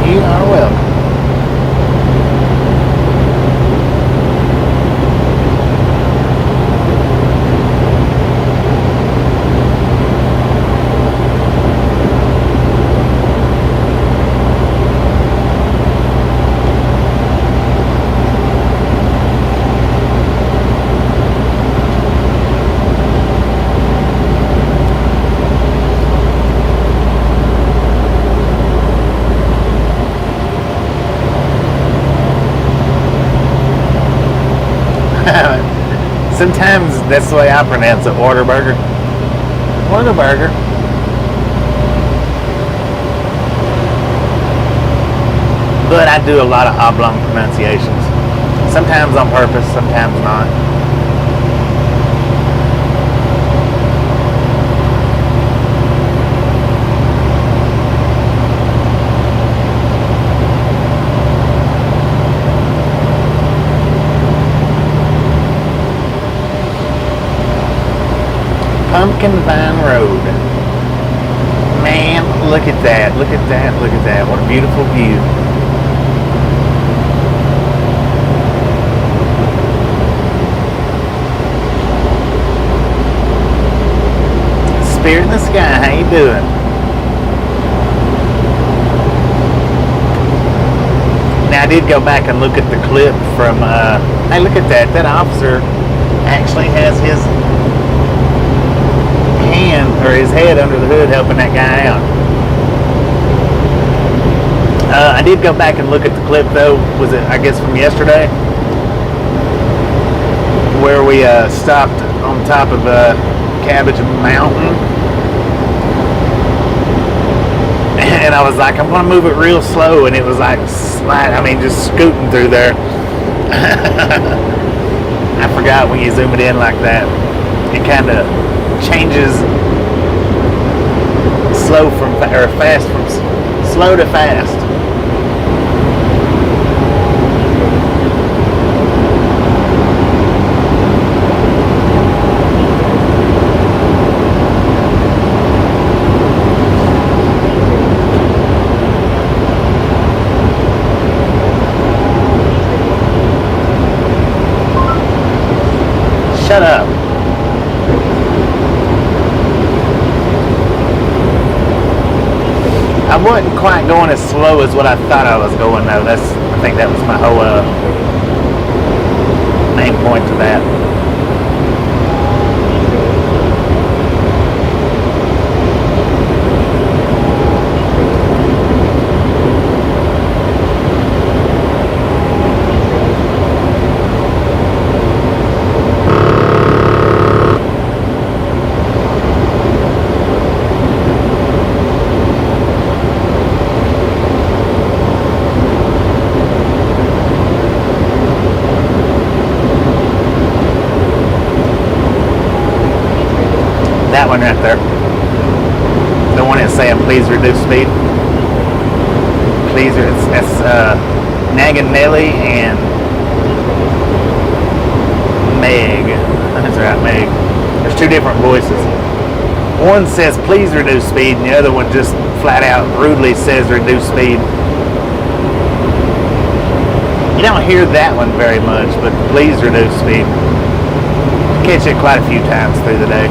A: You are welcome. Sometimes that's the way I pronounce it, Whataburger. Whataburger. But I do a lot of oblong pronunciations. Sometimes on purpose, sometimes not. Pumpkin Vine Road. Man, look at that, look at that, look at that. What a beautiful view. Spirit in the sky, how you doing? Now I did go back and look at the clip from, hey, look at that. That officer actually has his hand or his head under the hood helping that guy out. I did go back and look at the clip though. Was it, I guess, from yesterday, where we stopped on top of Cabbage Mountain, and I was like, I'm gonna move it real slow, and it was like just scooting through there. I forgot when you zoom it in like that, it kind of changes slow from fast from slow to fast. Shut up. I wasn't quite going as slow as what I thought I was going though. I think that was my whole main point to that. That one right there. The one that's saying please reduce speed. Please, that's Naggin Nelly and Meg. That's right, Meg. There's two different voices. One says please reduce speed, and the other one just flat out rudely says reduce speed. You don't hear that one very much, but please reduce speed. Catch it quite a few times through the day.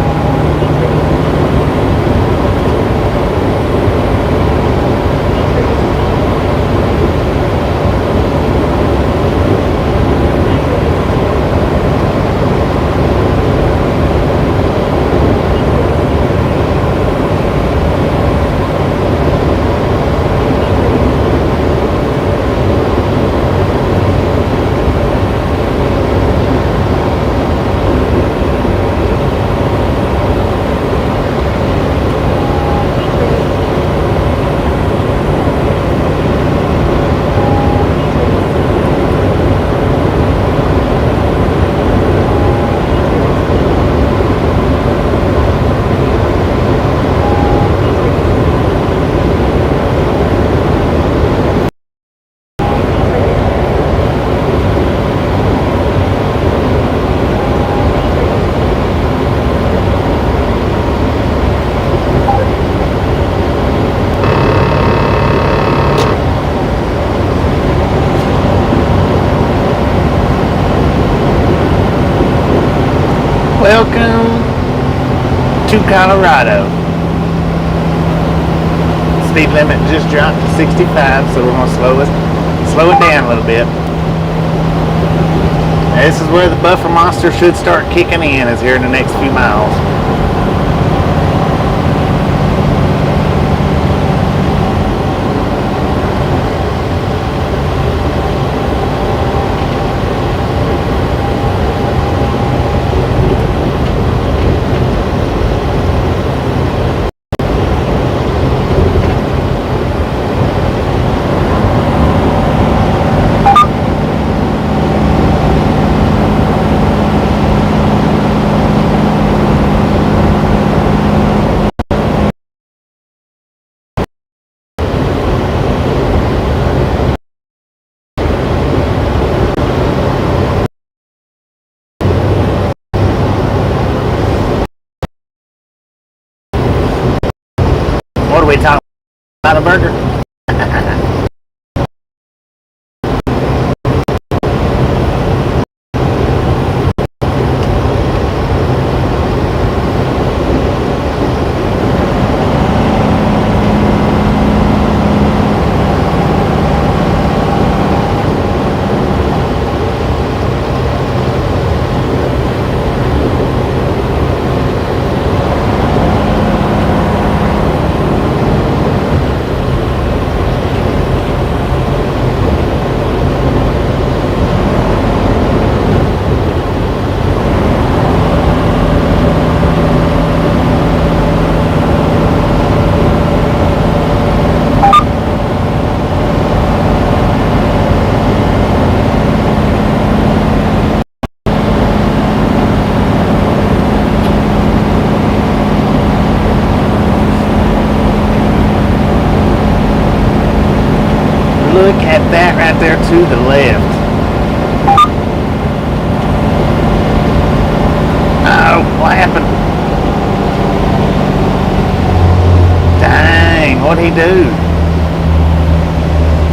A: Colorado. Speed limit just dropped to 65, so we're going to slow it down a little bit. This is where the buffer monster should start kicking in, is here in the next few miles. What are we talking about? A burger? Look at that right there to the left. Oh, what happened? Dang, what'd he do?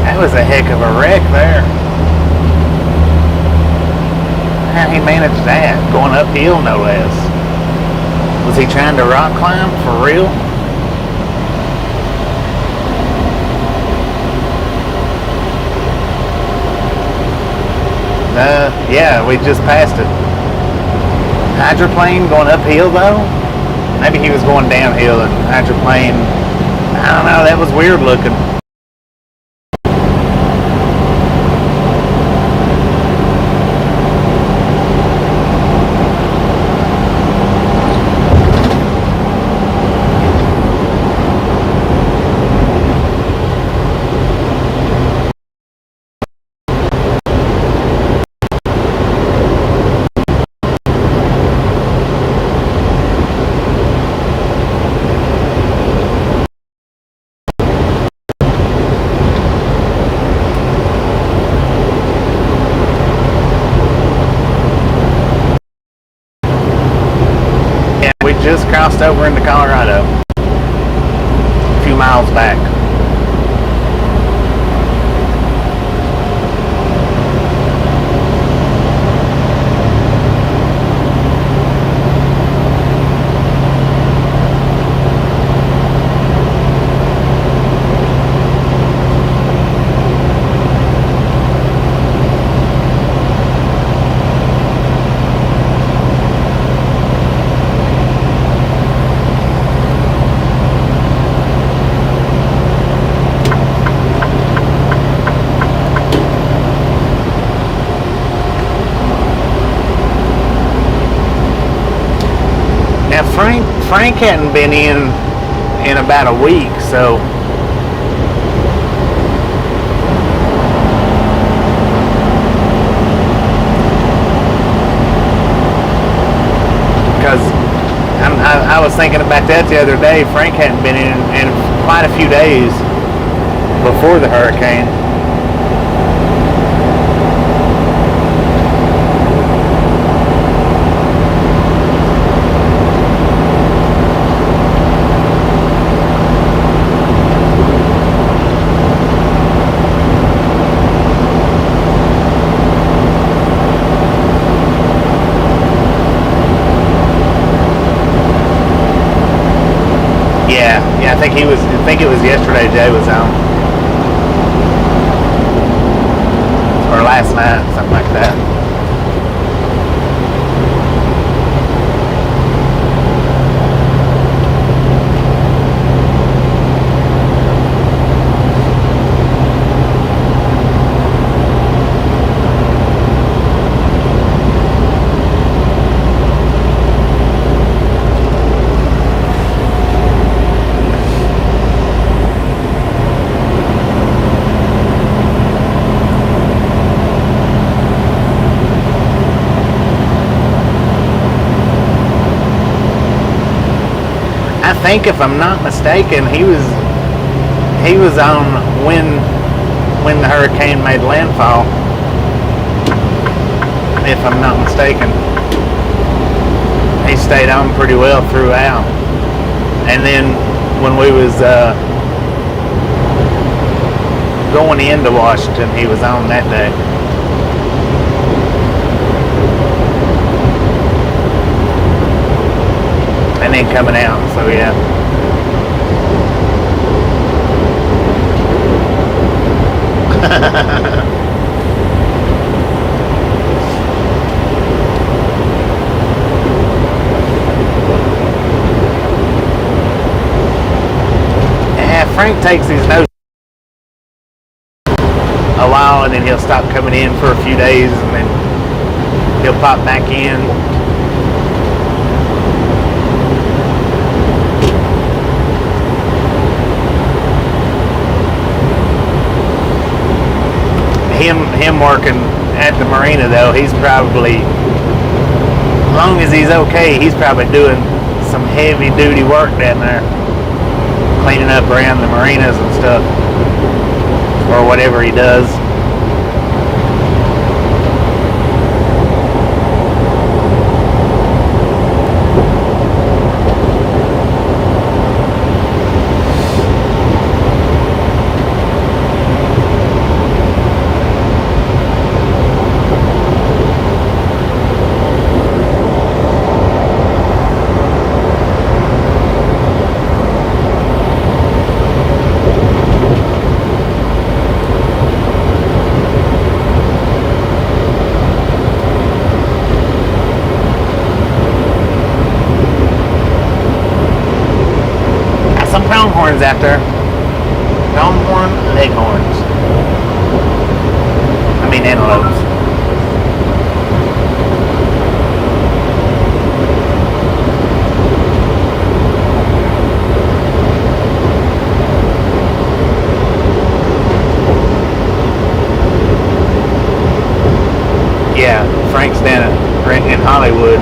A: That was a heck of a wreck there. How he managed that? Going uphill, no less. Was he trying to rock climb for real? Yeah, we just passed it. Hydroplane going uphill though? Maybe he was going downhill and hydroplane, I don't know, that was weird looking. Just crossed over into Colorado a few miles back. Frank hadn't been in about a week, so because I was thinking about that the other day. Frank hadn't been in quite a few days before the hurricane. I think it was yesterday Jay was on. Or last night, something like that. I think if I'm not mistaken, he was on when the hurricane made landfall. If I'm not mistaken, he stayed on pretty well throughout. And then when we was going into Washington, he was on that day. And then coming out, so yeah. Yeah, Frank takes his nose a while and then he'll stop coming in for a few days and then he'll pop back in. Him working at the marina though, he's probably, as long as he's okay, he's probably doing some heavy duty work down there, cleaning up around the marinas and stuff, or whatever he does. Pronghorns out there. Pronghorn leghorns. I mean antelopes. Yeah, Frank's down in Hollywood.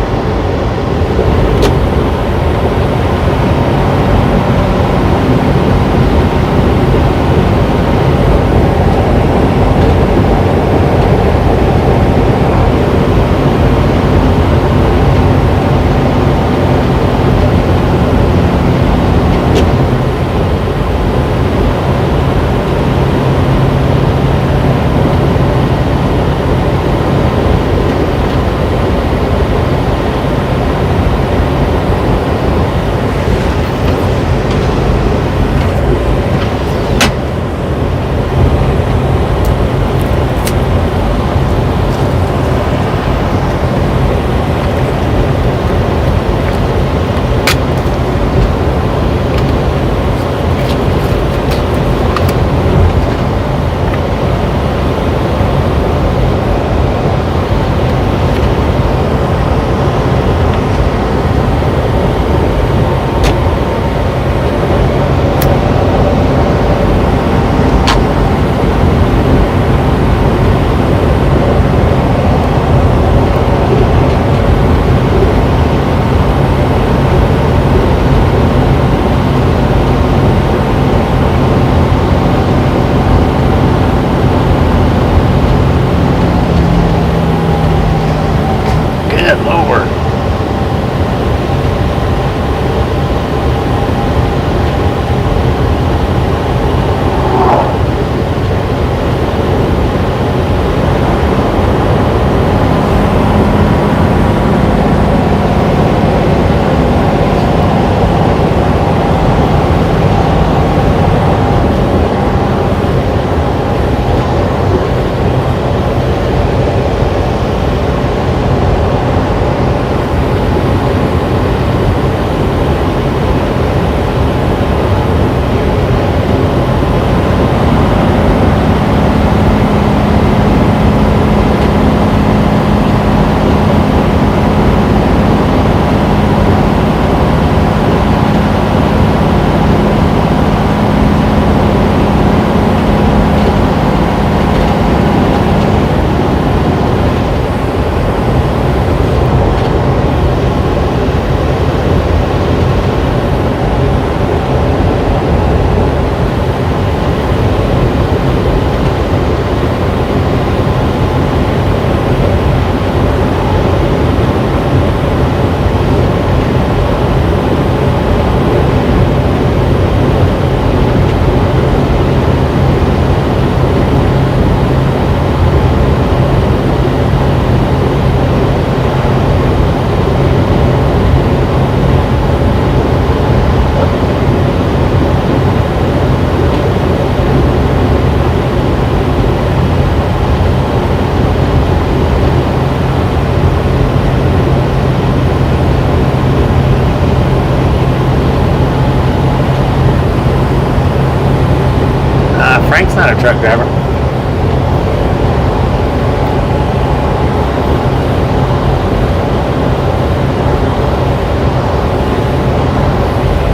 A: Frank's not a truck driver.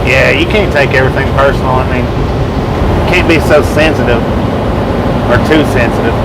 A: Yeah, you can't take everything personal. I mean, you can't be so sensitive or too sensitive.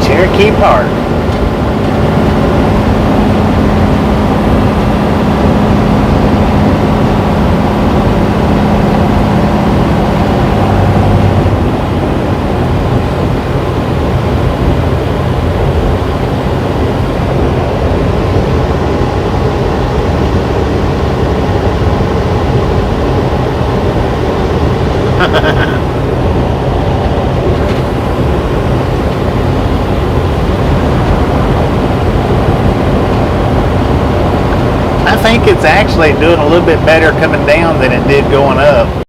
A: Cherokee Park. I think it's actually doing a little bit better coming down than it did going up.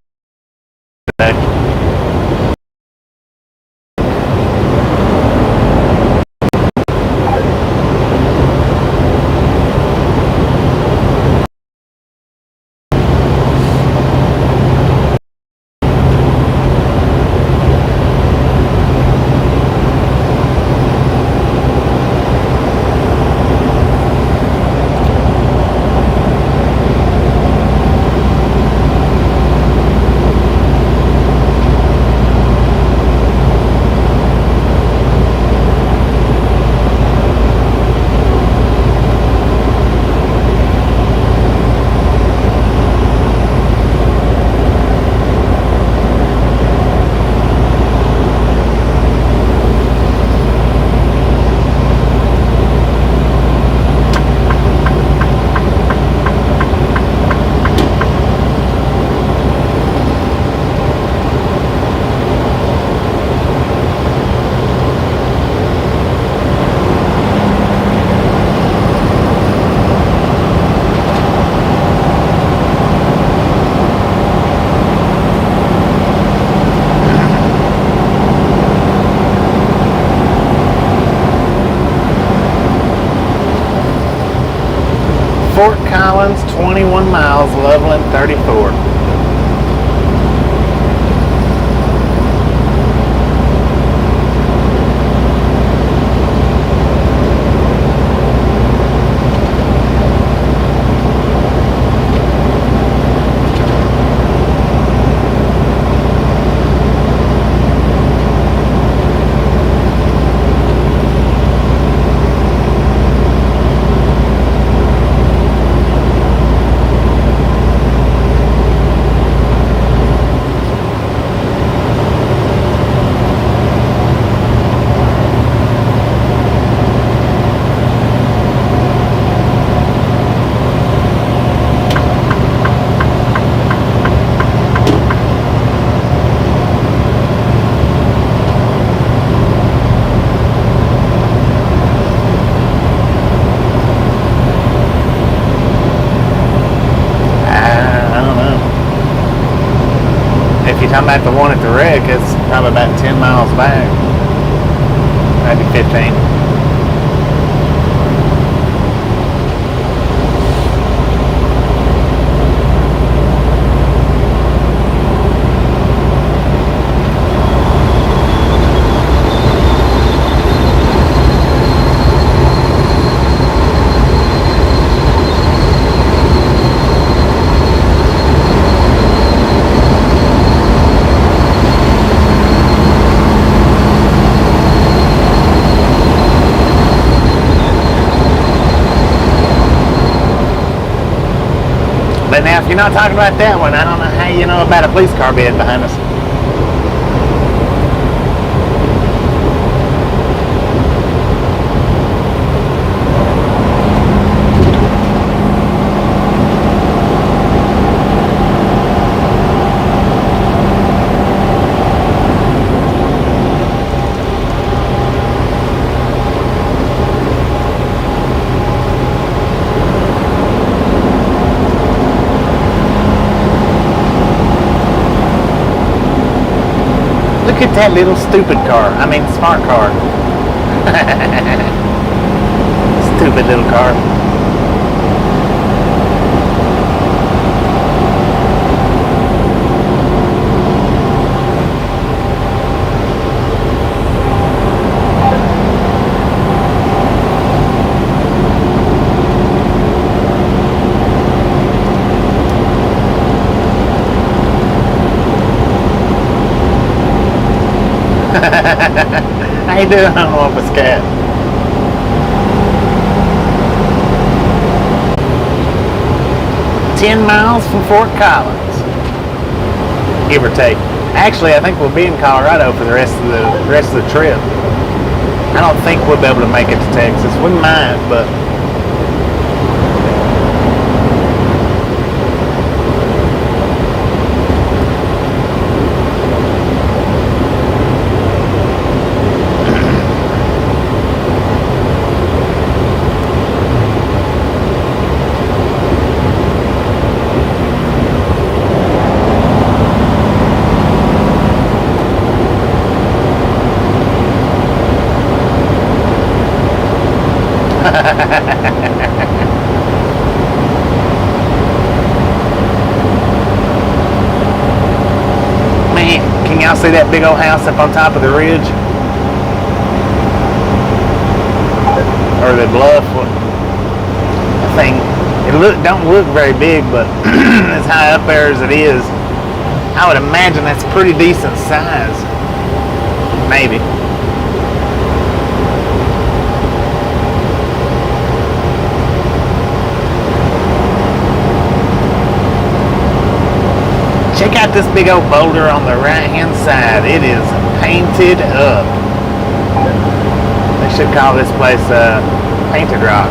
A: Fort Collins, 21 miles, Loveland, 34. Talking about the one at the wreck, it's probably about 10 miles back, maybe 15. But now, if you're not talking about that one, I don't know how you know about a police car being behind us. Look at that little stupid car. I mean, smart car. Stupid little car. How you doing, Wampus Cat? "10 miles from Fort Collins," give or take. Actually, I think we'll be in Colorado for the rest of the trip. I don't think we'll be able to make it to Texas. Wouldn't mind, but man, can y'all see that big old house up on top of the ridge? Or the bluff? I think it don't look very big, but as high up there as it is, I would imagine that's pretty decent size. Maybe. Check out this big old boulder on the right hand side. It is painted up. They should call this place Painted Rock.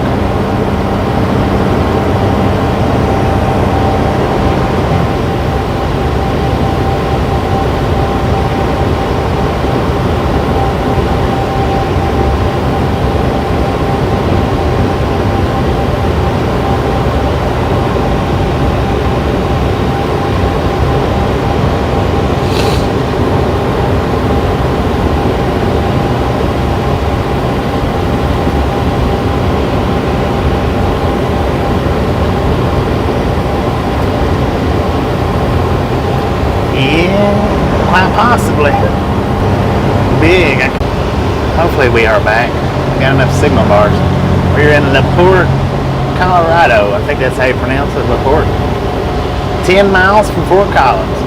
A: Possibly big. Hopefully we are back. We got enough signal bars. We're in LaPorte, Colorado. I think that's how you pronounce it, LaPorte. 10 miles from Fort Collins.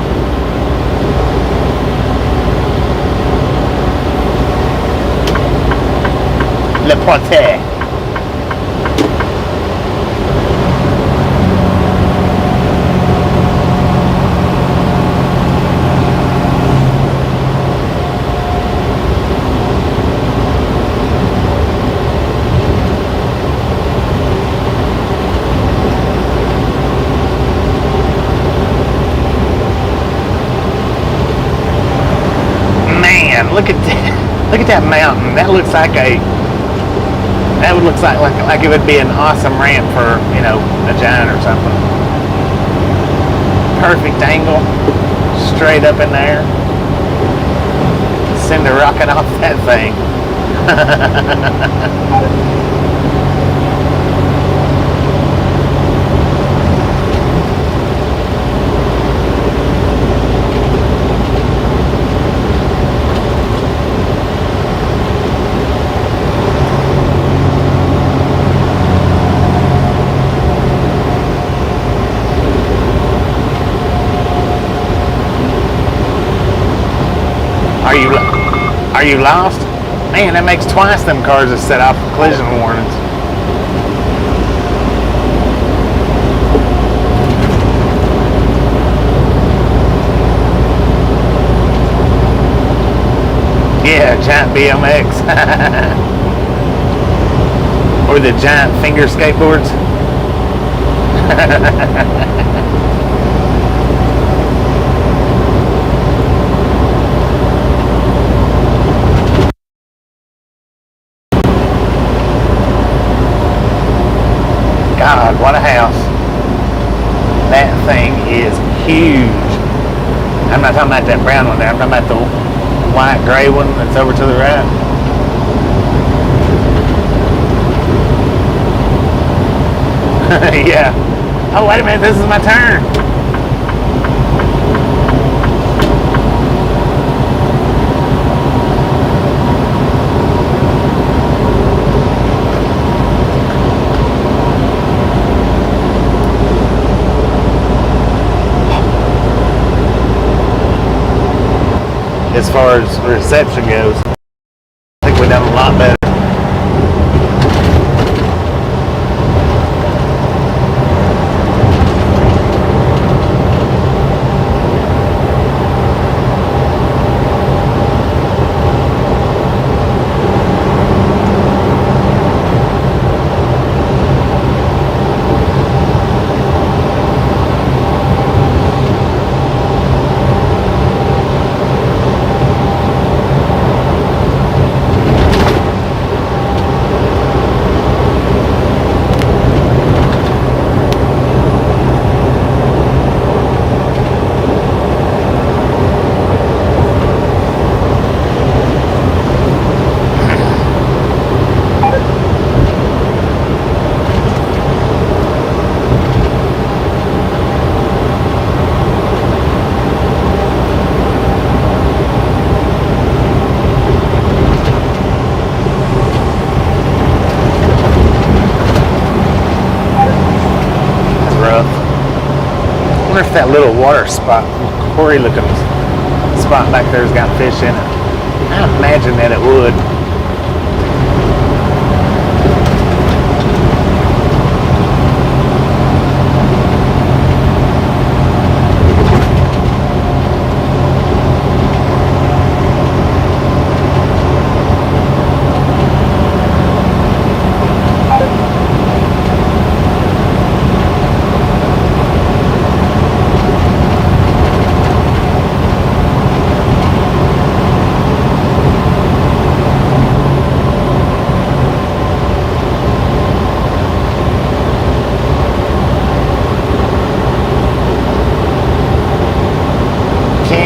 A: LaPorte. Look at that! Look at that mountain. That looks like that would look like it would be an awesome ramp for, you know, a giant or something. Perfect angle, straight up in there. Send a rocket off that thing. Are you lost? Man, that makes twice them cars that set off collision warnings. giant BMX. Or the giant finger skateboards. God, what a house. That thing is huge. I'm not talking about that brown one there. I'm talking about the white gray one that's over to the right. Yeah. Oh, wait a minute. This is my turn. As far as reception goes, I think we've done a lot better. I wonder if that little water spot, quarry looking spot back there's got fish in it. I imagine that it would.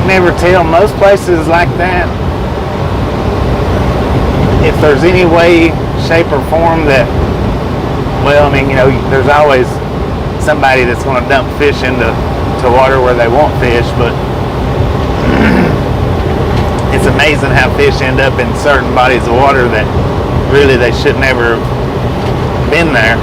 A: Never tell. Most places like that, if there's any way, shape, or form that, well, I mean, you know, there's always somebody that's going to dump fish into water where they want fish, but it's amazing how fish end up in certain bodies of water that really they should never have been there.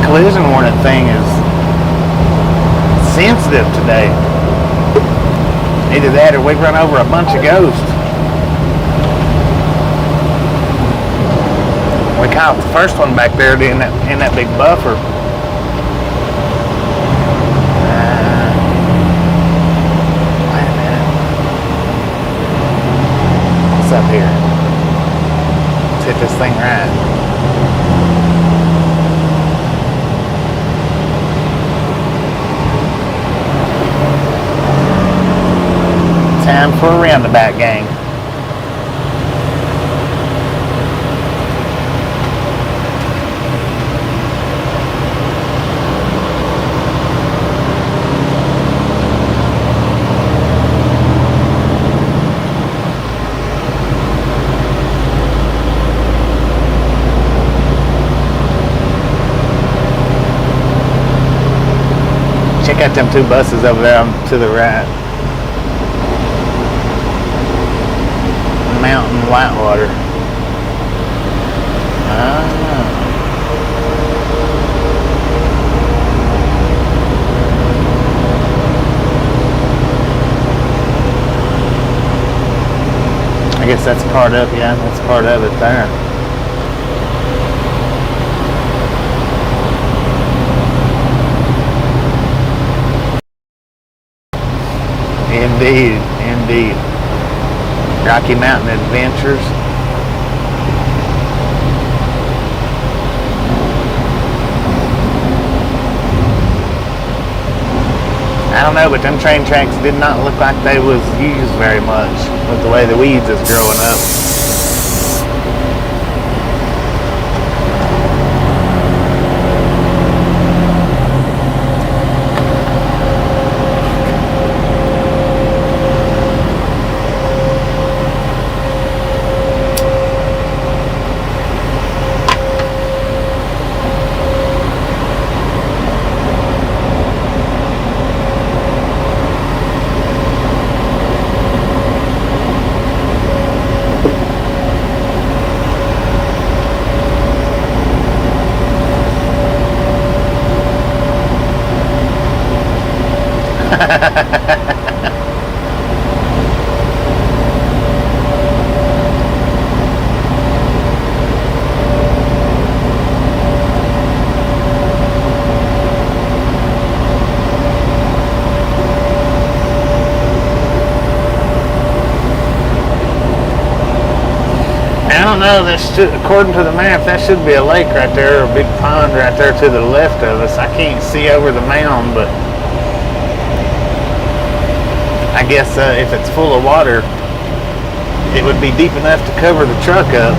A: Collision warning thing is sensitive today. Either that or we've run over a bunch of ghosts. We caught the first one back there in that big buffer. Wait a minute. What's up here? Let's hit this thing right. Time for a roundabout, gang. Check out them two buses over there to the right. Mountain whitewater. I guess that's part of, yeah, that's part of it there. Indeed, indeed. Rocky Mountain Adventures. I don't know, but them train tracks did not look like they was used very much with the way the weeds is growing up. I don't know, according to the map, that should be a lake right there, or a big pond right there to the left of us. I can't see over the mound, but I guess if it's full of water, it would be deep enough to cover the truck up.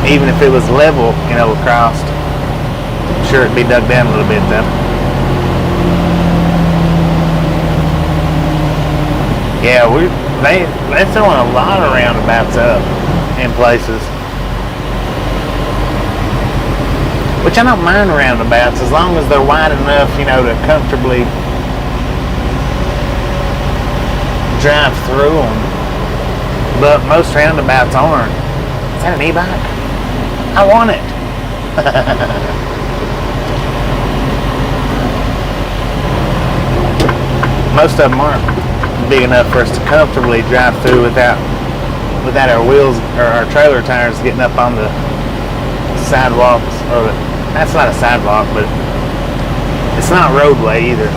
A: Even if it was level, you know, across. I'm sure it'd be dug down a little bit though. Yeah, they're throwing a lot of roundabouts up in places. Which I don't mind roundabouts as long as they're wide enough, you know, to comfortably drive through them. But most roundabouts aren't. Is that an e-bike? I want it. Most of them aren't big enough for us to comfortably drive through without our wheels or our trailer tires getting up on the sidewalks, or that's not a sidewalk, but it's not roadway either.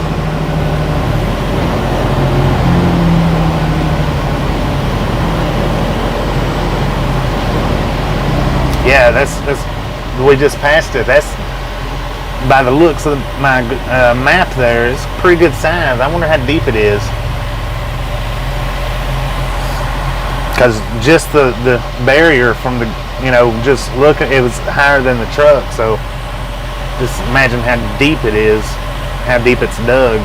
A: Yeah, that's we just passed it. That's, by the looks of my map there, it's pretty good size. I wonder how deep it is. Because just the barrier from the, you know, just look, it was higher than the truck. So just imagine how deep it is, how deep it's dug.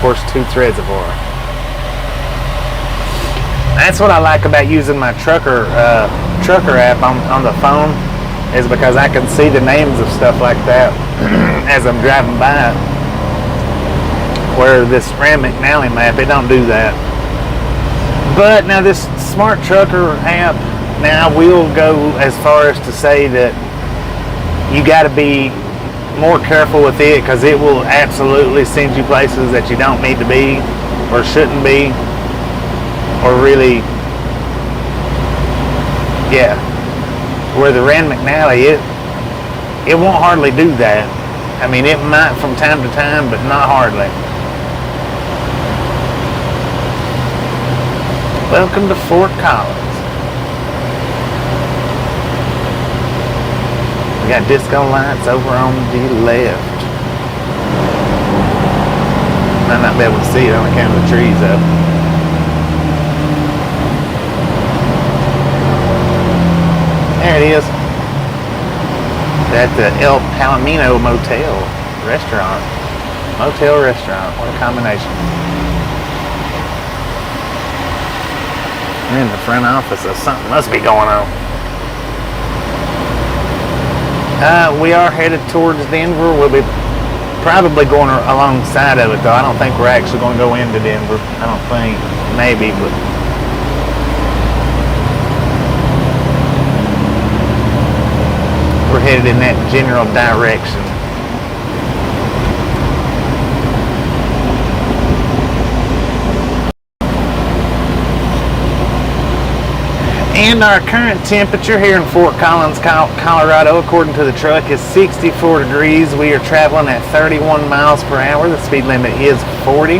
A: Horse Tooth Reservoir. That's what I like about using my trucker app on the phone, is because I can see the names of stuff like that as I'm driving by. Where this Rand McNally map, it don't do that. But now this Smart Trucker app, now I will go as far as to say that you got to be more careful with it, because it will absolutely send you places that you don't need to be or shouldn't be, or really, yeah, where the Rand McNally, it won't hardly do that. I mean, it might from time to time, but not hardly. Welcome to Fort Collins. We got disco lights over on the left. Might not be able to see it on account of the trees up. There it is. That's the El Palomino Motel Restaurant. Motel Restaurant. What a combination. We're in the front office, so something must be going on. We are headed towards Denver. We'll be probably going alongside of it, though. I don't think we're actually going to go into Denver. I don't think. Maybe, but... we're headed in that general direction. And our current temperature here in Fort Collins, Colorado, according to the truck, is 64 degrees. We are traveling at 31 miles per hour. The speed limit is 40.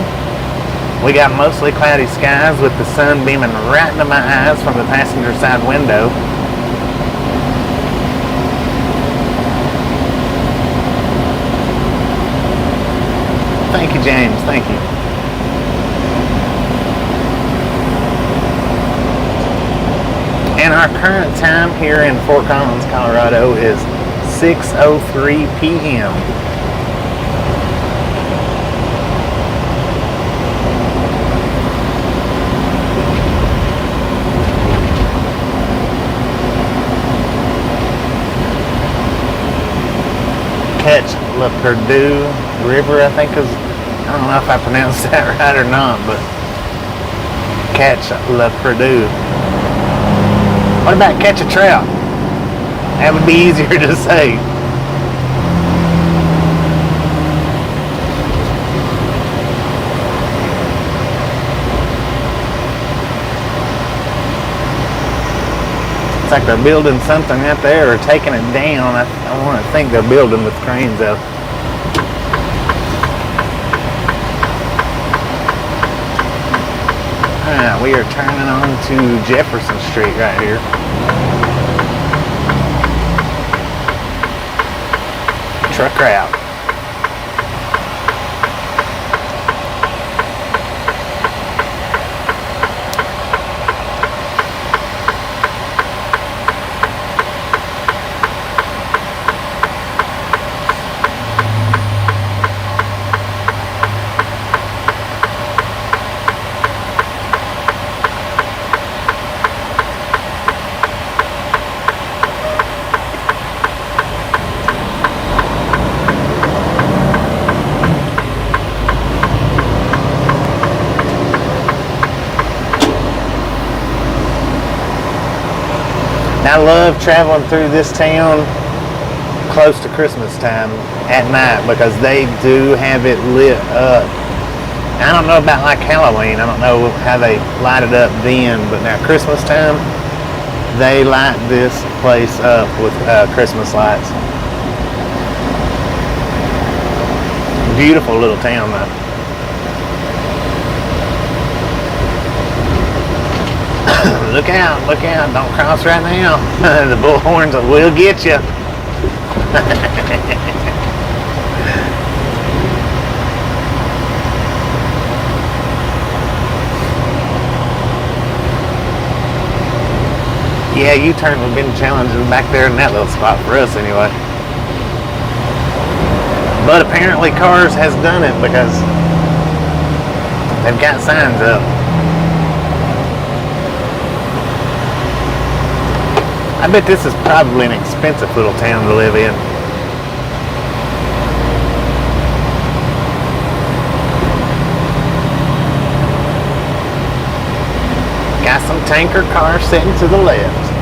A: We got mostly cloudy skies with the sun beaming right into my eyes from the passenger side window. Thank you, James. Thank you. And our current time here in Fort Collins, Colorado is 6:03 p.m. Catch La Perdue River, I think is, I don't know if I pronounced that right or not, but catch La Perdue. What about catch a trout? That would be easier to say. It's like they're building something out there or taking it down. I want to think they're building with cranes up. Alright, we are turning on to Jefferson Street right here. Truck route. I love traveling through this town close to Christmas time at night because they do have it lit up. I don't know about like Halloween. I don't know how they light it up then, but now Christmas time, they light this place up with Christmas lights. Beautiful little town though. Look out, don't cross right now. The bullhorns will get you. Yeah, U-turn has been challenging back there in that little spot for us anyway. But apparently Cars has done it because they've got signs up. I bet this is probably an expensive little town to live in. Got some tanker cars sitting to the left.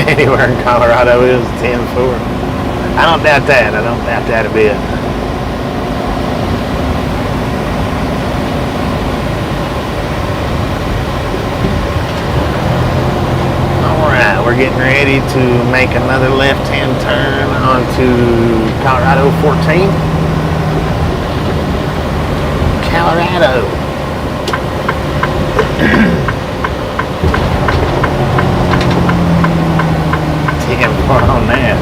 A: Anywhere in Colorado is 10-4. I don't doubt that. I don't doubt that a bit. Alright, we're getting ready to make another left-hand turn onto Colorado 14. Colorado. On that.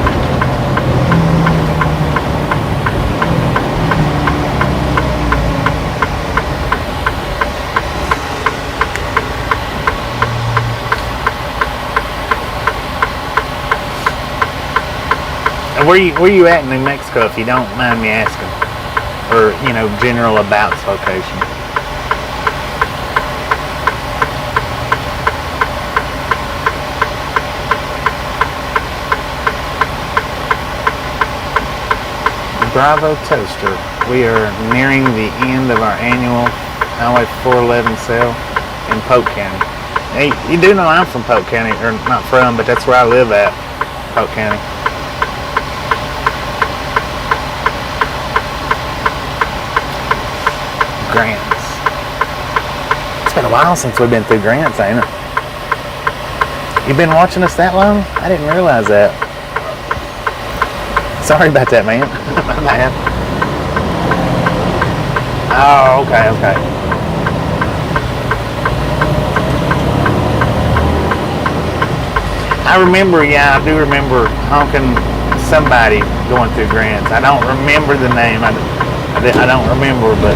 A: Where you at in New Mexico, if you don't mind me asking? Or, you know, general abouts location. Bravo Toaster. We are nearing the end of our annual Highway 411 sale in Polk County. Hey, you do know I'm from Polk County, or not from, but that's where I live at, Polk County. Grants. It's been a while since we've been through Grants, ain't it? You been watching us that long? I didn't realize that. Sorry about that, man. My bad. Oh, okay. I remember, yeah, I do remember honking somebody going through Grants. I don't remember the name. I don't remember, but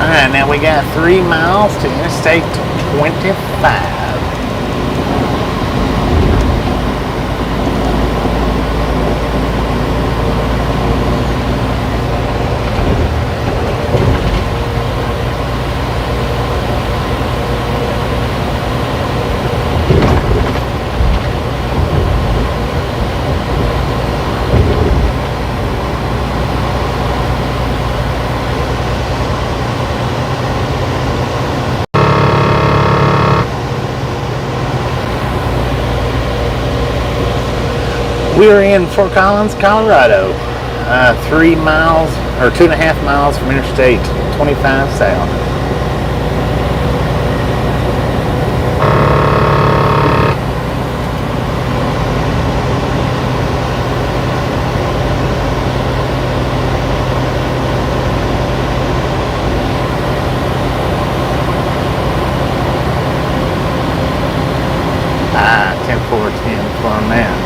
A: all right, now we got 3 miles to Interstate 25. We are in Fort Collins, Colorado, 3 miles or 2.5 miles from Interstate 25 south. Ah, 10-4-10 from that.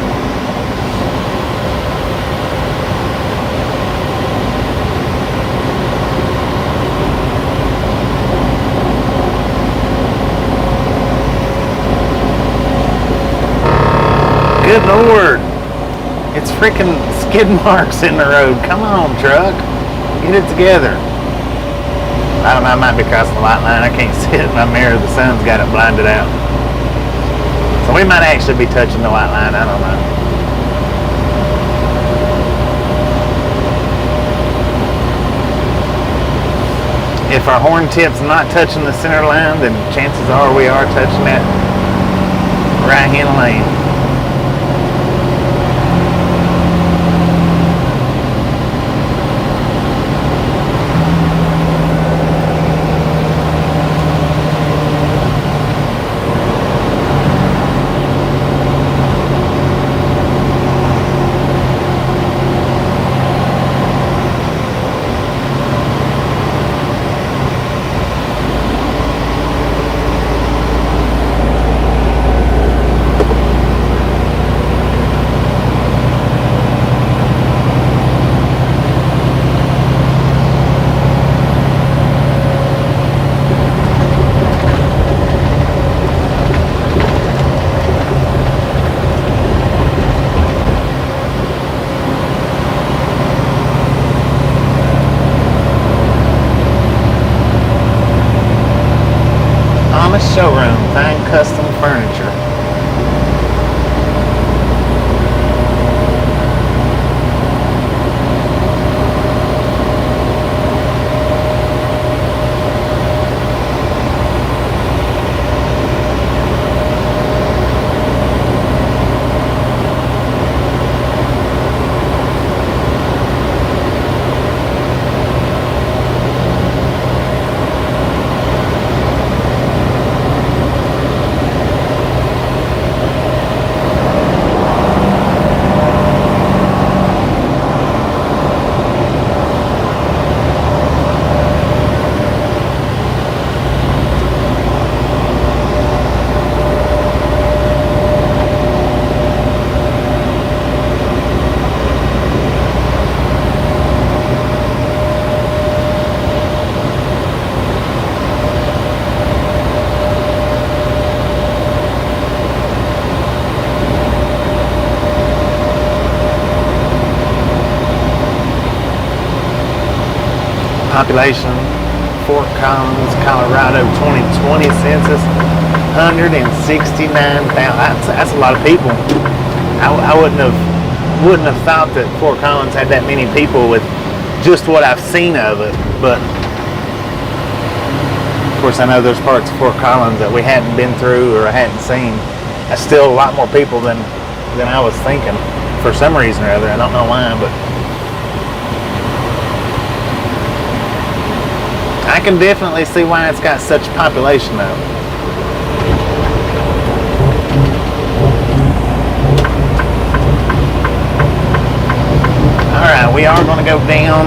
A: Good Lord, it's freaking skid marks in the road. Come on, truck, get it together. I don't know, I might be crossing the white line. I can't see it in my mirror. The sun's got it blinded out. So we might actually be touching the white line. I don't know. If our horn tip's not touching the center line, then chances are we are touching that right-hand lane. Showroom, find custom furniture. population, Fort Collins, Colorado, 2020 census, 169,000. That's a lot of people. I wouldn't have thought that Fort Collins had that many people with just what I've seen of it, but of course I know there's parts of Fort Collins that we hadn't been through or I hadn't seen. That's still a lot more people than I was thinking for some reason or other. I don't know why, but I can definitely see why it's got such a population though. Alright, we are going to go down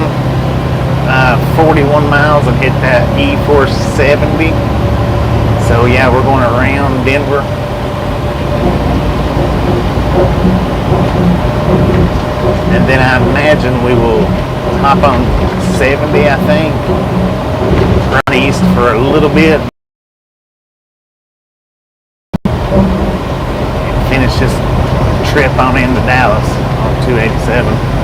A: 41 miles and hit that E470. So yeah, we're going around Denver. And then I imagine we will hop on 70, I think. Run east for a little bit. And finish this trip on into Dallas on 287.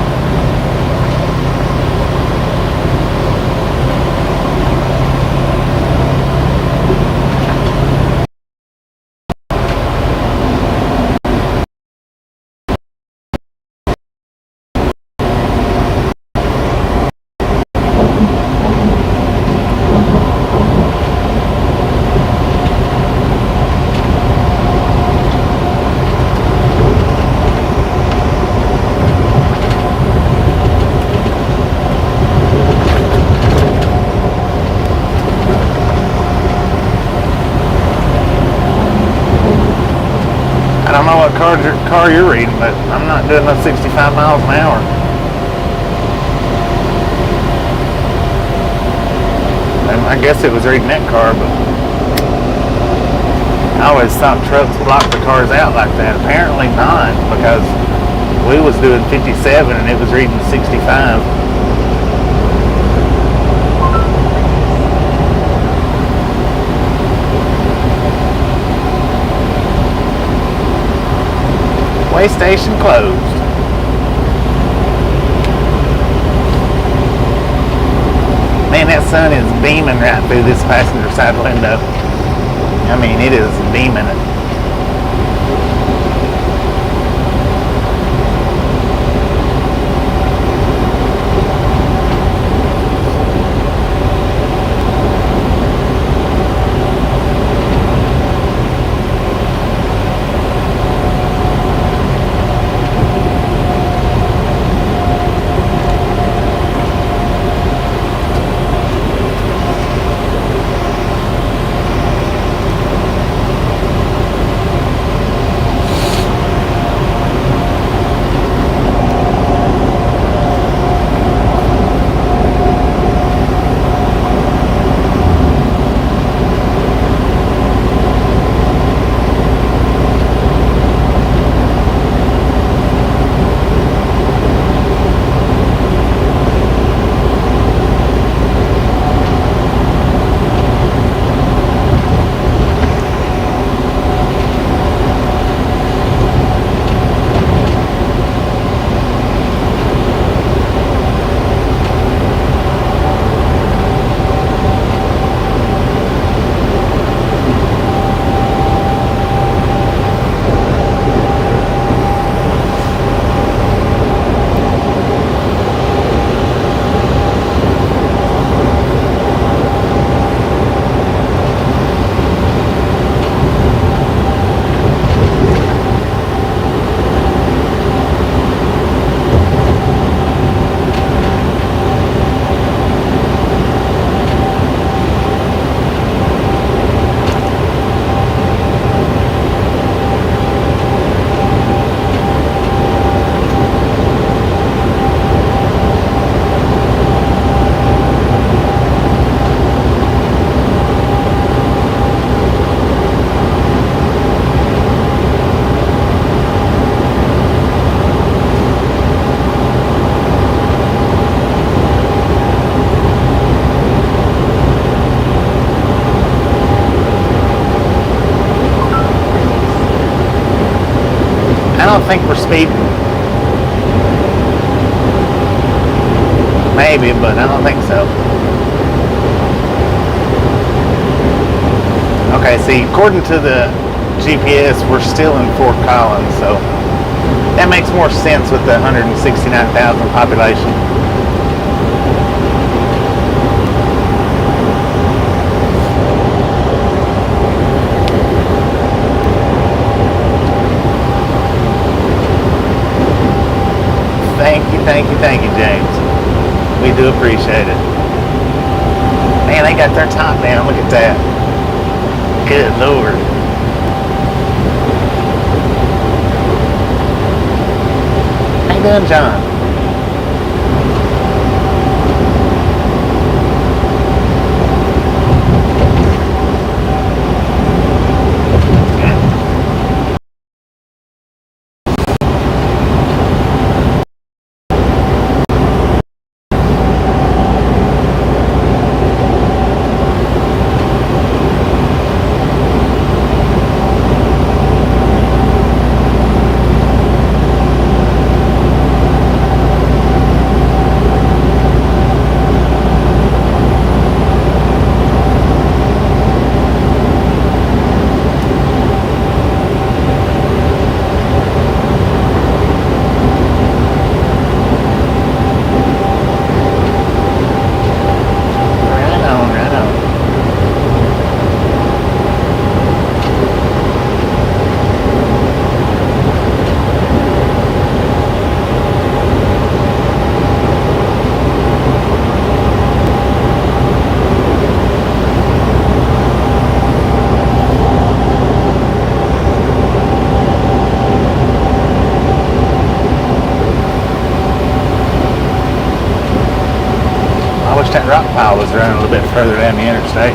A: I don't know what car you're reading, but I'm not doing no 65 miles an hour. And I guess it was reading that car, but I always thought trucks blocked the cars out like that. Apparently not, because we was doing 57 and it was reading 65. Way station closed. Man, that sun is beaming right through this passenger side window. I mean, it is beaming it. Think we're speeding. Maybe, but I don't think so. Okay, see, according to the GPS, we're still in Fort Collins, so that makes more sense with the 169,000 population. Thank you, James. We do appreciate it. Man, they got their top down. Look at that. Good Lord. How you doing, John? Rock pile was running a little bit further down the interstate.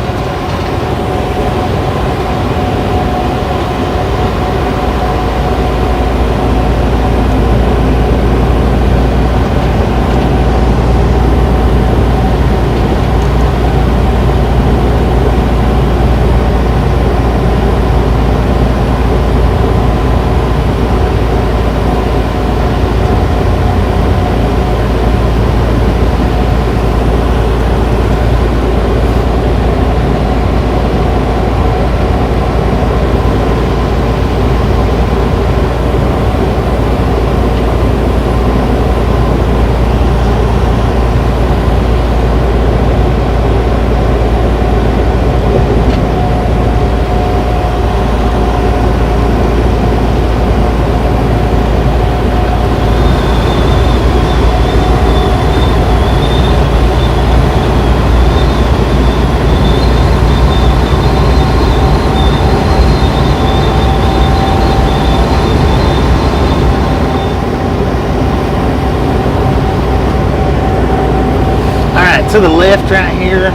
A: To the left right here,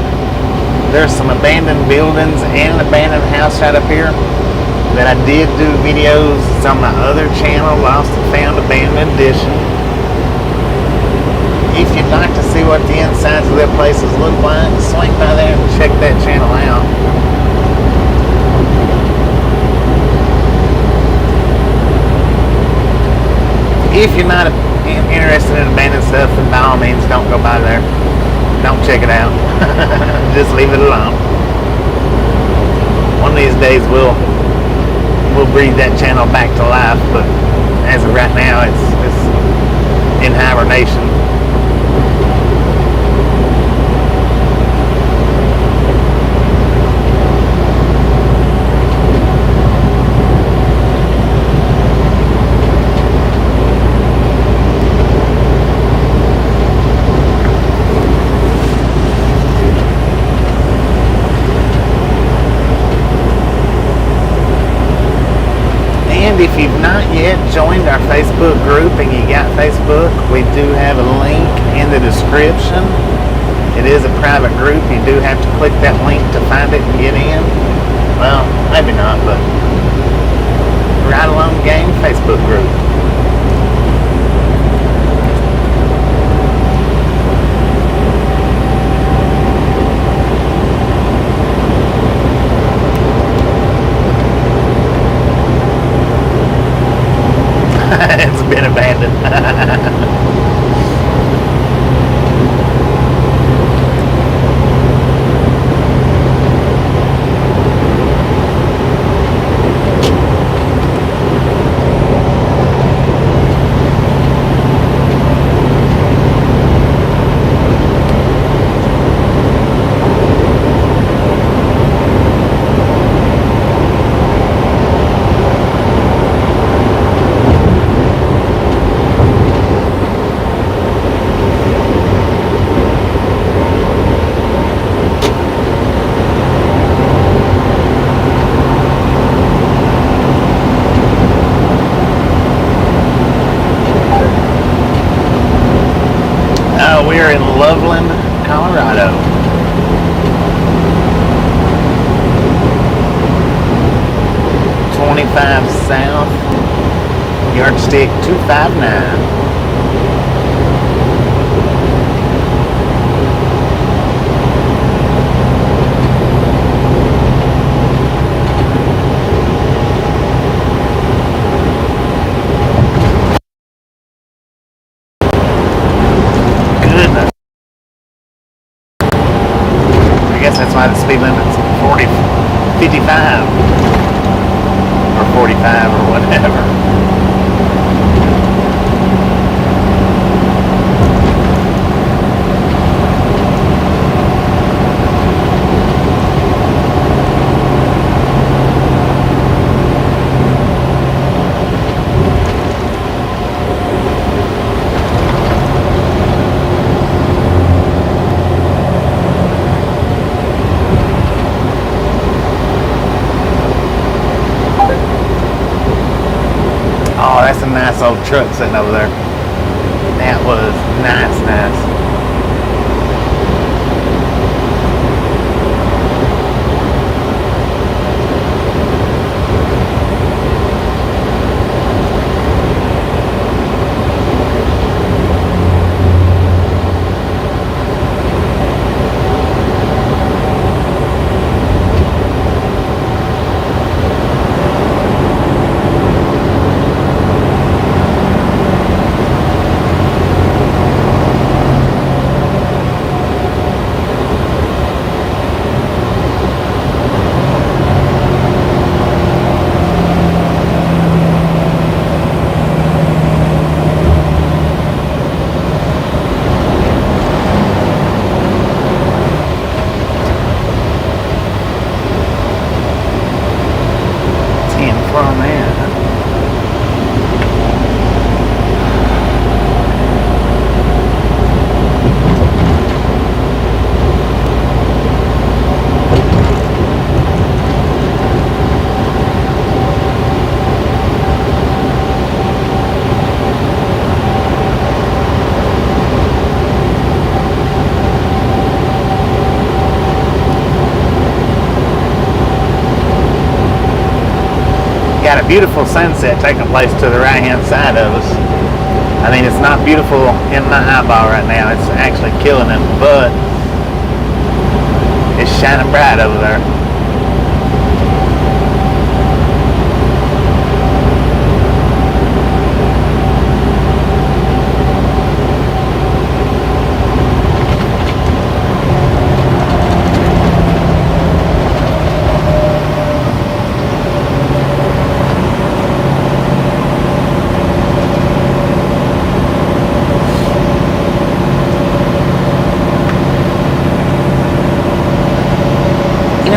A: there's some abandoned buildings and an abandoned house right up here that I did do videos. It's on my other channel, Lost and Found Abandoned Edition. If you'd like to see what the insides of their places look like, swing by there and check that channel out. If you're not interested in abandoned stuff, then by all means don't go by there. Don't check it out. Just leave it alone. One of these days we'll breathe that channel back to life, but as of right now it's in hibernation. If you've not yet joined our Facebook group and you got Facebook, we do have a link in the description. It is a private group. You do have to click that link to find it and get in. Well, maybe not, but Ride Along Game Facebook group. It's been abandoned. 25 south, yardstick 259. That's why the speed limit's 55 or 45 or whatever. That's a nice old truck sitting over there. That was nice. Got a beautiful sunset taking place to the right hand side of us. I mean, it's not beautiful in my eyeball right now, it's actually killing it, but it's shining bright over there.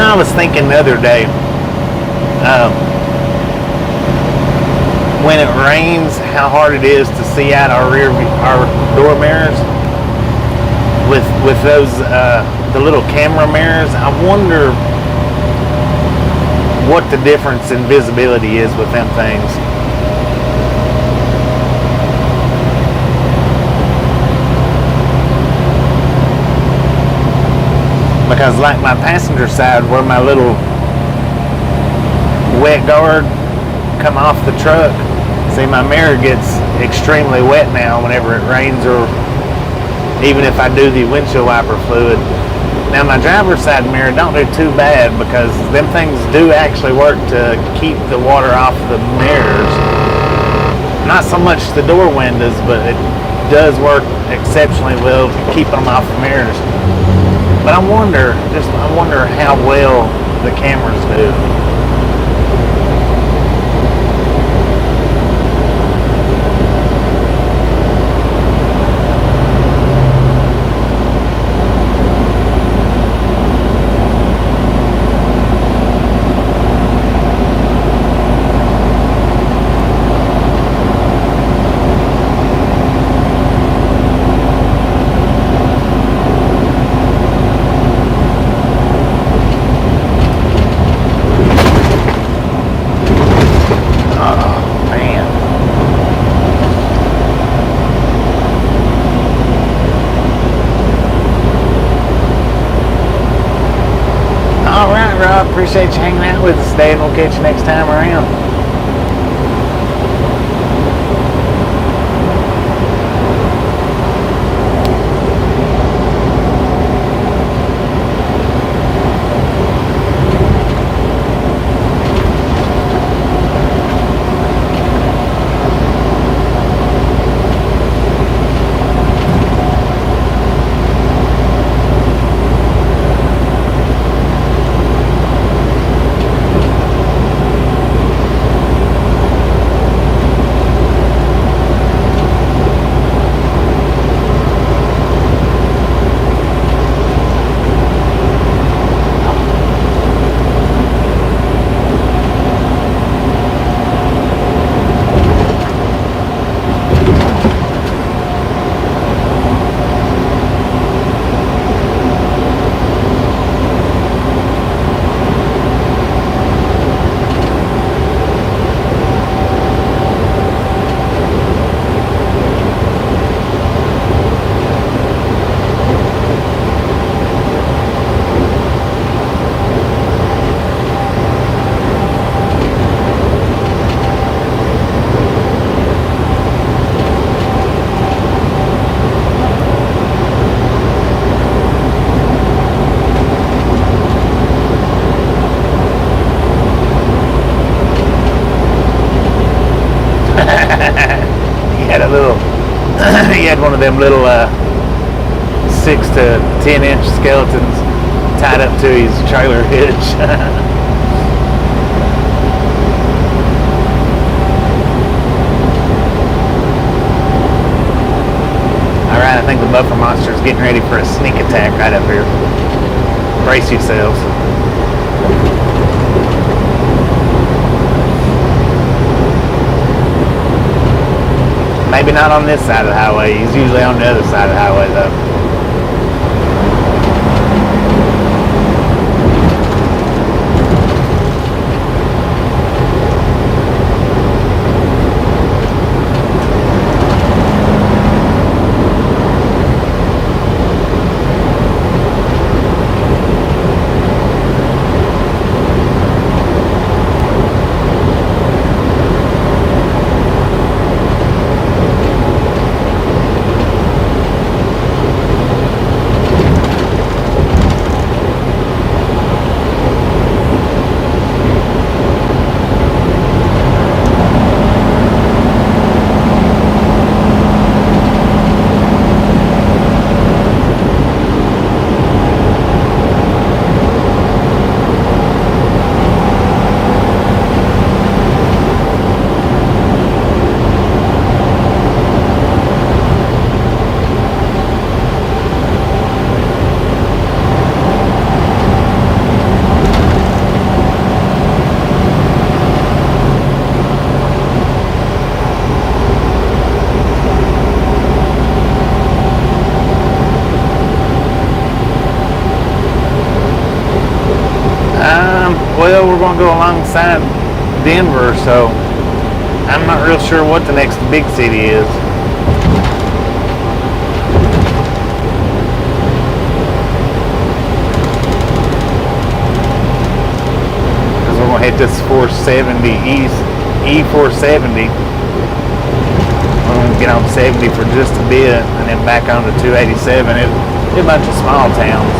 A: I was thinking the other day, when it rains, how hard it is to see out our door mirrors with those the little camera mirrors. I wonder what the difference in visibility is with them things. Because like my passenger side, where my little wet guard come off the truck, see, my mirror gets extremely wet now whenever it rains, or even if I do the windshield wiper fluid. Now my driver's side mirror don't do too bad, because them things do actually work to keep the water off the mirrors. Not so much the door windows, but it does work exceptionally well to keep them off the mirrors. But I wonder how well the cameras do. appreciate you hanging out with us today, and we'll catch you next time around. He had one of them little 6 to 10 inch skeletons tied up to his trailer hitch. Alright, I think the buffer monster is getting ready for a sneak attack right up here. Brace yourselves. Maybe not on this side of the highway. He's usually on the other side of the highway though. Well, we're going to go alongside Denver, so I'm not real sure what the next big city is. Because we're going to hit this 470 east, E470. We're going to get on 70 for just a bit, and then back on to 287. It's a bunch of small towns.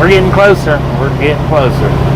A: We're getting closer. We're getting closer.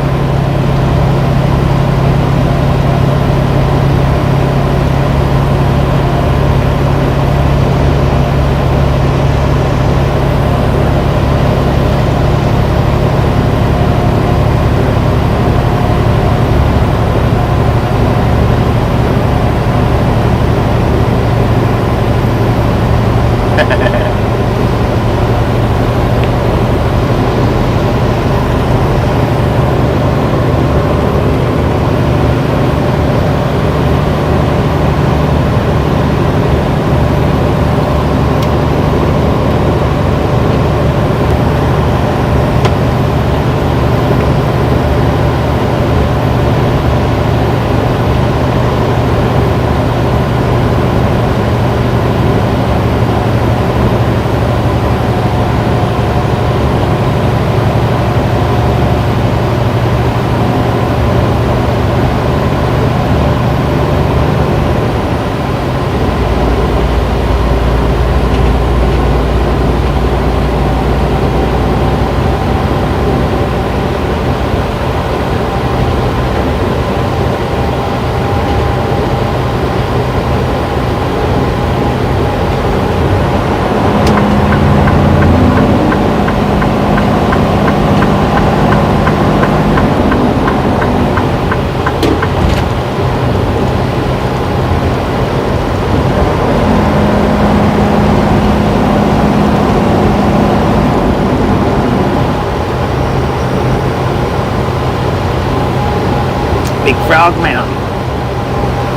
A: Big Frog Mountain.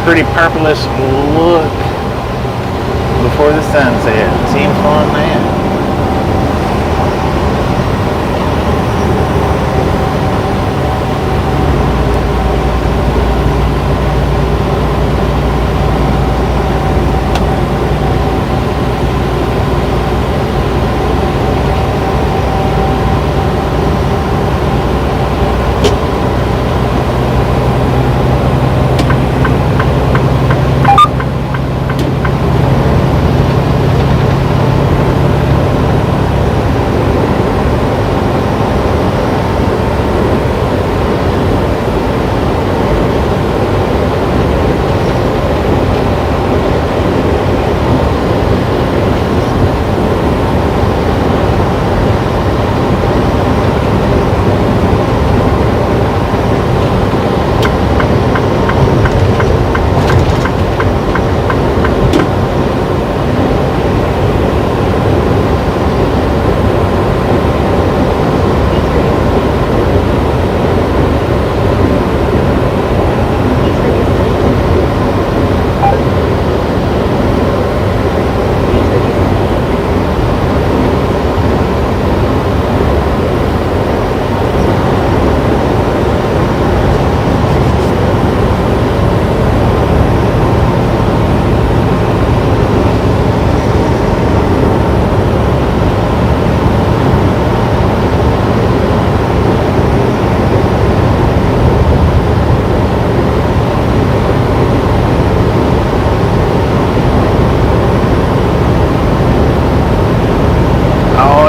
A: Pretty purplish look before the sunset. Seeing fun, man.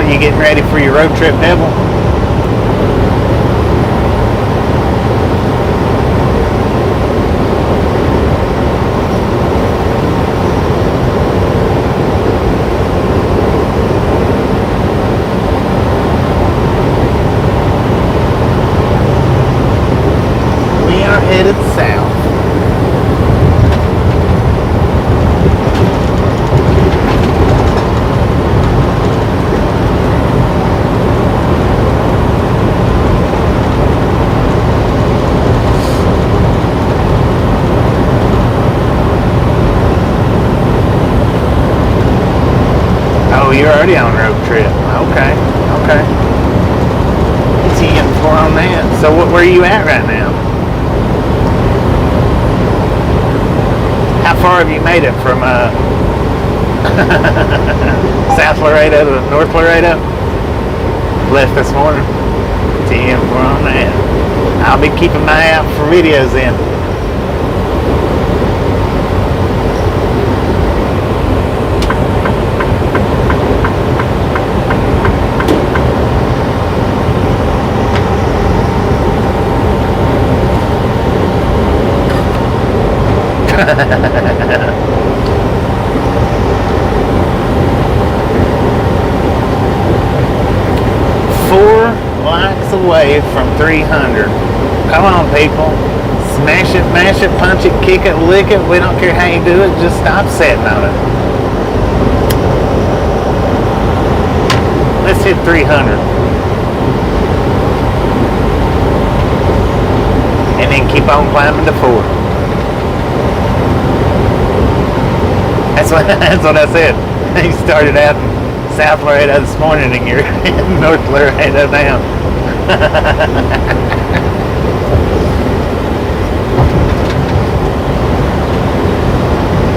A: You getting ready for your road trip, Devil? We are headed south. You're already on a road trip. Okay. 10-4 on that. So where are you at right now? How far have you made it from South Laredo to North Laredo? Left this morning. 10-4 on that. I'll be keeping my eye out for videos then. Four likes away from 300. Come on, people. Smash it, mash it, punch it, kick it, lick it. We don't care how you do it. Just stop sitting on it. Let's hit 300. And then keep on climbing to 4. That's what I said. You started out in South Laredo this morning and you're in North Laredo now.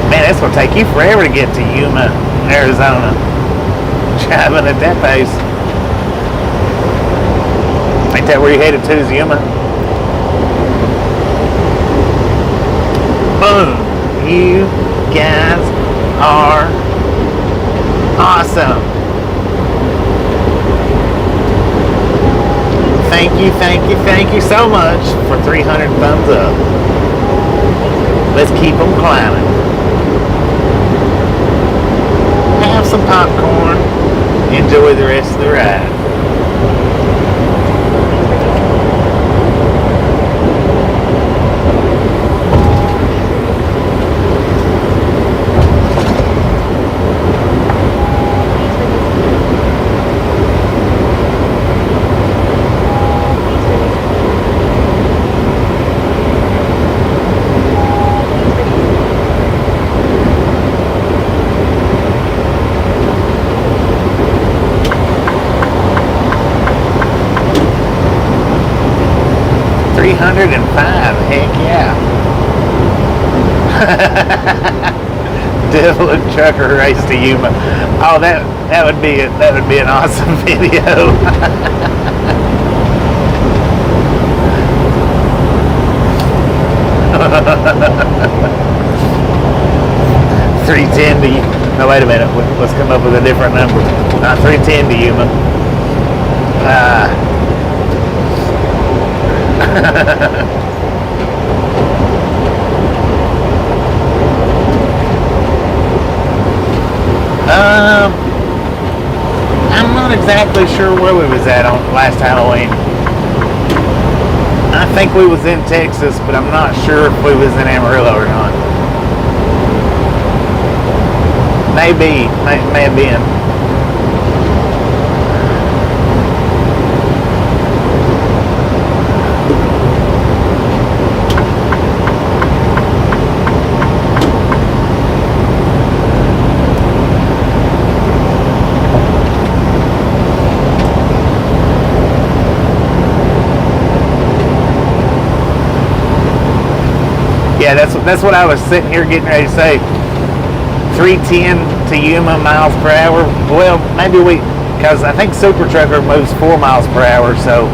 A: Man, that's gonna take you forever to get to Yuma, Arizona. Driving at that pace. Ain't that where you headed to, is Yuma? Boom. You guys are awesome. Thank you so much for 300 thumbs up. Let's keep them climbing. Have some popcorn. Enjoy the rest of the ride. Heck yeah. Devil and trucker race to Yuma. Oh, that would be an awesome video. 310 to Yuma. No, wait a minute. Let's come up with a different number. 310 to Yuma. I'm not exactly sure where we was at on last Halloween. I think we was in Texas, but I'm not sure if we was in Amarillo or not. May have been. Yeah, that's what I was sitting here getting ready to say. 310 to Yuma miles per hour. Well, maybe because I think Super Trucker moves 4 miles per hour, so.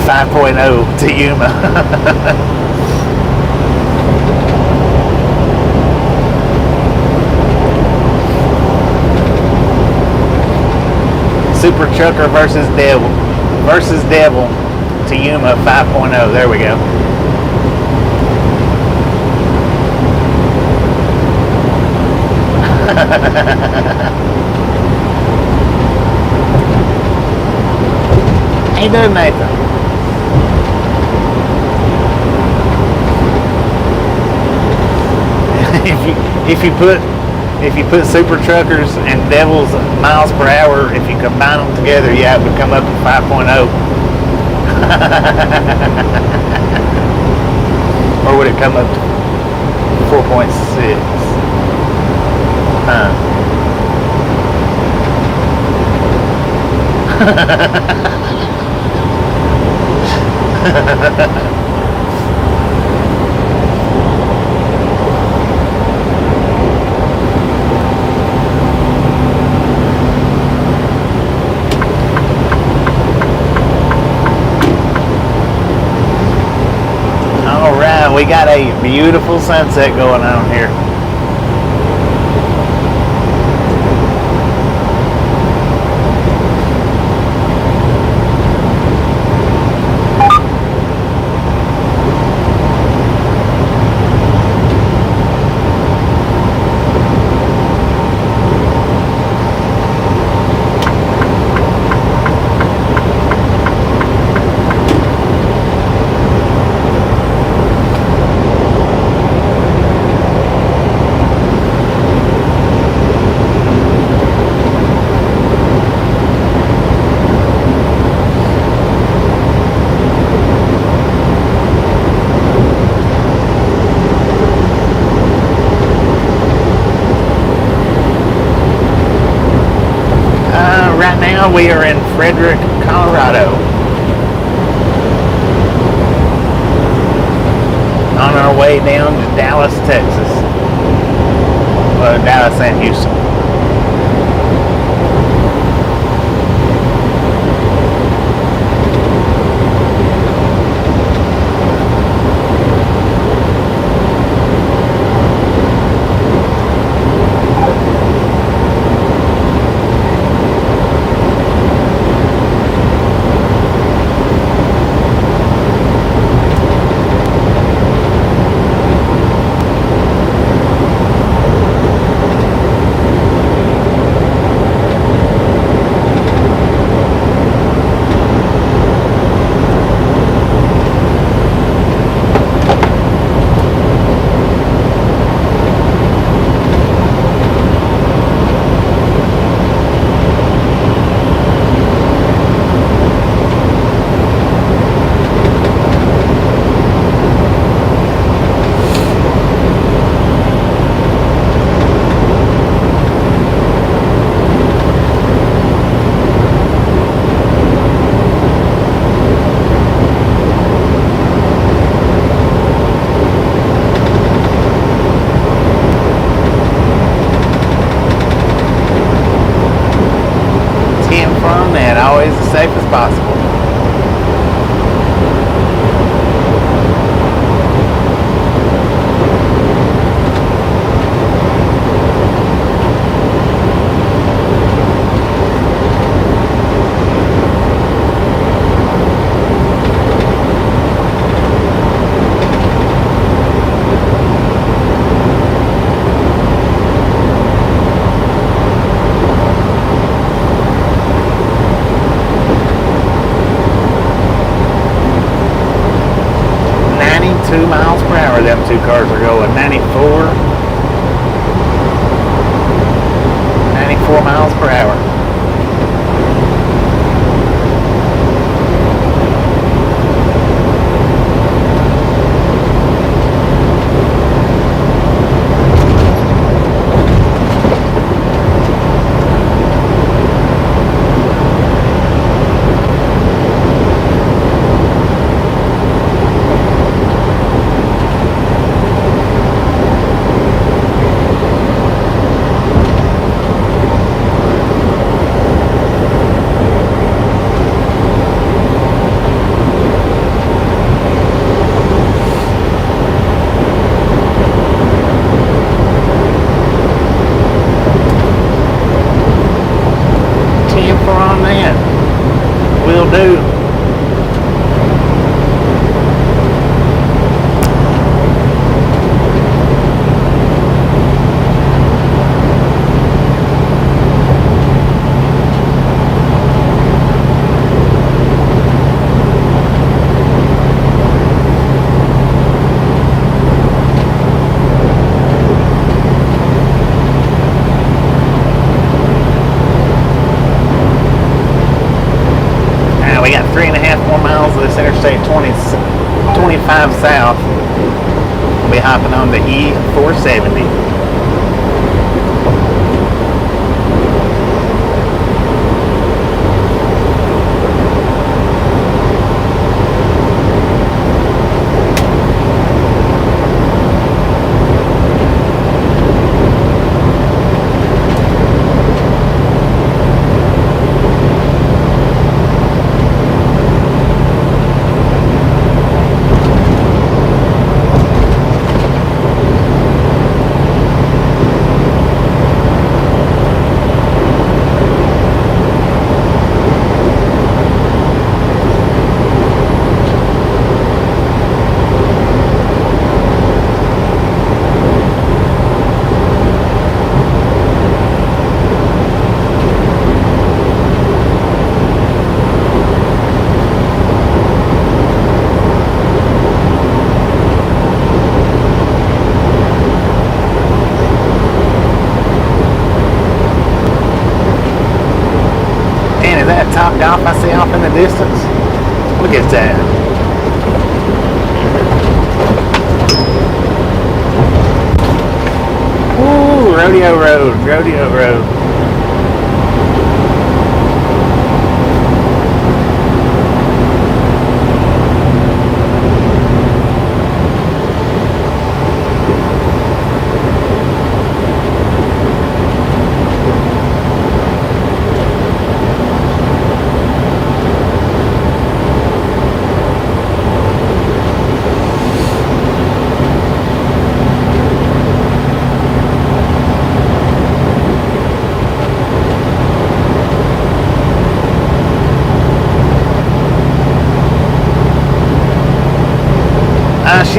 A: 5.0 to Yuma. Super Trucker versus Devil to Yuma 5.0. There we go. Ain't doing Nathan. If you put Super Truckers and Devils miles per hour, if you combine them together, yeah, it would come up to 5.0. Or would it come up to 4.6? We got a beautiful sunset going on here. now we are in Frederick, Colorado. On our way down to Dallas, Texas. Well, Dallas and Houston. Safe as possible. Miles per hour them two cars are going. 94 miles per hour. Will do. We got 3.5 more miles of this Interstate 25 south. We'll be hopping on the E470. Top golf I see off in the distance. Look at that. Ooh, rodeo road, rodeo road.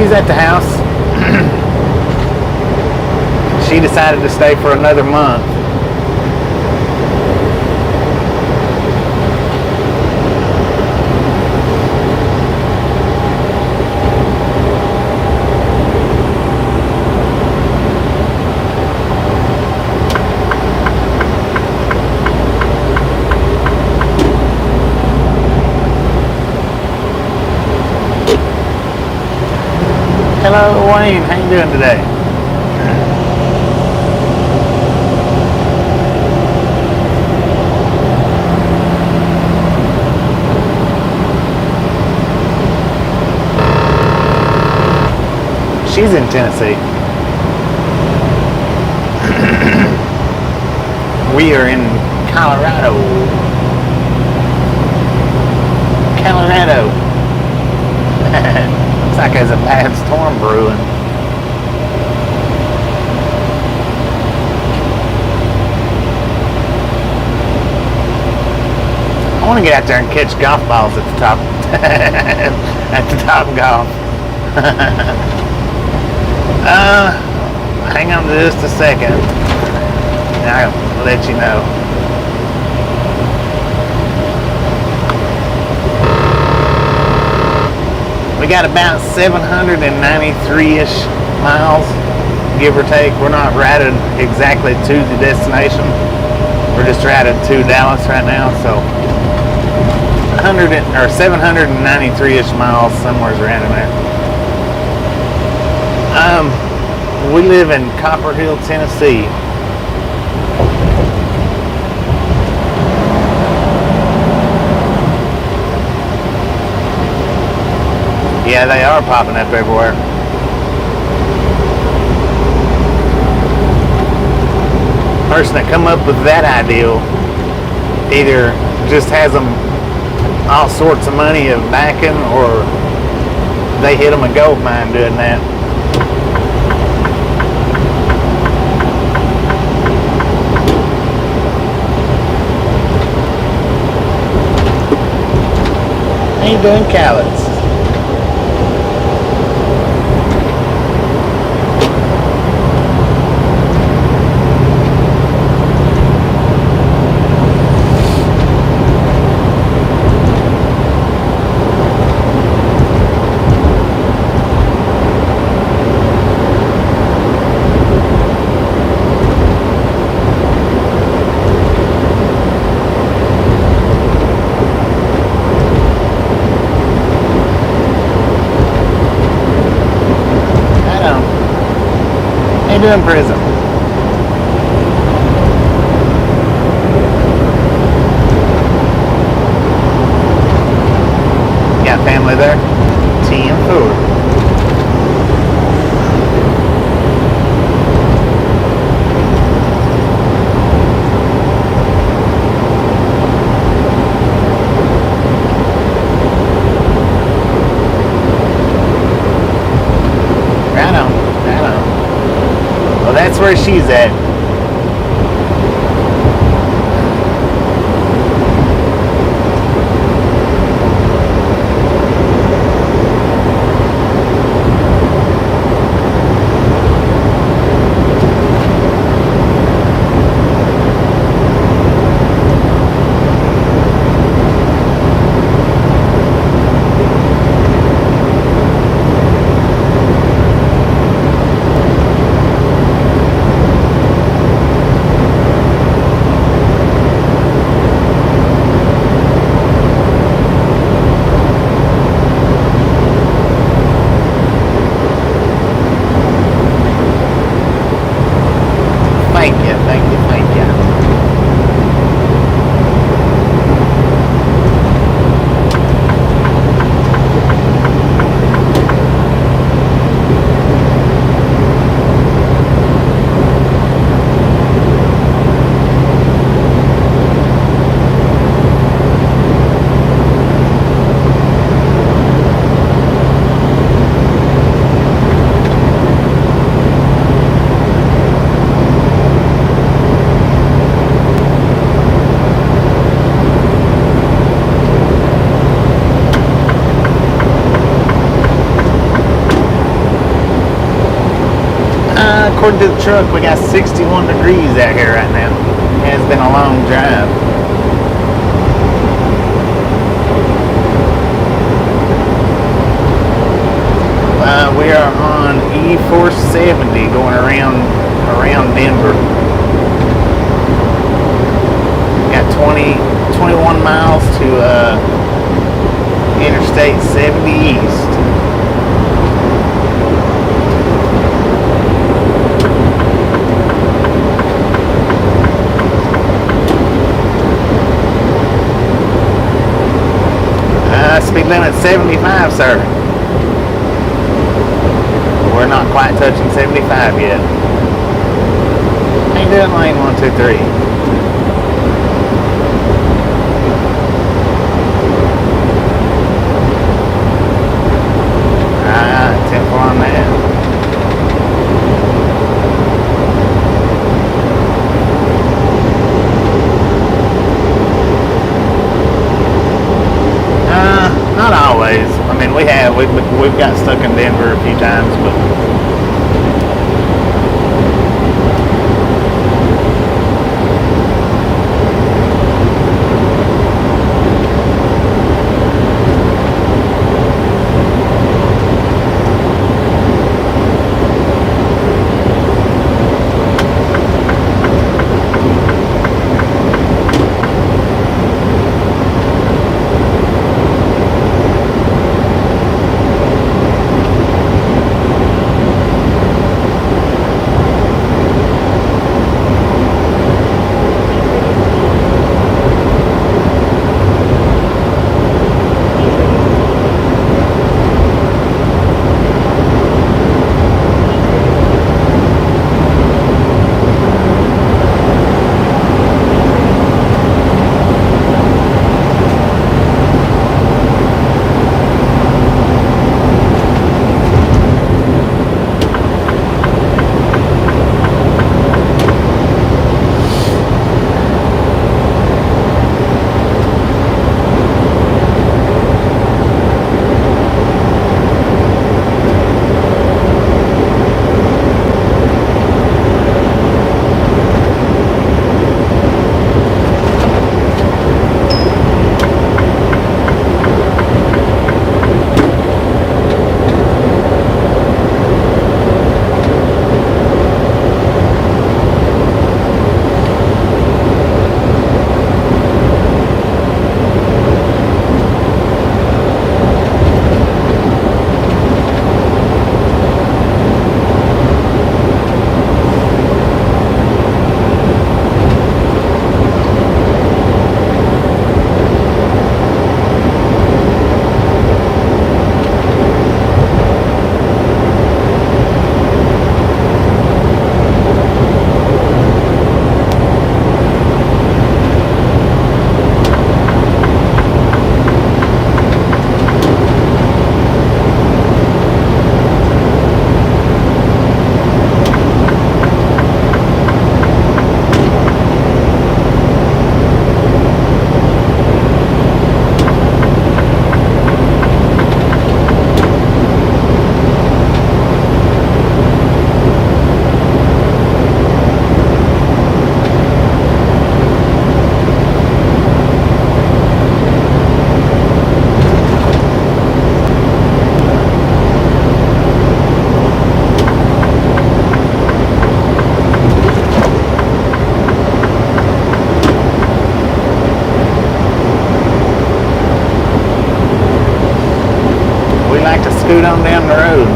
A: she's at the house. She decided to stay for another month. Hello, Wayne. How you doing today? She's in Tennessee. We are in Colorado. Colorado. Looks like there's a bad storm brewing. I want to get out there and catch golf balls at the top. At the Top Golf. Hang on just a second. I'll let you know. We got about 793-ish miles, give or take. We're not routed exactly to the destination. We're just routed to Dallas right now, so 793-ish miles, somewhere around in there. We live in Copper Hill, Tennessee. Yeah, they are popping up everywhere. Person that come up with that idea either just has them all sorts of money of backing, or they hit them a gold mine doing that. How you doing, Callets? In prison. Got family there? Tea and food. Right on, right on. Well, that's where she's at. according to the truck, we got 61 degrees out here right now. It has been a long drive. We are on E470 going around Denver. Got 21 miles to Interstate 70 East. Speed limit 75, sir. We're not quite touching 75 yet. How you doing, lane 123? Temple on that. Not always. I mean, we've got stuck in Denver a few times, but scoot on down the road.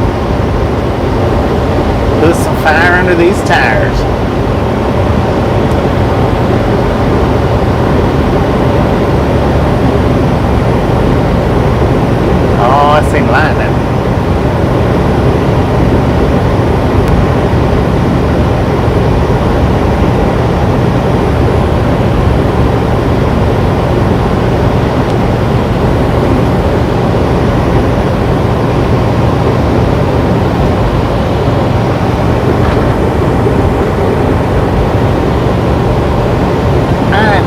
A: Put some fire under these tires. Oh, I seen lightning.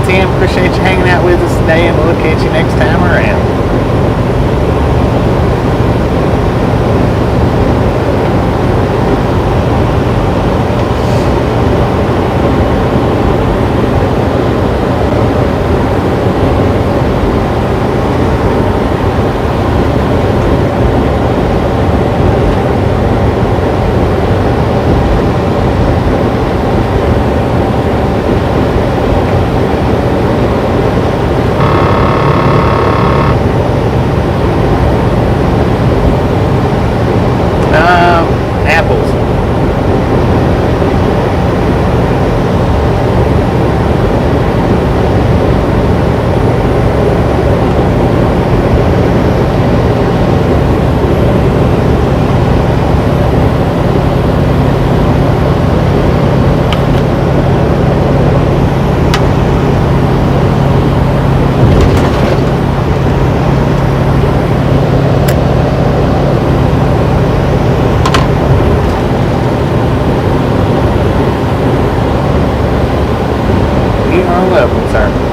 A: Tim, appreciate you hanging out with us today, and we'll catch you next time around. welcome, sir.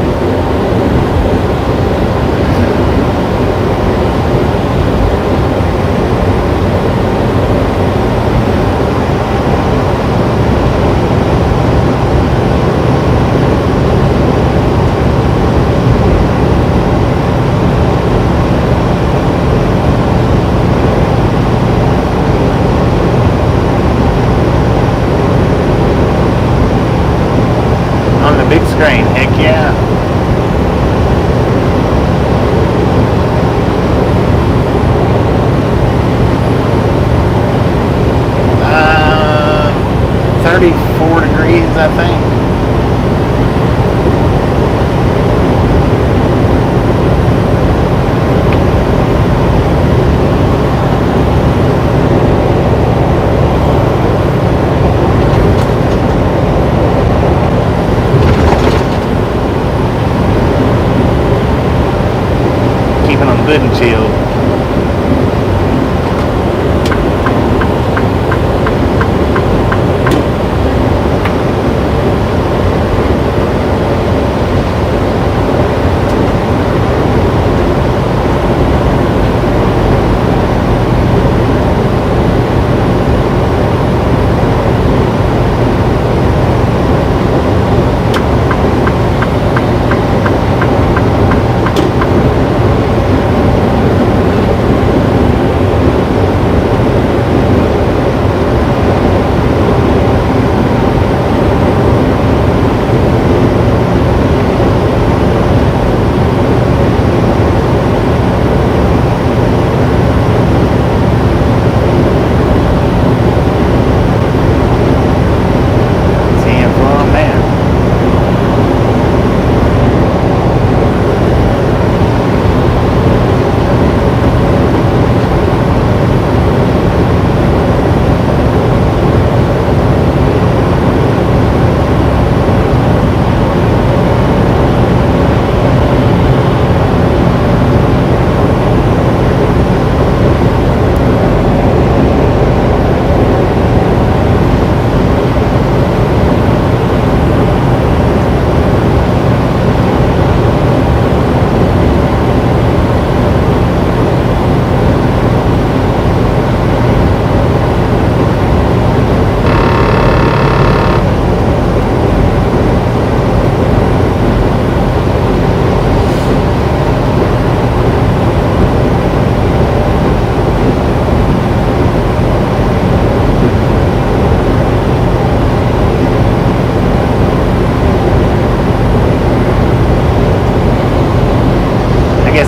A: Big screen, heck yeah. Uh, 34 degrees, I think. Good and chilled.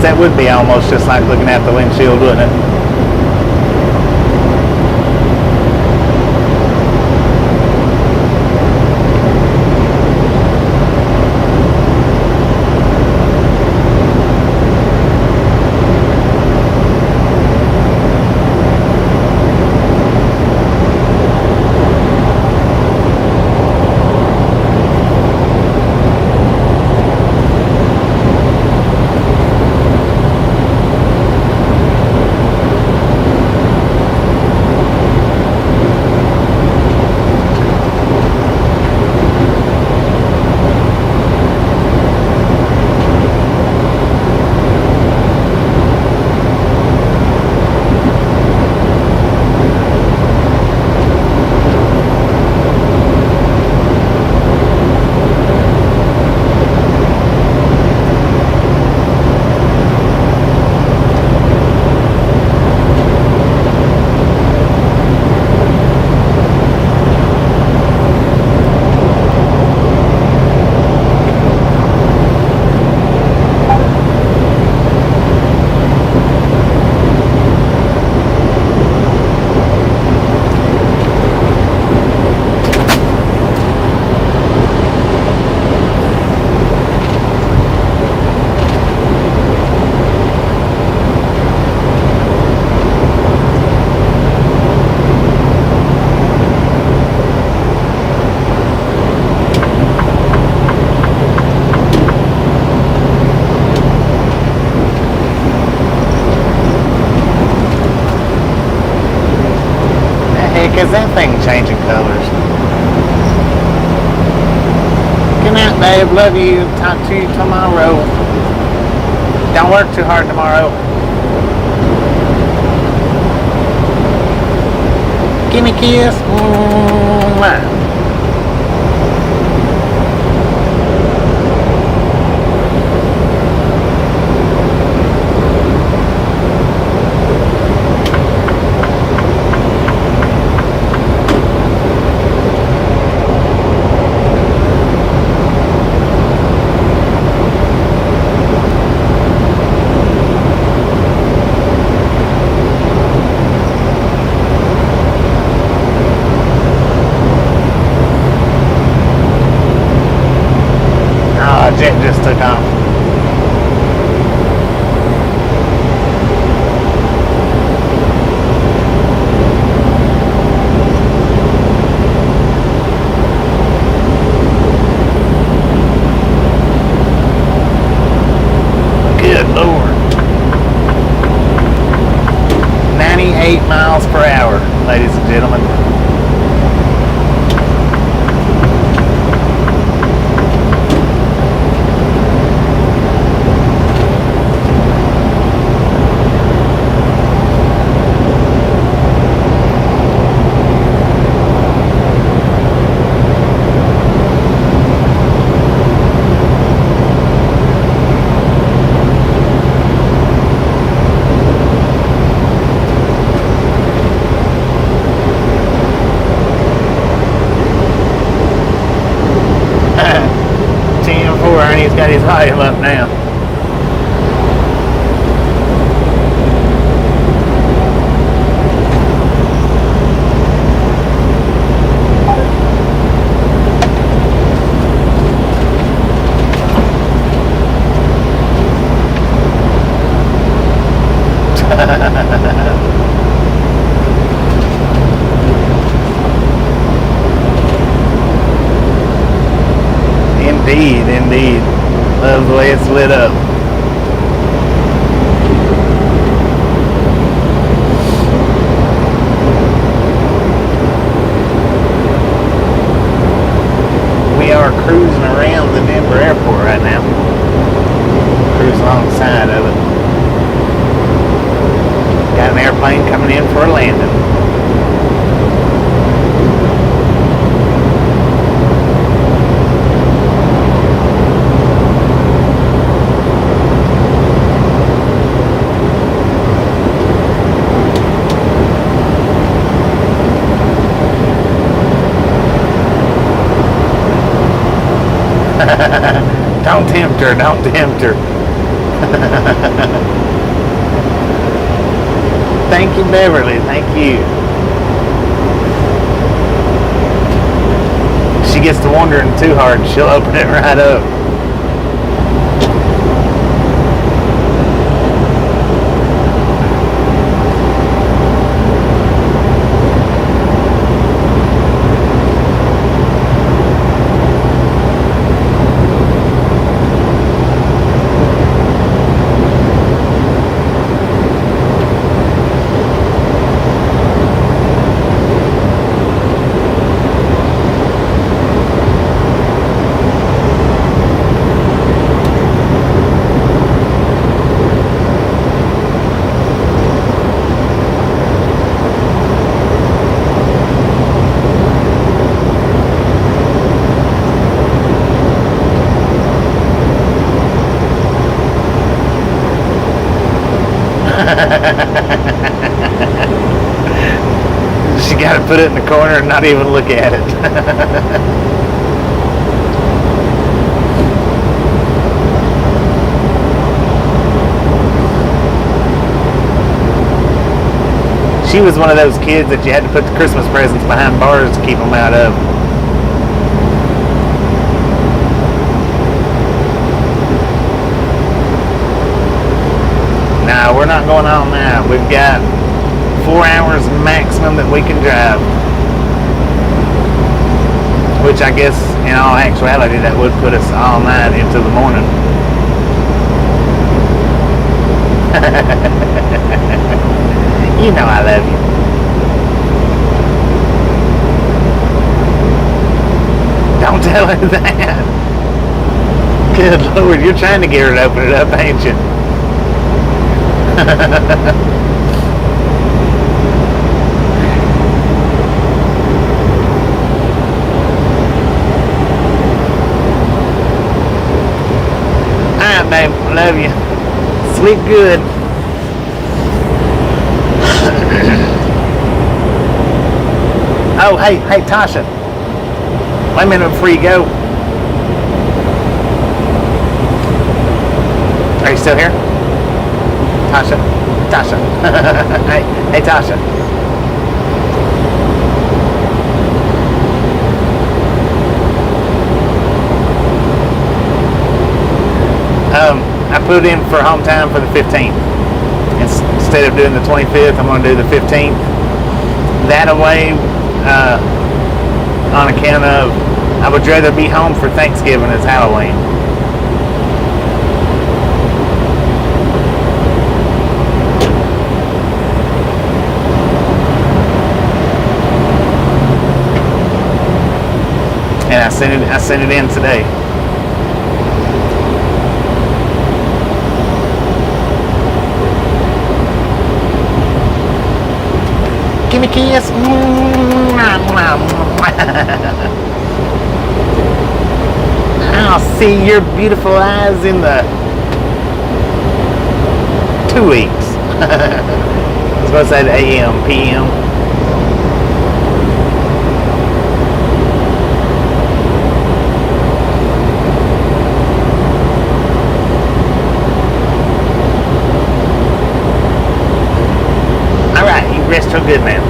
A: That would be almost just like looking at the windshield, wouldn't it? Is that thing changing colors? Good night, babe. Love you. Talk to you tomorrow. Don't work too hard tomorrow. Give me a kiss. Mwah. Jet just took off. Good Lord. 98 miles per hour, ladies and gentlemen. He's got his volume up now. Indeed, indeed. Love the way it's lit up. We are cruising around the Denver airport right now. Cruising alongside of it. Got an airplane coming in for a landing. Don't tempt her, don't tempt her. Thank you, Beverly, thank you. She gets to wandering too hard, she'll open it right up. She got to put it in the corner and not even look at it. She was one of those kids that you had to put the Christmas presents behind bars to keep them out of. Nah, we're not going on now. We've got 4 hours maximum that we can drive. Which I guess, in all actuality, that would put us all night into the morning. You know I love you. Don't tell her that. Good Lord, you're trying to get her to open it up, ain't you? Alright, babe. Love you. Sleep good. Oh, hey, Tasha. Wait a minute before you go. Are you still here? Tasha? Hey, Tasha. I put in for home time for the 15th. Instead of doing the 25th, I'm going to do the 15th. That way, on account of I would rather be home for Thanksgiving as Halloween. And I sent it in today. Give me a kiss. I'll see your beautiful eyes in the 2 weeks. I was supposed to say the AM, PM. Alright, you rest real good, man.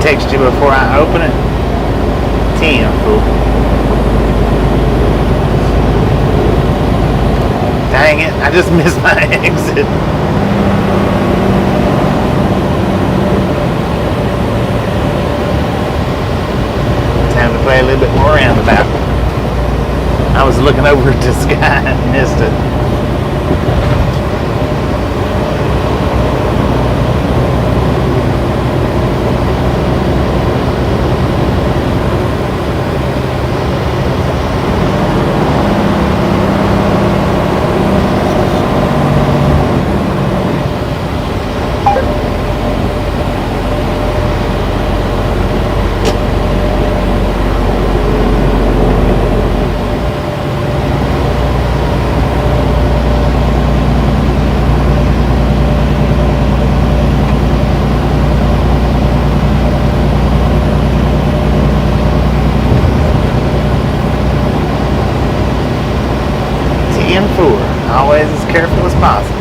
A: Text you before I open it. 10, fool. Dang it, I just missed my exit. Time to play a little bit more roundabout. I was looking over at the sky and missed it. Always as careful as possible.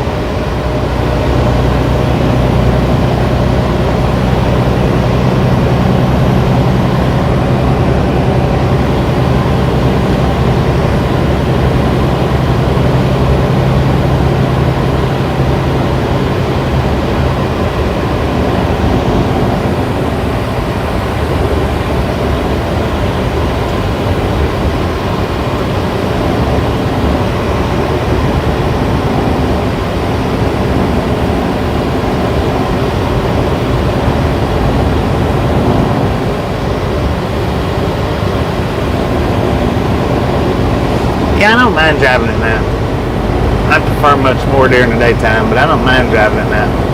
A: Yeah, I don't mind driving at night. I prefer much more during the daytime, but I don't mind driving at night.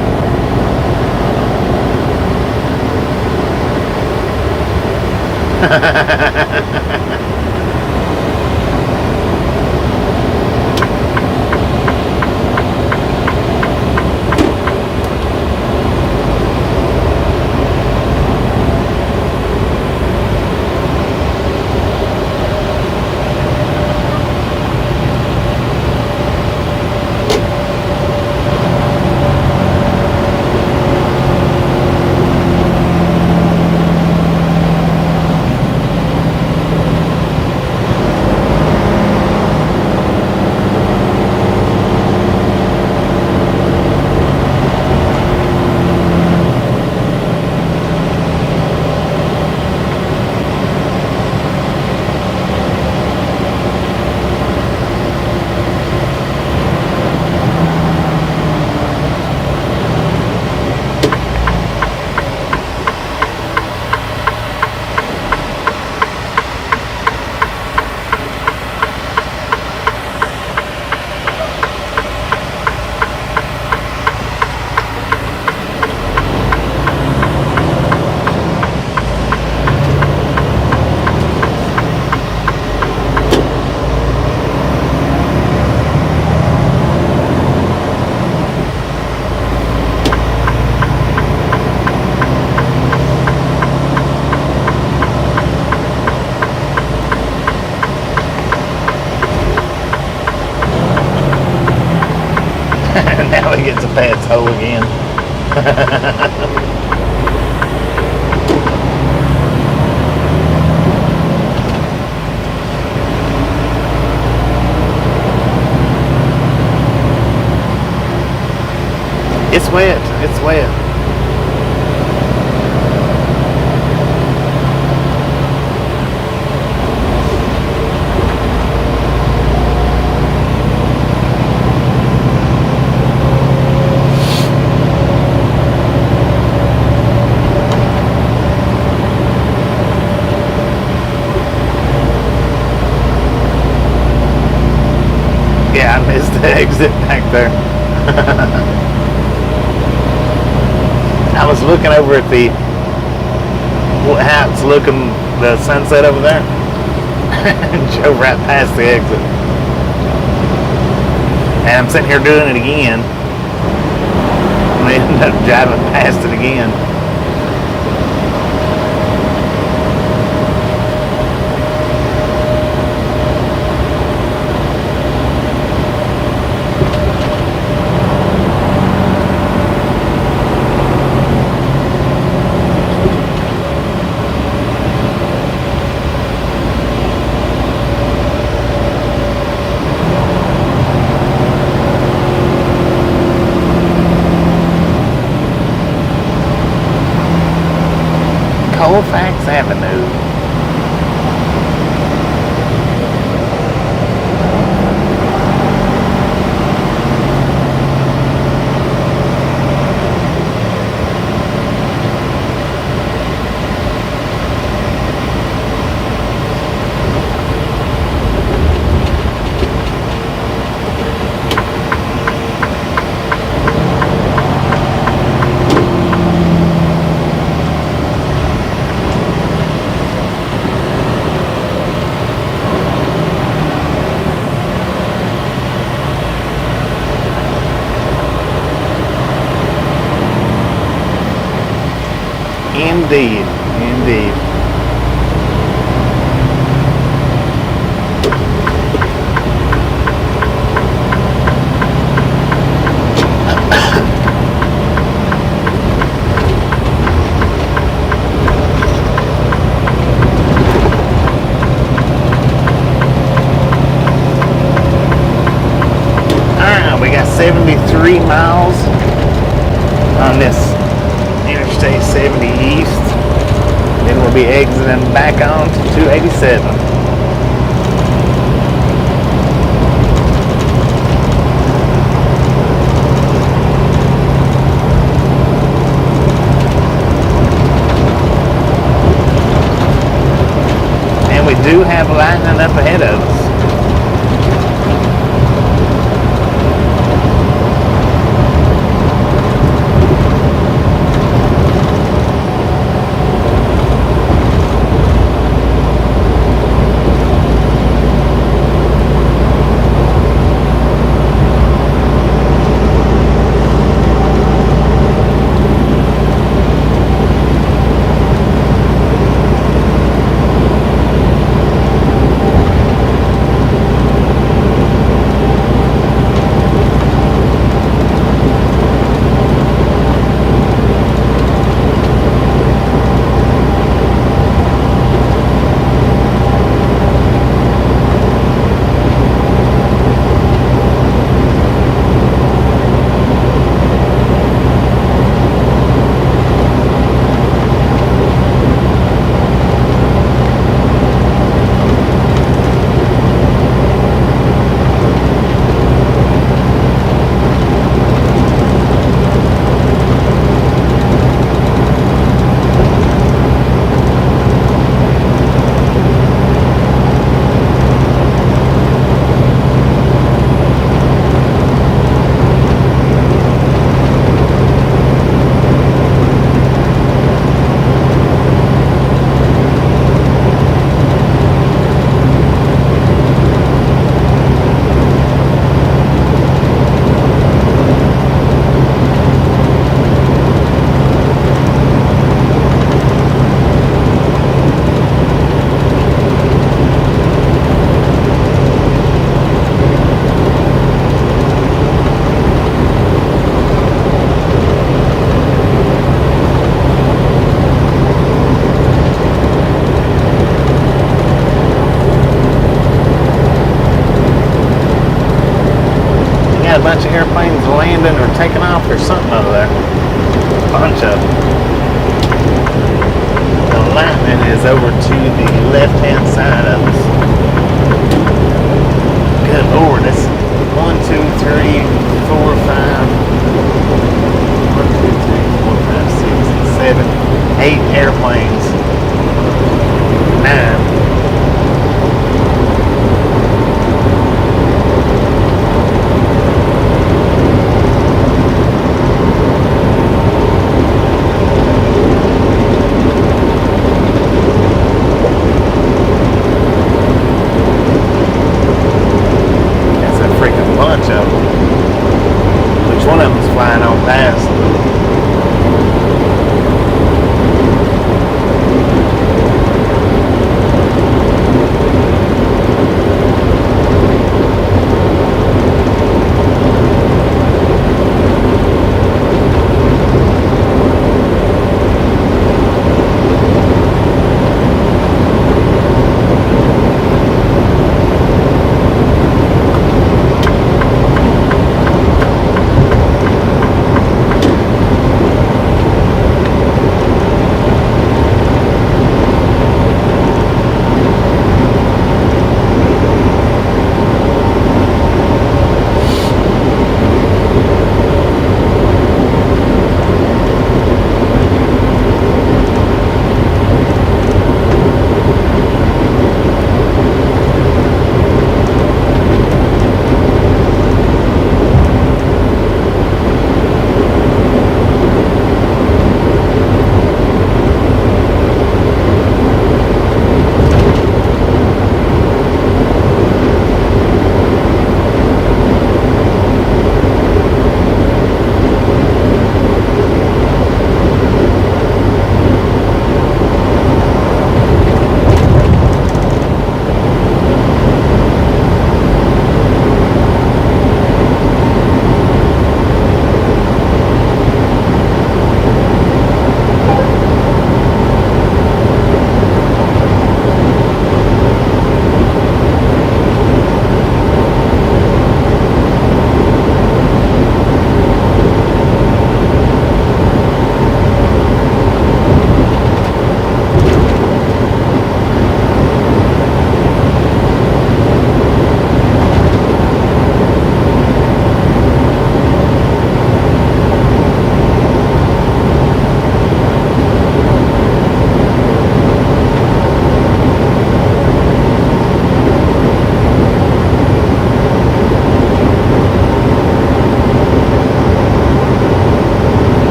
A: Now he gets a pet hole again. It's wet. It's wet. Yeah, I missed the exit back there. I was looking over at the how it's looking, the sunset over there, and drove right past the exit. And I'm sitting here doing it again. I ended up driving past it again. Colfax Avenue. Indeed, indeed. Alright, we got 73 miles on this Interstate 70 East. Then we'll be exiting back on to 287. And we do have lightning up ahead of us. a bunch of airplanes landing or taking off or something over there. A bunch of them. The lightning is over to the left-hand side of us. Good Lord, that's 1, 2, 3, 4, 5. 1, 2, 3, 4, 5, 6, 7, 8 airplanes. 9.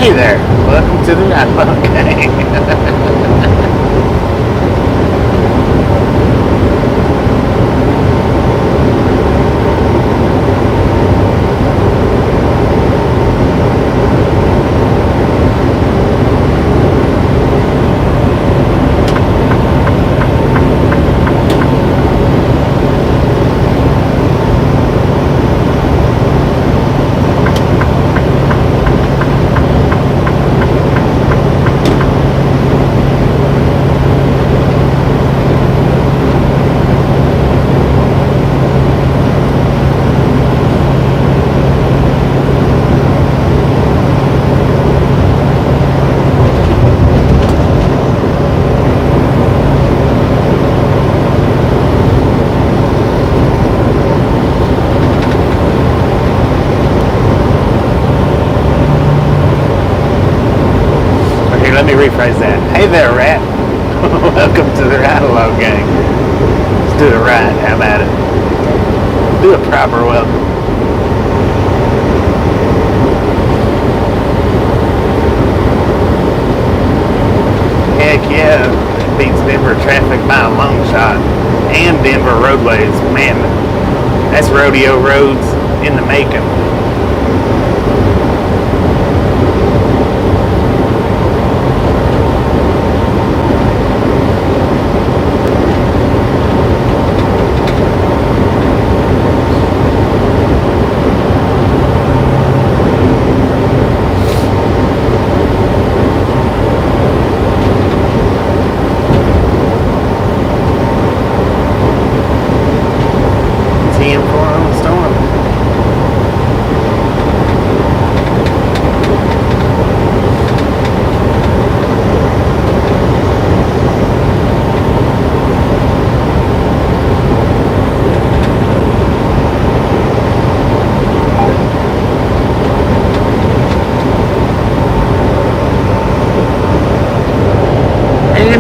B: Hey there, welcome to the Guard Dog Haber. Let me rephrase that. Hey there, rat. Welcome to the Ride-Along gang. Let's do it right. How about it? Do a proper welcome. Heck yeah. It beats Denver traffic by a long shot. And Denver roadways. Man, that's rodeo roads in the making.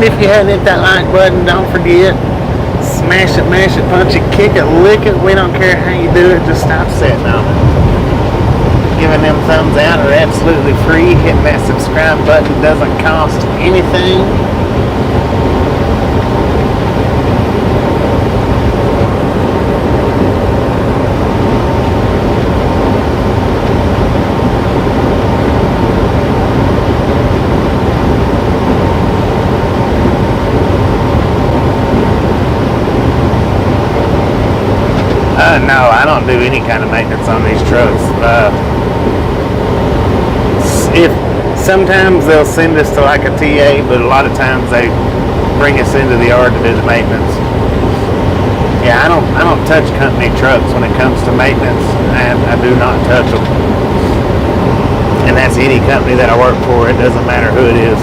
A: And if you hadn't hit that like button, don't forget, smash it, mash it, punch it, kick it, lick it. We don't care how you do it, just stop sitting on it. Giving them thumbs out are absolutely free. Hitting that subscribe button doesn't cost anything. No, I don't do any kind of maintenance on these trucks. If sometimes they'll send us to like a TA, but a lot of times they bring us into the yard to do the maintenance. Yeah, I don't touch company trucks when it comes to maintenance, and I do not touch them. And that's any company that I work for. It doesn't matter who it is.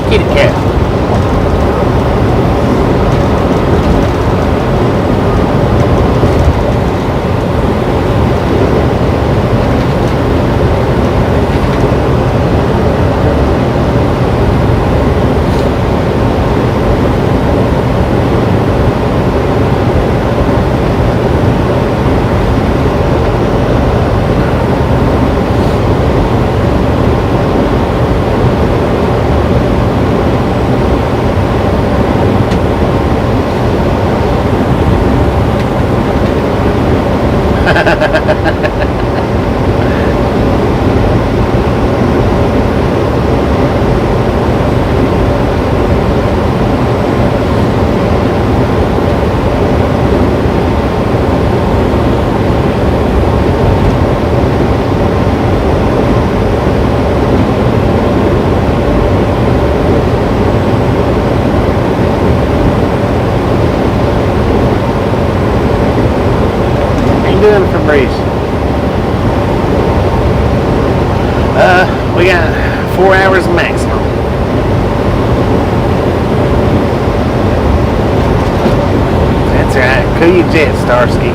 A: Kitty cat. Doing for breeze. We got 4 hours maximum. That's right. Cool your jet, Starsky.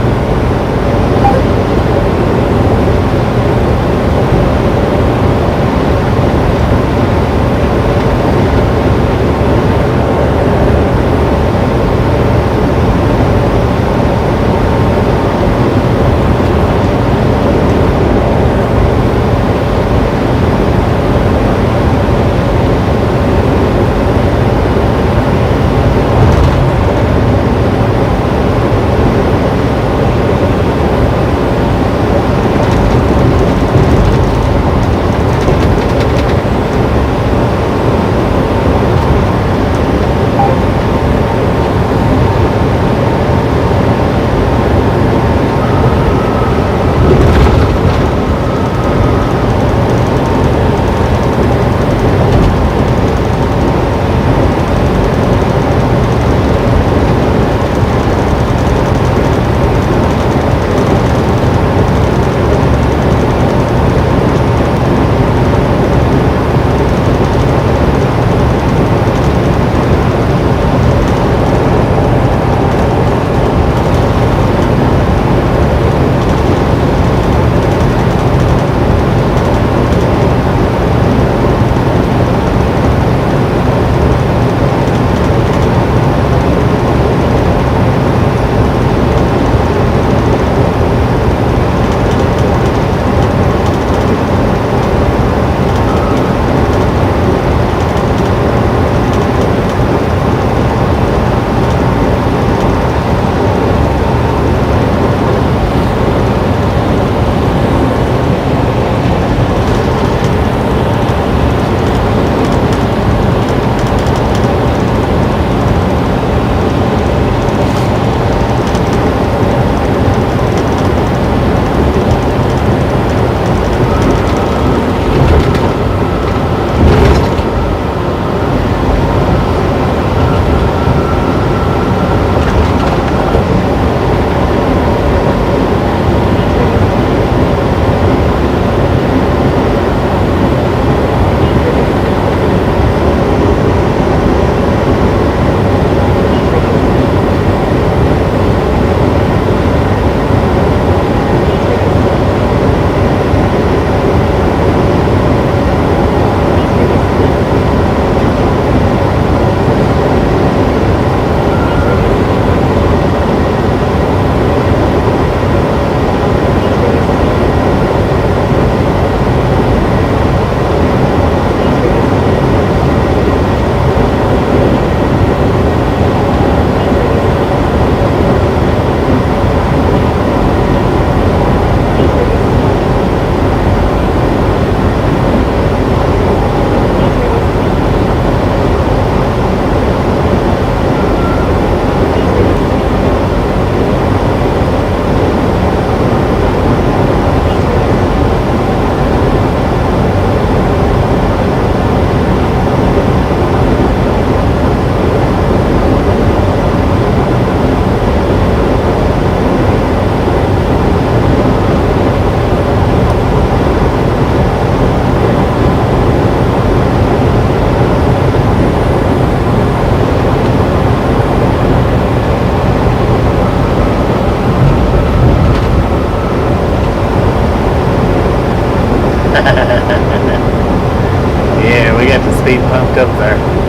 B: speed pumped up there.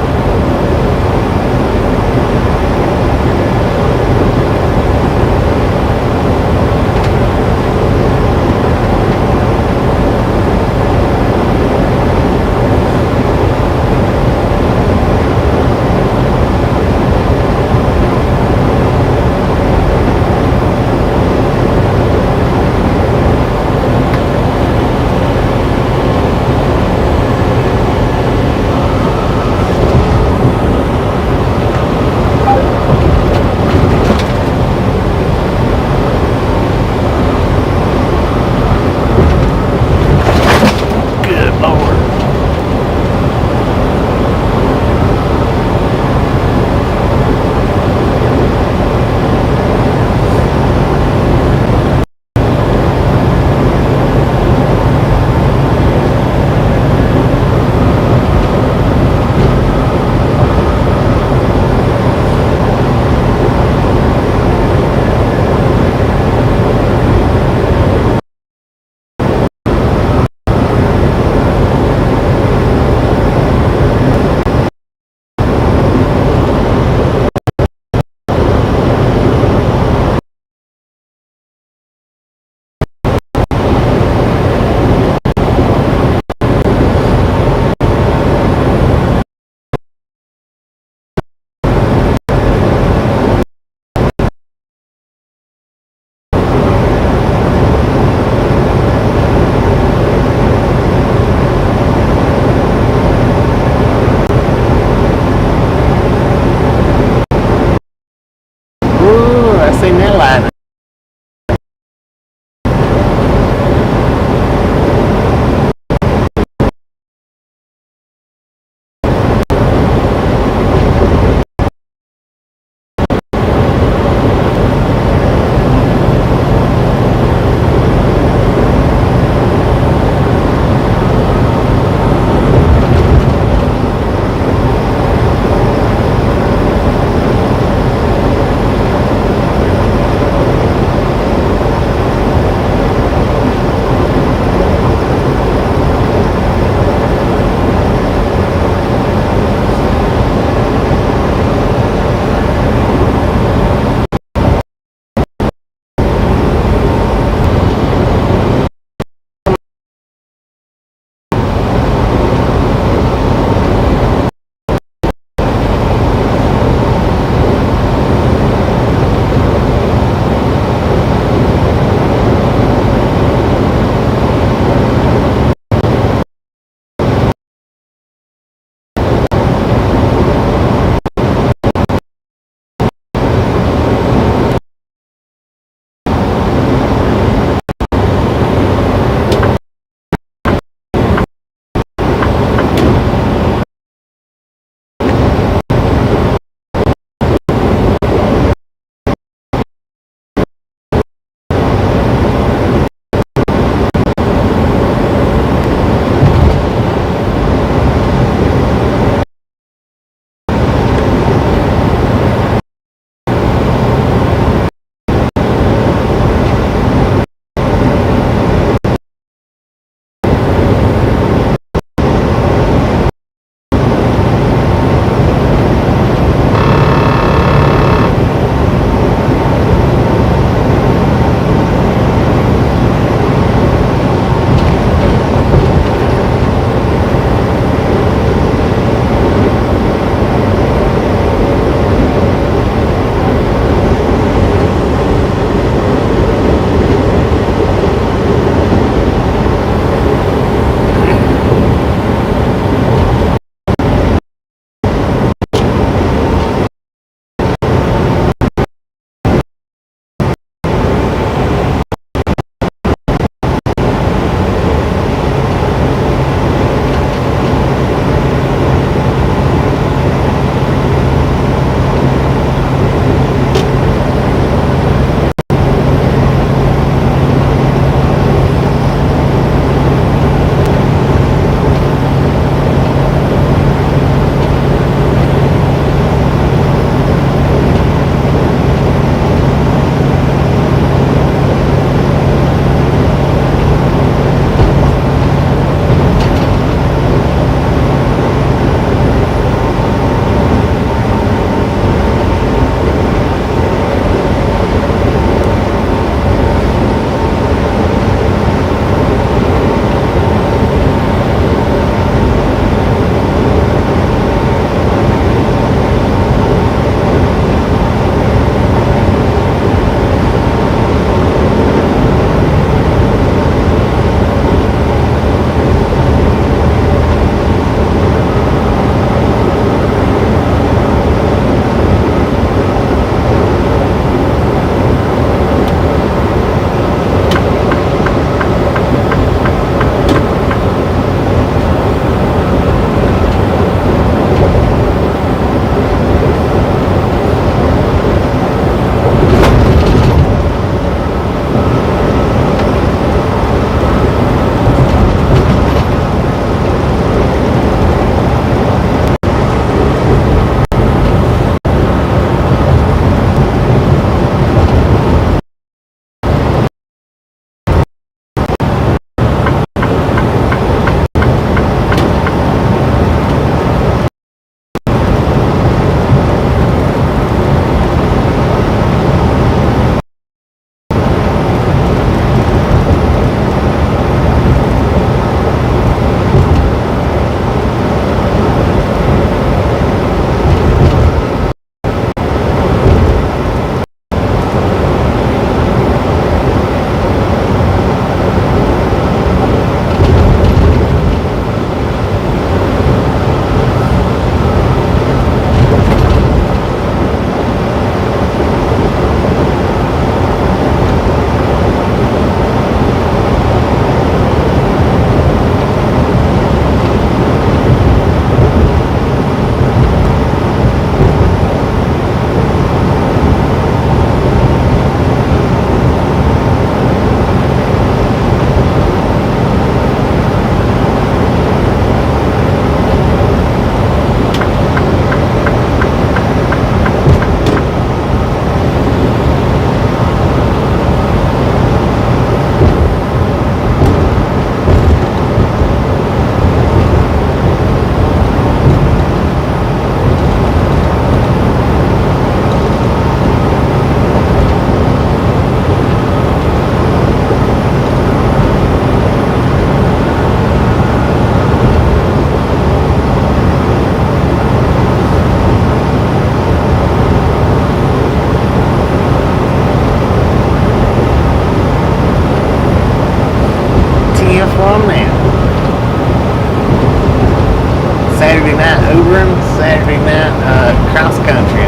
A: Saturday night Ubering, Saturday night cross country.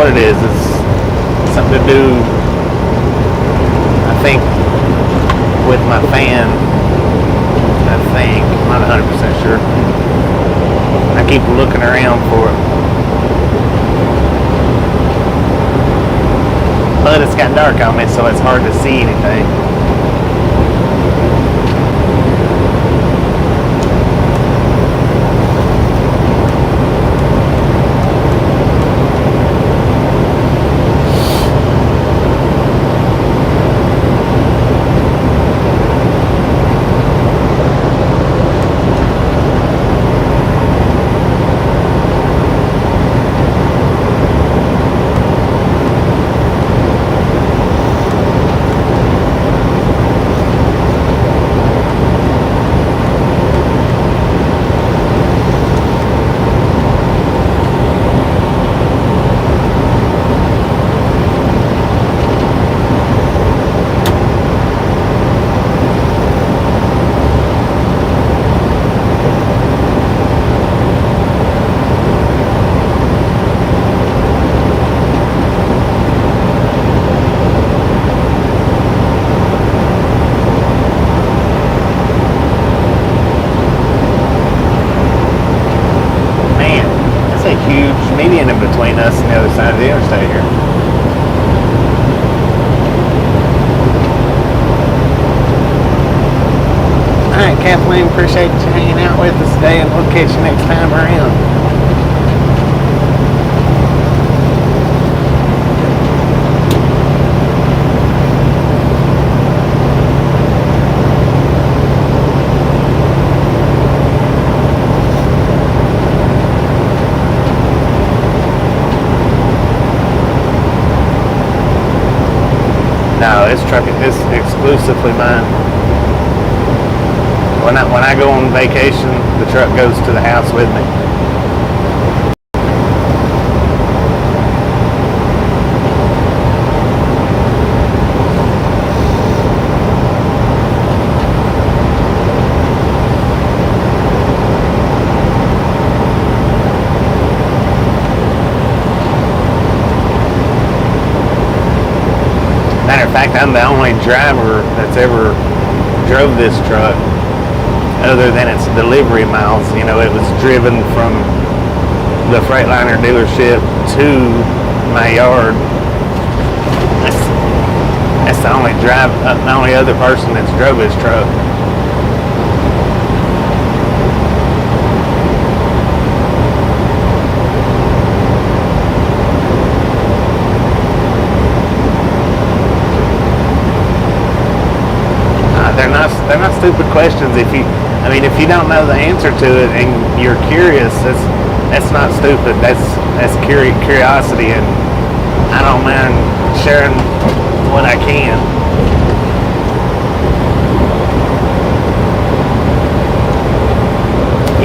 B: what it is. It's something to do, I think, with my fan. I think, I'm not 100% sure. I keep looking around for it. But it's got dark on me, so it's hard to see anything. Median in between us and the other side of the interstate here. Alright, Kathleen, appreciate you hanging out with us today, and we'll catch you next time around. No, this truck is exclusively mine. When I go on vacation, the truck goes to the house with me. Matter of fact, I'm the only driver that's ever drove this truck, other than its delivery miles. You know, it was driven from the Freightliner dealership to my yard. That's the only other person that's drove this truck. They're not stupid questions. If you don't know the answer to it and you're curious, that's not stupid. That's curiosity, and I don't mind sharing what I can.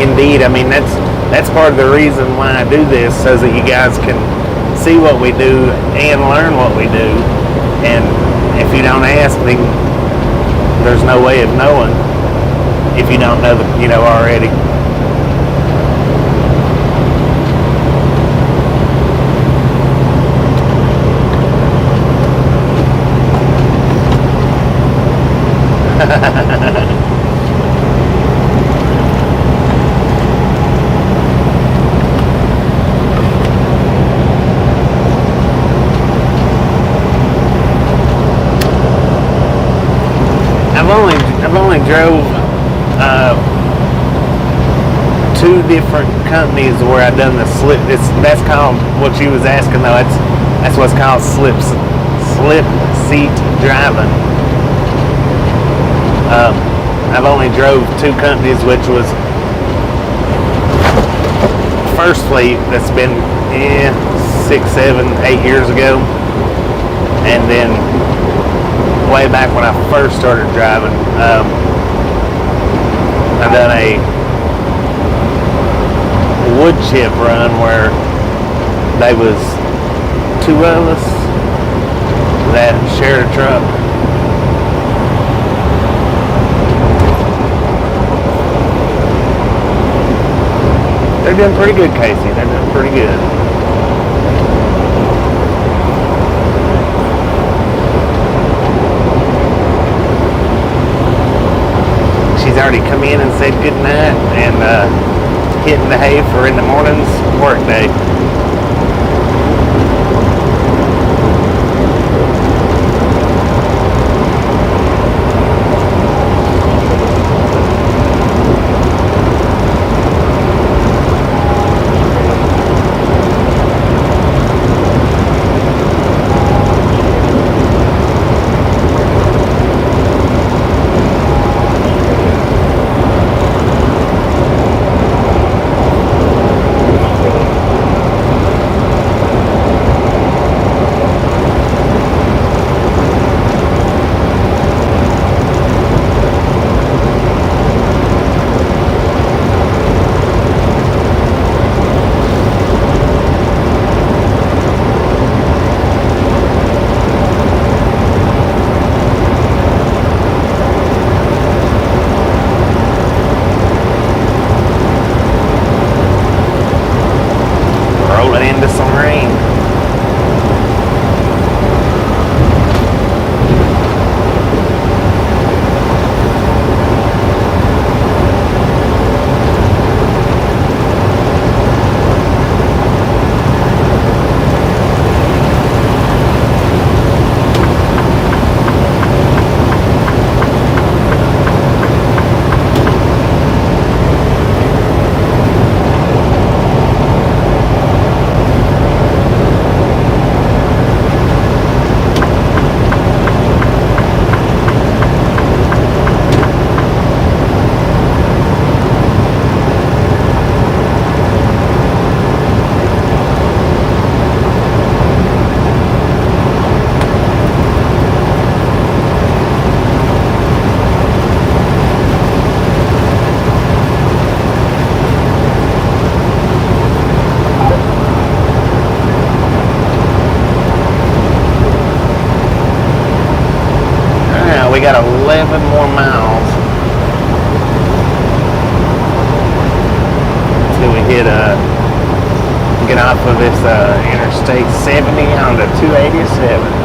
B: Indeed, I mean that's part of the reason why I do this, so that you guys can see what we do and learn what we do. And if you don't ask me, there's no way of knowing if you don't know already. I've only drove two different companies where I've done the slip. That's called, what you was asking though. That's what's called slip seat driving. I've only drove two companies, which was first fleet that's been 6, 7, 8 years ago, and then way back when I first started driving, I've done a wood chip run where they was two of us that shared a truck. They're doing pretty good, Casey. They're doing pretty good. already come in and said good night and hitting the hay for in the morning's work day. We got 11 more miles till we get off of this Interstate 70 onto 287.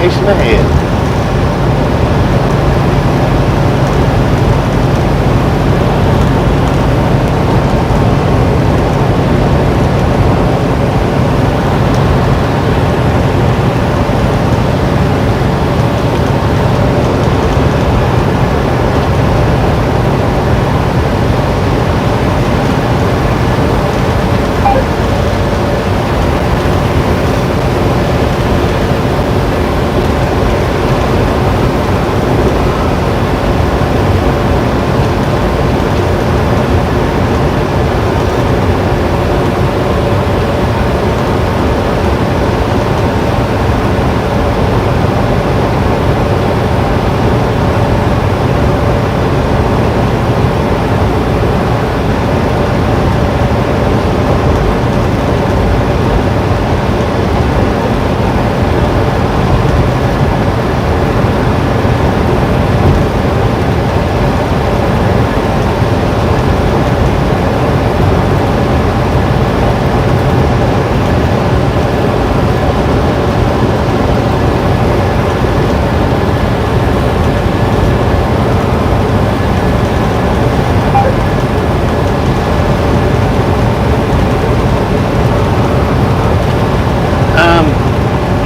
B: station ahead.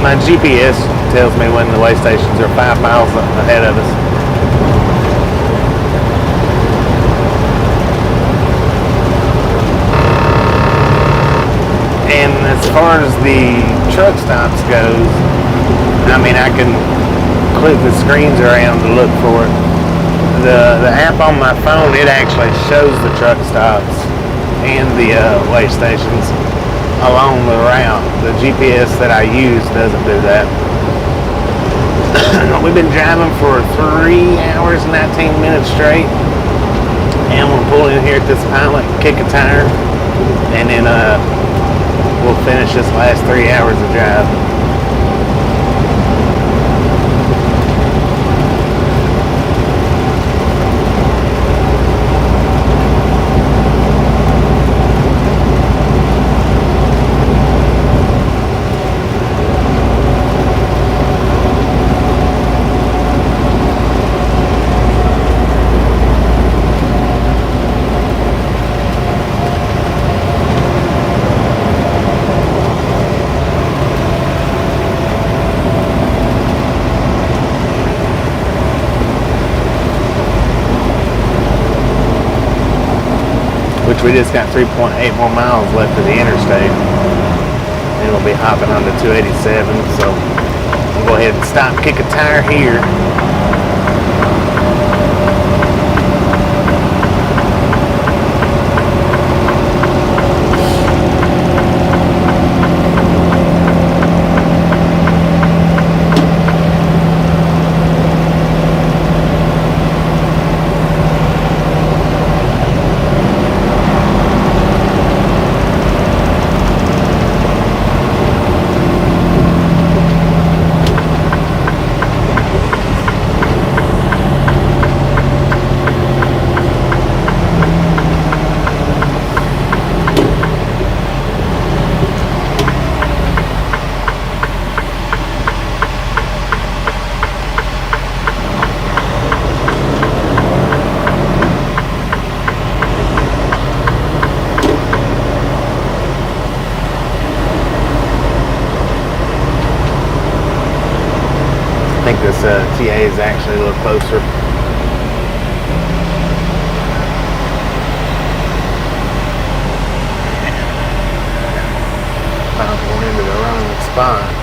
B: My GPS tells me when the way stations are 5 miles ahead of us. And as far as the truck stops goes, I mean, I can click the screens around to look for it. The app on my phone, it actually shows the truck stops and the way stations along the route. The GPS that I use doesn't do that. We've been driving for 3 hours and 19 minutes straight, and we'll pull in here at this pilot, kick a tire, and then we'll finish this last 3 hours of drive. Which we just got 3.8 more miles left of the interstate. And we'll be hopping onto 287, so we'll go ahead and stop, kick a tire here. I think this TA is actually a little closer. I'm going into the wrong spot.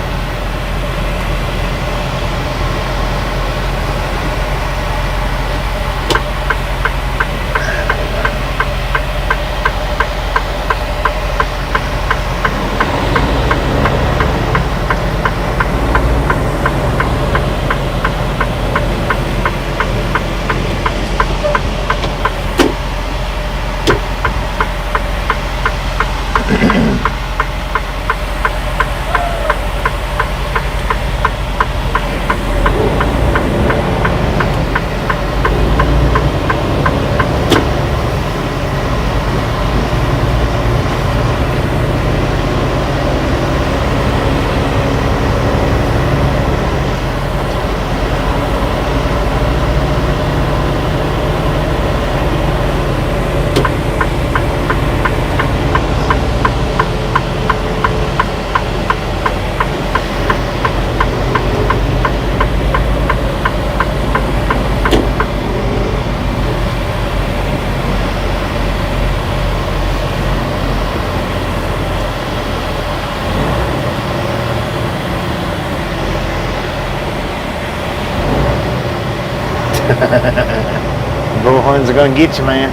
A: Bullhorns are gonna get you, man.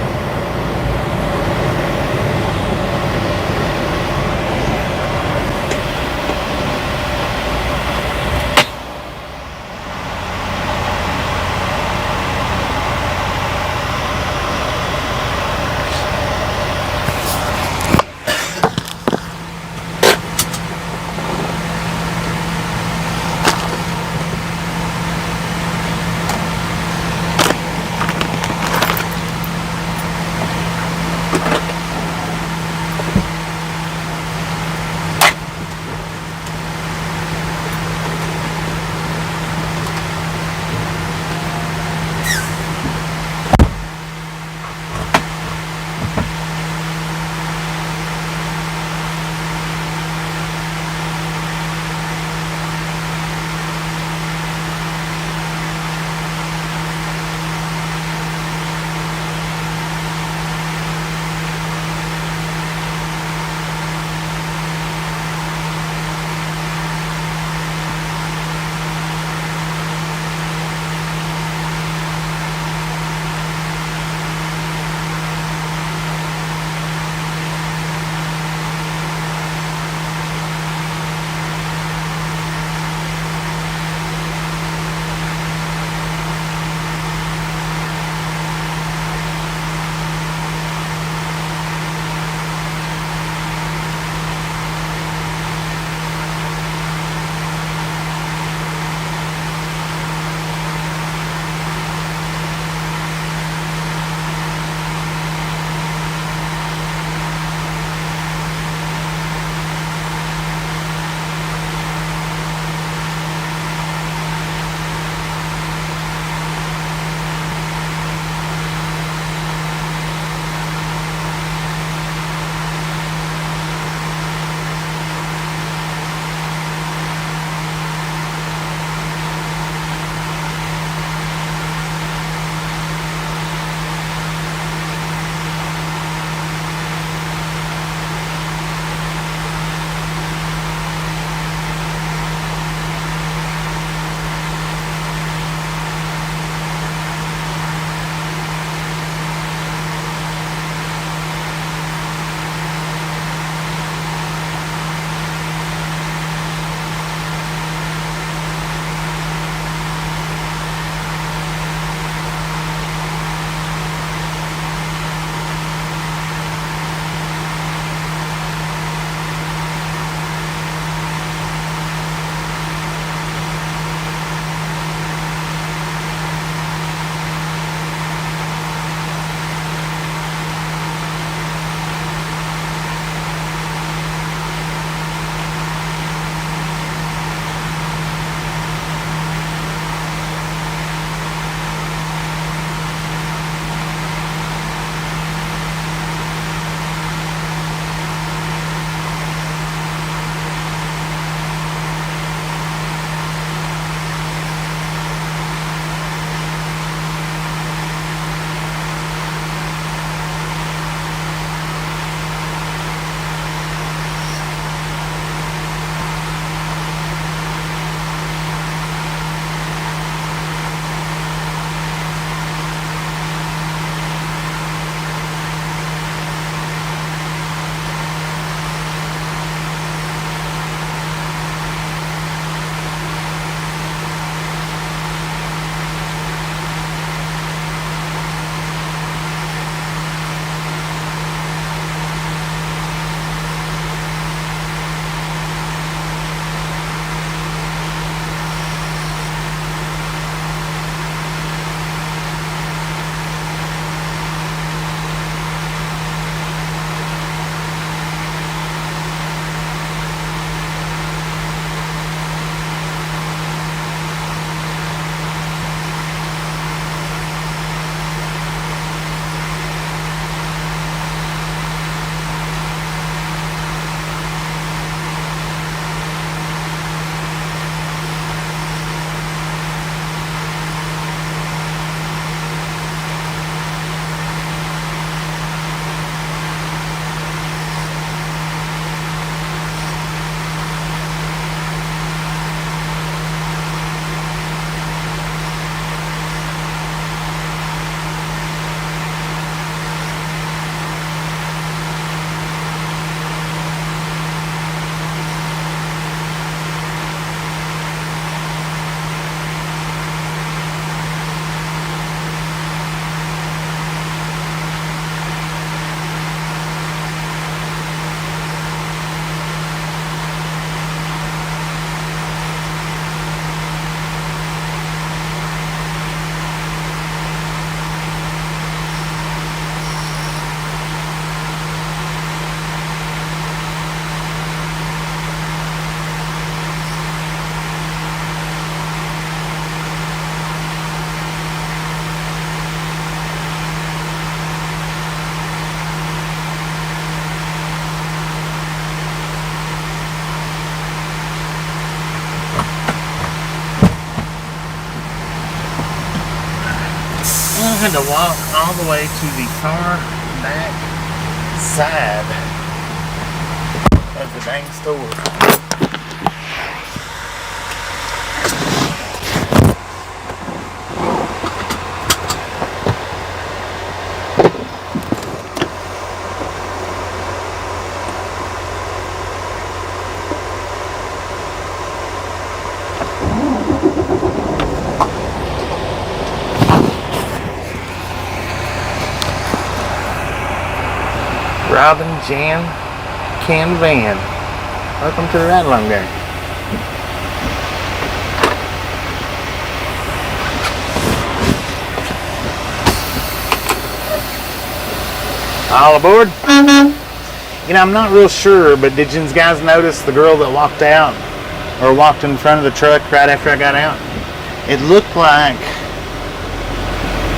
A: had to walk all the way to the far back side of the dang store. Robin, Jan, Ken, Van. Welcome to the ride along gang. All aboard? You know, I'm not real sure, but did you guys notice the girl that walked out or walked in front of the truck right after I got out? It looked like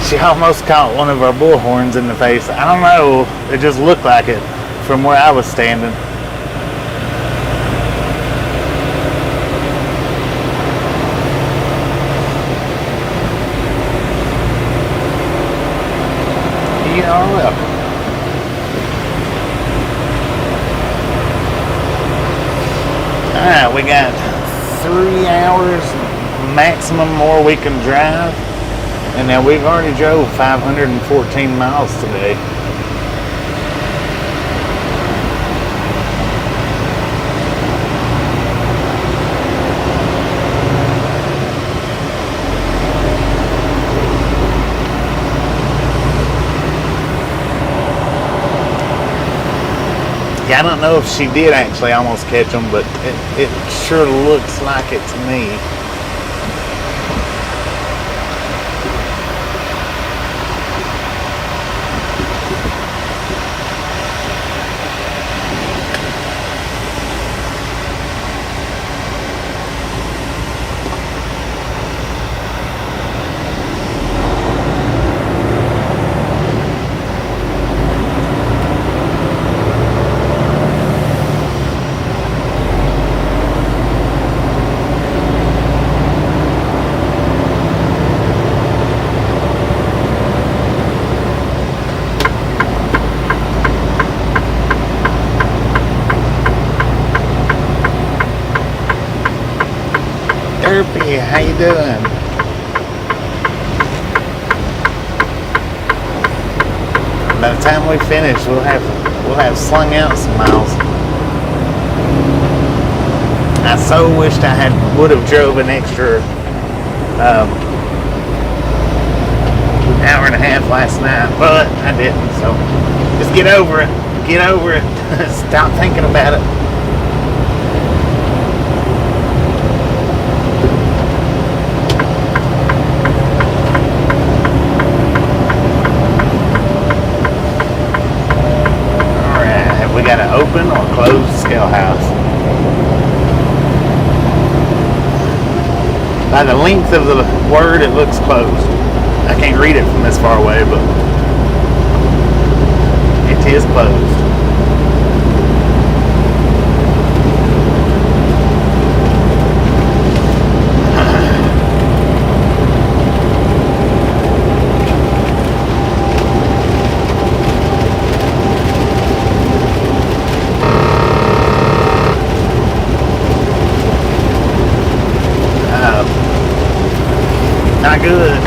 A: she almost caught one of our bullhorns in the face. I don't know. It just looked like it from where I was standing. You are welcome. Alright, we got 3 hours maximum more we can drive. And now we've already drove 514 miles today. Yeah, I don't know if she did actually almost catch them, but it sure looks like it to me. Derpy, how you doing? By the time we finish, we'll have slung out some miles. I so wished I would have drove an extra hour and a half last night, but I didn't. So just get over it. Get over it. Stop thinking about it. We got to open or close the scale house. By the length of the word, it looks closed. I can't read it from this far away, but it is closed. Not good.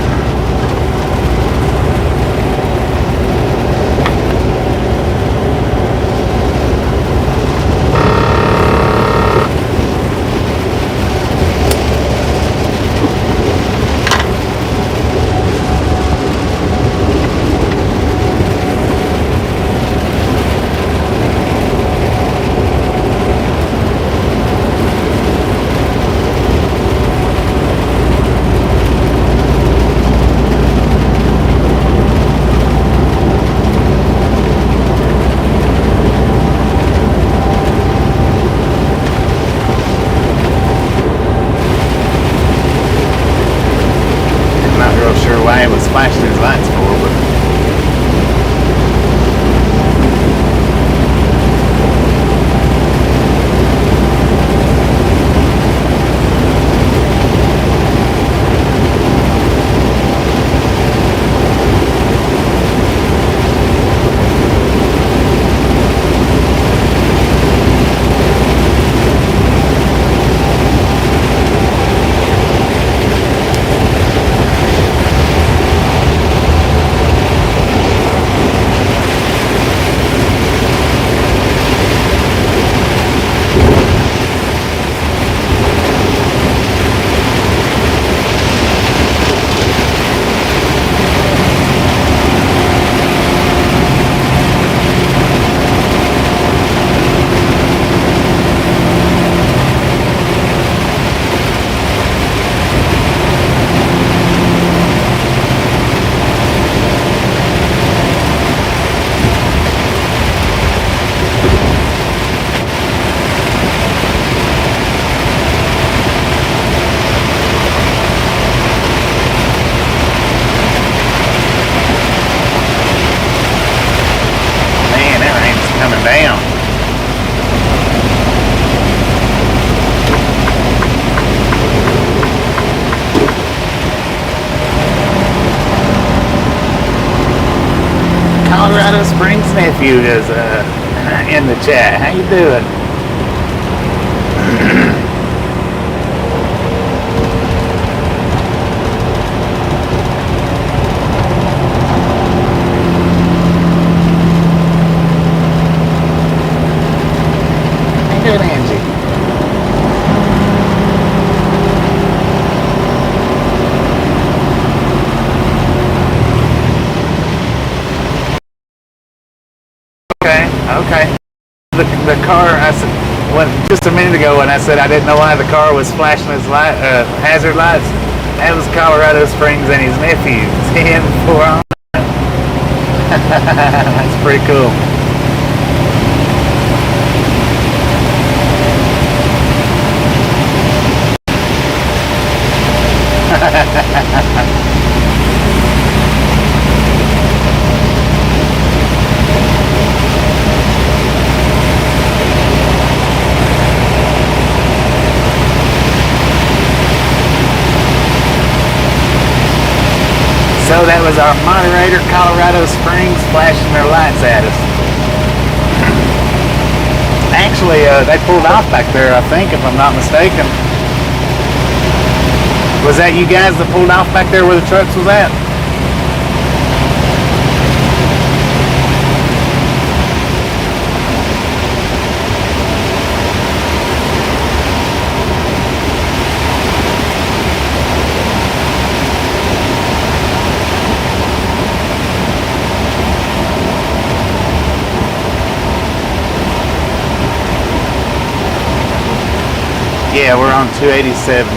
A: nephew is in the chat. How you doing? How you doing, Angie? Okay. The car, I said, just a minute ago when I said I didn't know why the car was flashing his light, hazard lights, that was Colorado Springs and his nephew, 10-4 on. That's pretty cool. So that was our moderator, Colorado Springs, flashing their lights at us. Actually, they pulled off back there, I think, if I'm not mistaken. Was that you guys that pulled off back there where the trucks was at? Yeah, we're on 287.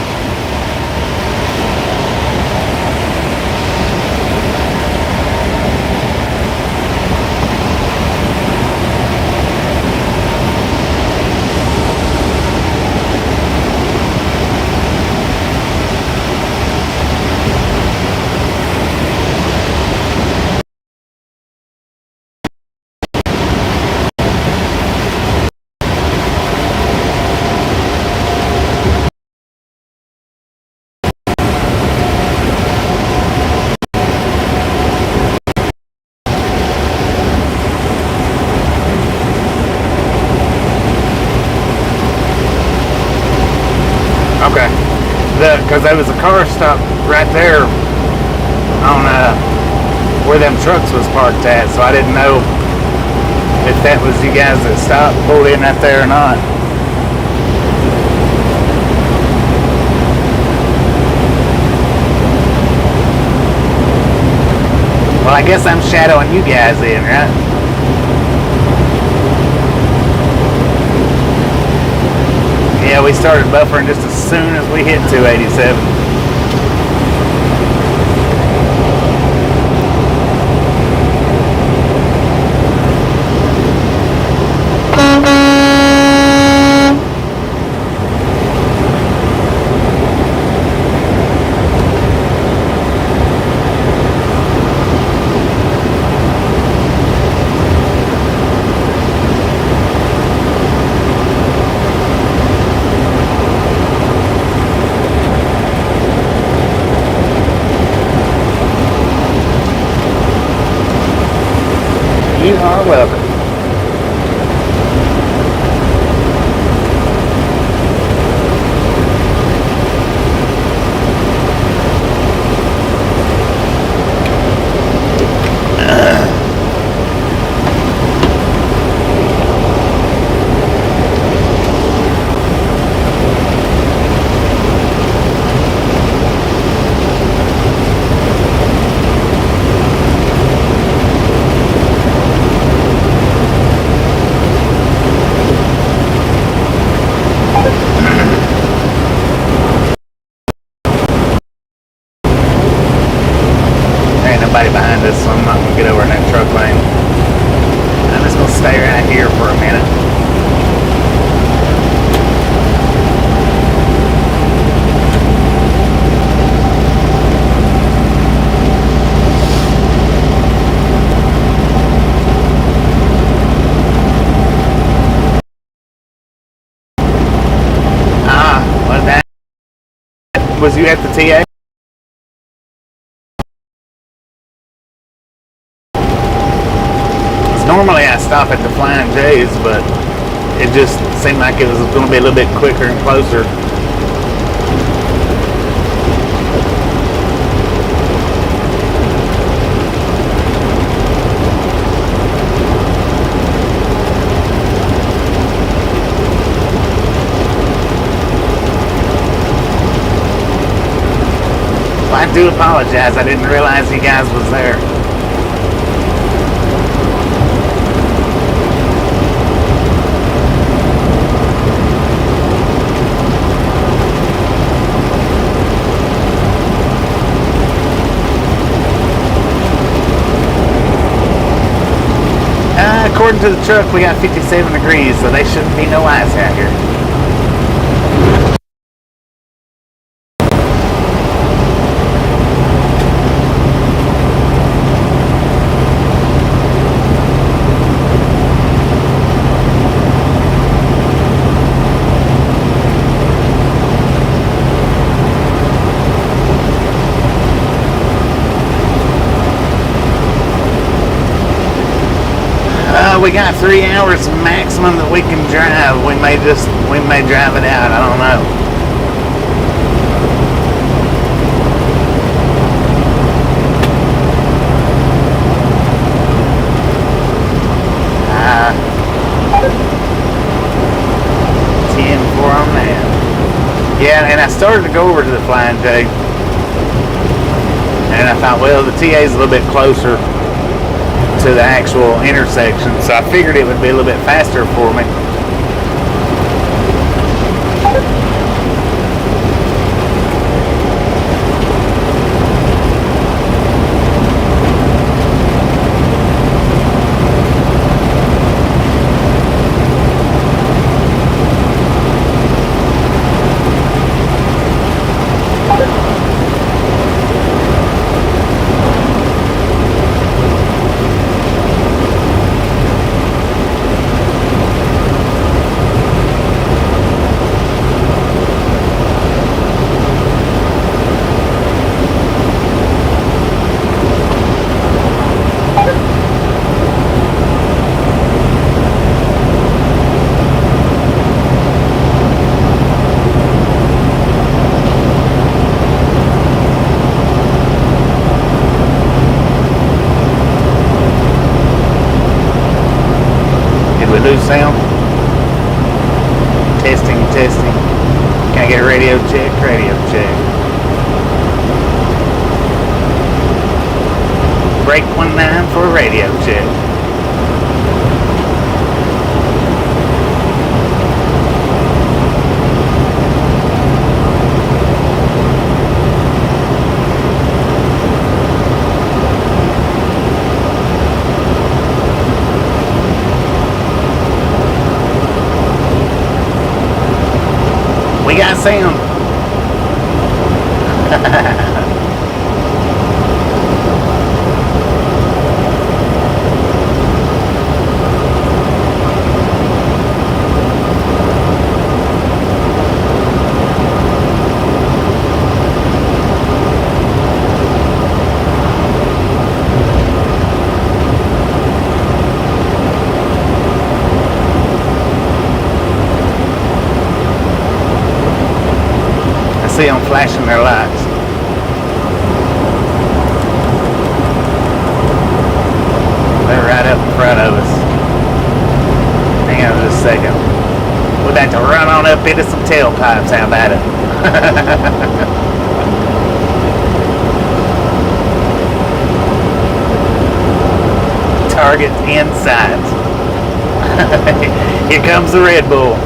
A: Okay. Because there was a car stop right there on where them trucks was parked at, so I didn't know if that was you guys that stopped, pulled in right there or not. Well, I guess I'm shadowing you guys in, right? Yeah, we started buffering just as soon as we hit 287. You are welcome. Behind us, so I'm not going to get over in that truck lane. I'm just going to stay right here for a minute. Was that? Was you at the TA? Normally I
B: at the Flying J's, but it just seemed like it was going to be a little bit quicker and closer. I do apologize. I didn't realize you guys was there. According to the truck, we got 57 degrees, so there shouldn't be no ice out here. We got 3 hours maximum that we can drive. We may drive it out. I don't know. on that. Yeah, and I started to go over to the Flying J, and I thought, well, the TA is a little bit closer to the actual intersection, so I figured it would be a little bit faster for me. Sound. Testing. Can I get a radio check? Radio check. Break 19 for a radio check. We got sound. See them flashing their lights. They're right up in front of us. Hang on just a second. We're about to run on up into some tailpipes. How about it? Target in sight. Here comes the Red Bull.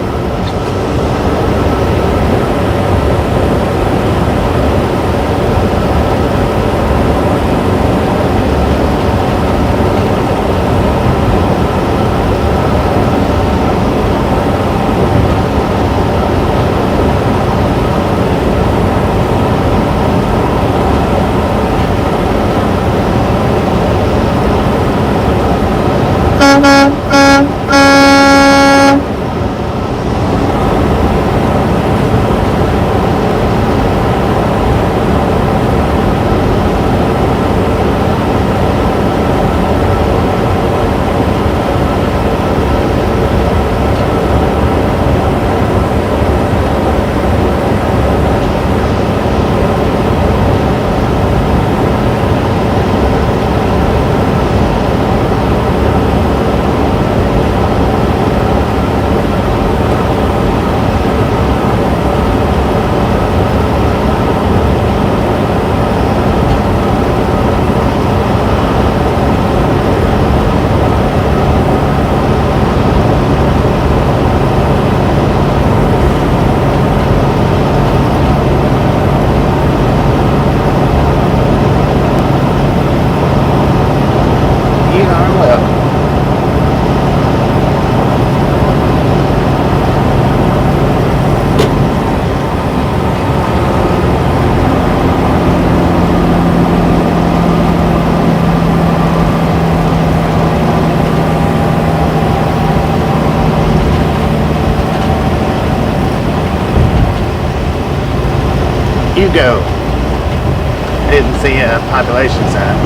A: Hugo. I didn't see a population sign.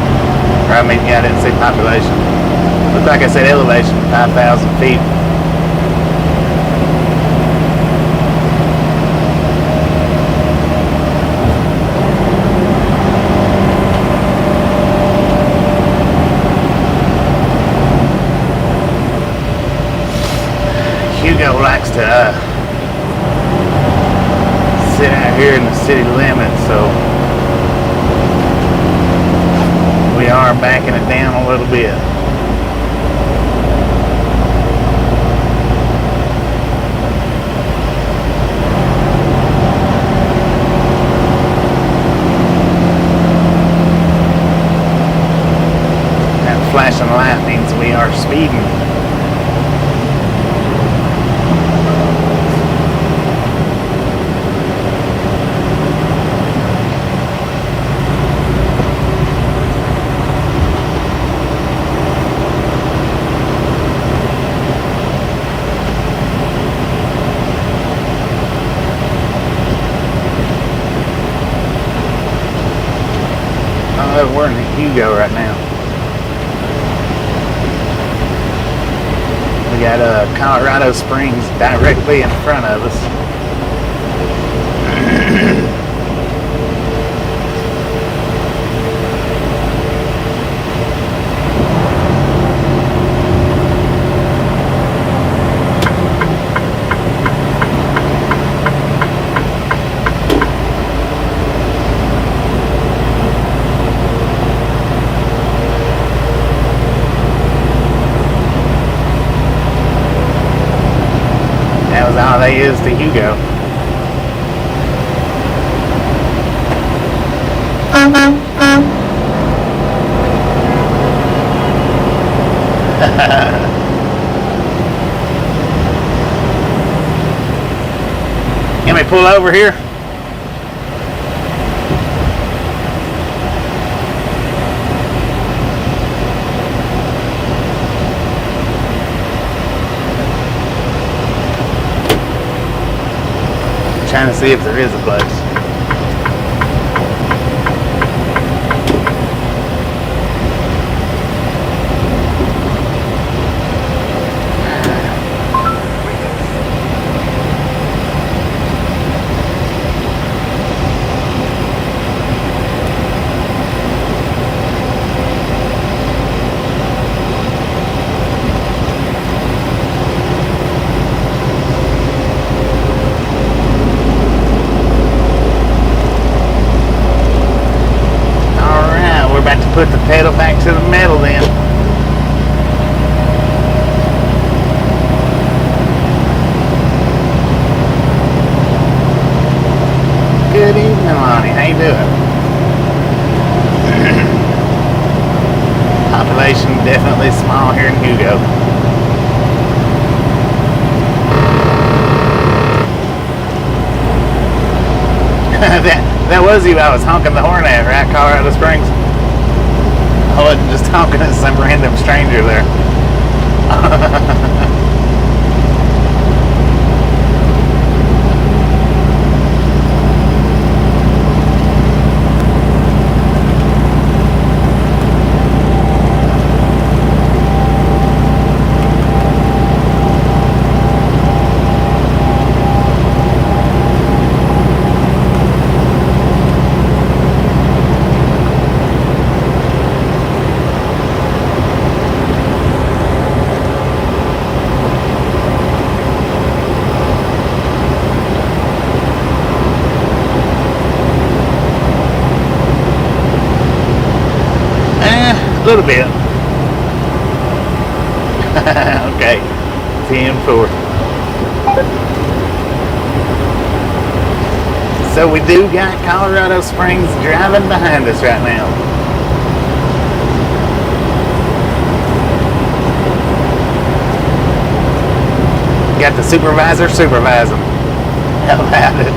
A: Or I mean, yeah, I didn't see population. Looks like I said elevation, 5,000 feet. Hugo likes to sit out here in the city limits, so we are backing it down a little bit. That flashing light means we are speeding. We're in the Hugo right now. We got Colorado Springs directly in front of us. All they is to Hugo. Can we pull over here? Trying to see if there is a place. Put the pedal back to the metal then. Good evening, Lonnie. How you doing? Population definitely small here in Hugo. that was you I was honking the horn at, right? Colorado Springs. I wasn't just talking to some random stranger there. A little bit. Okay. 10-4. So we do got Colorado Springs driving behind us right now. Got the supervisor supervising. How about it?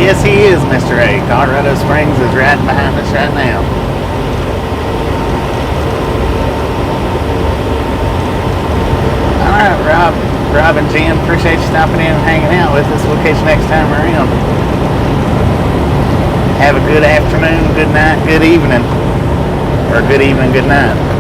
A: Yes, he is, Mr. A. Colorado Springs is right behind us right now. All right, Rob and Jen, appreciate you stopping in and hanging out with us. We'll catch you next time around. Have a good afternoon, good night, good evening. Or good evening, good night.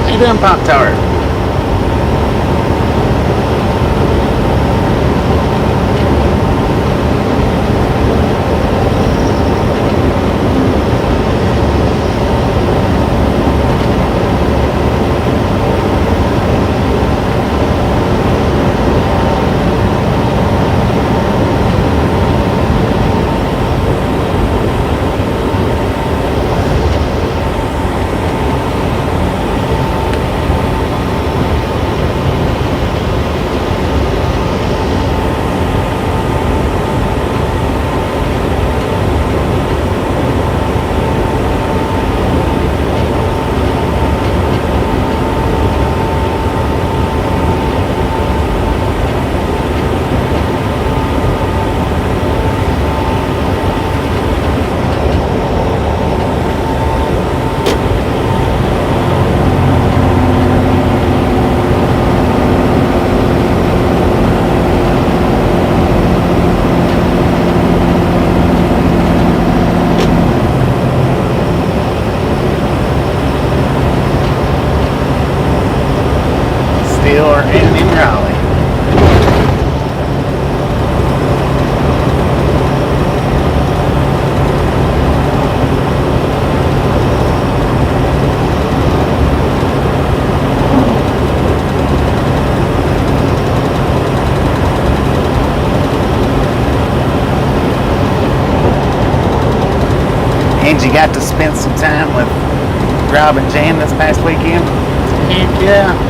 A: How you doing, Pop-Tart? And you got to spend some time with Rob and Jan this past weekend? Heck yeah.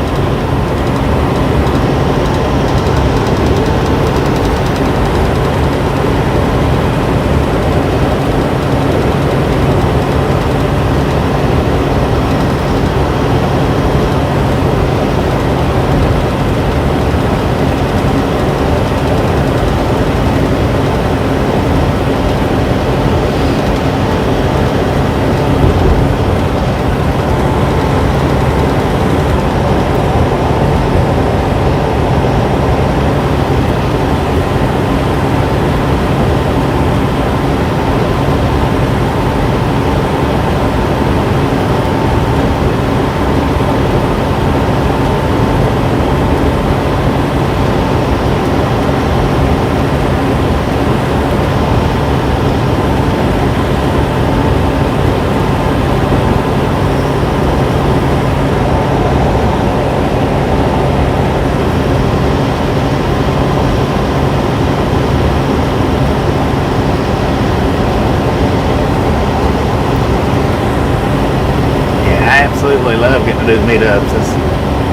A: Absolutely love getting to do the meetups.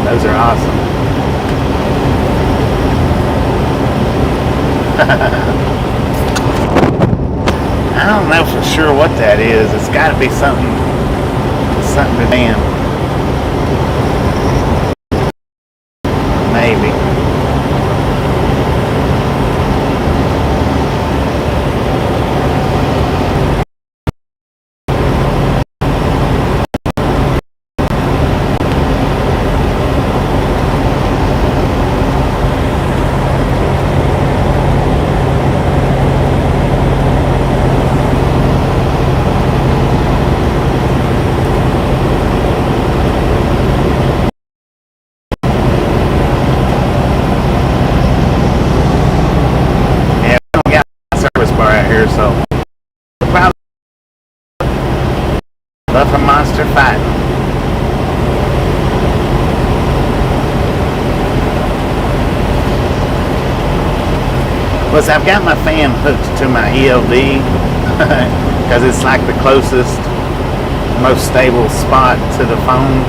A: Those are awesome. I don't know for sure what that is. It's got to be something to damn. Maybe. Buffalo monster fighting. Plus, I've got my fan hooked to my ELD because it's like the closest most stable spot to the phone.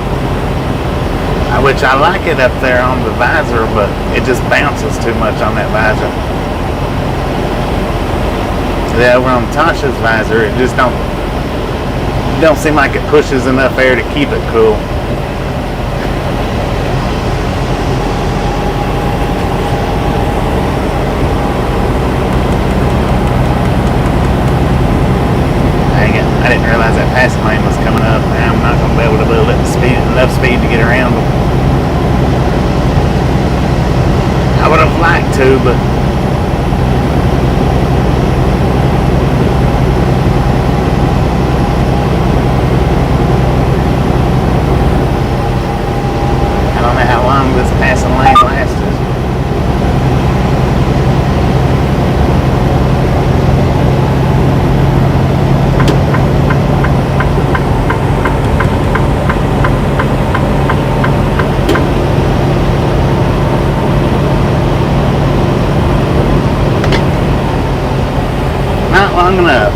A: Which I like it up there on the visor, but it just bounces too much on that visor. Yeah, over on Tasha's visor, it just don't seem like it pushes enough air to keep it cool. Dang it, I didn't realize that passing lane was coming up. Now I'm not going to be able to build enough speed to get around them. I would have liked to, but I don't know how long this passing lane lasted. Not long enough.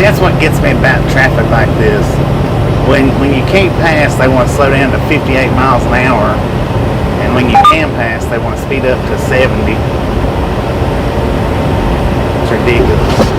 A: See, that's what gets me about traffic like this. When you can't pass, they want to slow down to 58 miles an hour. And when you can pass, they want to speed up to 70. It's ridiculous.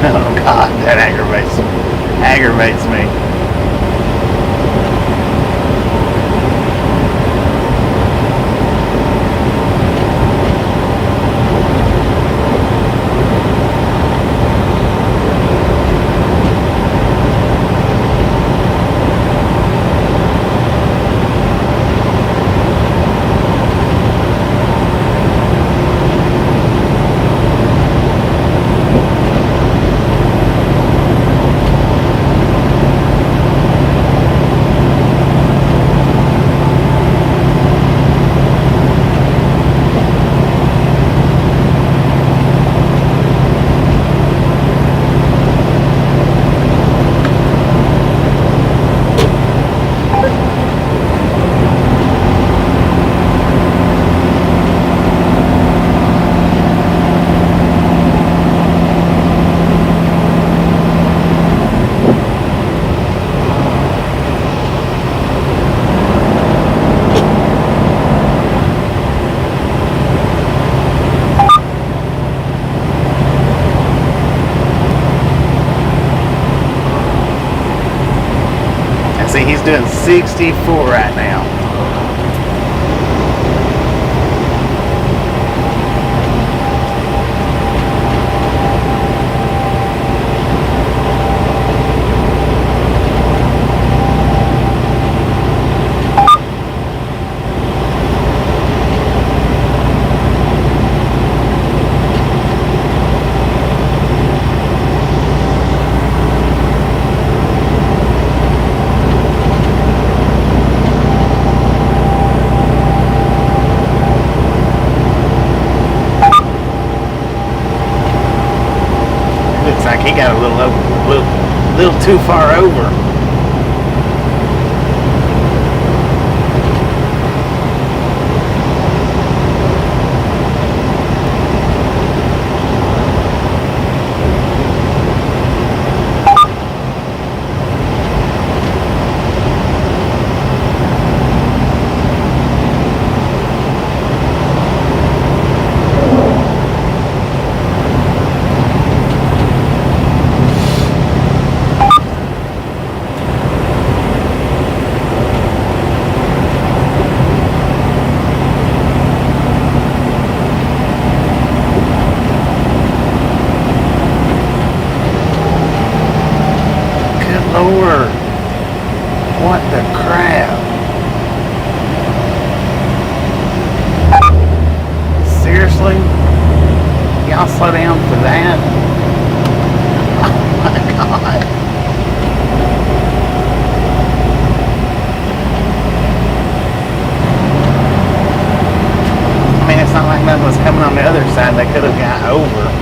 A: Oh God, that aggravates me. he's doing 64 right now. He got a little too far over. Lord, what the crap? Seriously? Y'all slow down for that? Oh my God. I mean, it's not like nothing was coming on the other side. They could have got over.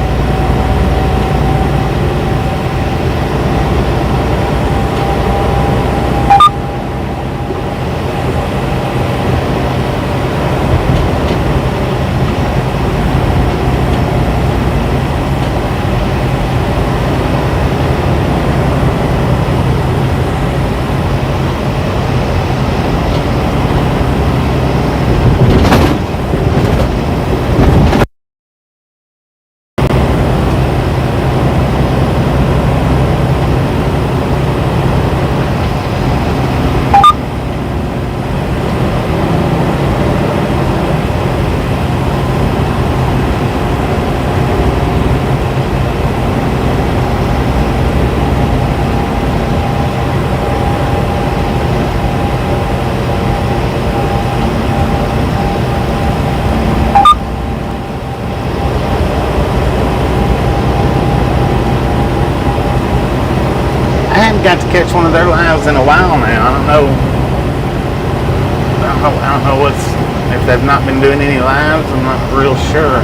A: Got to catch one of their lives in a while now. I don't know what's, if they've not been doing any lives. I'm not real sure.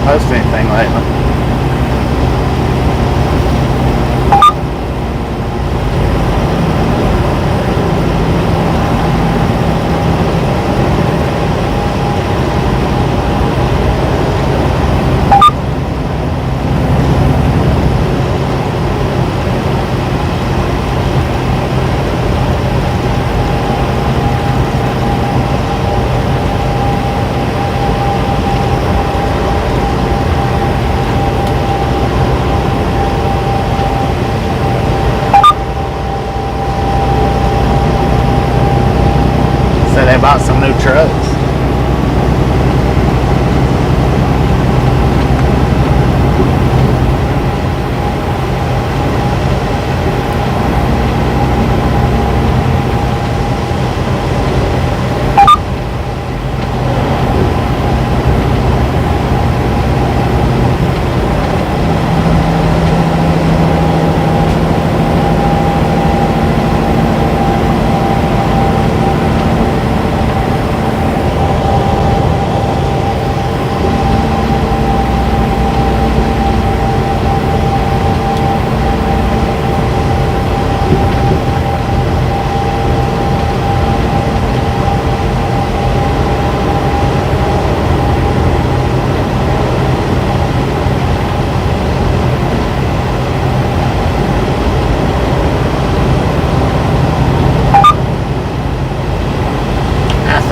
A: Post anything lately.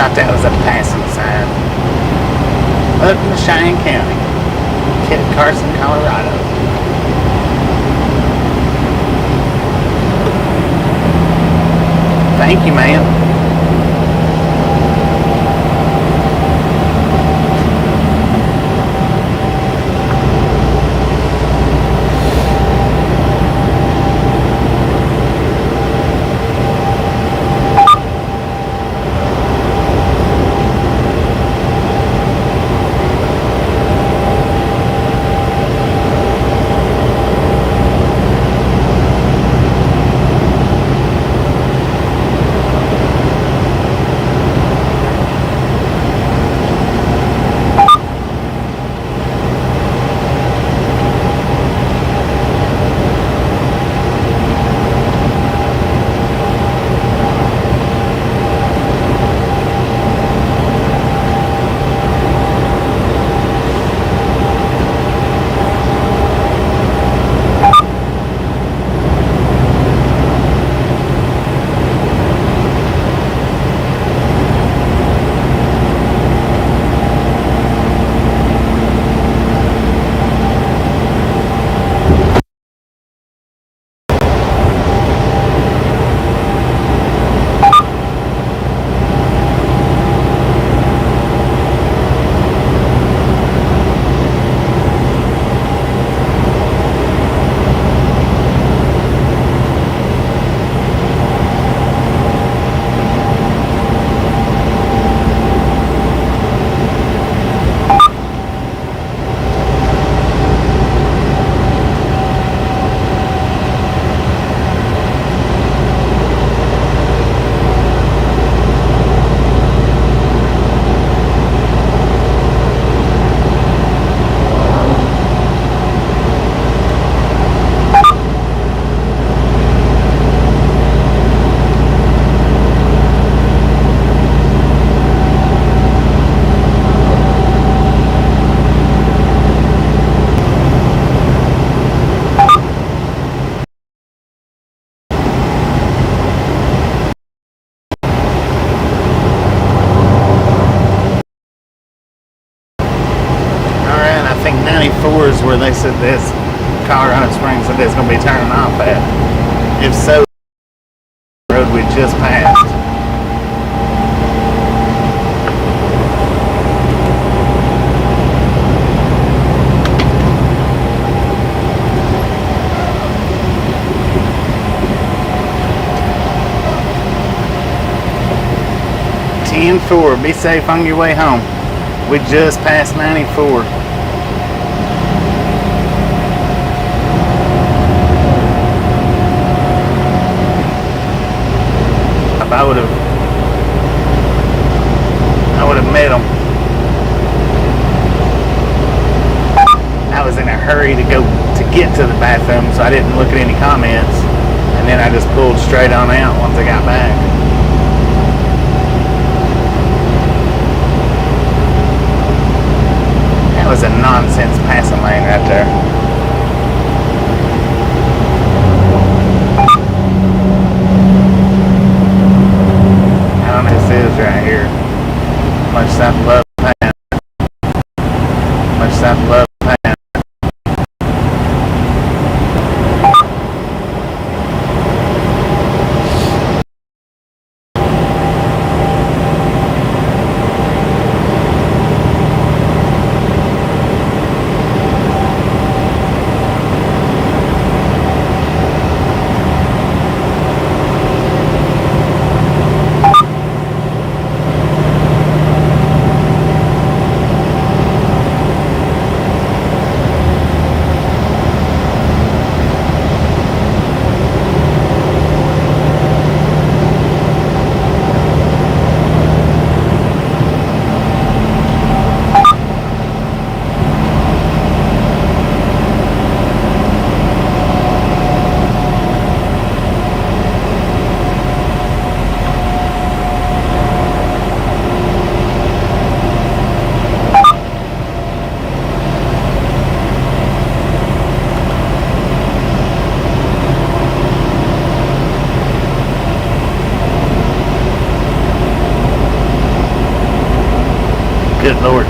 A: thought that was a passing sign. Up in Cheyenne County, Kit Carson, Colorado. Thank you, man. Where they said this Colorado Springs said it's going to be turning off at. If so, the road we just passed. (10-4). Be safe on your way home. We just passed 94. I would have met them. I was in a hurry to get to the bathroom, so I didn't look at any comments, and then I just pulled straight on out once I got back. That was a nonsense passing lane right there. Is right here. Much south of Love Pan. Much south of Love Pan.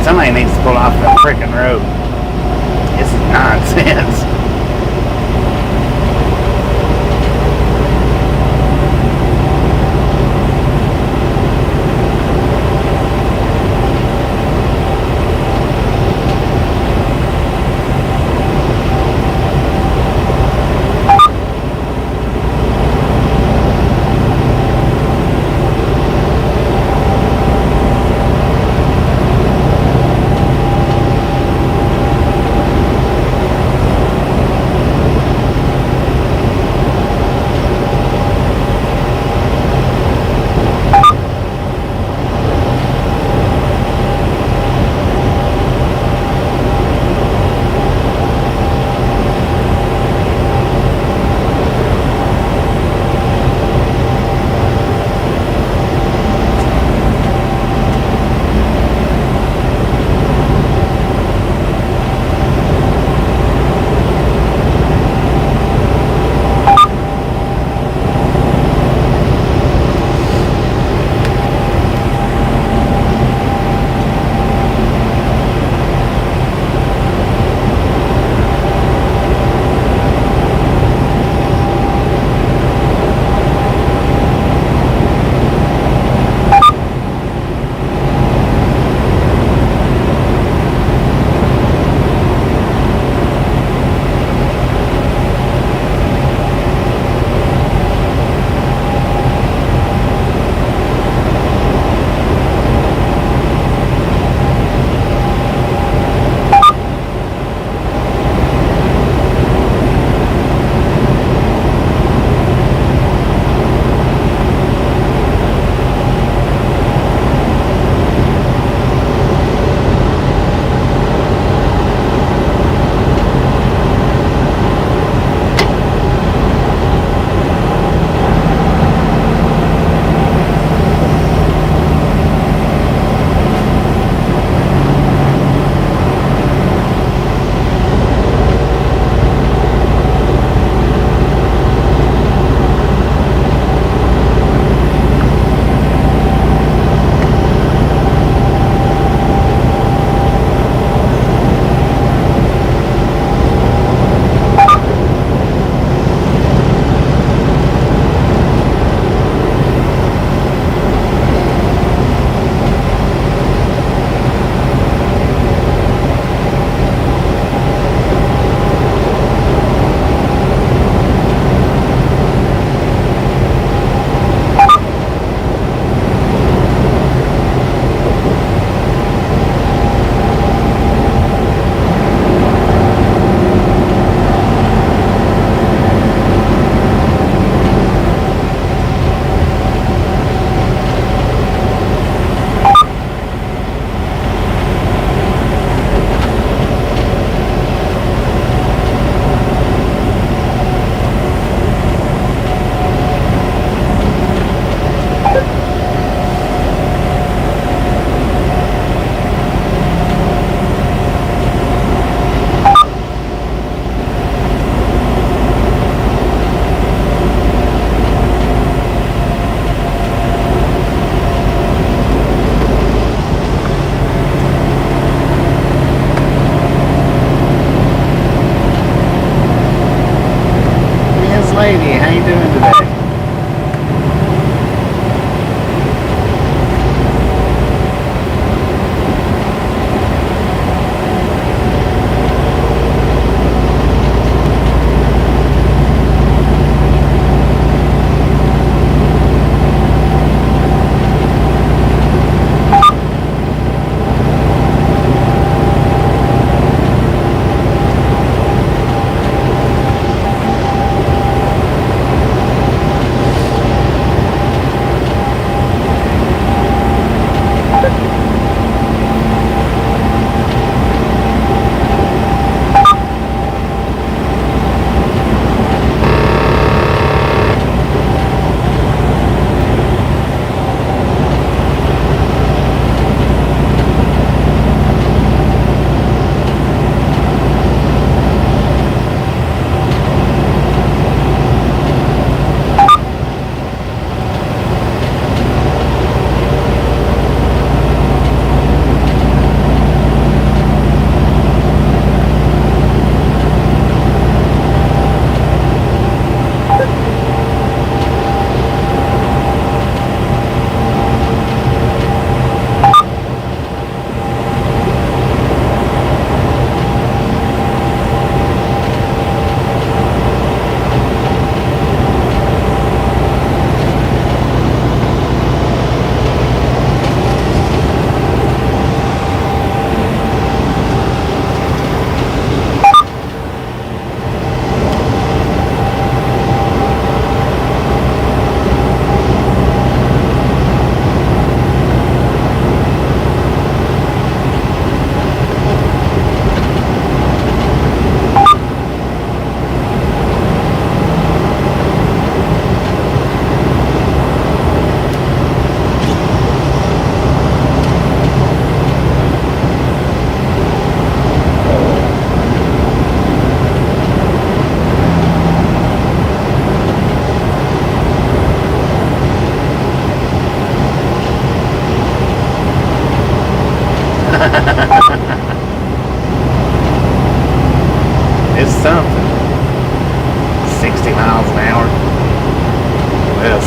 A: Somebody needs to pull off the freaking road. This is nonsense.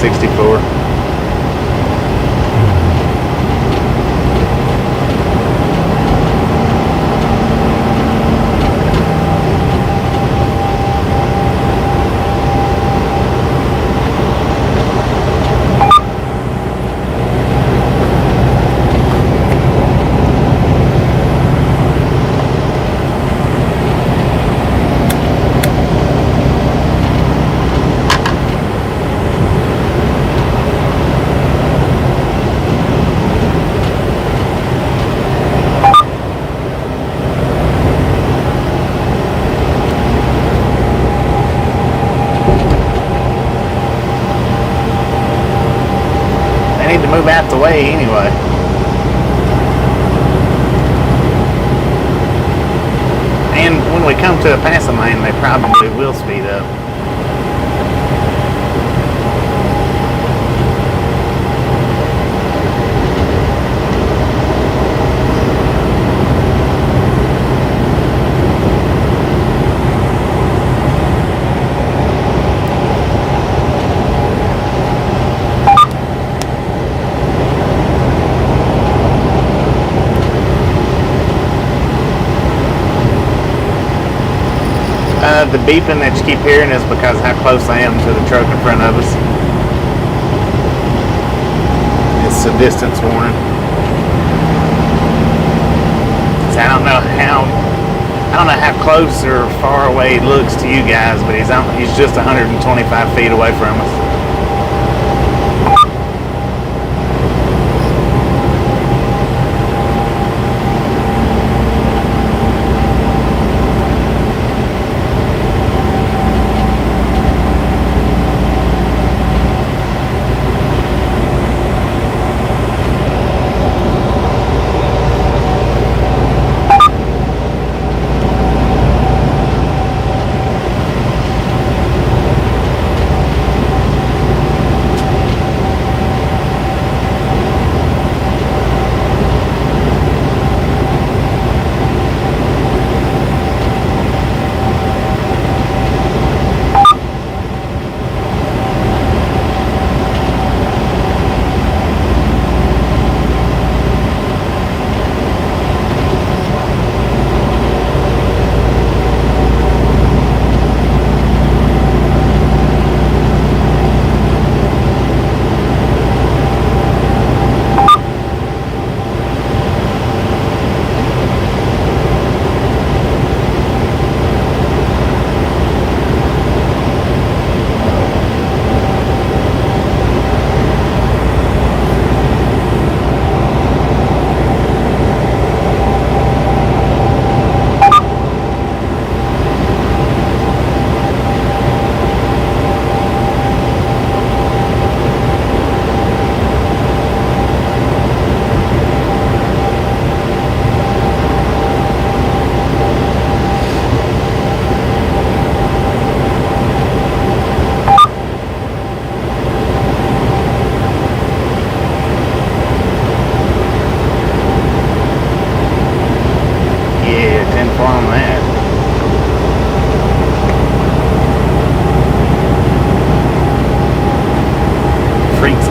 A: 64. Move out the way anyway. And when we come to a passing lane, they probably will speed up. The beeping that you keep hearing is because how close I am to the truck in front of us. It's a distance warning. So I don't know how close or far away he looks to you guys, but he's just 125 feet away from us.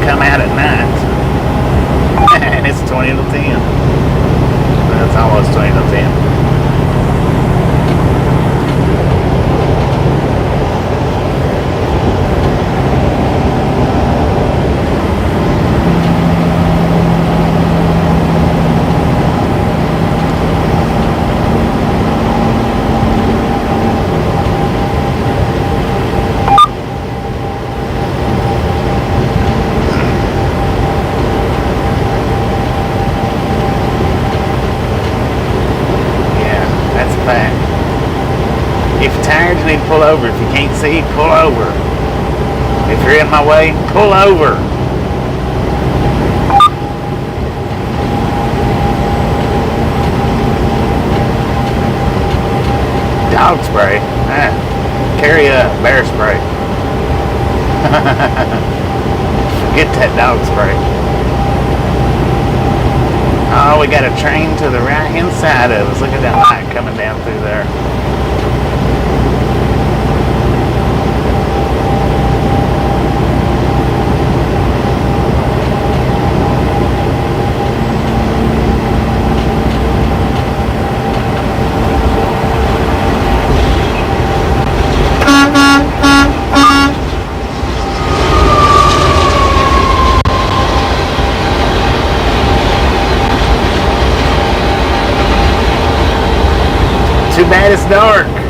A: Come out at night and it's 20 to 10. That's almost 20 to 10. Need to pull over. If you can't see, pull over. If you're in my way, pull over. Dog spray. Carry a bear spray. Forget that dog spray. Oh, we got a train to the right hand side of us. Look at that light coming down through there. Too bad it's dark.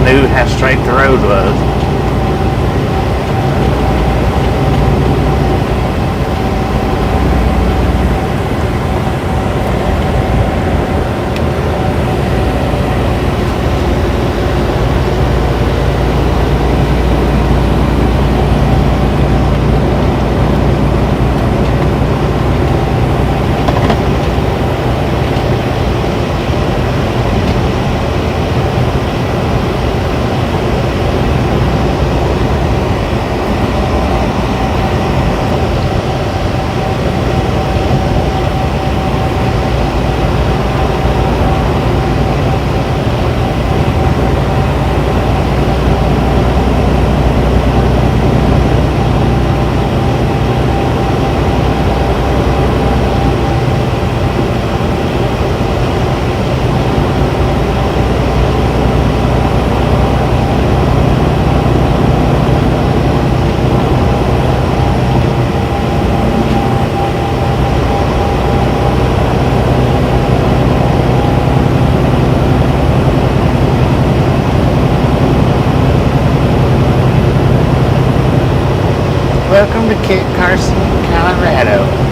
A: Knew how straight the road was. Welcome to Kit Carson, Colorado.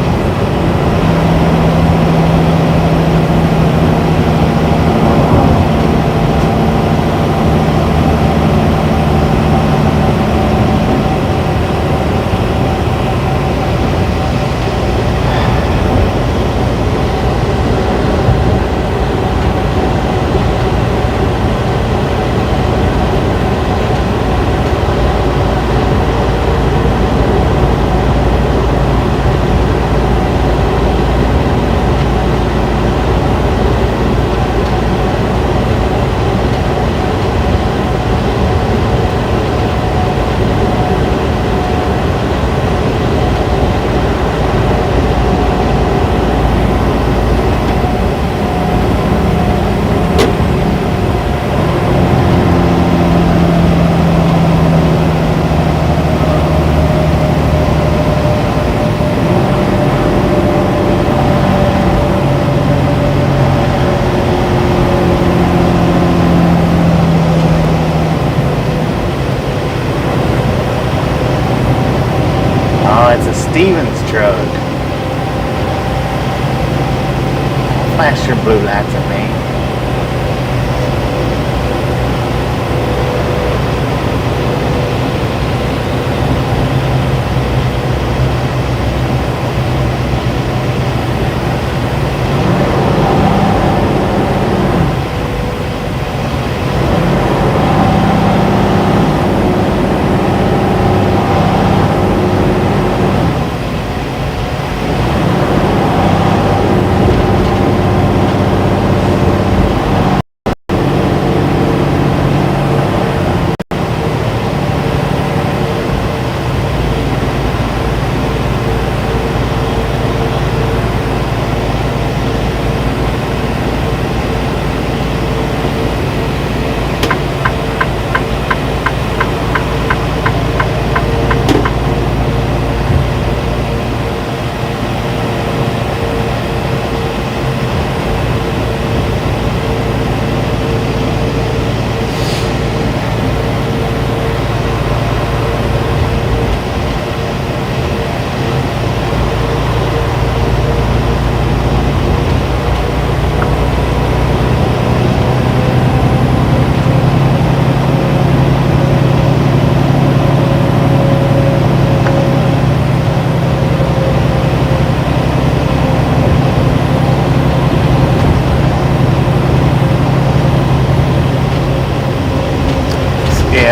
A: Stevens truck. Flash your blue lights at me.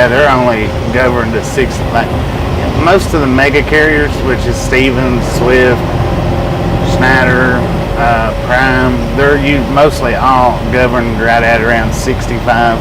A: Yeah, they're only governed to 6. Like most of the mega carriers, which is Stevens, Swift, Schneider, Prime, they're mostly all governed right at around 65.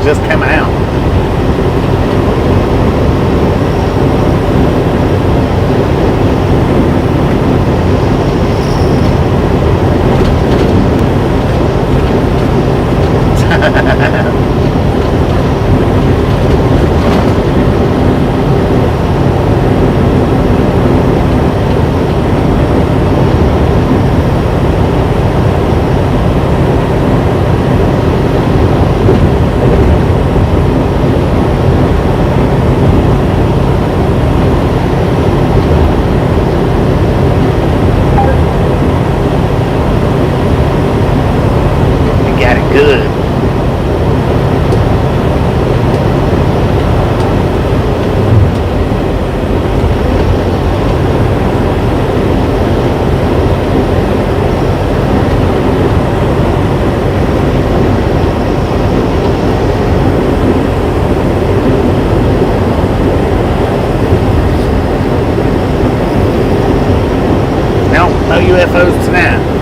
A: Just coming out. Good. No, no UFOs tonight.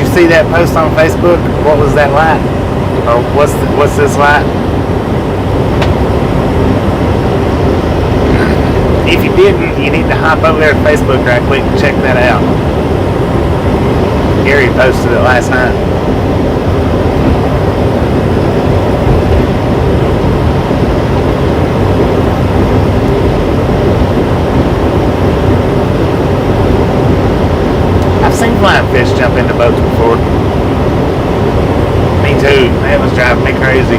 A: see that post on Facebook? What was that light? Or what's this light? If you didn't, you need to hop over there to Facebook right quick and check that out. Gary posted it last night. I've seen flying fish jump into boats before. Me too. That was driving me crazy.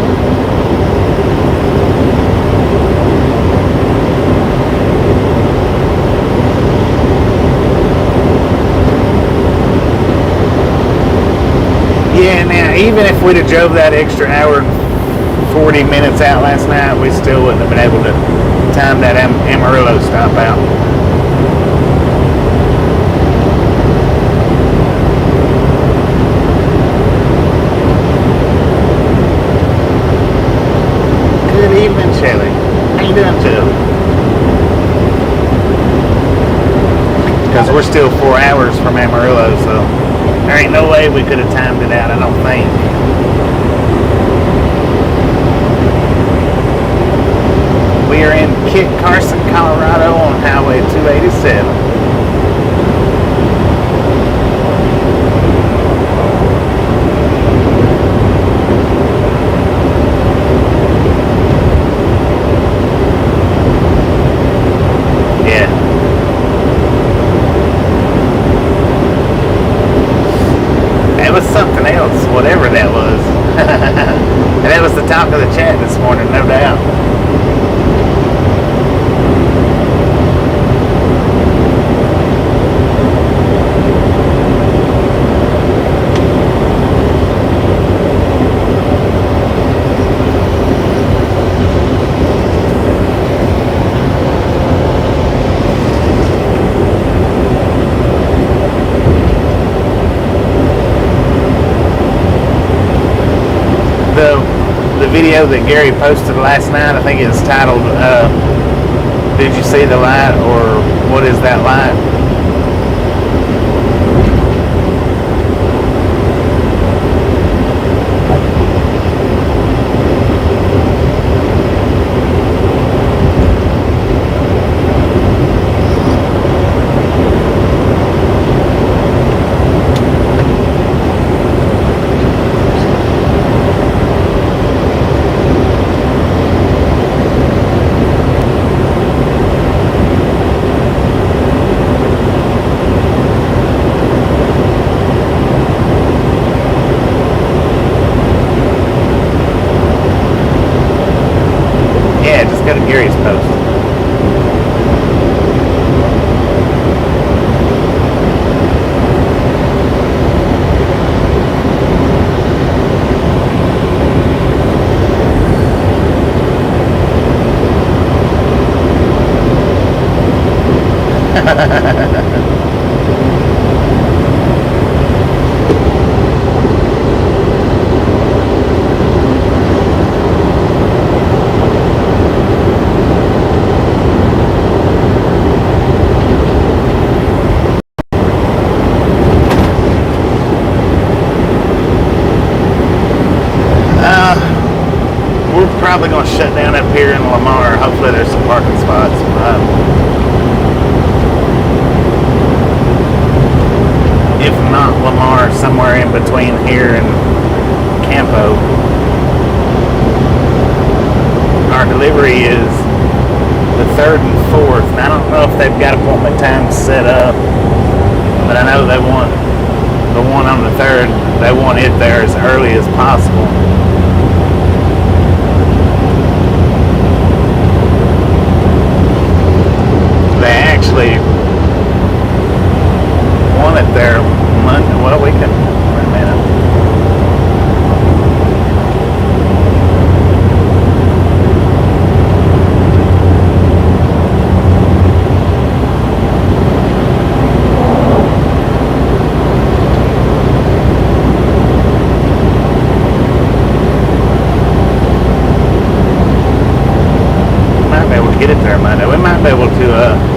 A: Yeah, now even if we'd have drove that extra hour and 40 minutes out last night, we still wouldn't have been able to time that Amarillo stop out. Good evening, Shelly. How you doing, Shelly? Because we're still 4 hours from Amarillo, so there ain't no way we could have timed it out, I don't think. We are in Kit Carson, Colorado on Highway 287. Something else, whatever that was. And that was the talk of the chat this morning, no doubt. The video that Gary posted last night, I think it's titled, Did You See the Light? Or What Is That Light? Go to Gary's post. Probably going to shut down up here in Lamar. Hopefully there's some parking spots. If not Lamar, somewhere in between here and Campo. Our delivery is the 3rd and 4th. And I don't know if they've got appointment times set up, but I know they want the one on the 3rd, they want it there as early as possible. They actually want it there Monday. Well, we can, wait a minute. Might be able to get it there Monday. We might be able to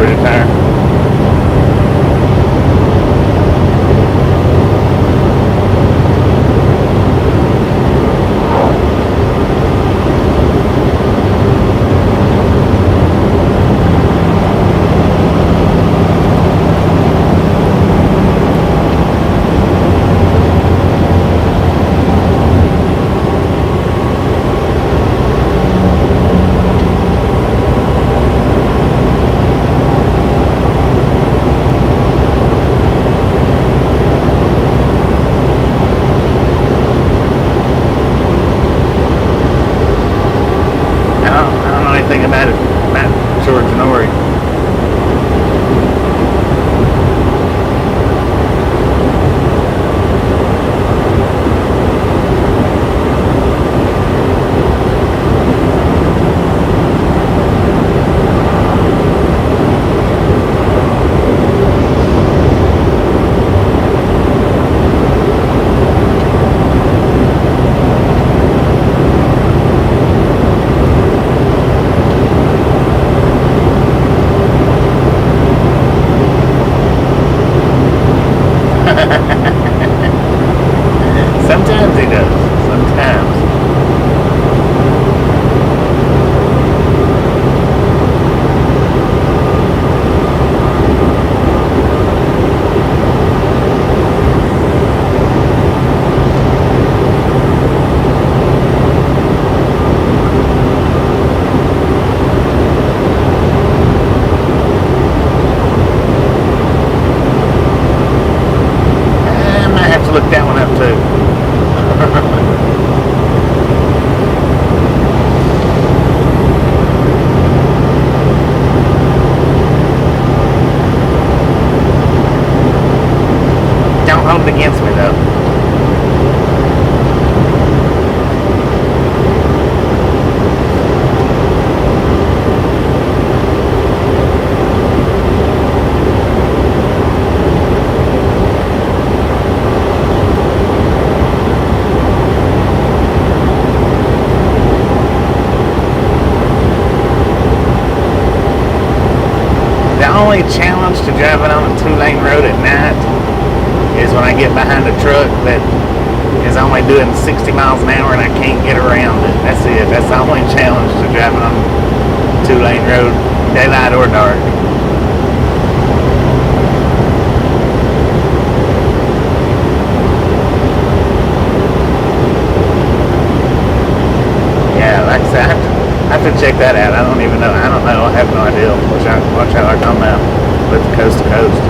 B: carburetor tire. Sometimes he does. Sometimes. Look that one up too. Don't hold it against me though. The only challenge to driving on a 2-lane road at night is when I get behind a truck that is only doing 60 miles an hour and I can't get around it. That's it. That's the only challenge to driving on a 2-lane road, daylight or dark. Yeah, like I said, I have to check that out. I don't even know. I don't know. I have no idea. Watch how I come out with coast to coast.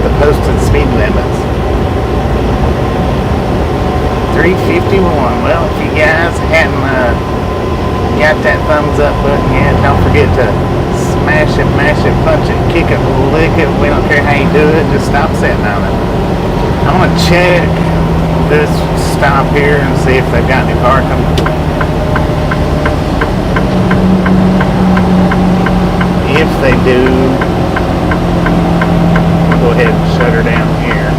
A: the posted speed limits. 351. Well, if you guys hadn't got that thumbs up button yet, don't forget to smash it, mash it, punch it, kick it, lick it. We don't care how you do it, just stop sitting on it. I'm gonna check this stop here and see if they've got any parking. If they do, we'll go ahead and shut her down here.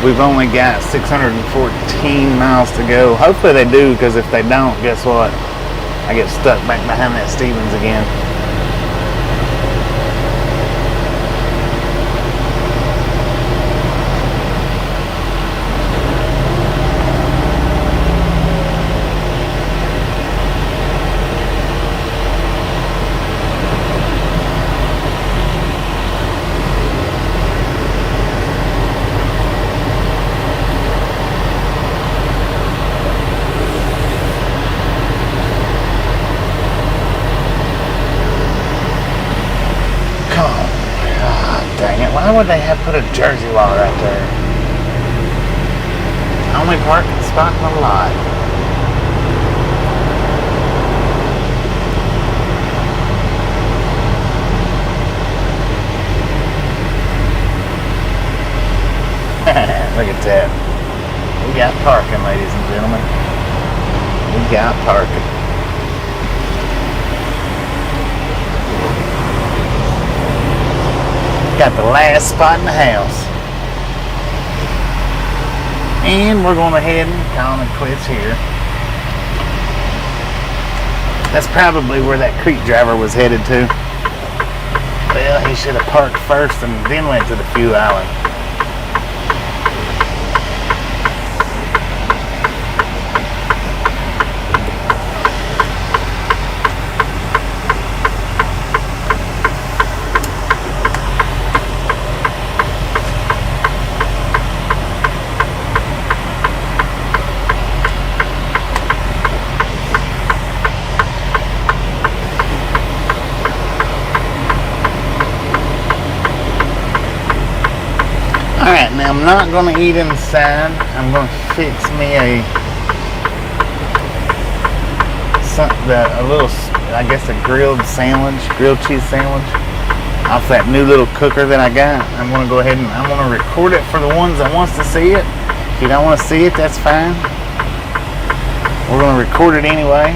A: We've only got 614 miles to go. Hopefully they do, because if they don't, guess what? I get stuck back behind that Stevens again. Why would they have put a Jersey wall right there? Only parking spot in the lot. Look at that. We got parking, ladies and gentlemen. We got parking. Got the last spot in the house. And we're going ahead and call it quits here. That's probably where that creek driver was headed to. Well, he should have parked first and then went to the fuel island. Alright, now I'm not going to eat inside. I'm going to fix me a little, I guess a grilled cheese sandwich off that new little cooker that I got. I'm going to go ahead and I'm going to record it for the ones that wants to see it. If you don't want to see it, that's fine. We're going to record it anyway,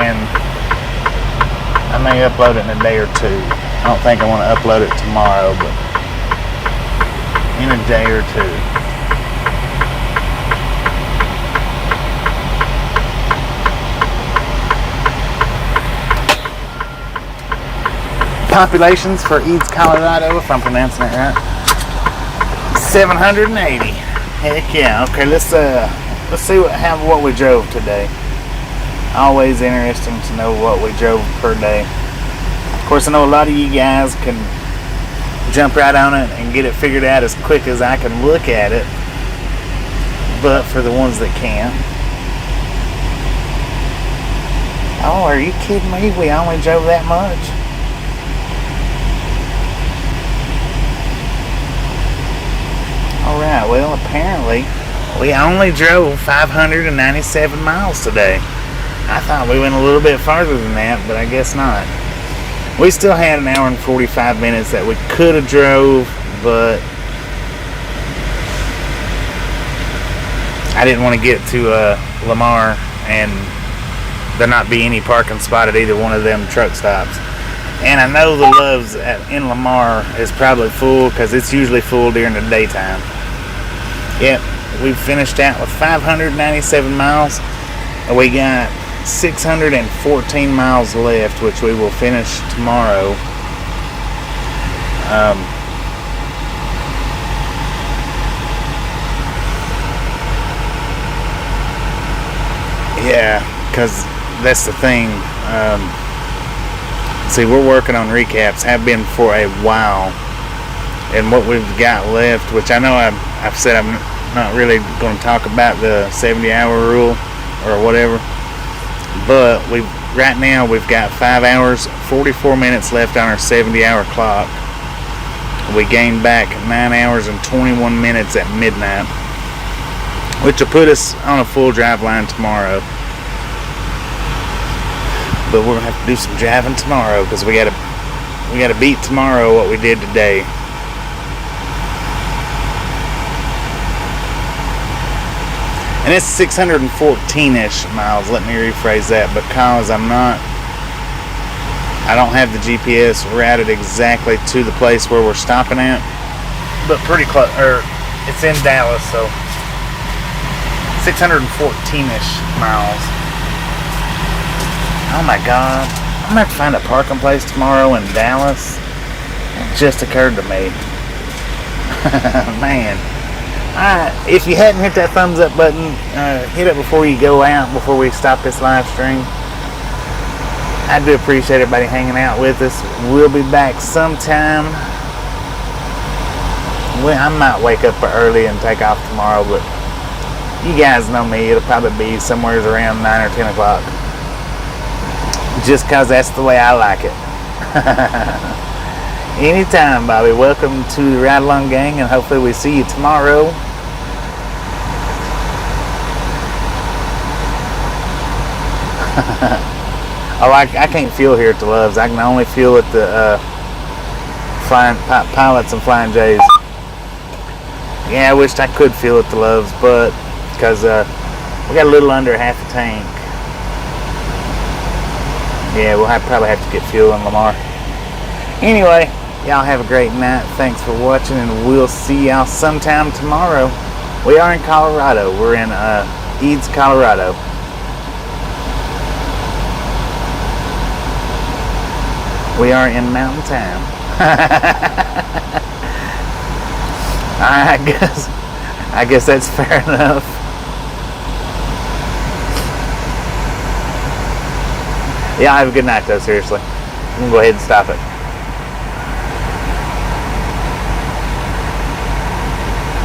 A: and I may upload it in a day or two. I don't think I want to upload it tomorrow, but in a day or two. Populations for Eads, Colorado, if I'm pronouncing it right. 780. Heck yeah. Okay, let's see what we drove today. Always interesting to know what we drove per day. Of course, I know a lot of you guys can jump right on it and get it figured out as quick as I can look at it, but for the ones that can't, oh, are you kidding me? We only drove that much? Alright, well, apparently we only drove 597 miles today. I thought we went a little bit farther than that, but I guess not. We still had an hour and 45 minutes that we could have drove, but I didn't want to get to Lamar and there not be any parking spot at either one of them truck stops. And I know the Love's in Lamar is probably full, because it's usually full during the daytime. Yep, we finished out with 597 miles. We got 614 miles left, which we will finish tomorrow. Yeah, because that's the thing.
B: See, we're working on recaps, have been for a while, and what we've got left, which I know I've said I'm not really going to talk about the 70-hour rule or whatever, but right now we've got 5 hours 44 minutes left on our 70-hour clock. We gained back 9 hours and 21 minutes at midnight, which will put us on a full drive line tomorrow. But we're gonna have to do some driving tomorrow because we gotta beat tomorrow what we did today. And it's 614-ish miles. Let me rephrase that, because I don't have the GPS routed exactly to the place where we're stopping at, but pretty close. It's in Dallas, so 614-ish miles. Oh my God, I'm gonna have to find a parking place tomorrow in Dallas. It just occurred to me. Man. Alright, if you hadn't hit that thumbs up button, hit it before you go out, before we stop this live stream. I do appreciate everybody hanging out with us. We'll be back sometime. I might wake up early and take off tomorrow, but you guys know me. It'll probably be somewhere around 9 or 10 o'clock. Just because that's the way I like it. Anytime, Bobby. Welcome to the Ride Along Gang, and hopefully we see you tomorrow. Oh, I can't feel here at the Loves. I can only feel at the Flying Pilots and Flying J's. Yeah, I wished I could feel at the Loves, but because we got a little under half a tank. Yeah, we'll probably have to get fuel in Lamar. Anyway, y'all have a great night. Thanks for watching, and we'll see y'all sometime tomorrow. We are in Colorado. We're in Eads, Colorado. We are in Mountain Time. I guess that's fair enough. Yeah, have a good night though, seriously. I'm gonna go ahead and stop it.